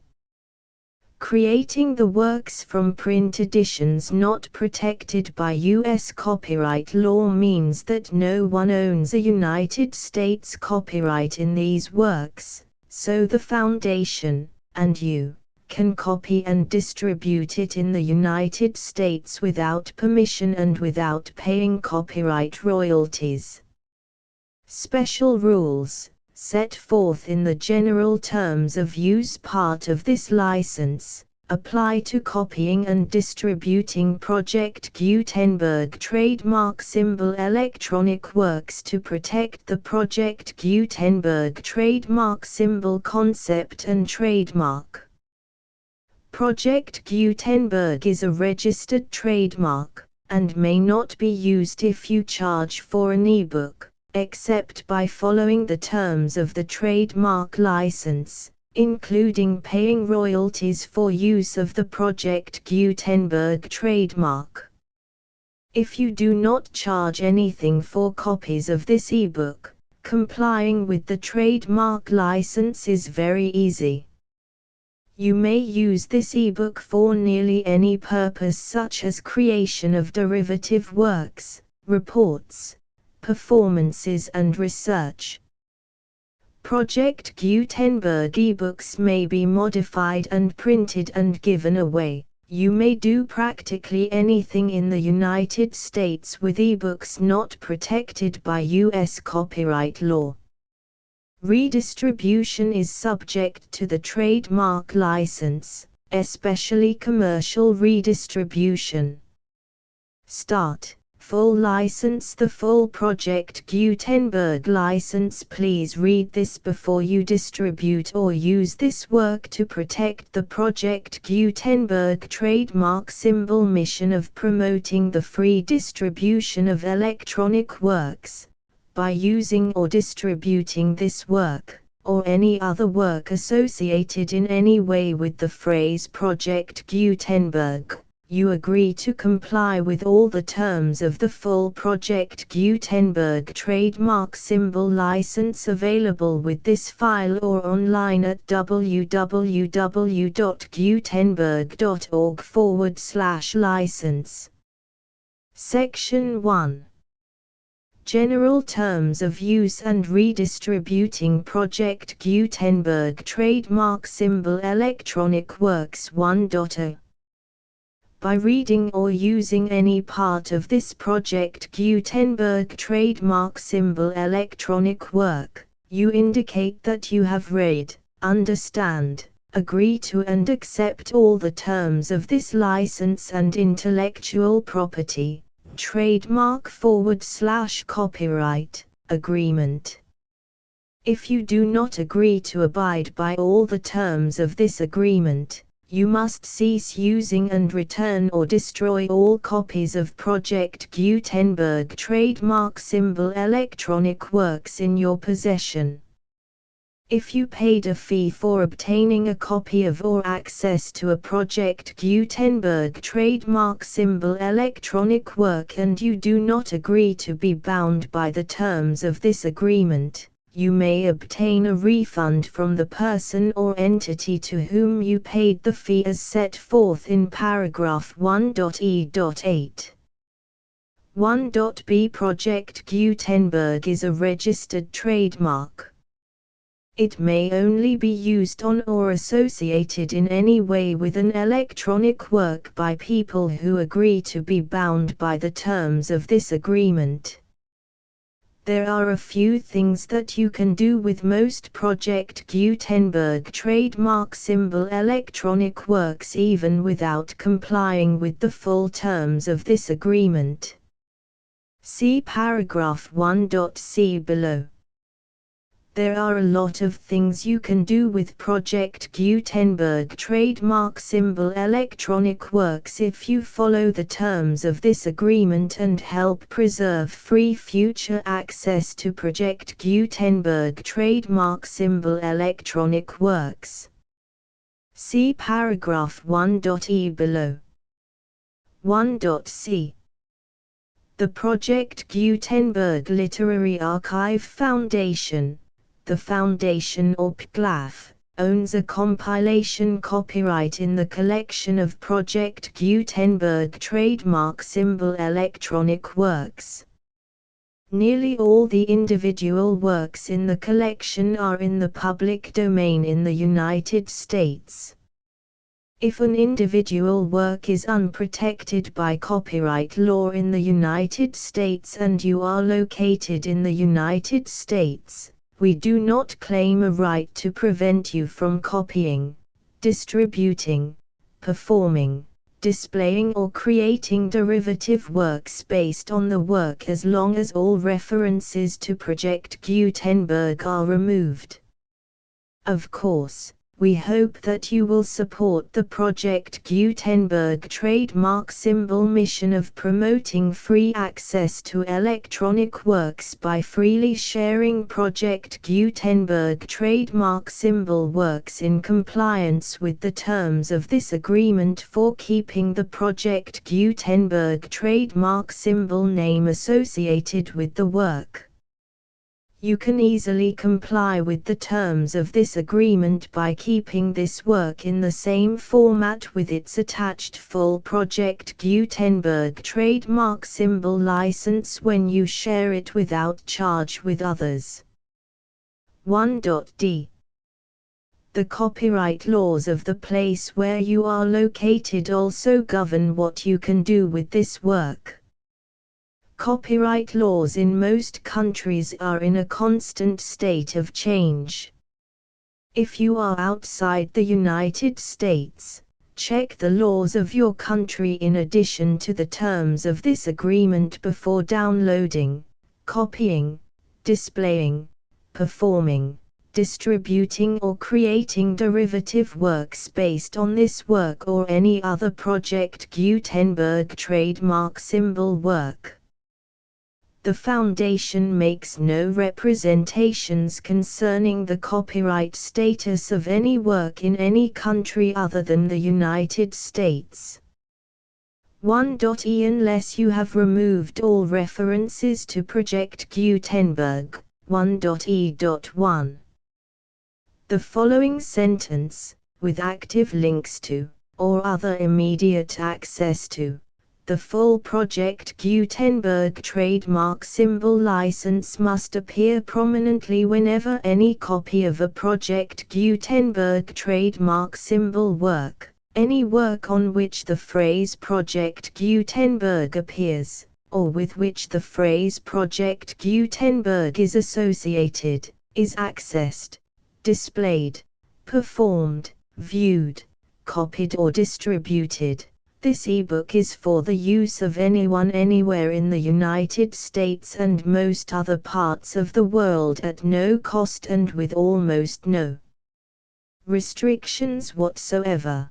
Creating the works from print editions not protected by U.S. copyright law means that no one owns a United States copyright in these works, so the Foundation, and you, can copy and distribute it in the United States without permission and without paying copyright royalties. Special rules, set forth in the general terms of use part of this license, apply to copying and distributing Project Gutenberg trademark symbol electronic works to protect the Project Gutenberg trademark symbol concept and trademark. Project Gutenberg is a registered trademark, and may not be used if you charge for an ebook, except by following the terms of the trademark license, including paying royalties for use of the Project Gutenberg trademark. If you do not charge anything for copies of this ebook, complying with the trademark license is very easy. You may use this ebook for nearly any purpose such as creation of derivative works, reports, performances and research. Project Gutenberg ebooks may be modified and printed and given away. You may do practically anything in the United States with ebooks not protected by U.S. copyright law. Redistribution is subject to the trademark license, especially commercial redistribution. Start. Full license. The full Project Gutenberg license. Please read this before you distribute or use this work to protect the Project Gutenberg trademark symbol mission of promoting the free distribution of electronic works, by using or distributing this work, or any other work associated in any way with the phrase Project Gutenberg. You agree to comply with all the terms of the full Project Gutenberg trademark symbol license available with this file or online at www.gutenberg.org/license. Section 1. General Terms of Use and Redistributing Project Gutenberg Trademark Symbol Electronic Works 1.0. By reading or using any part of this Project Gutenberg trademark symbol electronic work, you indicate that you have read, understand, agree to and accept all the terms of this license and intellectual property, trademark/copyright, agreement. If you do not agree to abide by all the terms of this agreement, you must cease using and return or destroy all copies of Project Gutenberg trademark symbol electronic works in your possession. If you paid a fee for obtaining a copy of or access to a Project Gutenberg trademark symbol electronic work and you do not agree to be bound by the terms of this agreement, you may obtain a refund from the person or entity to whom you paid the fee as set forth in paragraph 1.e.8. 1.b Project Gutenberg is a registered trademark. It may only be used on or associated in any way with an electronic work by people who agree to be bound by the terms of this agreement. There are a few things that you can do with most Project Gutenberg trademark symbol electronic works even without complying with the full terms of this agreement. See paragraph 1.c below. There are a lot of things you can do with Project Gutenberg trademark symbol electronic works if you follow the terms of this agreement and help preserve free future access to Project Gutenberg trademark symbol electronic works. See paragraph 1.e below. 1.c. The Project Gutenberg Literary Archive Foundation, the Foundation or PGLAF, owns a compilation copyright in the collection of Project Gutenberg trademark symbol electronic works. Nearly all the individual works in the collection are in the public domain in the United States. If an individual work is unprotected by copyright law in the United States and you are located in the United States, we do not claim a right to prevent you from copying, distributing, performing, displaying or creating derivative works based on the work as long as all references to Project Gutenberg are removed. Of course, we hope that you will support the Project Gutenberg trademark symbol mission of promoting free access to electronic works by freely sharing Project Gutenberg trademark symbol works in compliance with the terms of this agreement for keeping the Project Gutenberg trademark symbol name associated with the work. You can easily comply with the terms of this agreement by keeping this work in the same format with its attached full Project Gutenberg trademark symbol license when you share it without charge with others. 1.d. The copyright laws of the place where you are located also govern what you can do with this work. Copyright laws in most countries are in a constant state of change. If you are outside the United States, check the laws of your country in addition to the terms of this agreement before downloading, copying, displaying, performing, distributing or creating derivative works based on this work or any other Project Gutenberg trademark symbol work. The Foundation makes no representations concerning the copyright status of any work in any country other than the United States. 1.e. Unless you have removed all references to Project Gutenberg, 1.e.1. The following sentence, with active links to, or other immediate access to, the full Project Gutenberg trademark symbol license must appear prominently whenever any copy of a Project Gutenberg trademark symbol work, any work on which the phrase Project Gutenberg appears, or with which the phrase Project Gutenberg is associated, is accessed, displayed, performed, viewed, copied or distributed. This ebook is for the use of anyone anywhere in the United States and most other parts of the world at no cost and with almost no restrictions whatsoever.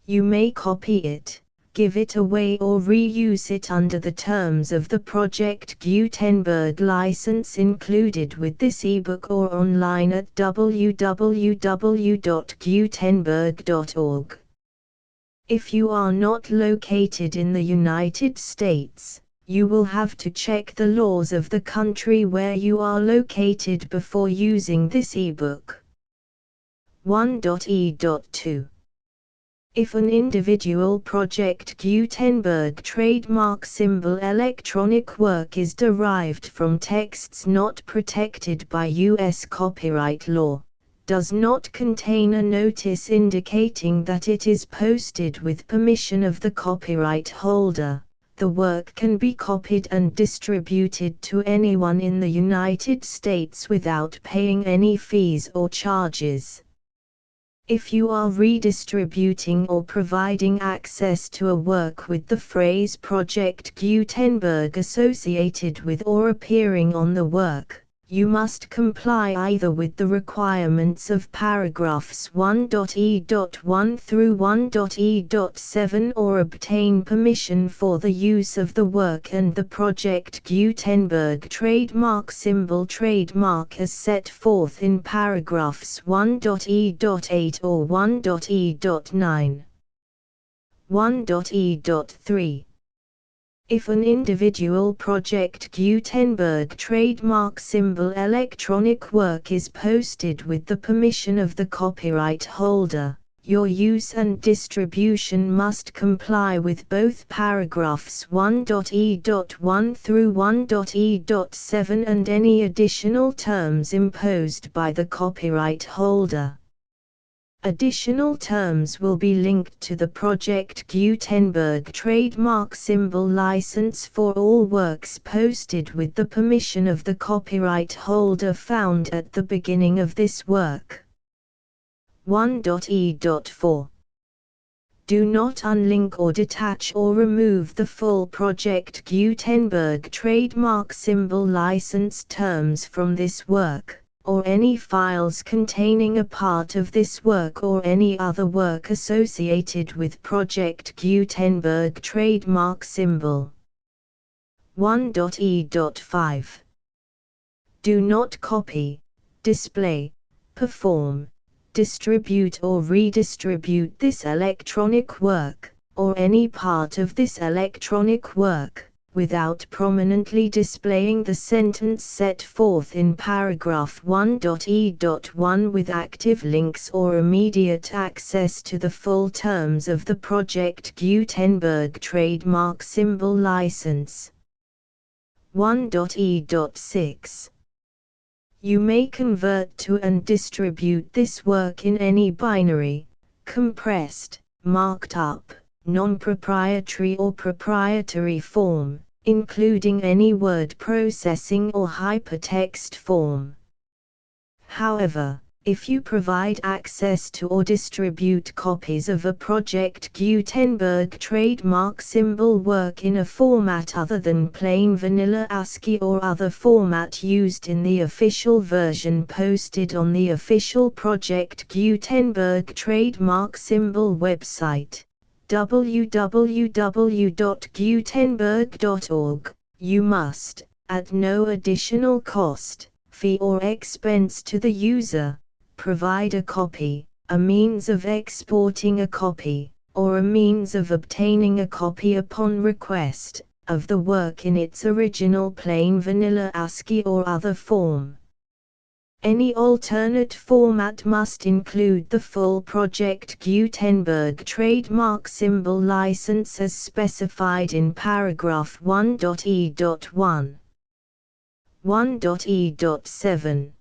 You may copy it, give it away or reuse it under the terms of the Project Gutenberg license included with this ebook or online at www.gutenberg.org. If you are not located in the United States, you will have to check the laws of the country where you are located before using this ebook. 1.e.2. If an individual Project Gutenberg trademark symbol electronic work is derived from texts not protected by U.S. copyright law, does not contain a notice indicating that it is posted with permission of the copyright holder, the work can be copied and distributed to anyone in the United States without paying any fees or charges. If you are redistributing or providing access to a work with the phrase Project Gutenberg associated with or appearing on the work, you must comply either with the requirements of paragraphs 1.e.1 through 1.e.7 or obtain permission for the use of the work and the Project Gutenberg trademark symbol trademark as set forth in paragraphs 1.e.8 or 1.e.9. 1.e.3. If an individual Project Gutenberg trademark symbol electronic work is posted with the permission of the copyright holder, your use and distribution must comply with both paragraphs 1.e.1 through 1.e.7 and any additional terms imposed by the copyright holder. Additional terms will be linked to the Project Gutenberg trademark symbol license for all works posted with the permission of the copyright holder found at the beginning of this work. 1.e.4. Do not unlink or detach or remove the full Project Gutenberg trademark symbol license terms from this work, or any files containing a part of this work or any other work associated with Project Gutenberg trademark symbol. 1.e.5. Do not copy, display, perform, distribute or redistribute this electronic work, or any part of this electronic work, without prominently displaying the sentence set forth in paragraph 1.e.1 with active links or immediate access to the full terms of the Project Gutenberg trademark symbol license. 1.e.6. You may convert to and distribute this work in any binary, compressed, marked up, non-proprietary or proprietary form, including any word processing or hypertext form. However, if you provide access to or distribute copies of a Project Gutenberg trademark symbol work in a format other than plain vanilla ASCII or other format used in the official version posted on the official Project Gutenberg trademark symbol website, www.gutenberg.org, you must, at no additional cost, fee or expense to the user, provide a copy, a means of exporting a copy, or a means of obtaining a copy upon request, of the work in its original plain vanilla ASCII or other form. Any alternate format must include the full Project Gutenberg trademark symbol license as specified in paragraph 1.e.1. 1.e.7.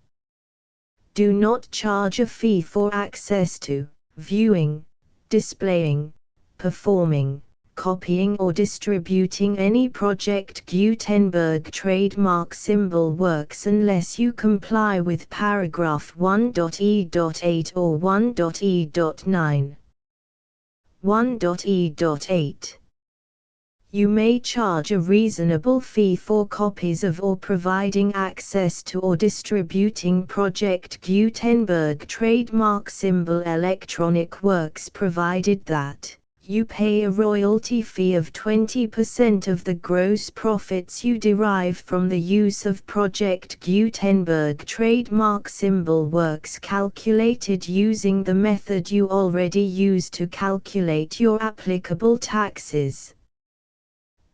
Do not charge a fee for access to, viewing, displaying, performing, copying or distributing any Project Gutenberg trademark symbol works unless you comply with paragraph 1.e.8 or 1.e.9. 1.e.8. You may charge a reasonable fee for copies of or providing access to or distributing Project Gutenberg trademark symbol electronic works provided that you pay a royalty fee of 20% of the gross profits you derive from the use of Project Gutenberg trademark symbol works calculated using the method you already use to calculate your applicable taxes.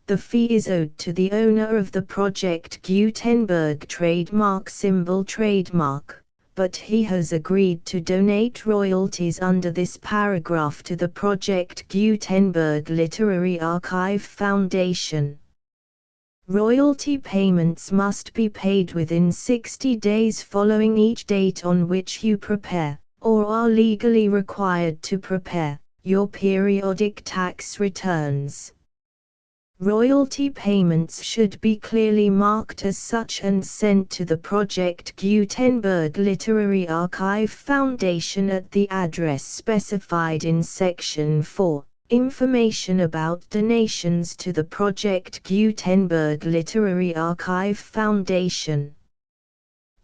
The fee is owed to the owner of the Project Gutenberg trademark symbol trademark, but he has agreed to donate royalties under this paragraph to the Project Gutenberg Literary Archive Foundation. Royalty payments must be paid within 60 days following each date on which you prepare, or are legally required to prepare, your periodic tax returns. Royalty payments should be clearly marked as such and sent to the Project Gutenberg Literary Archive Foundation at the address specified in Section 4. Information about donations to the Project Gutenberg Literary Archive Foundation.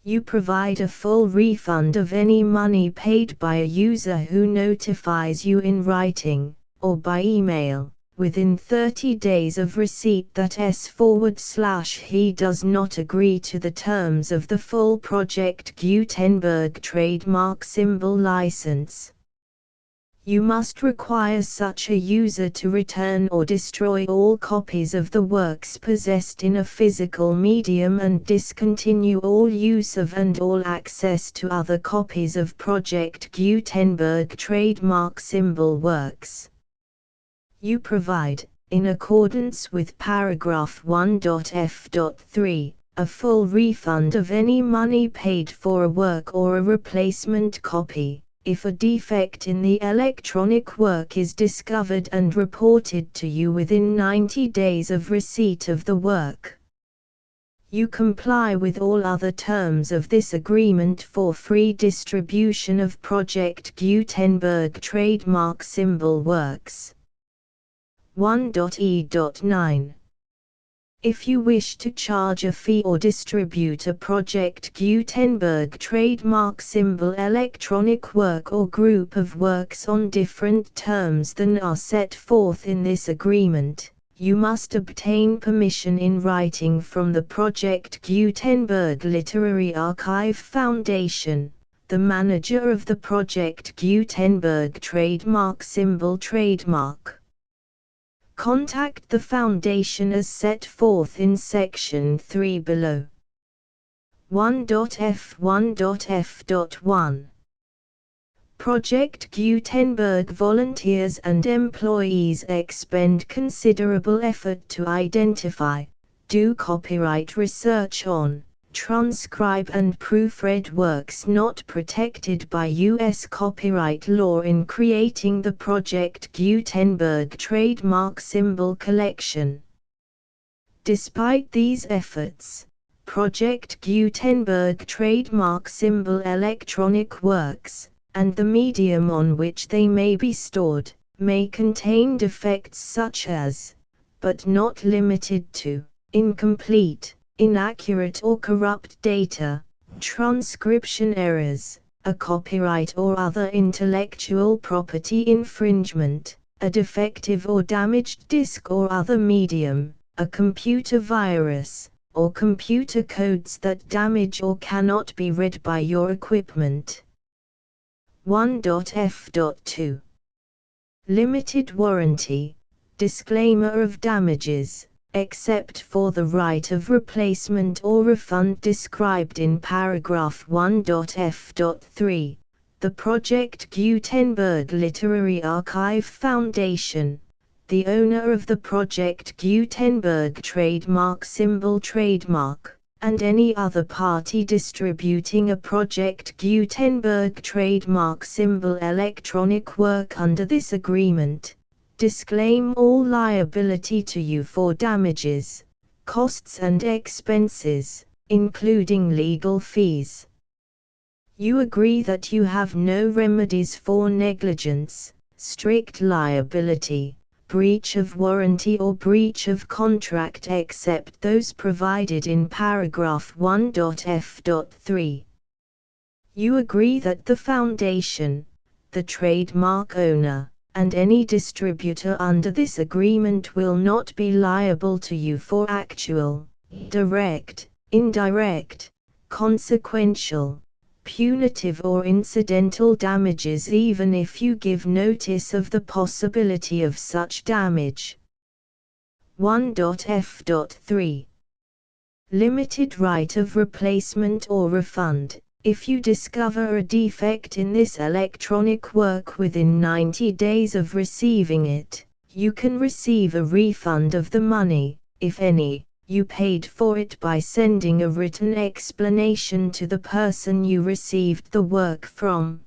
You provide a full refund of any money paid by a user who notifies you in writing, or by email, within 30 days of receipt that he does not agree to the terms of the full Project Gutenberg trademark symbol license. You must require such a user to return or destroy all copies of the works possessed in a physical medium and discontinue all use of and all access to other copies of Project Gutenberg trademark symbol works. You provide, in accordance with paragraph 1.f.3, a full refund of any money paid for a work or a replacement copy, if a defect in the electronic work is discovered and reported to you within 90 days of receipt of the work. You comply with all other terms of this agreement for free distribution of Project Gutenberg trademark symbol works. 1.e.9. If you wish to charge a fee or distribute a Project Gutenberg trademark symbol electronic work or group of works on different terms than are set forth in this agreement, you must obtain permission in writing from the Project Gutenberg Literary Archive Foundation, the manager of the Project Gutenberg trademark symbol trademark. Contact the Foundation as set forth in Section 3 below. 1.f1.f.1. Project Gutenberg volunteers and employees expend considerable effort to identify, do copyright research on, transcribe and proofread works not protected by U.S. copyright law in creating the Project Gutenberg trademark symbol collection. Despite these efforts, Project Gutenberg trademark symbol electronic works, and the medium on which they may be stored, may contain defects such as, but not limited to, incomplete, inaccurate or corrupt data, transcription errors, a copyright or other intellectual property infringement, a defective or damaged disk or other medium, a computer virus, or computer codes that damage or cannot be read by your equipment. 1.f.2. Limited warranty, disclaimer of damages, except for the right of replacement or refund described in paragraph 1.f.3, the Project Gutenberg Literary Archive Foundation, the owner of the Project Gutenberg trademark symbol trademark, and any other party distributing a Project Gutenberg trademark symbol electronic work under this agreement, disclaim all liability to you for damages, costs and expenses, including legal fees. You agree that you have no remedies for negligence, strict liability, breach of warranty or breach of contract except those provided in paragraph 1.f.3. You agree that the Foundation, the trademark owner, and any distributor under this agreement will not be liable to you for actual, direct, indirect, consequential, punitive or incidental damages even if you give notice of the possibility of such damage. 1.f.3. Limited right of replacement or refund, If you discover a defect in this electronic work within 90 days of receiving it, you can receive a refund of the money, if any, you paid for it by sending a written explanation to the person you received the work from.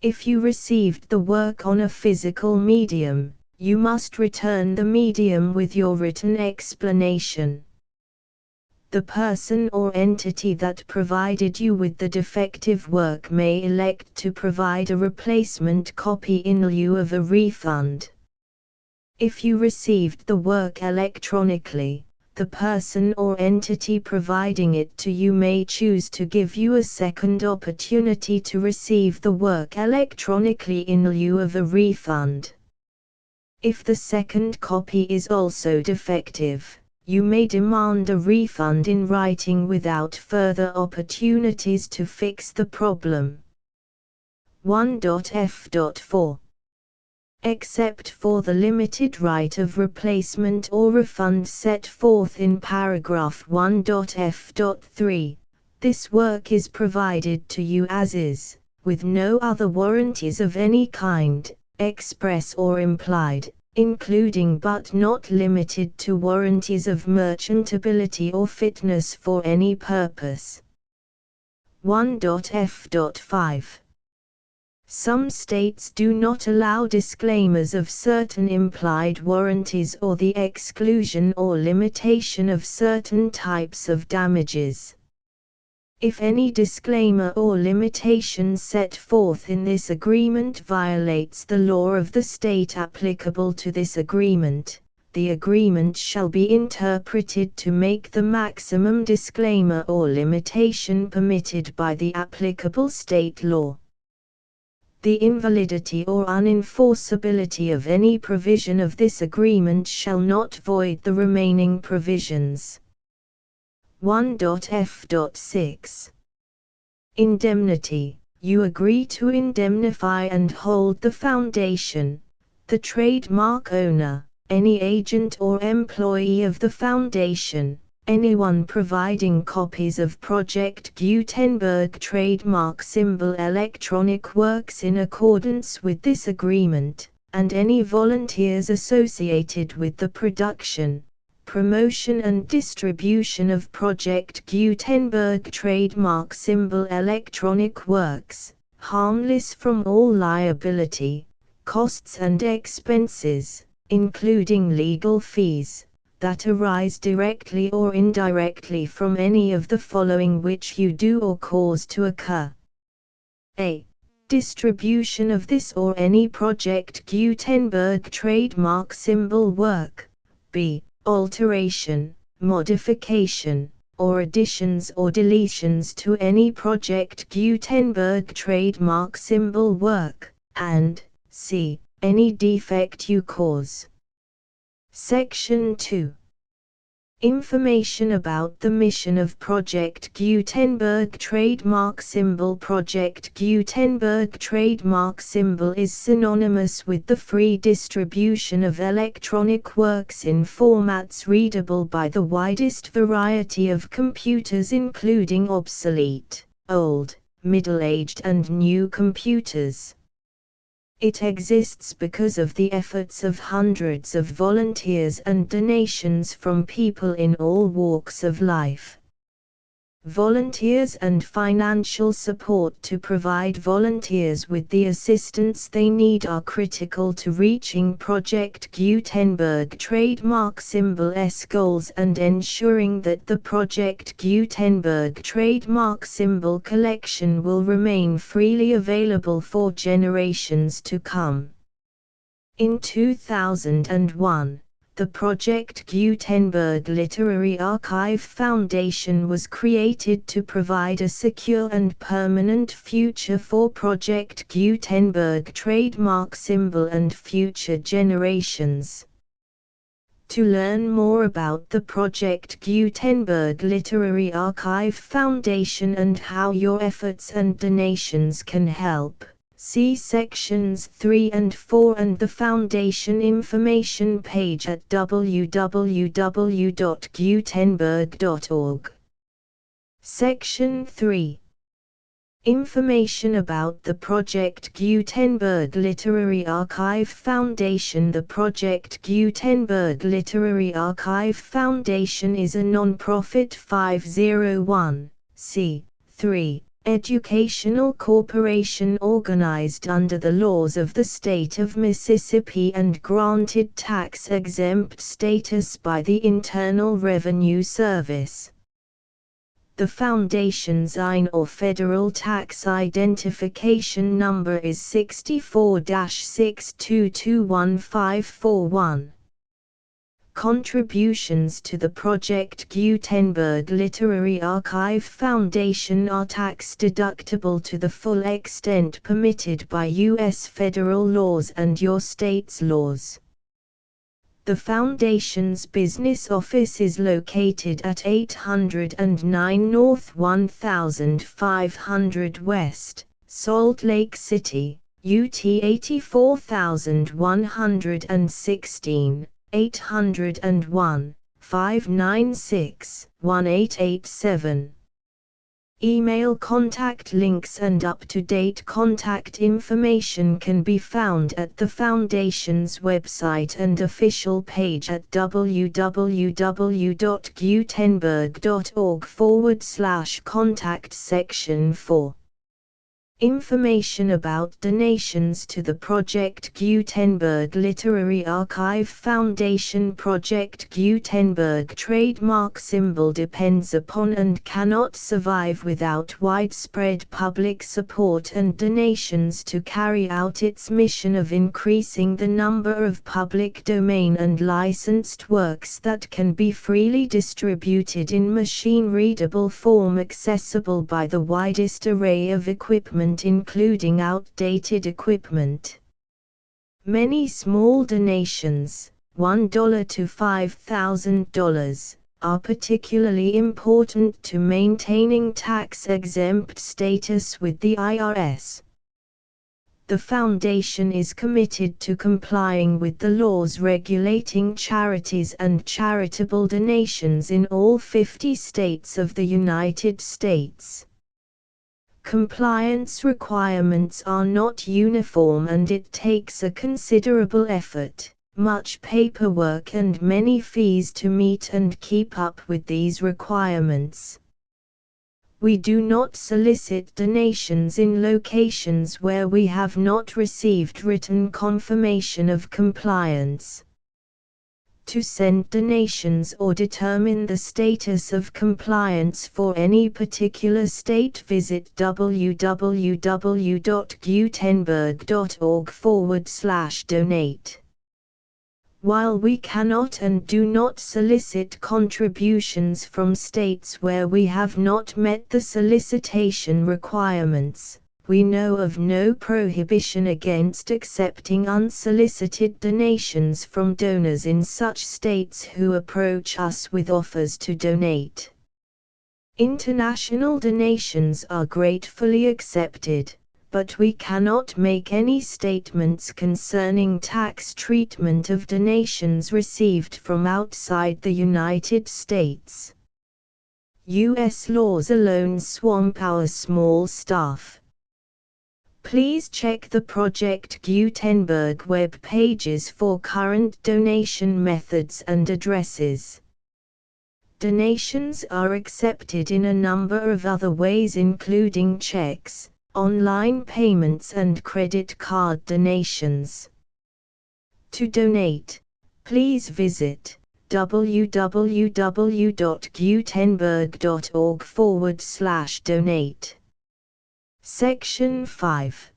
If you received the work on a physical medium, you must return the medium with your written explanation. The person or entity that provided you with the defective work may elect to provide a replacement copy in lieu of a refund. If you received the work electronically, the person or entity providing it to you may choose to give you a second opportunity to receive the work electronically in lieu of a refund. If the second copy is also defective, you may demand a refund in writing without further opportunities to fix the problem. 1.f.4 Except for the limited right of replacement or refund set forth in paragraph 1.f.3, this work is provided to you as is, with no other warranties of any kind, express or implied, including but not limited to warranties of merchantability or fitness for any purpose. 1.f.5 Some states do not allow disclaimers of certain implied warranties or the exclusion or limitation of certain types of damages. If any disclaimer or limitation set forth in this agreement violates the law of the state applicable to this agreement, the agreement shall be interpreted to make the maximum disclaimer or limitation permitted by the applicable state law. The invalidity or unenforceability of any provision of this agreement shall not void the remaining provisions. 1.f.6 Indemnity. You agree to indemnify and hold the foundation, the trademark owner, any agent or employee of the foundation, anyone providing copies of Project Gutenberg trademark symbol electronic works in accordance with this agreement, and any volunteers associated with the production, promotion and distribution of Project Gutenberg trademark symbol electronic works, harmless from all liability, costs and expenses, including legal fees, that arise directly or indirectly from any of the following which you do or cause to occur. A. Distribution of this or any Project Gutenberg trademark symbol work. B. Alteration, modification, or additions or deletions to any Project Gutenberg trademark symbol work, and C. Any defect you cause. Section 2. Information about the mission of Project Gutenberg trademark symbol. Project Gutenberg trademark symbol is synonymous with the free distribution of electronic works in formats readable by the widest variety of computers, including obsolete, old, middle-aged and new computers. It exists because of the efforts of hundreds of volunteers and donations from people in all walks of life. Volunteers and financial support to provide volunteers with the assistance they need are critical to reaching Project Gutenberg trademark symbol's goals and ensuring that the Project Gutenberg trademark symbol collection will remain freely available for generations to come. In 2001, the Project Gutenberg Literary Archive Foundation was created to provide a secure and permanent future for Project Gutenberg trademark symbol and future generations. To learn more about the Project Gutenberg Literary Archive Foundation and how your efforts and donations can help, see sections 3 and 4 and the Foundation information page at www.gutenberg.org. Section 3. Information about the Project Gutenberg Literary Archive Foundation. The Project Gutenberg Literary Archive Foundation is a non-profit 501(c)(3) educational corporation organized under the laws of the state of Mississippi and granted tax-exempt status by the Internal Revenue Service. The Foundation's IN or Federal Tax Identification Number is 64-6221541. Contributions to the Project Gutenberg Literary Archive Foundation are tax-deductible to the full extent permitted by U.S. federal laws and your state's laws. The Foundation's business office is located at 809 North 1500 West, Salt Lake City, UT 84116, 801-596-1887. Email contact links and up-to-date contact information can be found at the Foundation's website and official page at www.gutenberg.org/contact section 4. Information about donations to the Project Gutenberg Literary Archive Foundation. Project Gutenberg trademark symbol depends upon and cannot survive without widespread public support and donations to carry out its mission of increasing the number of public domain and licensed works that can be freely distributed in machine-readable form accessible by the widest array of equipment, including outdated equipment. Many small donations, $1 to $5,000, are particularly important to maintaining tax-exempt status with the IRS. The Foundation is committed to complying with the laws regulating charities and charitable donations in all 50 states of the United States. Compliance requirements are not uniform and it takes a considerable effort, much paperwork and many fees to meet and keep up with these requirements. We do not solicit donations in locations where we have not received written confirmation of compliance. To send donations or determine the status of compliance for any particular state, visit www.gutenberg.org/donate. While we cannot and do not solicit contributions from states where we have not met the solicitation requirements, we know of no prohibition against accepting unsolicited donations from donors in such states who approach us with offers to donate. International donations are gratefully accepted, but we cannot make any statements concerning tax treatment of donations received from outside the United States. U.S. laws alone swamp our small staff. Please check the Project Gutenberg web pages for current donation methods and addresses. Donations are accepted in a number of other ways, including checks, online payments and credit card donations. To donate, please visit www.gutenberg.org/donate. Section 5.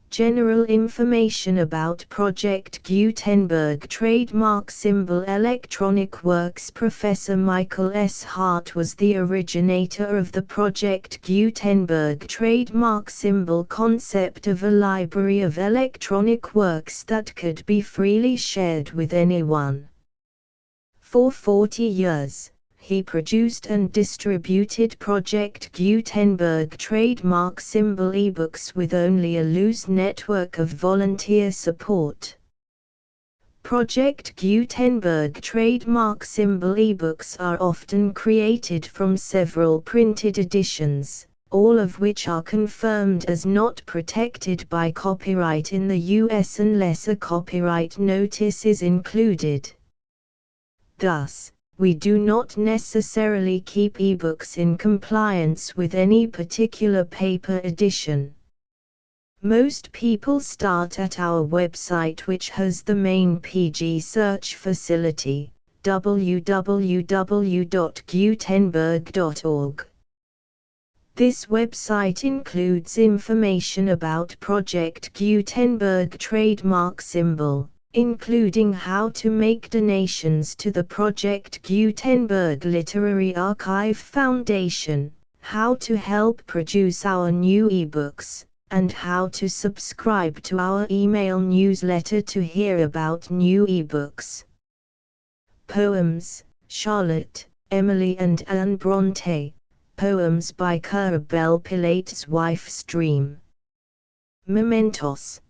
General information about Project Gutenberg trademark symbol electronic works. Professor Michael S. Hart was the originator of the Project Gutenberg trademark symbol concept of a library of electronic works that could be freely shared with anyone. For 40 years, he produced and distributed Project Gutenberg trademark symbol ebooks with only a loose network of volunteer support. Project Gutenberg trademark symbol ebooks are often created from several printed editions, all of which are confirmed as not protected by copyright in the US unless a copyright notice is included. Thus, we do not necessarily keep ebooks in compliance with any particular paper edition. Most people start at our website, which has the main PG search facility, www.gutenberg.org. This website includes information about Project Gutenberg trademark symbol, including how to make donations to the Project Gutenberg Literary Archive Foundation, how to help produce our new ebooks, and how to subscribe to our email newsletter to hear about new ebooks. Poems: Charlotte, Emily and Anne Brontë. Poems by Currer, Belle Pilate's wife's dream. Mementos.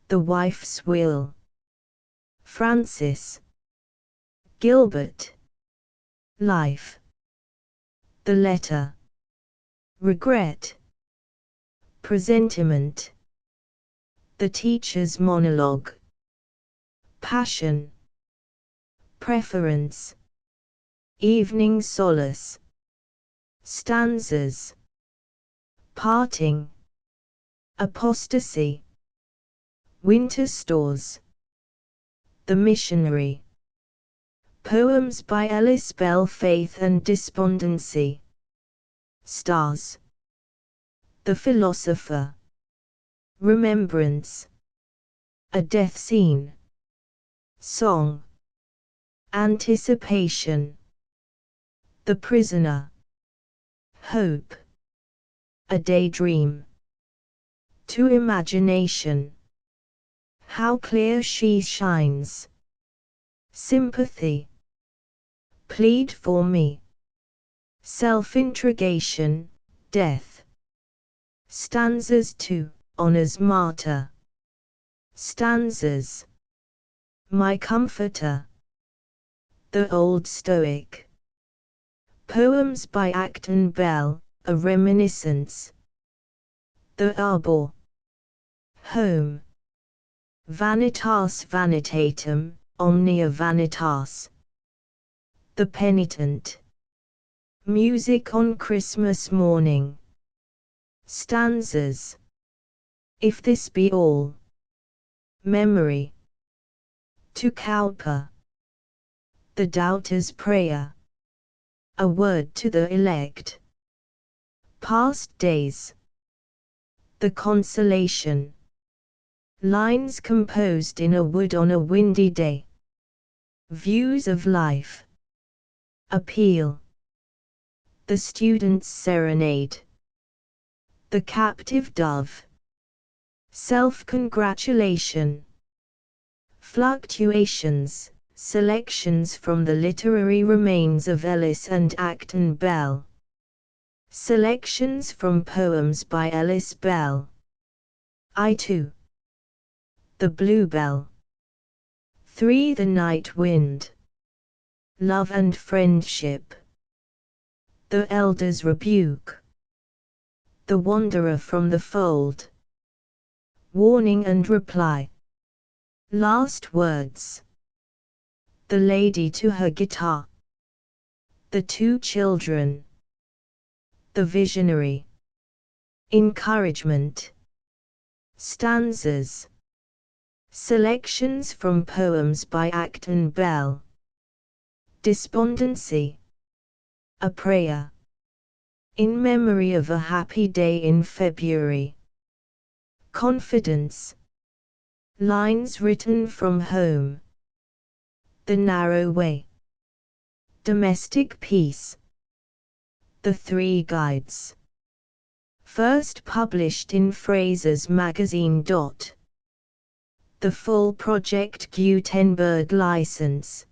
The wife's will. Francis. Gilbert. Life. The letter. Regret. Presentiment. The teacher's monologue. Passion. Preference. Evening solace. Stanzas. Parting. Apostasy. Winter stores. The missionary. Poems by Ellis, Belle, Faith and Despondency. Stars. The philosopher. Remembrance. A death scene. Song. Anticipation. The prisoner. Hope. A daydream. To imagination. How clear she shines. Sympathy. Plead for me. Self-introgation, death. Stanzas 2, Honors Martyr. Stanzas. My comforter. The old Stoic. Poems by Acton, Bell, A Reminiscence. The Arbor. Home. Vanitas vanitatum, omnia vanitas. The Penitent. Music on Christmas morning. Stanzas. If this be all. Memory. To Cowper. The Doubter's Prayer. A word to the elect. Past days. The Consolation. Lines composed in a wood on a windy day. Views of life. Appeal. The Student's Serenade. The Captive Dove. Self-congratulation. Fluctuations. Selections from the literary remains of Ellis and Acton Bell. Selections from poems by Ellis Bell. I too. The Bluebell. 3. The Night Wind. Love and Friendship. The Elder's Rebuke. The Wanderer from the Fold. Warning and Reply. Last Words. The Lady to Her Guitar. The Two Children. The Visionary. Encouragement. Stanzas. Selections from poems by Acton Bell. Despondency. A Prayer. In Memory of a Happy Day in February. Confidence. Lines written from home. The Narrow Way. Domestic Peace. The Three Guides. First published in Fraser's Magazine. The full Project Gutenberg license.